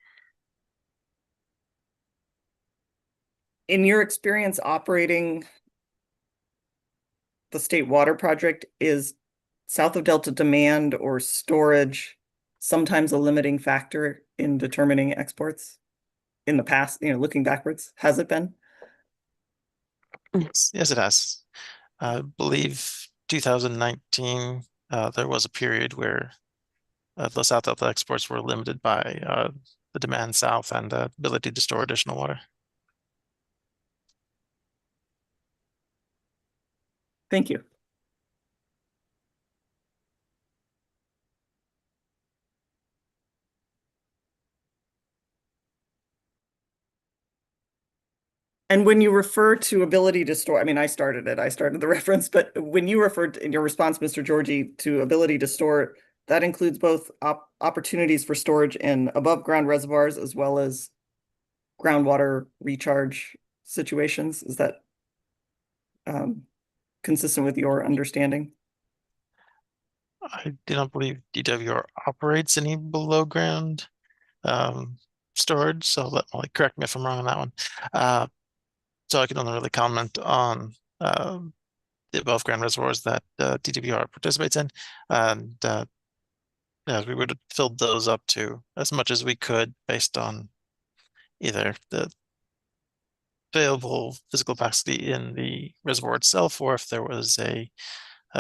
In your experience operating the state water project, is south of Delta demand or storage sometimes a limiting factor in determining exports? In the past, looking backwards, has it been? Yes, it has. I believe 2019, there was a period where the South Delta exports were limited by the demand south and the ability to store additional water. Thank you. And when you refer to ability to store, I mean, I started the reference, but when you referred in your response, Mr. Georgie, to ability to store, that includes both opportunities for storage in above ground reservoirs as well as groundwater recharge situations. Is that consistent with your understanding? I do not believe DWR operates any below ground storage, so let Molly correct me if I'm wrong on that one. So I can only really comment on the above ground reservoirs that DWR participates in, and yeah, we would have filled those up to as much as we could based on either the available physical capacity in the reservoir itself, or if there was a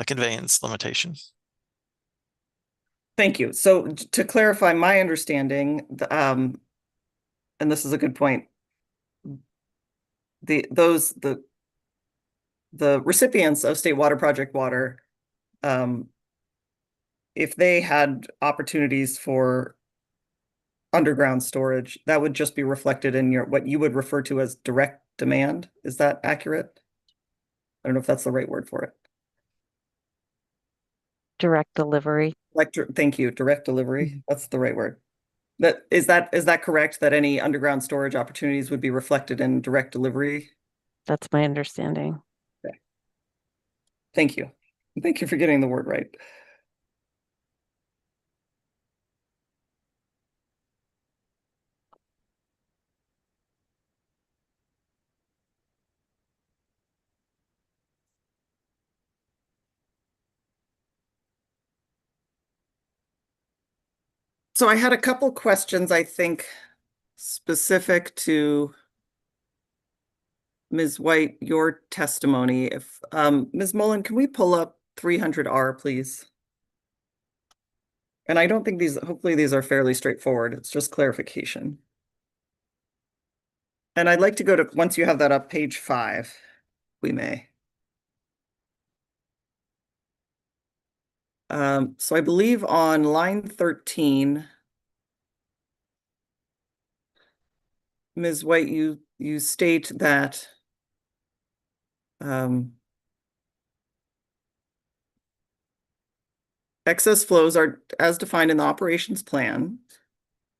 conveyance limitation. Thank you. So to clarify my understanding, and this is a good point, the recipients of State Water Project water, if they had opportunities for underground storage, that would just be reflected in what you would refer to as direct demand. Is that accurate? I don't know if that's the right word for it. Direct delivery. Thank you. Direct delivery. That's the right word. Is that correct, that any underground storage opportunities would be reflected in direct delivery? That's my understanding. Okay. Thank you. Thank you for getting the word right. So I had a couple questions, I think, specific to Ms. White, your testimony. If Ms. Mullen, can we pull up 300R, please? And I don't think hopefully these are fairly straightforward. It's just clarification. And I'd like to go to, once you have that up, page 5, we may. So I believe on line 13, Ms. White, you state that excess flows are, as defined in the operations plan,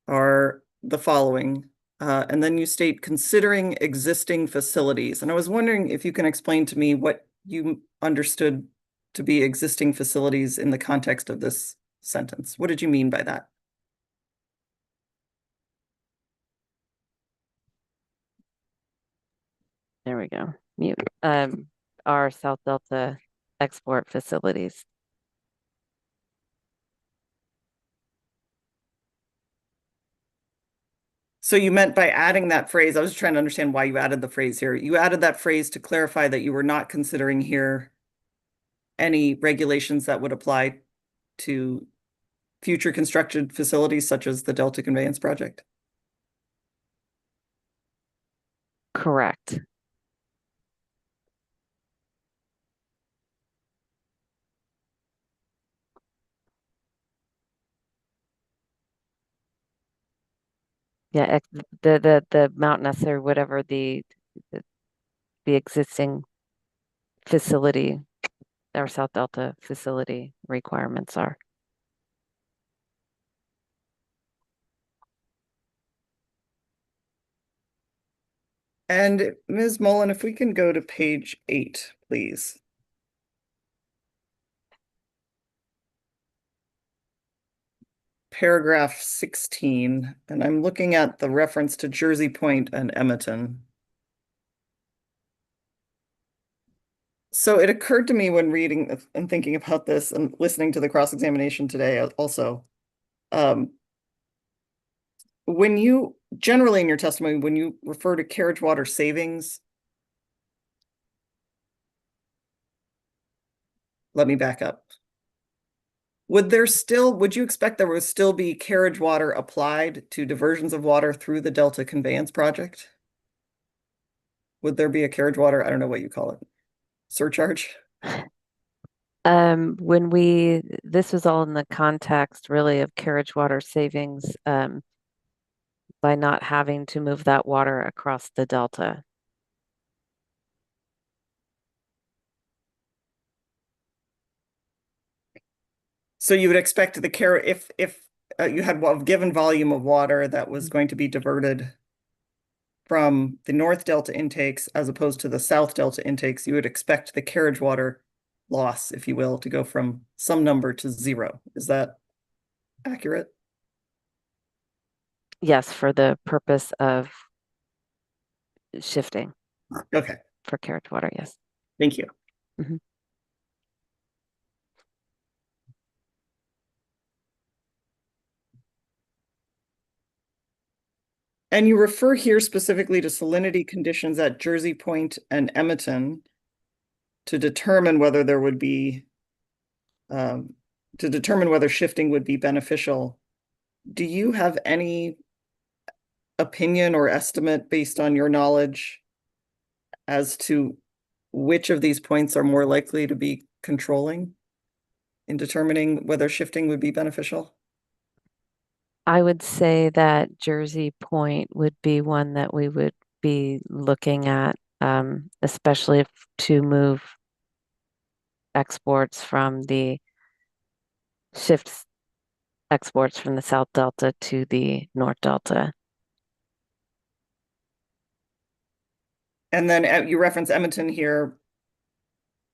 are the following. And then you state considering existing facilities. And I was wondering if you can explain to me what you understood to be existing facilities in the context of this sentence. What did you mean by that? There we go. Mute. Our South Delta export facilities. So you meant by adding that phrase, I was trying to understand why you added the phrase here. You added that phrase to clarify that you were not considering here any regulations that would apply to future constructed facilities such as the Delta Conveyance Project. Correct. Yeah, the Mount Ness or whatever the existing facility, our South Delta facility requirements are. And Ms. Mullen, if we can go to page 8, please. Paragraph 16, and I'm looking at the reference to Jersey Point and Edmonton. So it occurred to me when reading and thinking about this and listening to the cross-examination today also, when you, generally in your testimony, when you refer to carriage water savings, let me back up. Would you expect there would still be carriage water applied to diversions of water through the Delta Conveyance project? Would there be a carriage water, I don't know what you call it, surcharge? This was all in the context really of carriage water savings, by not having to move that water across the delta. So you would expect if you had a given volume of water that was going to be diverted from the North Delta intakes as opposed to the South Delta intakes, you would expect the carriage water loss, if you will, to go from some number to 0. Is that accurate? Yes, for the purpose of shifting. Okay. For carriage water, yes. Thank you. Mm-hmm. And you refer here specifically to salinity conditions at Jersey Point and Edmonton to determine whether there would be, to determine whether shifting would be beneficial. Do you have any opinion or estimate based on your knowledge as to which of these points are more likely to be controlling in determining whether shifting would be beneficial? I would say that Jersey Point would be one that we would be looking at, especially if to move exports from the shifts exports from the South Delta to the North Delta. And then you reference Edmonton here.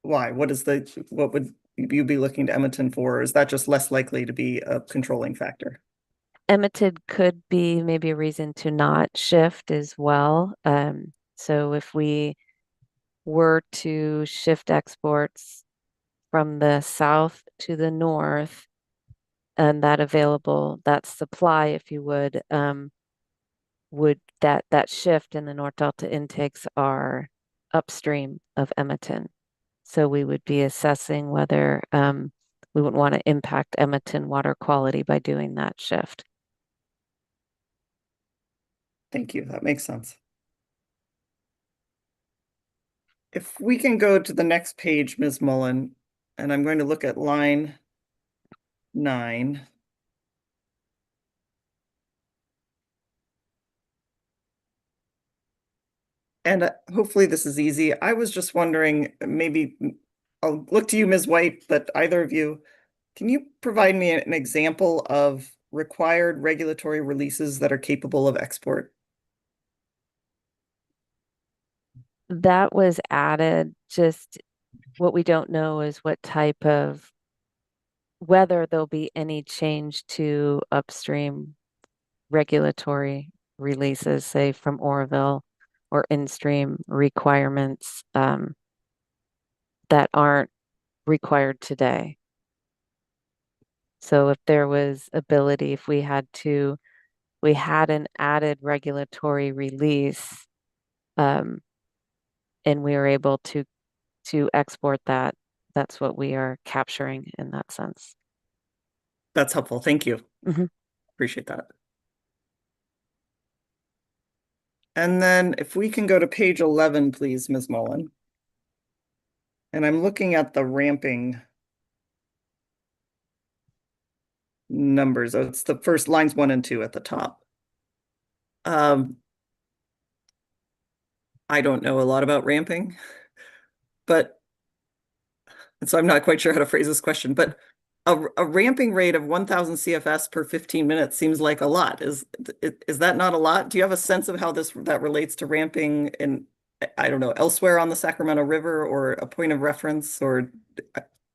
Why? What would you be looking to Edmonton for? Is that just less likely to be a controlling factor? Edmonton could be maybe a reason to not shift as well. So if we were to shift exports from the south to the north, and that supply, if you would that shift in the North Delta intakes are upstream of Edmonton. So we would be assessing whether we wouldn't want to impact Edmonton water quality by doing that shift. Thank you. That makes sense. If we can go to the next page, Ms. Mullen, and I'm going to look at line 9. And hopefully this is easy. I was just wondering, maybe I'll look to you, Ms. White, but either of you, can you provide me an example of required regulatory releases that are capable of export? That was added. Just what we don't know is what type of, whether there'll be any change to upstream regulatory releases, say from Oroville, or in-stream requirements that aren't required today. So if there was ability, if we had an added regulatory release, and we were able to export that, that's what we are capturing in that sense. That's helpful. Thank you. Mm-hmm. Appreciate that. And then if we can go to page 11, please, Ms. Mullen. And I'm looking at the ramping numbers. Oh, it's the first lines 1 and 2 at the top. I don't know a lot about ramping, but and so I'm not quite sure how to phrase this question, but a ramping rate of 1,000 CFS per 15 minutes seems like a lot. Is that not a lot? Do you have a sense of how that relates to ramping in, I don't know, elsewhere on the Sacramento River, or a point of reference, or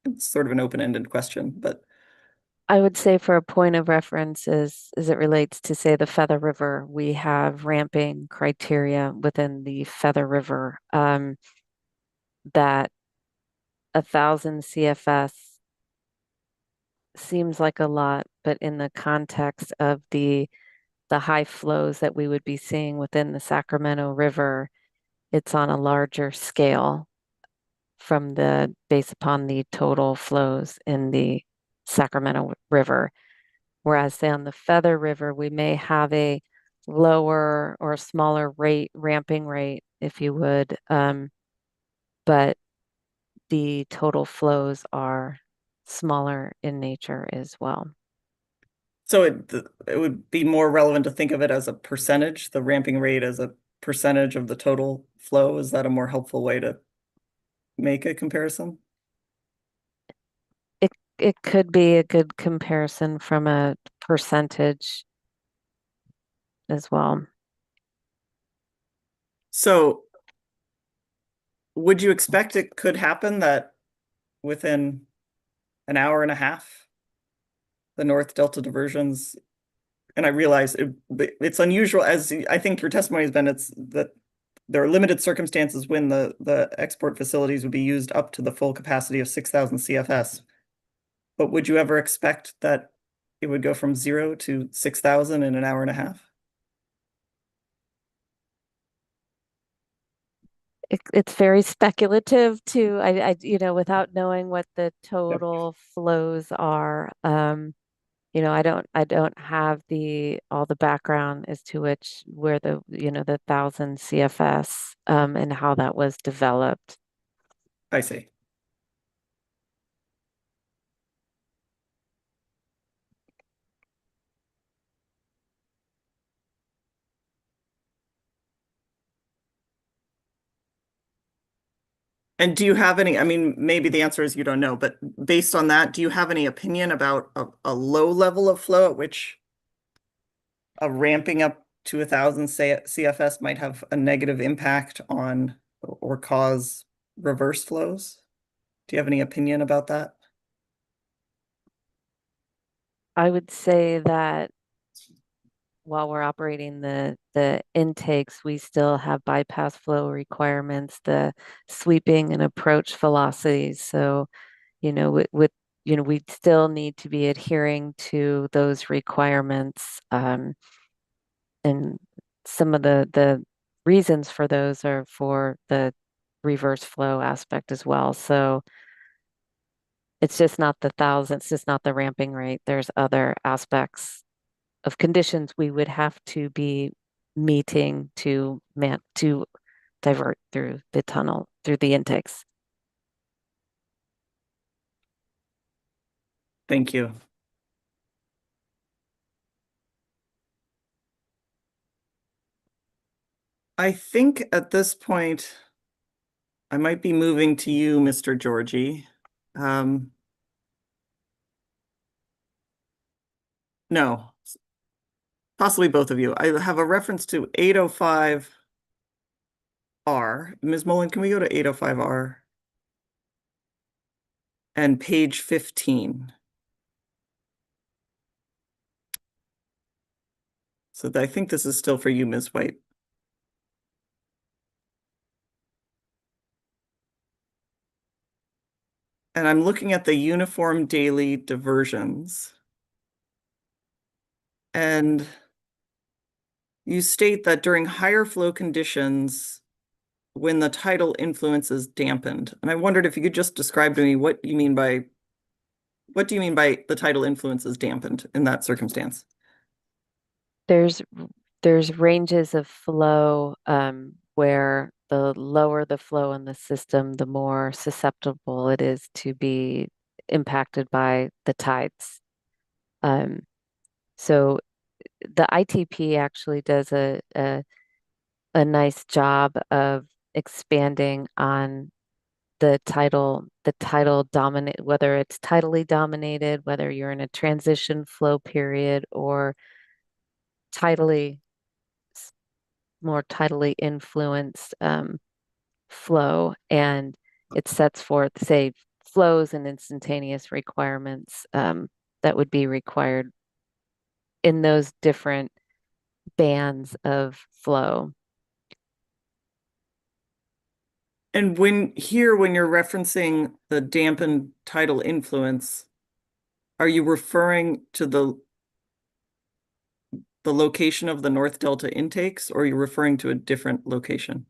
it's sort of an open-ended question, but I would say for a point of reference is as it relates to, say, the Feather River, we have ramping criteria within the Feather River that 1,000 CFS seems like a lot, but in the context of the high flows that we would be seeing within the Sacramento River, it's on a larger scale based upon the total flows in the Sacramento River. Whereas say on the Feather River, we may have a lower or smaller ramping rate, if you would, but the total flows are smaller in nature as well. so it would be more relevant to think of it as a percentage, the ramping rate as a percentage of the total flow. Is that a more helpful way to make a comparison? It could be a good comparison from a percentage as well. So would you expect it could happen that within an hour and a half, the North Delta diversions, and I realize it's unusual, as I think your testimony has been, it's that there are limited circumstances when the export facilities would be used up to the full capacity of 6,000 CFS. But would you ever expect that it would go from 0 to 6,000 in an hour and a half? It's very speculative too. Without knowing what the total flows are, I don't have all the background as to where the 1,000 CFS and how that was developed. I see. And do you have any, I mean, maybe the answer is you don't know, but based on that, do you have any opinion about a low level of flow at which a ramping up to 1,000 CFS might have a negative impact on or cause reverse flows? Do you have any opinion about that? I would say that while we're operating the intakes, we still have bypass flow requirements, the sweeping and approach velocities. So, we still need to be adhering to those requirements. And some of the reasons for those are for the reverse flow aspect as well. So it's just not the 1,000, it's just not the ramping rate. There's other aspects of conditions we would have to be meeting to divert through the tunnel, through the intakes. Thank you. I think at this point, I might be moving to you, Mr. Georgie. No, possibly both of you. I have a reference to 805R. Ms. Mullen, can we go to 805R? And page 15. So I think this is still for you, Ms. White. And I'm looking at the uniform daily diversions. And you state that during higher flow conditions, when the tidal influence is dampened. And I wondered if you could just describe to me what do you mean by the tidal influence is dampened in that circumstance? There's There's ranges of flow where the lower the flow in the system, the more susceptible it is to be impacted by the tides. So the ITP actually does a nice job of expanding on the tidal dominate, whether it's tidally dominated, whether you're in a transition flow period or tidally more tidally influenced flow, and it sets forth, say, flows and instantaneous requirements that would be required in those different bands of flow. And when you're referencing the dampened tidal influence, are you referring to the location of the North Delta intakes, or are you referring to a different location?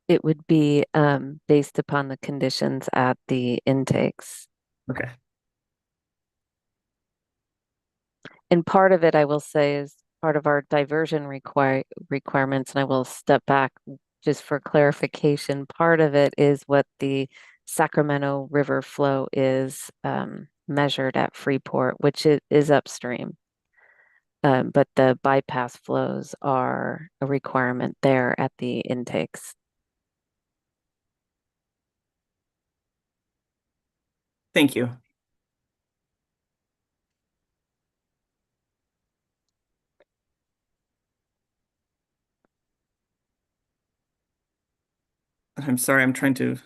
It would be based upon the conditions at the intakes. Okay. And part of it, I will say, is part of our diversion requirements, and I will step back just for clarification. Part of it is what the Sacramento River flow is measured at Freeport, which is upstream. But the bypass flows are a requirement there at the intakes. Thank you. I'm sorry, I'm trying to.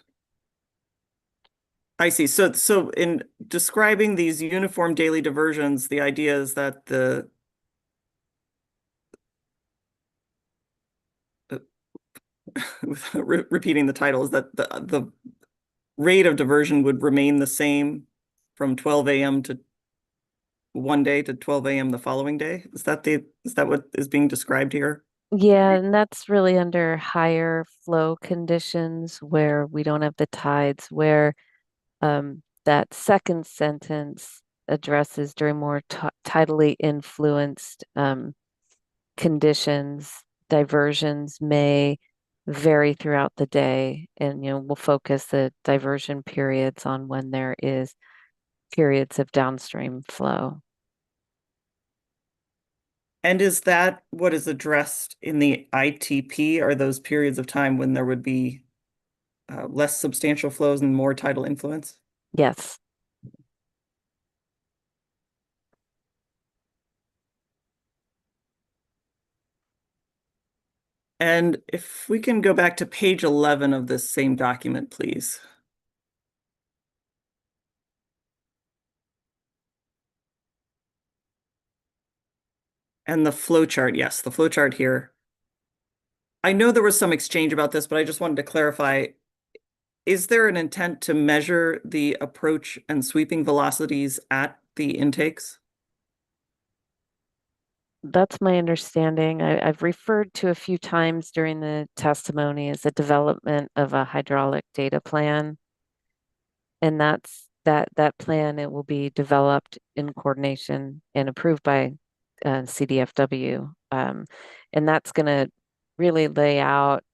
I see. So in describing these uniform daily diversions, the idea is that repeating the title, is that the rate of diversion would remain the same from 12 a.m. to one day to 12 a.m. the following day? Is that what is being described here? Yeah, and that's really under higher flow conditions where we don't have the tides, where that second sentence addresses during more tidally influenced conditions. Diversions may vary throughout the day, and we'll focus the diversion periods on when there is periods of downstream flow. And is that what is addressed in the ITP? Are those periods of time when there would be less substantial flows and more tidal influence? Yes. And if we can go back to page 11 of this same document, please. And the flow chart, yes, the flow chart here. I know there was some exchange about this, but I just wanted to clarify, is there an intent to measure the approach and sweeping velocities at the intakes? That's my understanding. I've referred to a few times during the testimony as the development of a hydraulic data plan. And that plan, it will be developed in coordination and approved by CDFW. And that's going to really lay out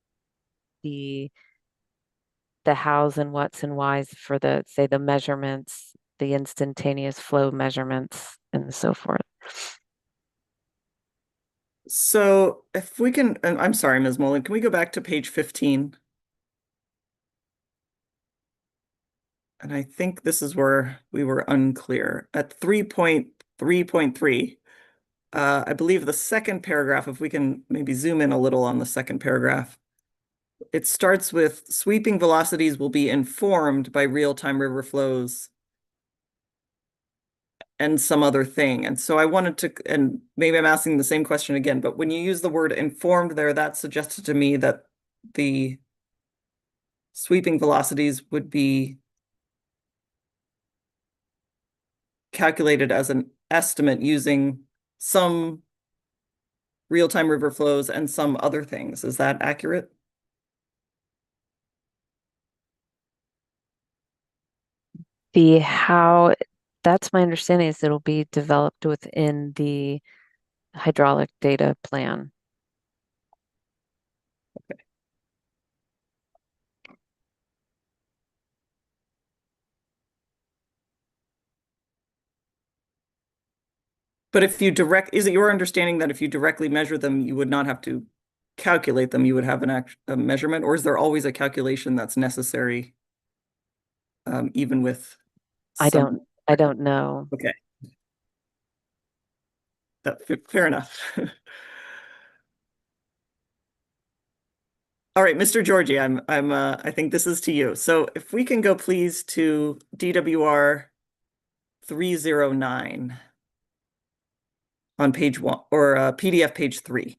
the hows and whats and whys for the measurements, the instantaneous flow measurements, and so forth. So if we can, and I'm sorry, Ms. Mullen, can we go back to page 15? And I think this is where we were unclear. At 3.3.3, I believe the second paragraph, if we can maybe zoom in a little on the second paragraph, it starts with sweeping velocities will be informed by real-time river flows and some other thing. And so I wanted to, and maybe I'm asking the same question again, but when you use the word informed there, that suggested to me that the sweeping velocities would be calculated as an estimate using some real-time river flows and some other things. Is that accurate? That's my understanding, is it'll be developed within the hydraulic data plan. But if you is it your understanding that if you directly measure them, you would not have to calculate them, you would have a measurement, or is there always a calculation that's necessary, even with I some? don't know. Okay. Fair enough. All right, Mr. Georgie, I think this is to you. So if we can go please to DWR 309 on page 1, or PDF page 3.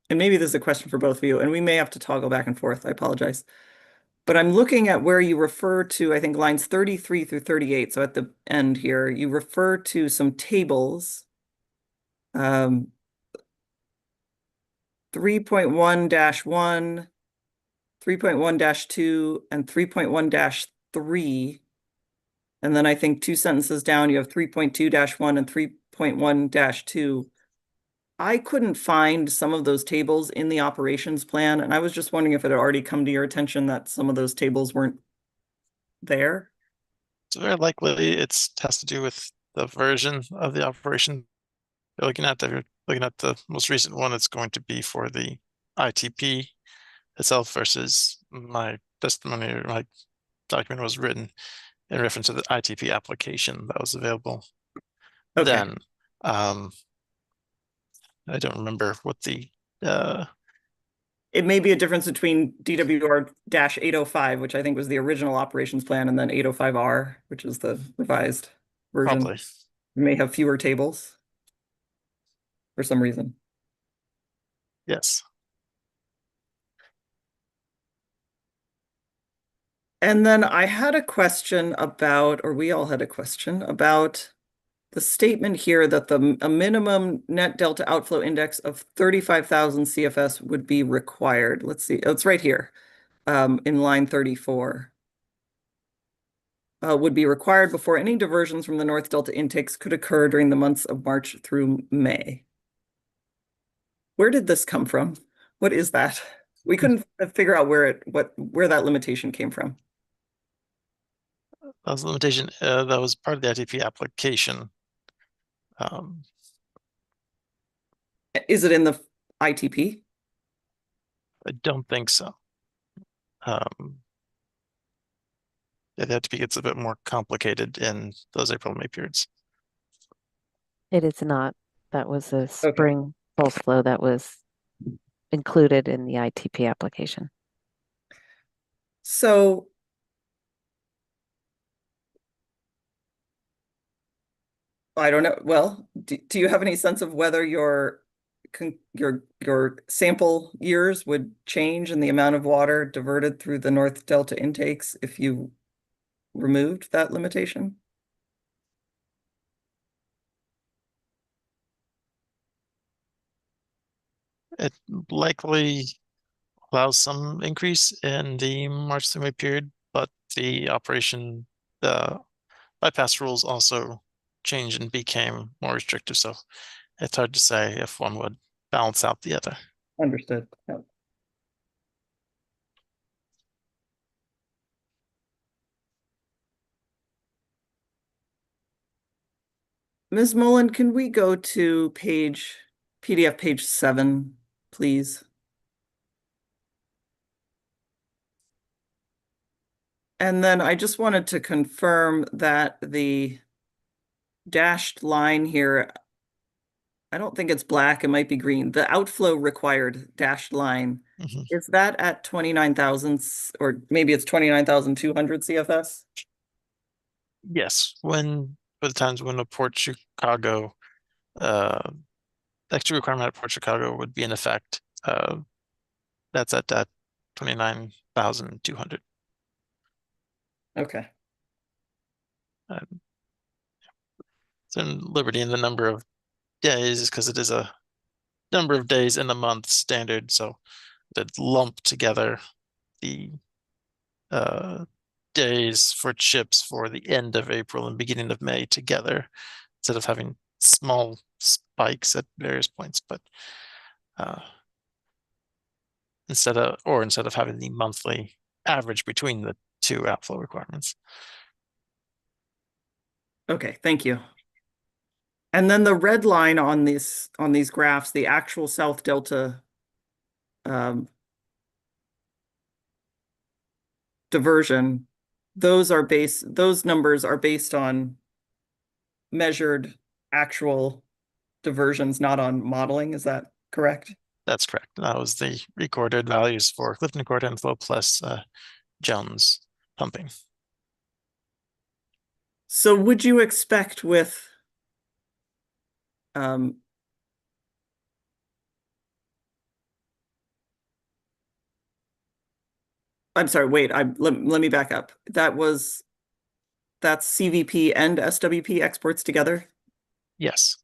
And maybe this is a question for both of you, and we may have to toggle back and forth. I apologize. But I'm looking at where you refer to, I think, lines 33 through 38. So at the end here, you refer to some tables. 3.1-1, 3.1-2, and 3.1-3. And then I think 2 sentences down, you have 3.2-1 and 3.1-2. I couldn't find some of those tables in the operations plan, and I was just wondering if it had already come to your attention that some of those tables weren't there. So very likely it has to do with the version of the operation you're looking at. If you're looking at the most recent one, it's going to be for the ITP itself versus my testimony or my document was written in reference to the ITP application that was available. Okay. Then I don't remember what the it may be a difference between DWR-805, which I think was the original operations plan, and then 805R, which is the revised version. probably. You may have fewer tables for some reason. Yes. And then I had a question about, or we all had a question about the statement here that a minimum net delta outflow index of 35,000 CFS would be required. Let's see, it's right here, in line 34. Would be required before any diversions from the North Delta intakes could occur during the months of March through May. Where did this come from? What is that? We couldn't figure out where that limitation came from. That was a limitation that was part of the ITP application. Is it in the ITP? I don't think so. The ITP gets a bit more complicated in those April-May periods. It is not. That was a spring pulse flow that was included in the ITP application. So I don't know. Well, do you have any sense of whether your sample years would change in the amount of water diverted through the North Delta intakes if you removed that limitation? It likely allows some increase in the March through May period, but the operation, the bypass rules also changed and became more restrictive. So it's hard to say if one would balance out the other. Understood. Yeah. Ms. Mullen, can we go to PDF page 7, please? And then I just wanted to confirm that the dashed line here, I don't think it's black, it might be green. The outflow required dashed line, is that at 29,000 or maybe it's 29,200 CFS? Yes, for the times when a Port Chicago, extra requirement at Port Chicago would be in effect, that's at that 29,200. Okay. So in Liberty, in the number of days is because it is a number of days in a month standard, so that lump together the days for chips for the end of April and beginning of May together, instead of having small spikes at various points. But instead of having the monthly average between the two outflow requirements. Okay, thank you. And then the red line on these graphs, the actual South Delta diversion, those numbers are based on measured actual diversions, not on modeling. Is that correct? That's correct. That was the recorded values for Clifton Court inflow plus Jones pumping. So would you expect with I'm sorry, wait, let me back up. That's CVP and SWP exports together? Yes.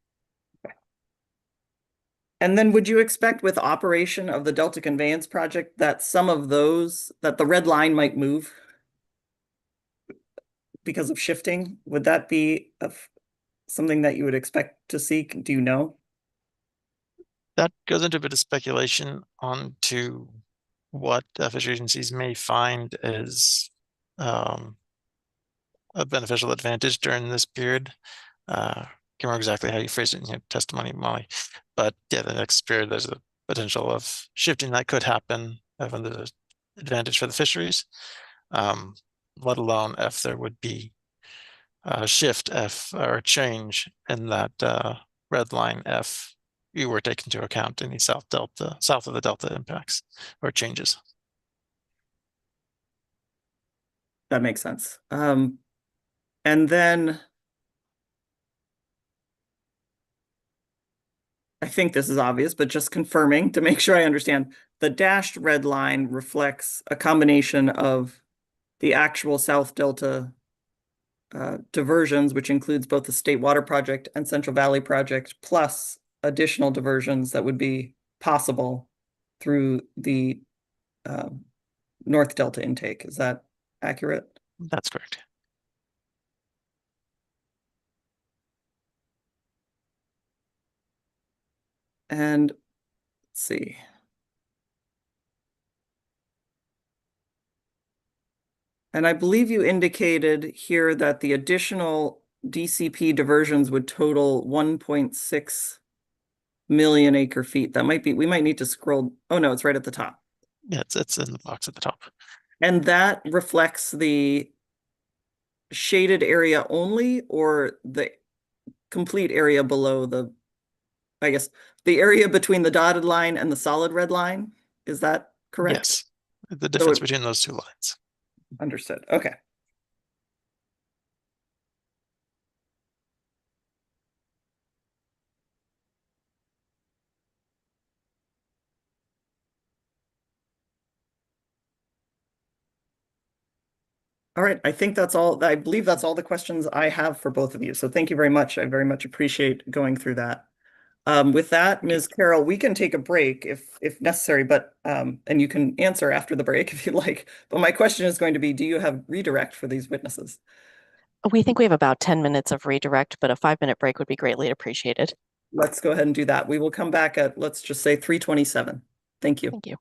And then would you expect with operation of the Delta Conveyance project that some of those, that the red line might move because of shifting? Would that be something that you would expect to see? Do you know? That goes into a bit of speculation onto what fishery agencies may find as a beneficial advantage during this period. Can't remember exactly how you phrased it in your testimony, Molly, but yeah, the next period there's a potential of shifting that could happen when there's an advantage for the fisheries, let alone if there would be a shift if or a change in that red line if you were taken into account any south of the delta impacts or changes. That makes sense. And then I think this is obvious, but just confirming to make sure I understand, the dashed red line reflects a combination of the actual South Delta diversions, which includes both the State Water Project and Central Valley Project, plus additional diversions that would be possible through the North Delta intake. Is that accurate? That's correct. And let's see. And I believe you indicated here that the additional DCP diversions would total 1.6 million acre feet. That might be, we might need to scroll. Oh no, it's right at the top. Yeah, it's in the box at the top. And that reflects the shaded area only, or the complete area below I guess, the area between the dotted line and the solid red line? Is that correct? Yes, the difference between those two lines. Understood. Okay. All right, I think that's all. I believe that's all the questions I have for both of you. So thank you very much. I very much appreciate going through that. With that, Ms. Carroll, we can take a break if necessary, but and you can answer after the break if you like. But my question is going to be, do you have redirect for these witnesses? We think we have about 10 minutes of redirect, but a 5-minute break would be greatly appreciated. Let's go ahead and do that. We will come back at, let's just say 3:27. Thank you. Thank you.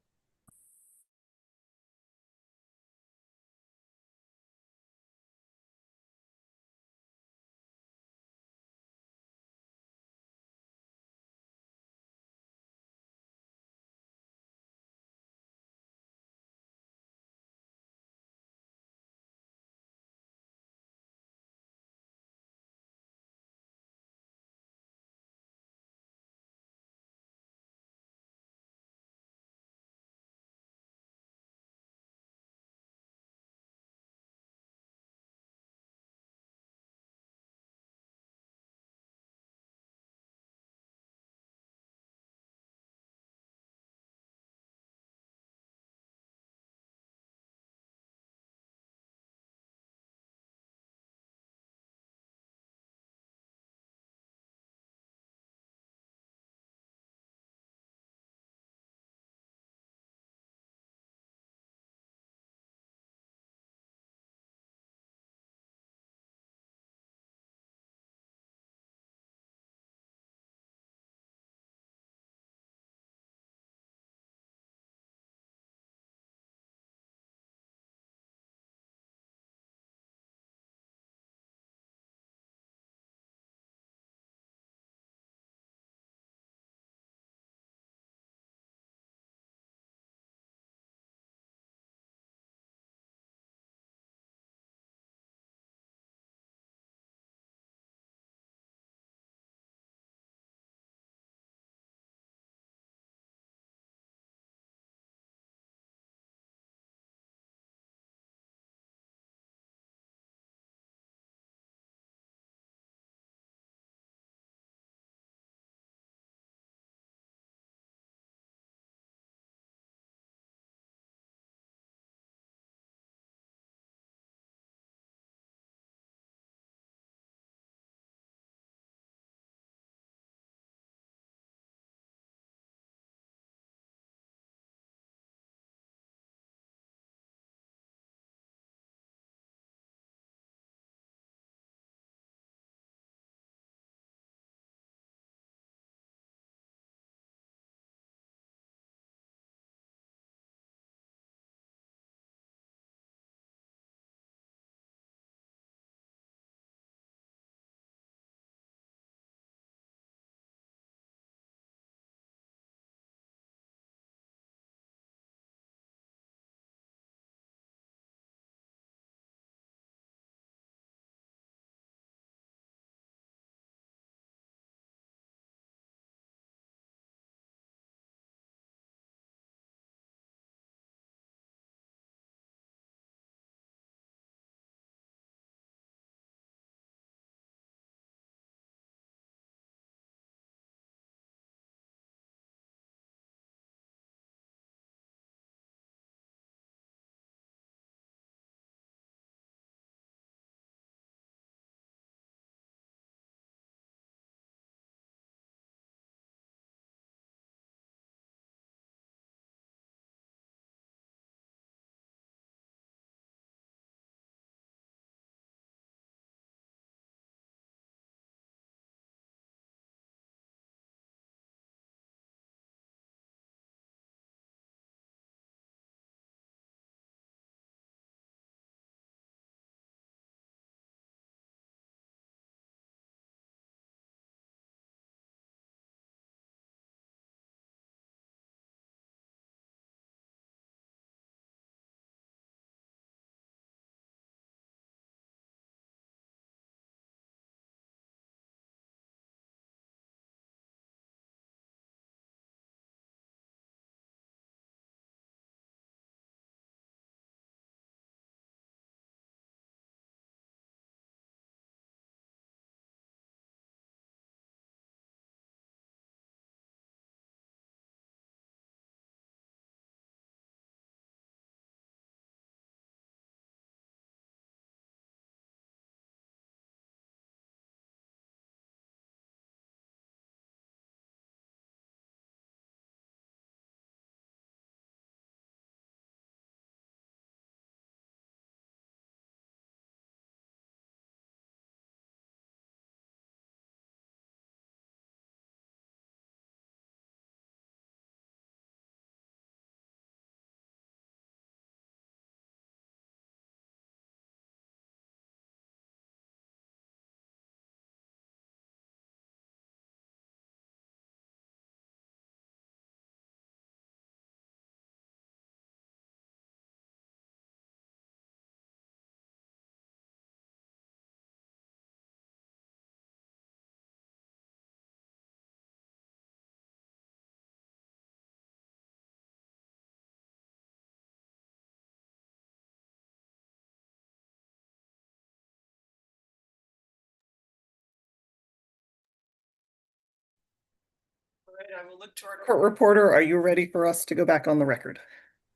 right, I will look to our court reporter. Are you ready for us to go back on the record?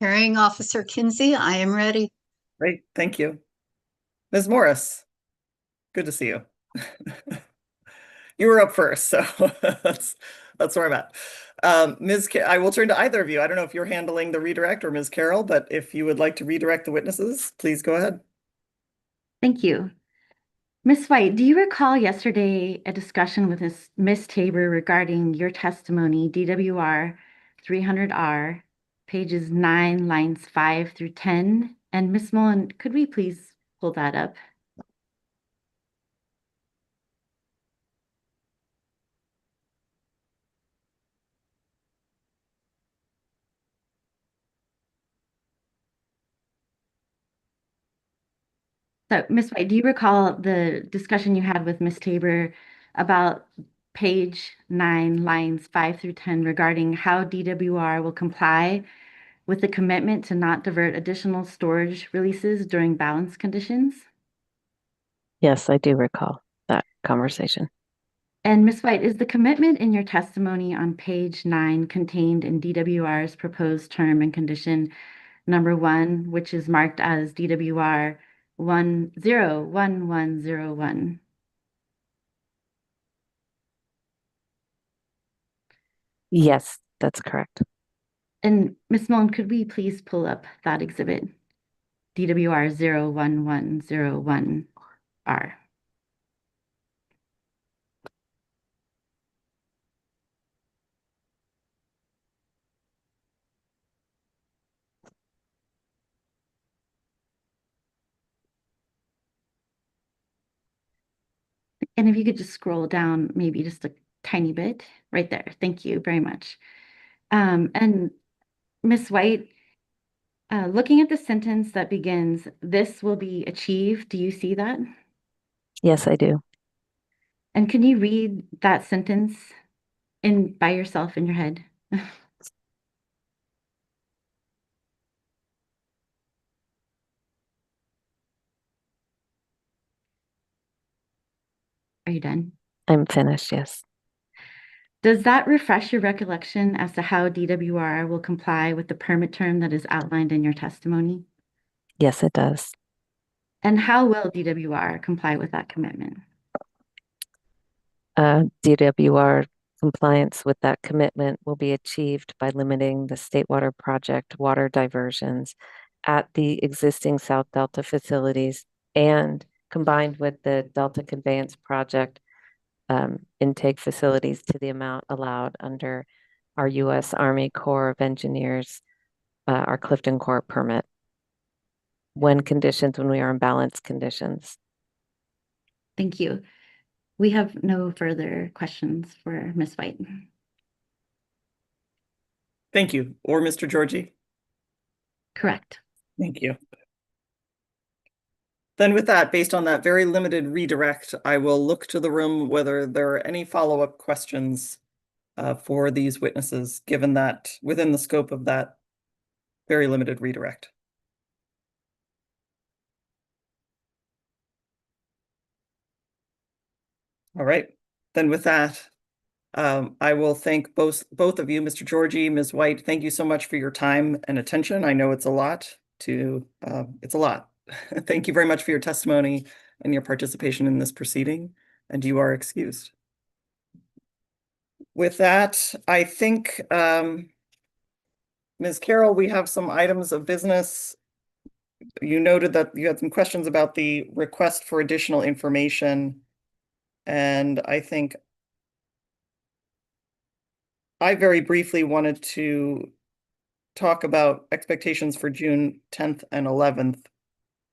Hearing Officer Kinsey, I am ready. Great, thank you. Ms. Morris, good to see you. You were up first, so that's where I'm at. I will turn to either of you. I don't know if you're handling the redirect or Ms. Carroll, but if you would like to redirect the witnesses, please go ahead. Thank you. Ms. White, do you recall yesterday a discussion with Ms. Tabor regarding your testimony, DWR 300R, pages 9, lines 5 through 10? And Ms. Mullen, could we please pull that up? So, Ms. White, do you recall the discussion you had with Ms. Tabor about page 9, lines 5 through 10 regarding how DWR will comply with the commitment to not divert additional storage releases during balance conditions? Yes, I do recall that conversation. And Ms. White, is the commitment in your testimony on page 9 contained in DWR's proposed term and condition number 1, which is marked as DWR 101101? Yes, that's correct. And Ms. Mullen, could we please pull up that exhibit, DWR 01101R? And if you could just scroll down maybe just a tiny bit right there. Thank you very much. And Ms. White, looking at the sentence that begins, "This will be achieved," do you see that? Yes, I do. And can you read that sentence by yourself in your head? Are you done? I'm finished, yes. Does that refresh your recollection as to how DWR will comply with the permit term that is outlined in your testimony? Yes, it does. And how will DWR comply with that commitment? DWR compliance with that commitment will be achieved by limiting the State Water Project water diversions at the existing South Delta facilities and combined with the Delta Conveyance Project intake facilities to the amount allowed under our U.S. Army Corps of Engineers, our Clifton Court permit, when we are in balanced conditions. Thank you. We have no further questions for Ms. White. Thank you. Or Mr. Georgie? Correct. Thank you. Then with that, based on that very limited redirect, I will look to the room whether there are any follow-up questions for these witnesses, given that within the scope of that very limited redirect. All right, then with that, I will thank both of you, Mr. Georgie, Ms. White. Thank you so much for your time and attention. I know it's a lot it's a lot. Thank you very much for your testimony and your participation in this proceeding, and you are excused. With that, I think, Ms. Carroll, we have some items of business. You noted that you had some questions about the request for additional information, and I think I very briefly wanted to talk about expectations for June 10th and 11th.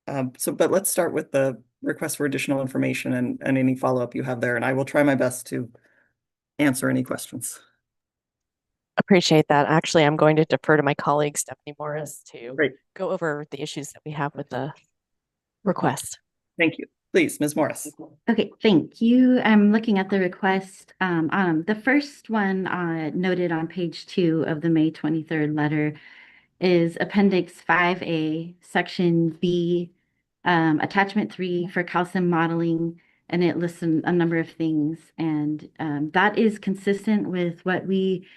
But let's start with the request for additional information and any follow-up you have there, and I will try my best to answer any questions. Appreciate that. Actually, I'm going to defer to my colleague, Stephanie Morris, to Great. go over the issues that we have with the request. Thank you. Please, Ms. Morris. Okay, thank you. I'm looking at the request. The first one noted on page 2 of the May 23rd letter is Appendix 5A, Section B, Attachment 3 for calcium modeling and it lists a number of things. And that is consistent with what we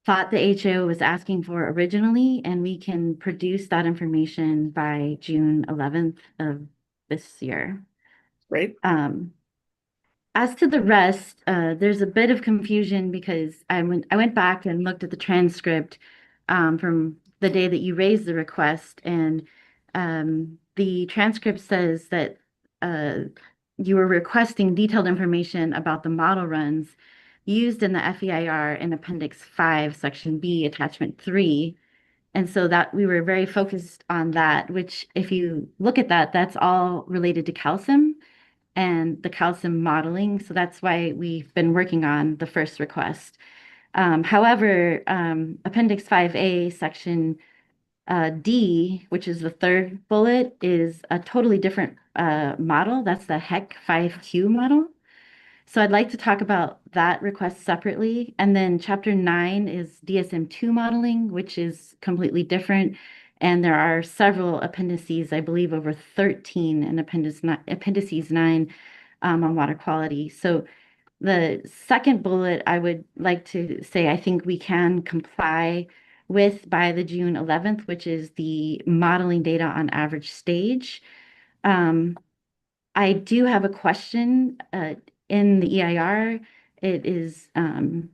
thought the HO was asking for originally, and we can produce that information by June 11th of this year. Great. As to the rest, there's a bit of confusion because I went back and looked at the transcript from the day that you raised the request, and the transcript says that you were requesting detailed information about the model runs used in the FEIR in Appendix 5, Section B, Attachment 3. And so that we were very focused on that, which if you look at that, that's all related to calcium and the calcium modeling. So that's why we've been working on the first request. However, Appendix 5A, Section D, which is the third bullet, is a totally different model. That's the HEC 5Q model. So I'd like to talk about that request separately. And then Chapter 9 is DSM-2 modeling, which is completely different. And there are several appendices, I believe over 13 in appendices 9 on water quality. So the second bullet, I would like to say I think we can comply with by the June 11th, which is the modeling data on average stage. I do have a question in the EIR. It is the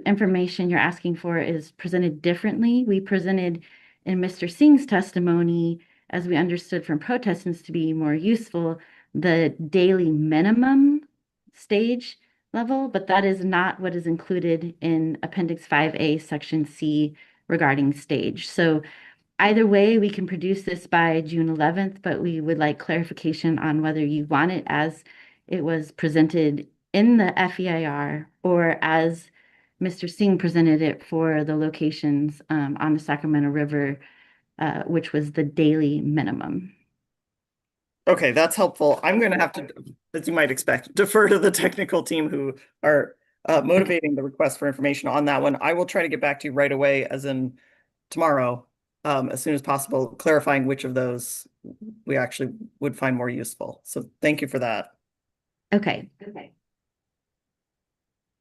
information you're asking for is presented differently. We presented in Mr. Singh's testimony, as we understood from protestants to be more useful, the daily minimum stage level, but that is not what is included in Appendix 5A, Section C regarding stage. So either way, we can produce this by June 11th, but we would like clarification on whether you want it as it was presented in the FEIR or as Mr. Singh presented it for the locations on the Sacramento River, which was the daily minimum. Okay, that's helpful. I'm going to have to, as you might expect, defer to the technical team who are motivating the request for information on that one. I will try to get back to you right away, as in tomorrow, as soon as possible, clarifying which of those we actually would find more useful. So thank you for that. Okay.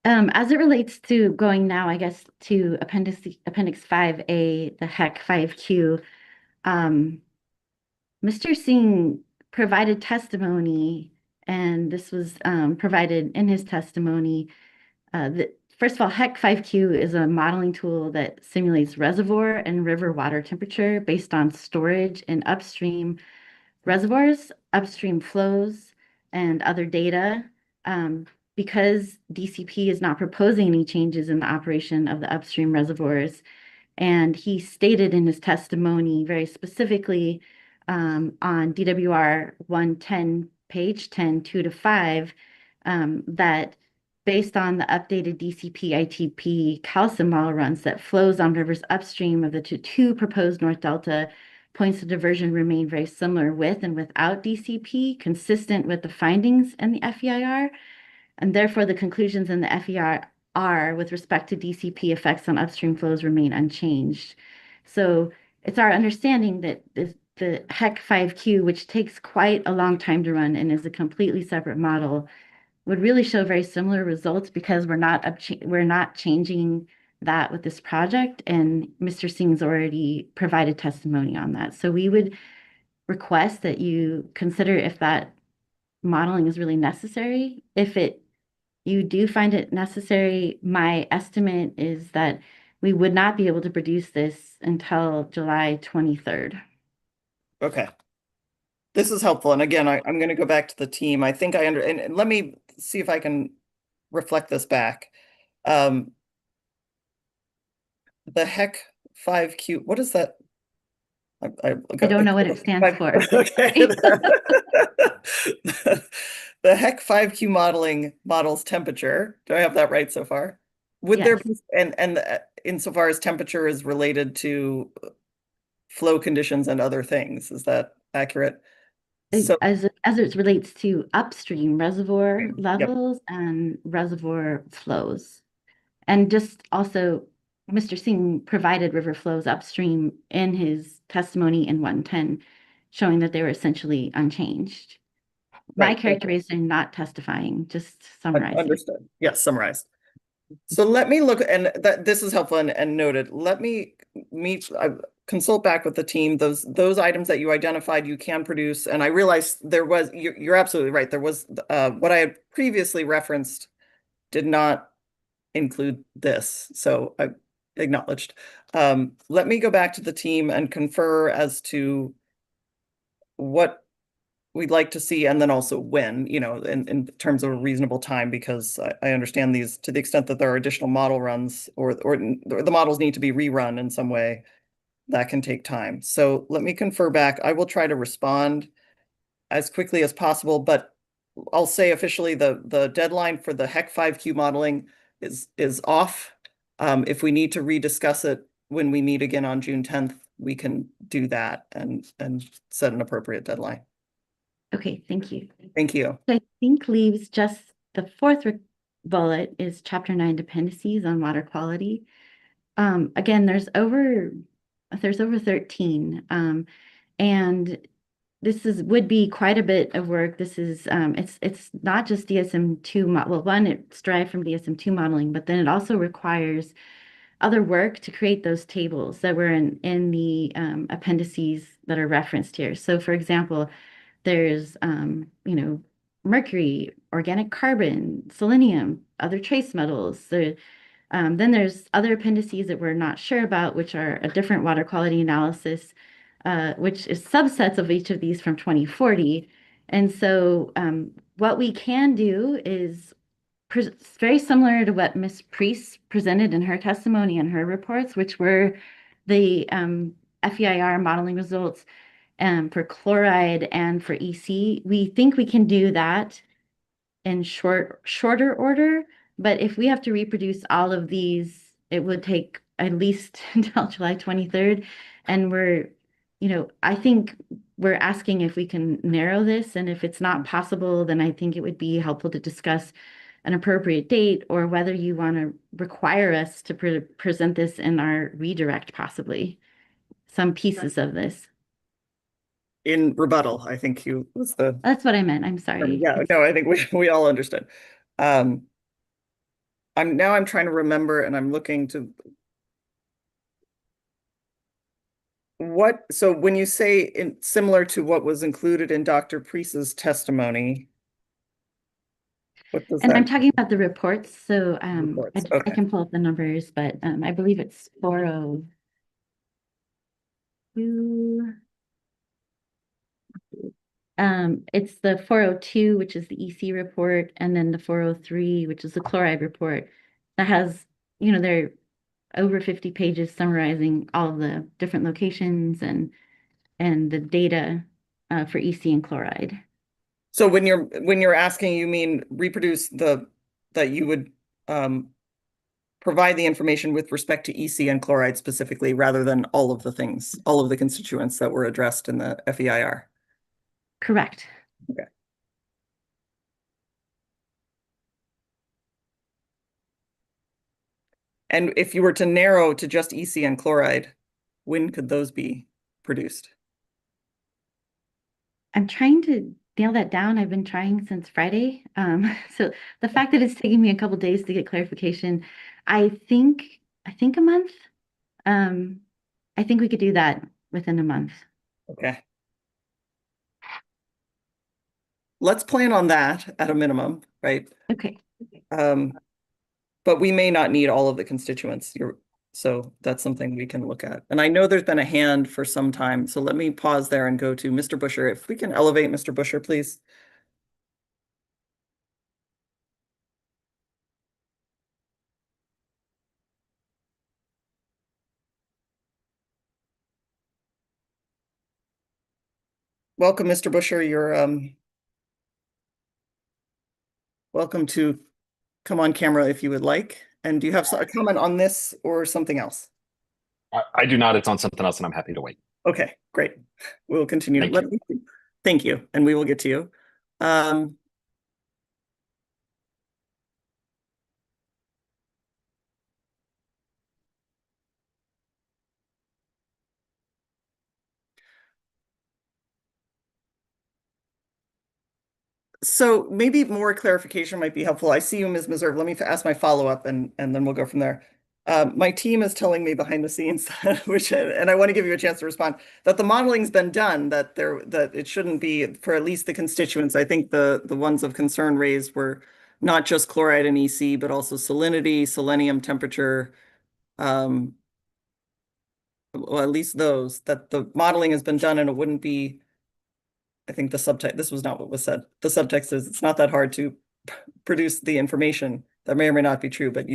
As it relates to going now, I guess, to Appendix 5A, the HEC 5Q, Mr. Singh provided testimony, and this was provided in his testimony. First of all, HEC 5Q is a modeling tool that simulates reservoir and river water temperature based on storage in upstream reservoirs, upstream flows, and other data. Because DCP is not proposing any changes in the operation of the upstream reservoirs, and he stated in his testimony very specifically on DWR 110, page 10, 2 to 5, that based on the updated DCP ITP calcium model runs that flows on rivers upstream of the two proposed North Delta points of diversion remain very similar with and without DCP, consistent with the findings in the FEIR, and therefore the conclusions in the FEIR with respect to DCP effects on upstream flows remain unchanged. So it's our understanding that the HEC 5Q, which takes quite a long time to run and is a completely separate model, would really show very similar results because we're not changing that with this project, and Mr. Singh's already provided testimony on that. So we would request that you consider if that modeling is really necessary. If you do find it necessary, my estimate is that we would not be able to produce this until July 23rd. Okay. This is helpful. And again, I'm going to go back to the team. I think and let me see if I can reflect this back. The HEC 5Q, what is that? I don't know what it stands for. Okay. The HEC 5Q modeling models temperature. Do I have that right so far? Would there be, and insofar as temperature is related to flow conditions and other things, is that accurate? So as it relates to upstream reservoir levels and reservoir flows. And just also, Mr. Singh provided river flows upstream in his testimony in 110, showing that they were essentially unchanged. My Right. characterization, not testifying, just summarizing. Understood. Yes, summarized. So let me look, and that this is helpful and noted. Let me consult back with the team. Those items that you identified, you can produce. And I realized there was, you're absolutely right. There was what I had previously referenced did not include this. So I acknowledged. Let me go back to the team and confer as to what we'd like to see, and then also when, in terms of a reasonable time, because I understand these, to the extent that there are additional model runs or the models need to be rerun in some way, that can take time. So let me confer back. I will try to respond as quickly as possible, but I'll say officially the deadline for the HEC 5Q modeling is off. If we need to rediscuss it when we meet again on June 10th, we can do that and set an appropriate deadline. Okay, thank you. Thank you. I think leaves just the fourth bullet is chapter 9 dependencies on water quality. Again, there's over 13. And this would be quite a bit of work. This is it's not just DSM-2 well, one, it's derived from DSM-2 modeling, but then it also requires other work to create those tables that were in the appendices that are referenced here. So for example, there's mercury, organic carbon, selenium, other trace metals. Then there's other appendices that we're not sure about, which are a different water quality analysis, which is subsets of each of these from 2040. And so what we can do is very similar to what Ms. Priest presented in her testimony and her reports, which were the FEIR modeling results for chloride and for EC. We think we can do that in shorter order, but if we have to reproduce all of these, it would take at least until July 23rd. And I think we're asking if we can narrow this, and if it's not possible, then I think it would be helpful to discuss an appropriate date, or whether you want to require us to present this in our redirect, possibly some pieces of this. In rebuttal, I think That's what I meant. I'm sorry. Yeah, no, I think we all understood. I'm trying to remember, and I'm looking to so when you say similar to what was included in Dr. Priest's testimony, what does And that I'm talking about the reports. So reports? I can pull up the numbers, but I believe it's 402. It's the 402, which is the EC report, and then the 403, which is the chloride report. That has, they're over 50 pages summarizing all of the different locations and the data for EC and chloride. So when you're asking, you mean reproduce that you would provide the information with respect to EC and chloride specifically, rather than all of the things, all of the constituents that were addressed in the FEIR? Correct. Okay. And if you were to narrow to just EC and chloride, when could those be produced? I'm trying to nail that down. I've been trying since Friday. So the fact that it's taking me a couple days to get clarification, I think a month. I think we could do that within a month. Okay. Let's plan on that at a minimum, right? Okay. But we may not need all of the constituents. So that's something we can look at. And I know there's been a hand for some time, so let me pause there and go to Mr. Busher. If we can elevate Mr. Busher, please. Welcome, Mr. Busher. You're welcome to come on camera if you would like. And do you have a comment on this or something else? I do not. It's on something else, and I'm happy to wait. Okay, great. We'll continue. Thank you, and we will get to you. So maybe more clarification might be helpful. I see you, Ms. Meserve. Let me ask my follow-up and then we'll go from there. My team is telling me behind the scenes, and I want to give you a chance to respond, that the modeling's been done, that it shouldn't be, for at least the constituents. I think the ones of concern raised were not just chloride and EC, but also salinity, selenium temperature, well, at least those, that the modeling has been done and it wouldn't be, I think the subtext, this was not what was said. The subtext is it's not that hard to produce the information. That may or may not be true, but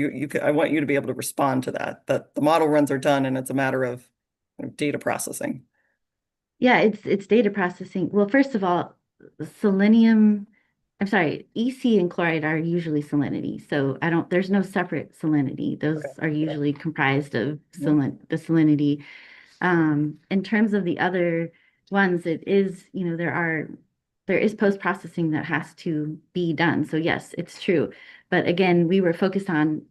I want you to be able to respond to that the model runs are done and it's a matter of data processing. Yeah, it's data processing. Well, first of all, selenium, I'm sorry, EC and chloride are usually salinity. So there's no separate salinity. Those are usually comprised of the salinity. In terms of the other ones, it is, there is post-processing that has to be done. So yes, it's true. But again, we were focused on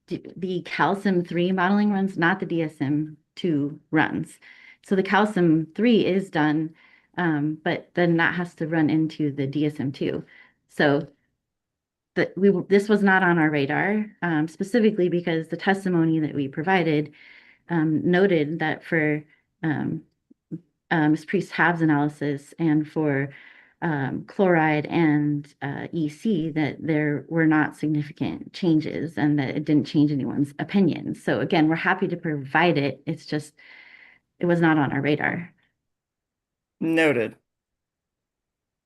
the calcium 3 modeling runs, not the DSM-2 runs. So the calcium 3 is done, but then that has to run into the DSM-2. So this was not on our radar, specifically because the testimony that we provided noted that for Ms. Priest's HABs analysis and for chloride and EC, that there were not significant changes and that it didn't change anyone's opinion. So again, we're happy to provide it. It's just, it was not on our radar. Noted.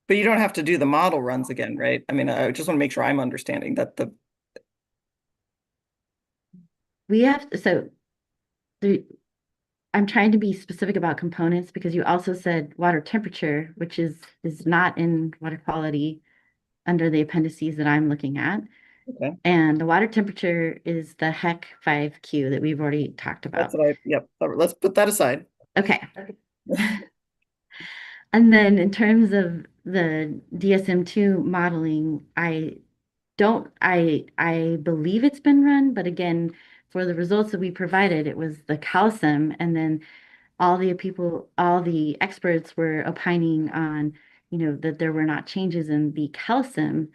But you don't have to do the model runs again, right? I mean, I just want to make sure I'm understanding that we have, so I'm trying to be specific about components because you also said water temperature, which is not in water quality under the appendices that I'm looking at. Okay. And the water temperature is the HEC 5Q that we've already talked about. That's what yep. Let's put that aside. Okay. And then in terms of the DSM-2 modeling, I believe it's been run, but again, for the results that we provided, it was the calcium, and then all the experts were opining on, that there were not changes in the calcium.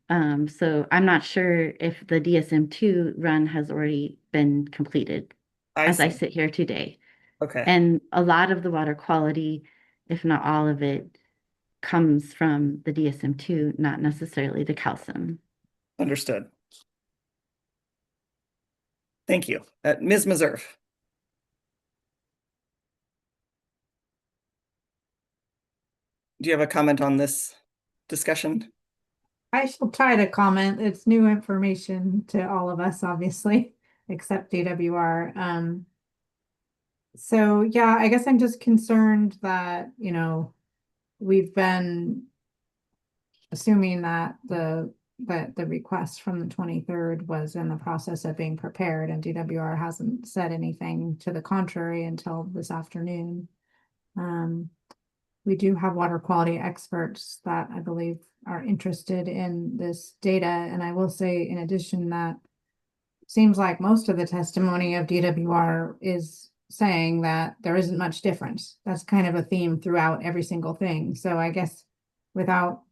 So I'm not sure if the DSM-2 run has already been completed as I sit here today. Okay. And a lot of the water quality, if not all of it, comes from the DSM-2, not necessarily the calcium. Understood. Thank you. Ms. Meserve. Do you have a comment on this discussion? I shall try to comment. It's new information to all of us, obviously, except DWR. So yeah, I guess I'm just concerned that, we've been assuming that the request from the 23rd was in the process of being prepared, and DWR hasn't said anything to the contrary until this afternoon. We do have water quality experts that I believe are interested in this data. And I will say, in addition, that seems like most of the testimony of DWR is saying that there isn't much difference. That's kind of a theme throughout every single thing. So I guess without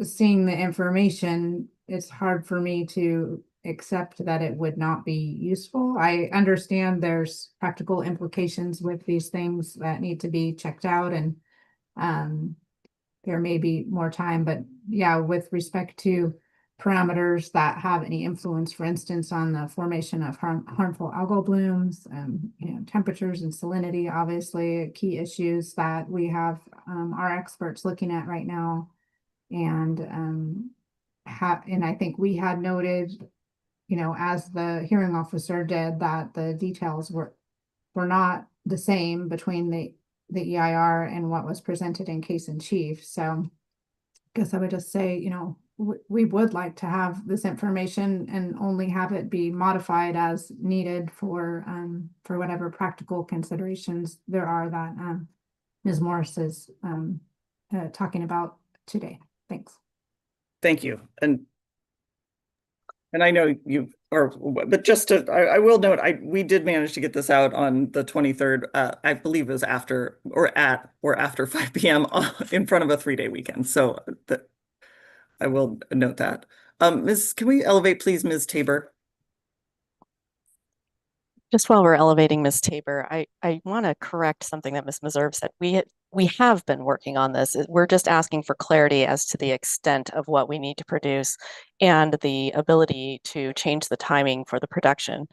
seeing the information, it's hard for me to accept that it would not be useful. I understand there's practical implications with these things that need to be checked out, and there may be more time, but yeah, with respect to parameters that have any influence, for instance, on the formation of harmful algal blooms, temperatures and salinity, obviously key issues that we have our experts looking at right now. And I think we had noted, as the hearing officer did, that the details were not the same between the EIR and what was presented in case in chief. So I guess I would just say, we would like to have this information and only have it be modified as needed for whatever practical considerations there are that Ms. Morris is talking about today. Thanks. Thank you. And I know but just to, I will note, we did manage to get this out on the 23rd. I believe it was after 5 p.m. in front of a 3-day weekend. So I will note that. Can we elevate, please, Ms. Tabor? Just while we're elevating Ms. Tabor, I want to correct something that Ms. Meserve said. We have been working on this. We're just asking for clarity as to the extent of what we need to produce and the ability to change the timing for the production.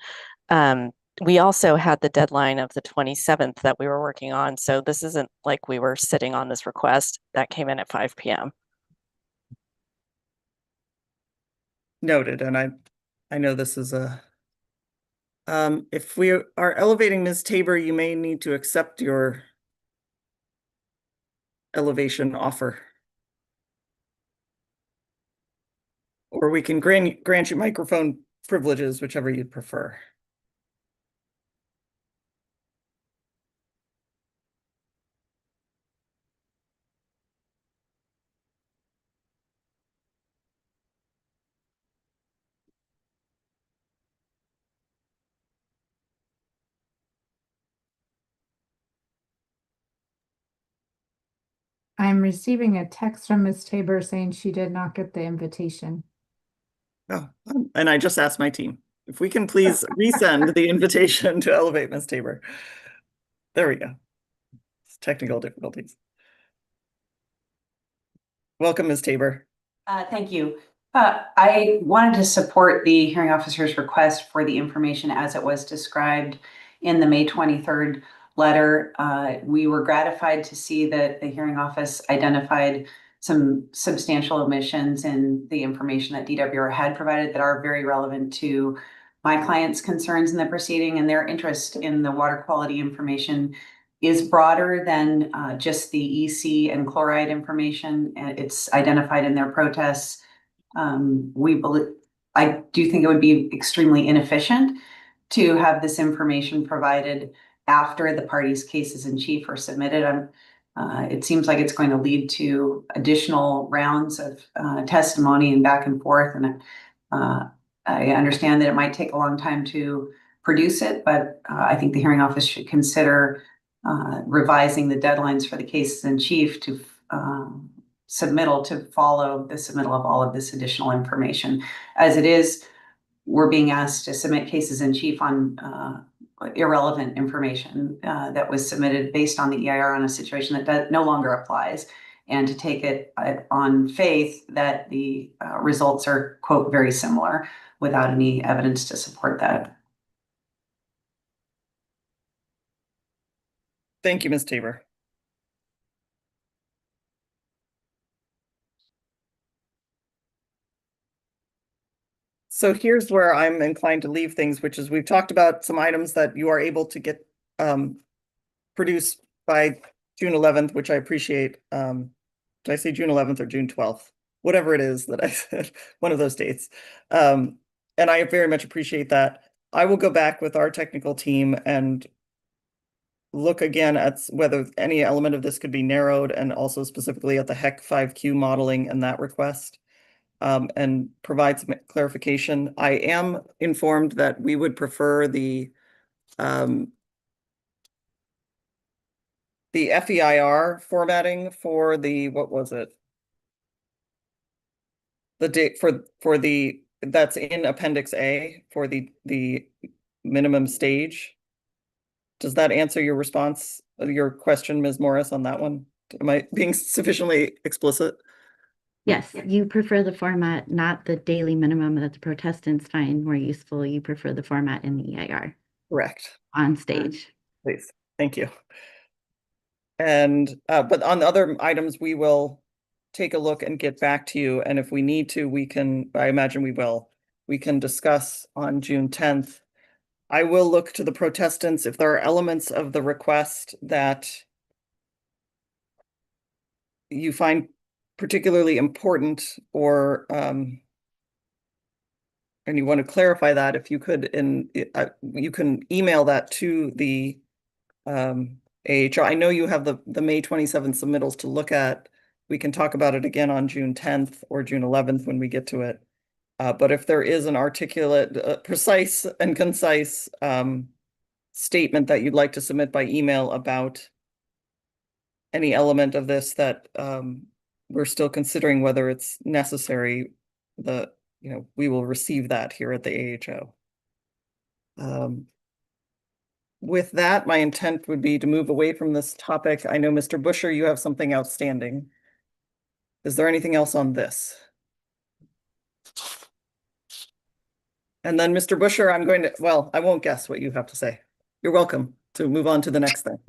We also had the deadline of the 27th that we were working on. So this isn't like we were sitting on this request that came in at 5 p.m. Noted, and I know this is a if we are elevating Ms. Tabor, you may need to accept your elevation offer. Or we can grant you microphone privileges, whichever you'd prefer. I'm receiving a text from Ms. Tabor saying she did not get the invitation. Oh, and I just asked my team if we can please resend the invitation to elevate Ms. Tabor. There we go. It's technical difficulties. Welcome, Ms. Tabor. Thank you. I wanted to support the hearing officer's request for the information as it was described in the May 23rd letter. We were gratified to see that the hearing office identified some substantial omissions in the information that DWR had provided that are very relevant to my client's concerns in the proceeding, and their interest in the water quality information is broader than just the EC and chloride information. And it's identified in their protests. I do think it would be extremely inefficient to have this information provided after the parties' cases in chief are submitted. It seems like it's going to lead to additional rounds of testimony and back and forth. And I understand that it might take a long time to produce it, but I think the hearing office should consider revising the deadlines for the cases in chief to submittal to follow the submittal of all of this additional information. As it is, we're being asked to submit cases in chief on irrelevant information that was submitted based on the EIR on a situation that no longer applies, and to take it on faith that the results are, quote, very similar without any evidence to support that. Thank you, Ms. Tabor. So here's where I'm inclined to leave things, which is we've talked about some items that you are able to get produced by June 11th, which I appreciate. Did I say June 11th or June 12th? Whatever it is that I said, one of those dates. And I very much appreciate that. I will go back with our technical team and look again at whether any element of this could be narrowed, and also specifically at the HEC 5Q modeling and that request, and provide some clarification. I am informed that we would prefer the FEIR formatting for the, what was it? The date for the, that's in Appendix A for the minimum stage. Does that answer your response, your question, Ms. Morris, on that one? Am I being sufficiently explicit? Yes, you prefer the format, not the daily minimum that the protestants find more useful. You prefer the format in the EIR. Correct. On stage. Please, thank you. And, but on the other items, we will take a look and get back to you. And if we need to, we can, I imagine we can discuss on June 10th. I will look to the protestants if there are elements of the request that you find particularly important, or and you want to clarify that, if you could, you can email that to the AHR. I know you have the May 27th submittals to look at. We can talk about it again on June 10th or June 11th when we get to it. But if there is an articulate, precise and concise statement that you'd like to submit by email about any element of this that we're still considering whether it's necessary, we will receive that here at the AHO. With that, my intent would be to move away from this topic. I know, Mr. Busher, you have something outstanding. Is there anything else on this? And then, Mr. Busher, I won't guess what you have to say. You're welcome to move on to the next thing.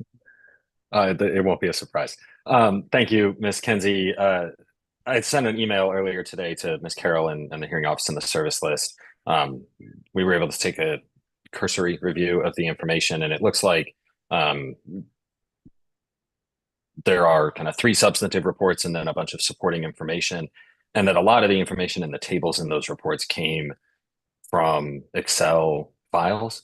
It won't be a surprise. Thank you, Ms. Kenzie. I sent an email earlier today to Ms. Carroll and the hearing office and the service list. We were able to take a cursory review of the information, and it looks like there are kind of 3 substantive reports and then a bunch of supporting information, and that a lot of the information in the tables in those reports came from Excel files.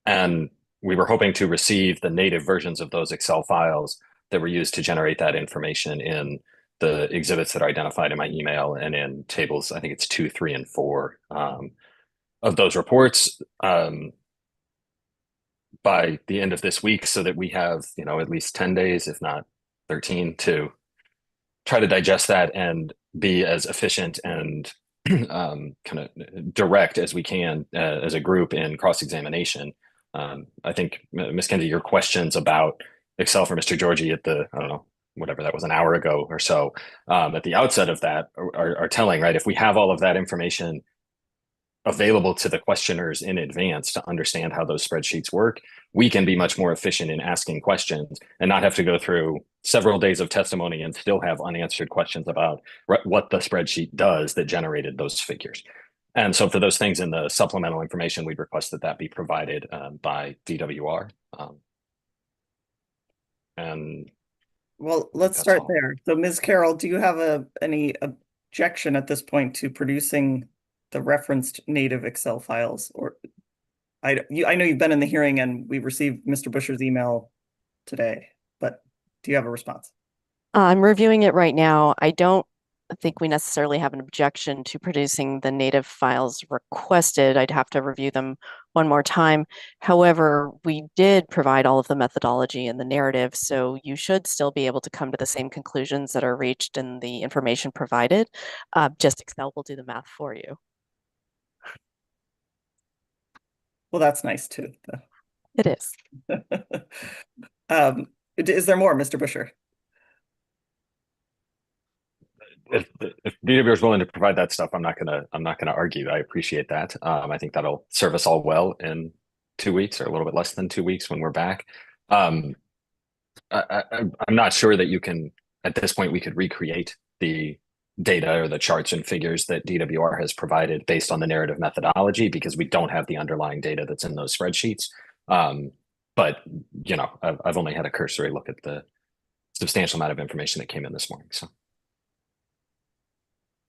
And we were hoping to receive the native versions of those Excel files that were used to generate that information in the exhibits that are identified in my email and in tables, I think it's 2, 3, and 4 of those reports by the end of this week, so that we have, at least 10 days, if not 13, to try to digest that and be as efficient and kind of direct as we can as a group in cross-examination. I think, Ms. Kenzie, your questions about Excel for Mr. Georgie at I don't know, whatever that was, an hour ago or so, at the outset of that are telling, right? If we have all of that information available to the questioners in advance to understand how those spreadsheets work, we can be much more efficient in asking questions and not have to go through several days of testimony and still have unanswered questions about what the spreadsheet does that generated those figures. And so for those things in the supplemental information, we'd request that be provided by DWR. Well, let's start there. So, Ms. Carroll, do you have any objection at this point to producing the referenced native Excel files? Or I know you've been in the hearing and we received Mr. Busher's email today, but do you have a response? I'm reviewing it right now. I don't think we necessarily have an objection to producing the native files requested. I'd have to review them one more time. However, we did provide all of the methodology and the narrative, so you should still be able to come to the same conclusions that are reached in the information provided. Just Excel will do the math for you. Well, that's nice too. It is. Is there more, Mr. Busher? If DWR is willing to provide that stuff, I'm not gonna argue. I appreciate that. I think that'll serve us all well in 2 weeks or a little bit less than 2 weeks when we're back. I'm not sure that you can, at this point, we could recreate the data or the charts and figures that DWR has provided based on the narrative methodology, because we don't have the underlying data that's in those spreadsheets. But I've only had a cursory look at the substantial amount of information that came in this morning. So.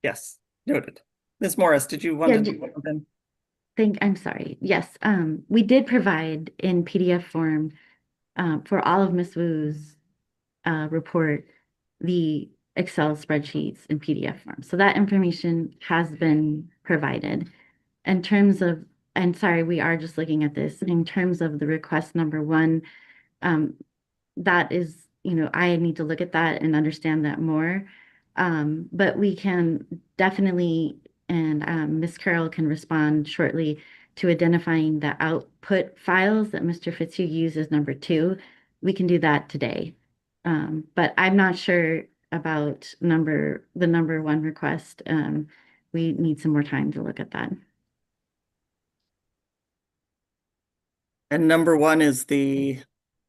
Yes, noted. Ms. Morris, did you want to jump in? I'm sorry. Yes, we did provide in PDF form for all of Ms. Wu's report the Excel spreadsheets in PDF form. So that information has been provided. In terms of, and sorry, we are just looking at this, in terms of the request number 1, that is, I need to look at that and understand that more. But we can definitely, and Ms. Carroll can respond shortly to identifying the output files that Mr. Fitzhugh used as number 2. We can do that today. But I'm not sure about the number 1 request. We need some more time to look at that. And number 1 is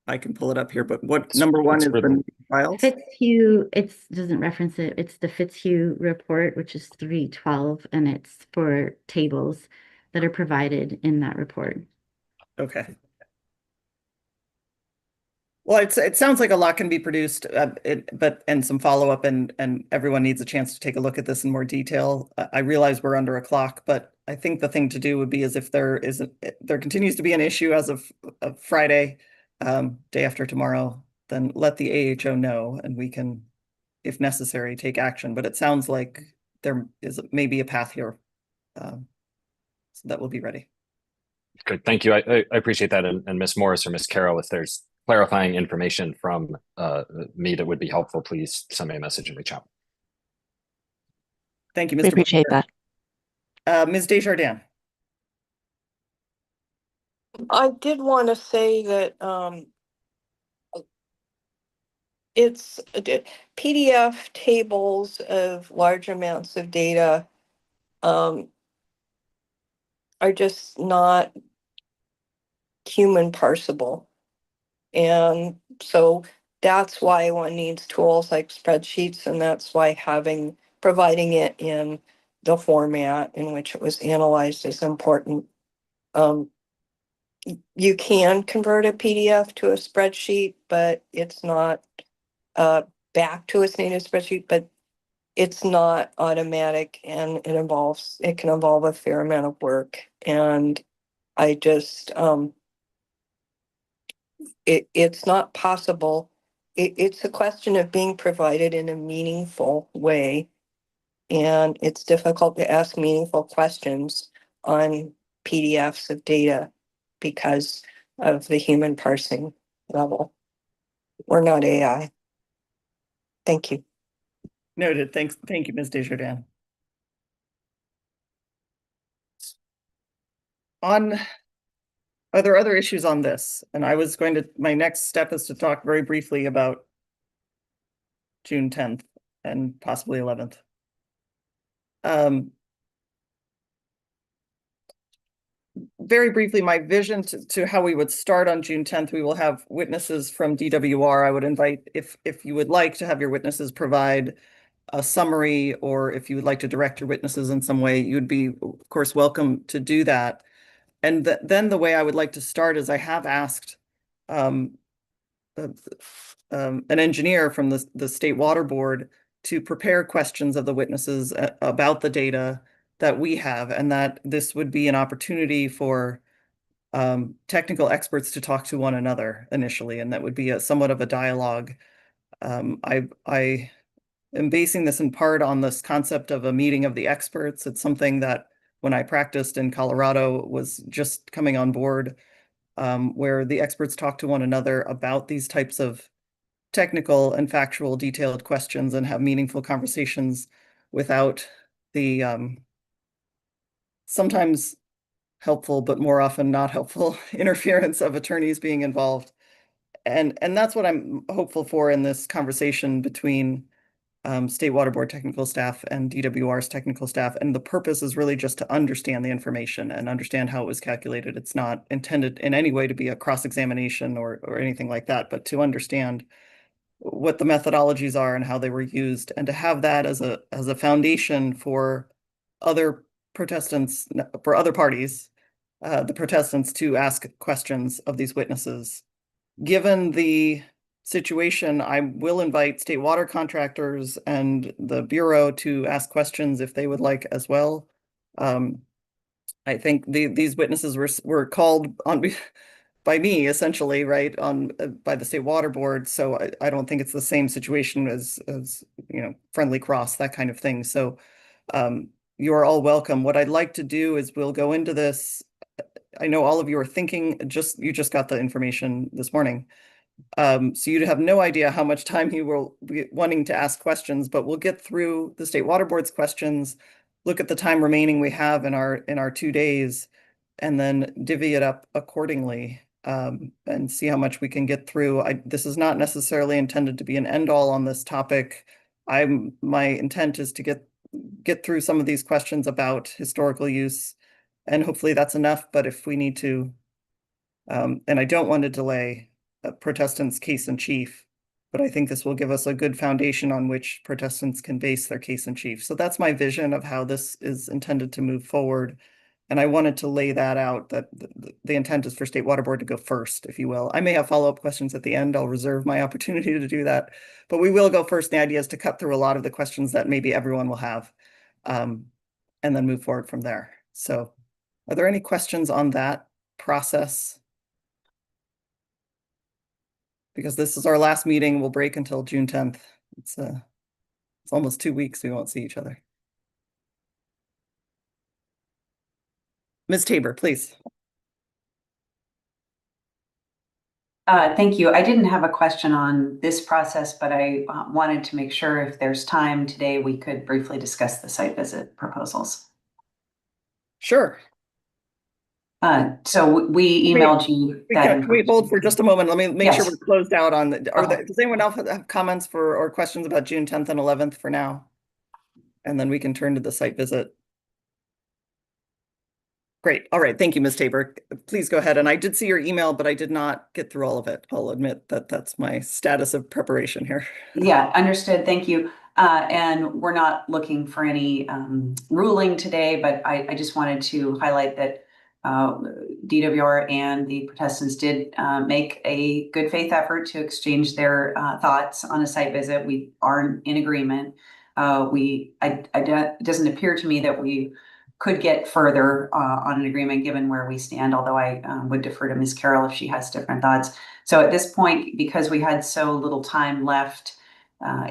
I can pull it up here, but what number 1 is the files? Fitzhugh, it doesn't reference it. It's the Fitzhugh report, which is 312, and it's for tables that are provided in that report. Okay. Well, it sounds like a lot can be produced, and some follow-up, and everyone needs a chance to take a look at this in more detail. I realize we're under a clock, but I think the thing to do would be is if there continues to be an issue as of Friday, day after tomorrow, then let the AHO know, and we can, if necessary, take action. But it sounds like there is maybe a path here, so that will be ready. Good, thank you. I appreciate that. And Ms. Morris or Ms. Carroll, if there's clarifying information from me that would be helpful, please send me a message and reach out. Thank you, We Mr. appreciate Booker. that. Ms. Desjardins. I did want to say that it's PDF tables of large amounts of data are just not human parsable. And so that's why one needs tools like spreadsheets, and that's why providing it in the format in which it was analyzed is important. You can convert a PDF to a spreadsheet, but it's not back to its native spreadsheet, but it's not automatic, and it can involve a fair amount of work. And I just it's not possible. It's a question of being provided in a meaningful way, and it's difficult to ask meaningful questions on PDFs of data because of the human parsing level. We're not AI. Thank you. Noted. Thanks. Thank you, Ms. Desjardins. Are there other issues on this? And my next step is to talk very briefly about June 10th and possibly 11th. Very briefly, my vision to how we would start on June 10th, we will have witnesses from DWR. I would invite, if you would like to have your witnesses provide a summary, or if you would like to direct your witnesses in some way, you'd be, of course, welcome to do that. And then the way I would like to start is I have asked an engineer from the State Water Board to prepare questions of the witnesses about the data that we have, and that this would be an opportunity for technical experts to talk to one another initially, and that would be somewhat of a dialogue. I am basing this in part on this concept of a meeting of the experts. It's something that when I practiced in Colorado was just coming on board, where the experts talk to one another about these types of technical and factual detailed questions and have meaningful conversations without the sometimes helpful, but more often not helpful interference of attorneys being involved. And that's what I'm hopeful for in this conversation between State Water Board technical staff and DWR's technical staff. And the purpose is really just to understand the information and understand how it was calculated. It's not intended in any way to be a cross-examination or anything like that, but to understand what the methodologies are and how they were used, and to have that as a foundation for other protestants, for other parties, the protestants, to ask questions of these witnesses. Given the situation, I will invite state water contractors and the Bureau to ask questions if they would like as well. I think these witnesses were called on by me, essentially, right, by the State Water Board. So I don't think it's the same situation as Friendly Cross, that kind of thing. So you are all welcome. What I'd like to do is we'll go into this. I know all of you are thinking, you just got the information this morning. So you'd have no idea how much time you will be wanting to ask questions, but we'll get through the State Water Board's questions, look at the time remaining we have in our 2 days, and then divvy it up accordingly, and see how much we can get through. This is not necessarily intended to be an end-all on this topic. My intent is to get through some of these questions about historical use, and hopefully that's enough. But if we need to, and I don't want to delay protestants' case in chief, but I think this will give us a good foundation on which protestants can base their case in chief. So that's my vision of how this is intended to move forward. And I wanted to lay that out, that the intent is for State Water Board to go first, if you will. I may have follow-up questions at the end. I'll reserve my opportunity to do that, but we will go first. The idea is to cut through a lot of the questions that maybe everyone will have, and then move forward from there. So are there any questions on that process? Because this is our last meeting. We'll break until June 10th. It's almost 2 weeks we won't see each other. Ms. Tabor, please. Thank you. I didn't have a question on this process, but I wanted to make sure if there's time today, we could briefly discuss the site visit proposals. Sure. So we emailed you that Can we hold for just a moment? Let me make sure Yes. we're closed out on the, Okay. does anyone else have comments for or questions about June 10th and 11th for now? And then we can turn to the site visit. Great. All right. Thank you, Ms. Tabor. Please go ahead. And I did see your email, but I did not get through all of it. I'll admit that that's my status of preparation here. Yeah, understood. Thank you. And we're not looking for any ruling today, but I just wanted to highlight that DWR and the protestants did make a good faith effort to exchange their thoughts on a site visit. We are in agreement. It doesn't appear to me that we could get further on an agreement given where we stand, although I would defer to Ms. Carroll if she has different thoughts. So at this point, because we had so little time left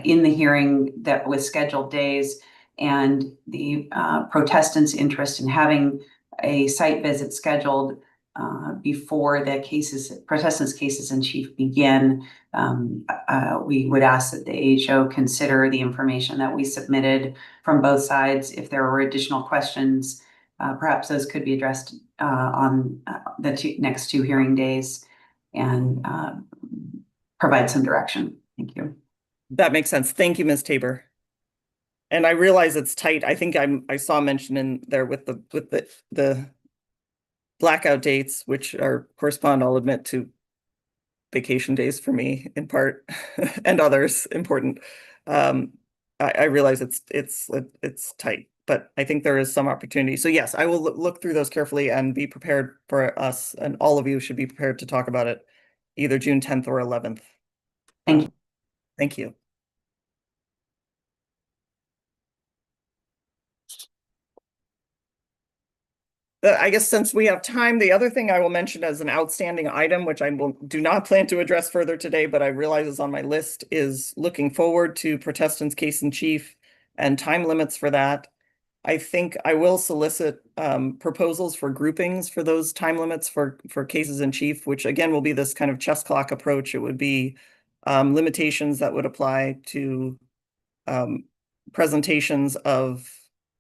in the hearing that was scheduled days and the protestants' interest in having a site visit scheduled before the protestants' cases in chief begin, we would ask that the AHO consider the information that we submitted from both sides. If there were additional questions, perhaps those could be addressed on the next two hearing days and provide some direction. Thank you. That makes sense. Thank you, Ms. Tabor. And I realize it's tight. I think I saw mention in there with the blackout dates, which are correspond, I'll admit, to vacation days for me in part and others important. I realize it's tight, but I think there is some opportunity. So yes, I will look through those carefully and be prepared for us, and all of you should be prepared to talk about it either June 10th or 11th. Thank you. Thank you. I guess since we have time, the other thing I will mention as an outstanding item, which I do not plan to address further today, but I realize is on my list, is looking forward to protestants' case in chief and time limits for that. I think I will solicit proposals for groupings for those time limits for cases in chief, which again will be this kind of chess clock approach. It would be limitations that would apply to presentations of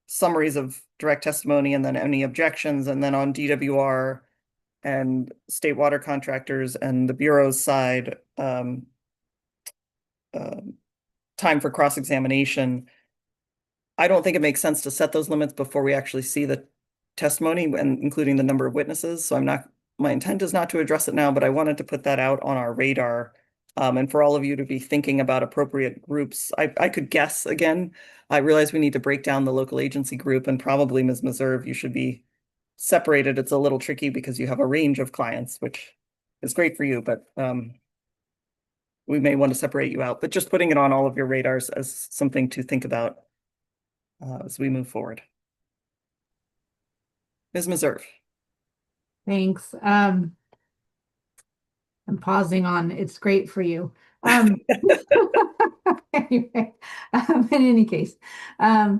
summaries of direct testimony and then any objections, and then on DWR and state water contractors and the Bureau's side, time for cross-examination. I don't think it makes sense to set those limits before we actually see the testimony and including the number of witnesses. So my intent is not to address it now, but I wanted to put that out on our radar. And for all of you to be thinking about appropriate groups. I could guess again. I realize we need to break down the local agency group, and probably Ms. Meserve, you should be separated. It's a little tricky because you have a range of clients, which is great for you, but we may want to separate you out. But just putting it on all of your radars as something to think about as we move forward. Ms. Meserve. Thanks. I'm pausing on it's great for you. Anyway, in any case, I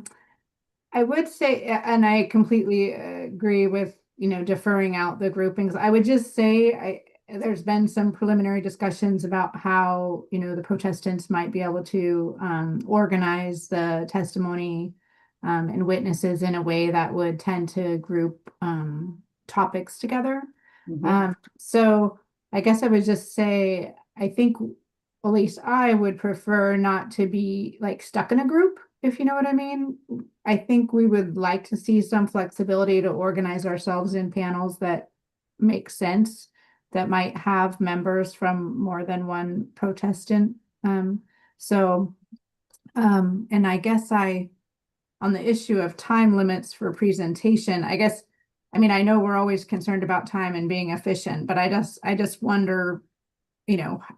would say, and I completely agree with, deferring out the groupings. I would just say there's been some preliminary discussions about how, the protestants might be able to organize the testimony and witnesses in a way that would tend to group topics together. So I guess I would just say, I think at least I would prefer not to be like stuck in a group, if you know what I mean. I think we would like to see some flexibility to organize ourselves in panels that make sense, that might have members from more than one protestant. And I guess on the issue of time limits for presentation, I know we're always concerned about time and being efficient, but I just wonder,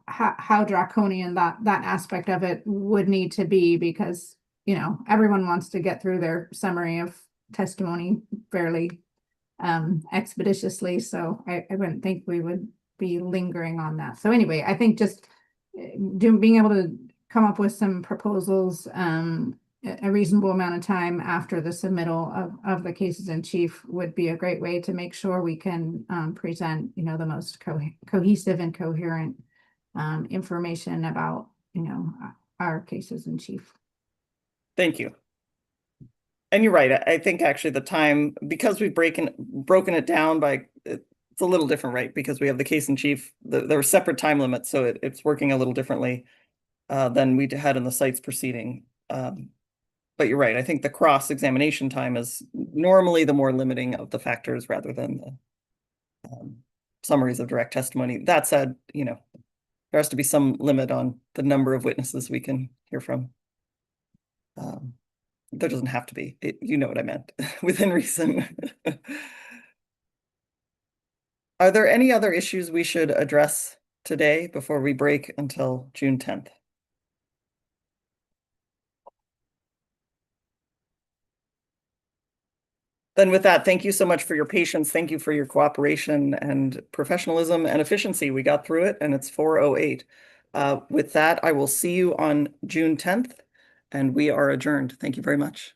how draconian that aspect of it would need to be, because, everyone wants to get through their summary of testimony fairly expeditiously. So I wouldn't think we would be lingering on that. So anyway, I think just being able to come up with some proposals a reasonable amount of time after the submittal of the cases in chief would be a great way to make sure we can present, you know, the most cohesive and coherent information about, you know, our cases in chief. Thank you. And you're right. I think actually the time, because we've broken it down by, it's a little different, right? Because we have the case in chief, there were separate time limits, so it's working a little differently than we had in the sites proceeding. But you're right. I think the cross-examination time is normally the more limiting of the factors rather than the summaries of direct testimony. That said, you know, there has to be some limit on the number of witnesses we can hear from. There doesn't have to be. You know what I meant, within reason. Are there any other issues we should address today before we break until June 10th? Then with that, thank you so much for your patience. Thank you for your cooperation and professionalism and efficiency. We got through it and it's 4:08. With that, I will see you on June 10th and we are adjourned. Thank you very much.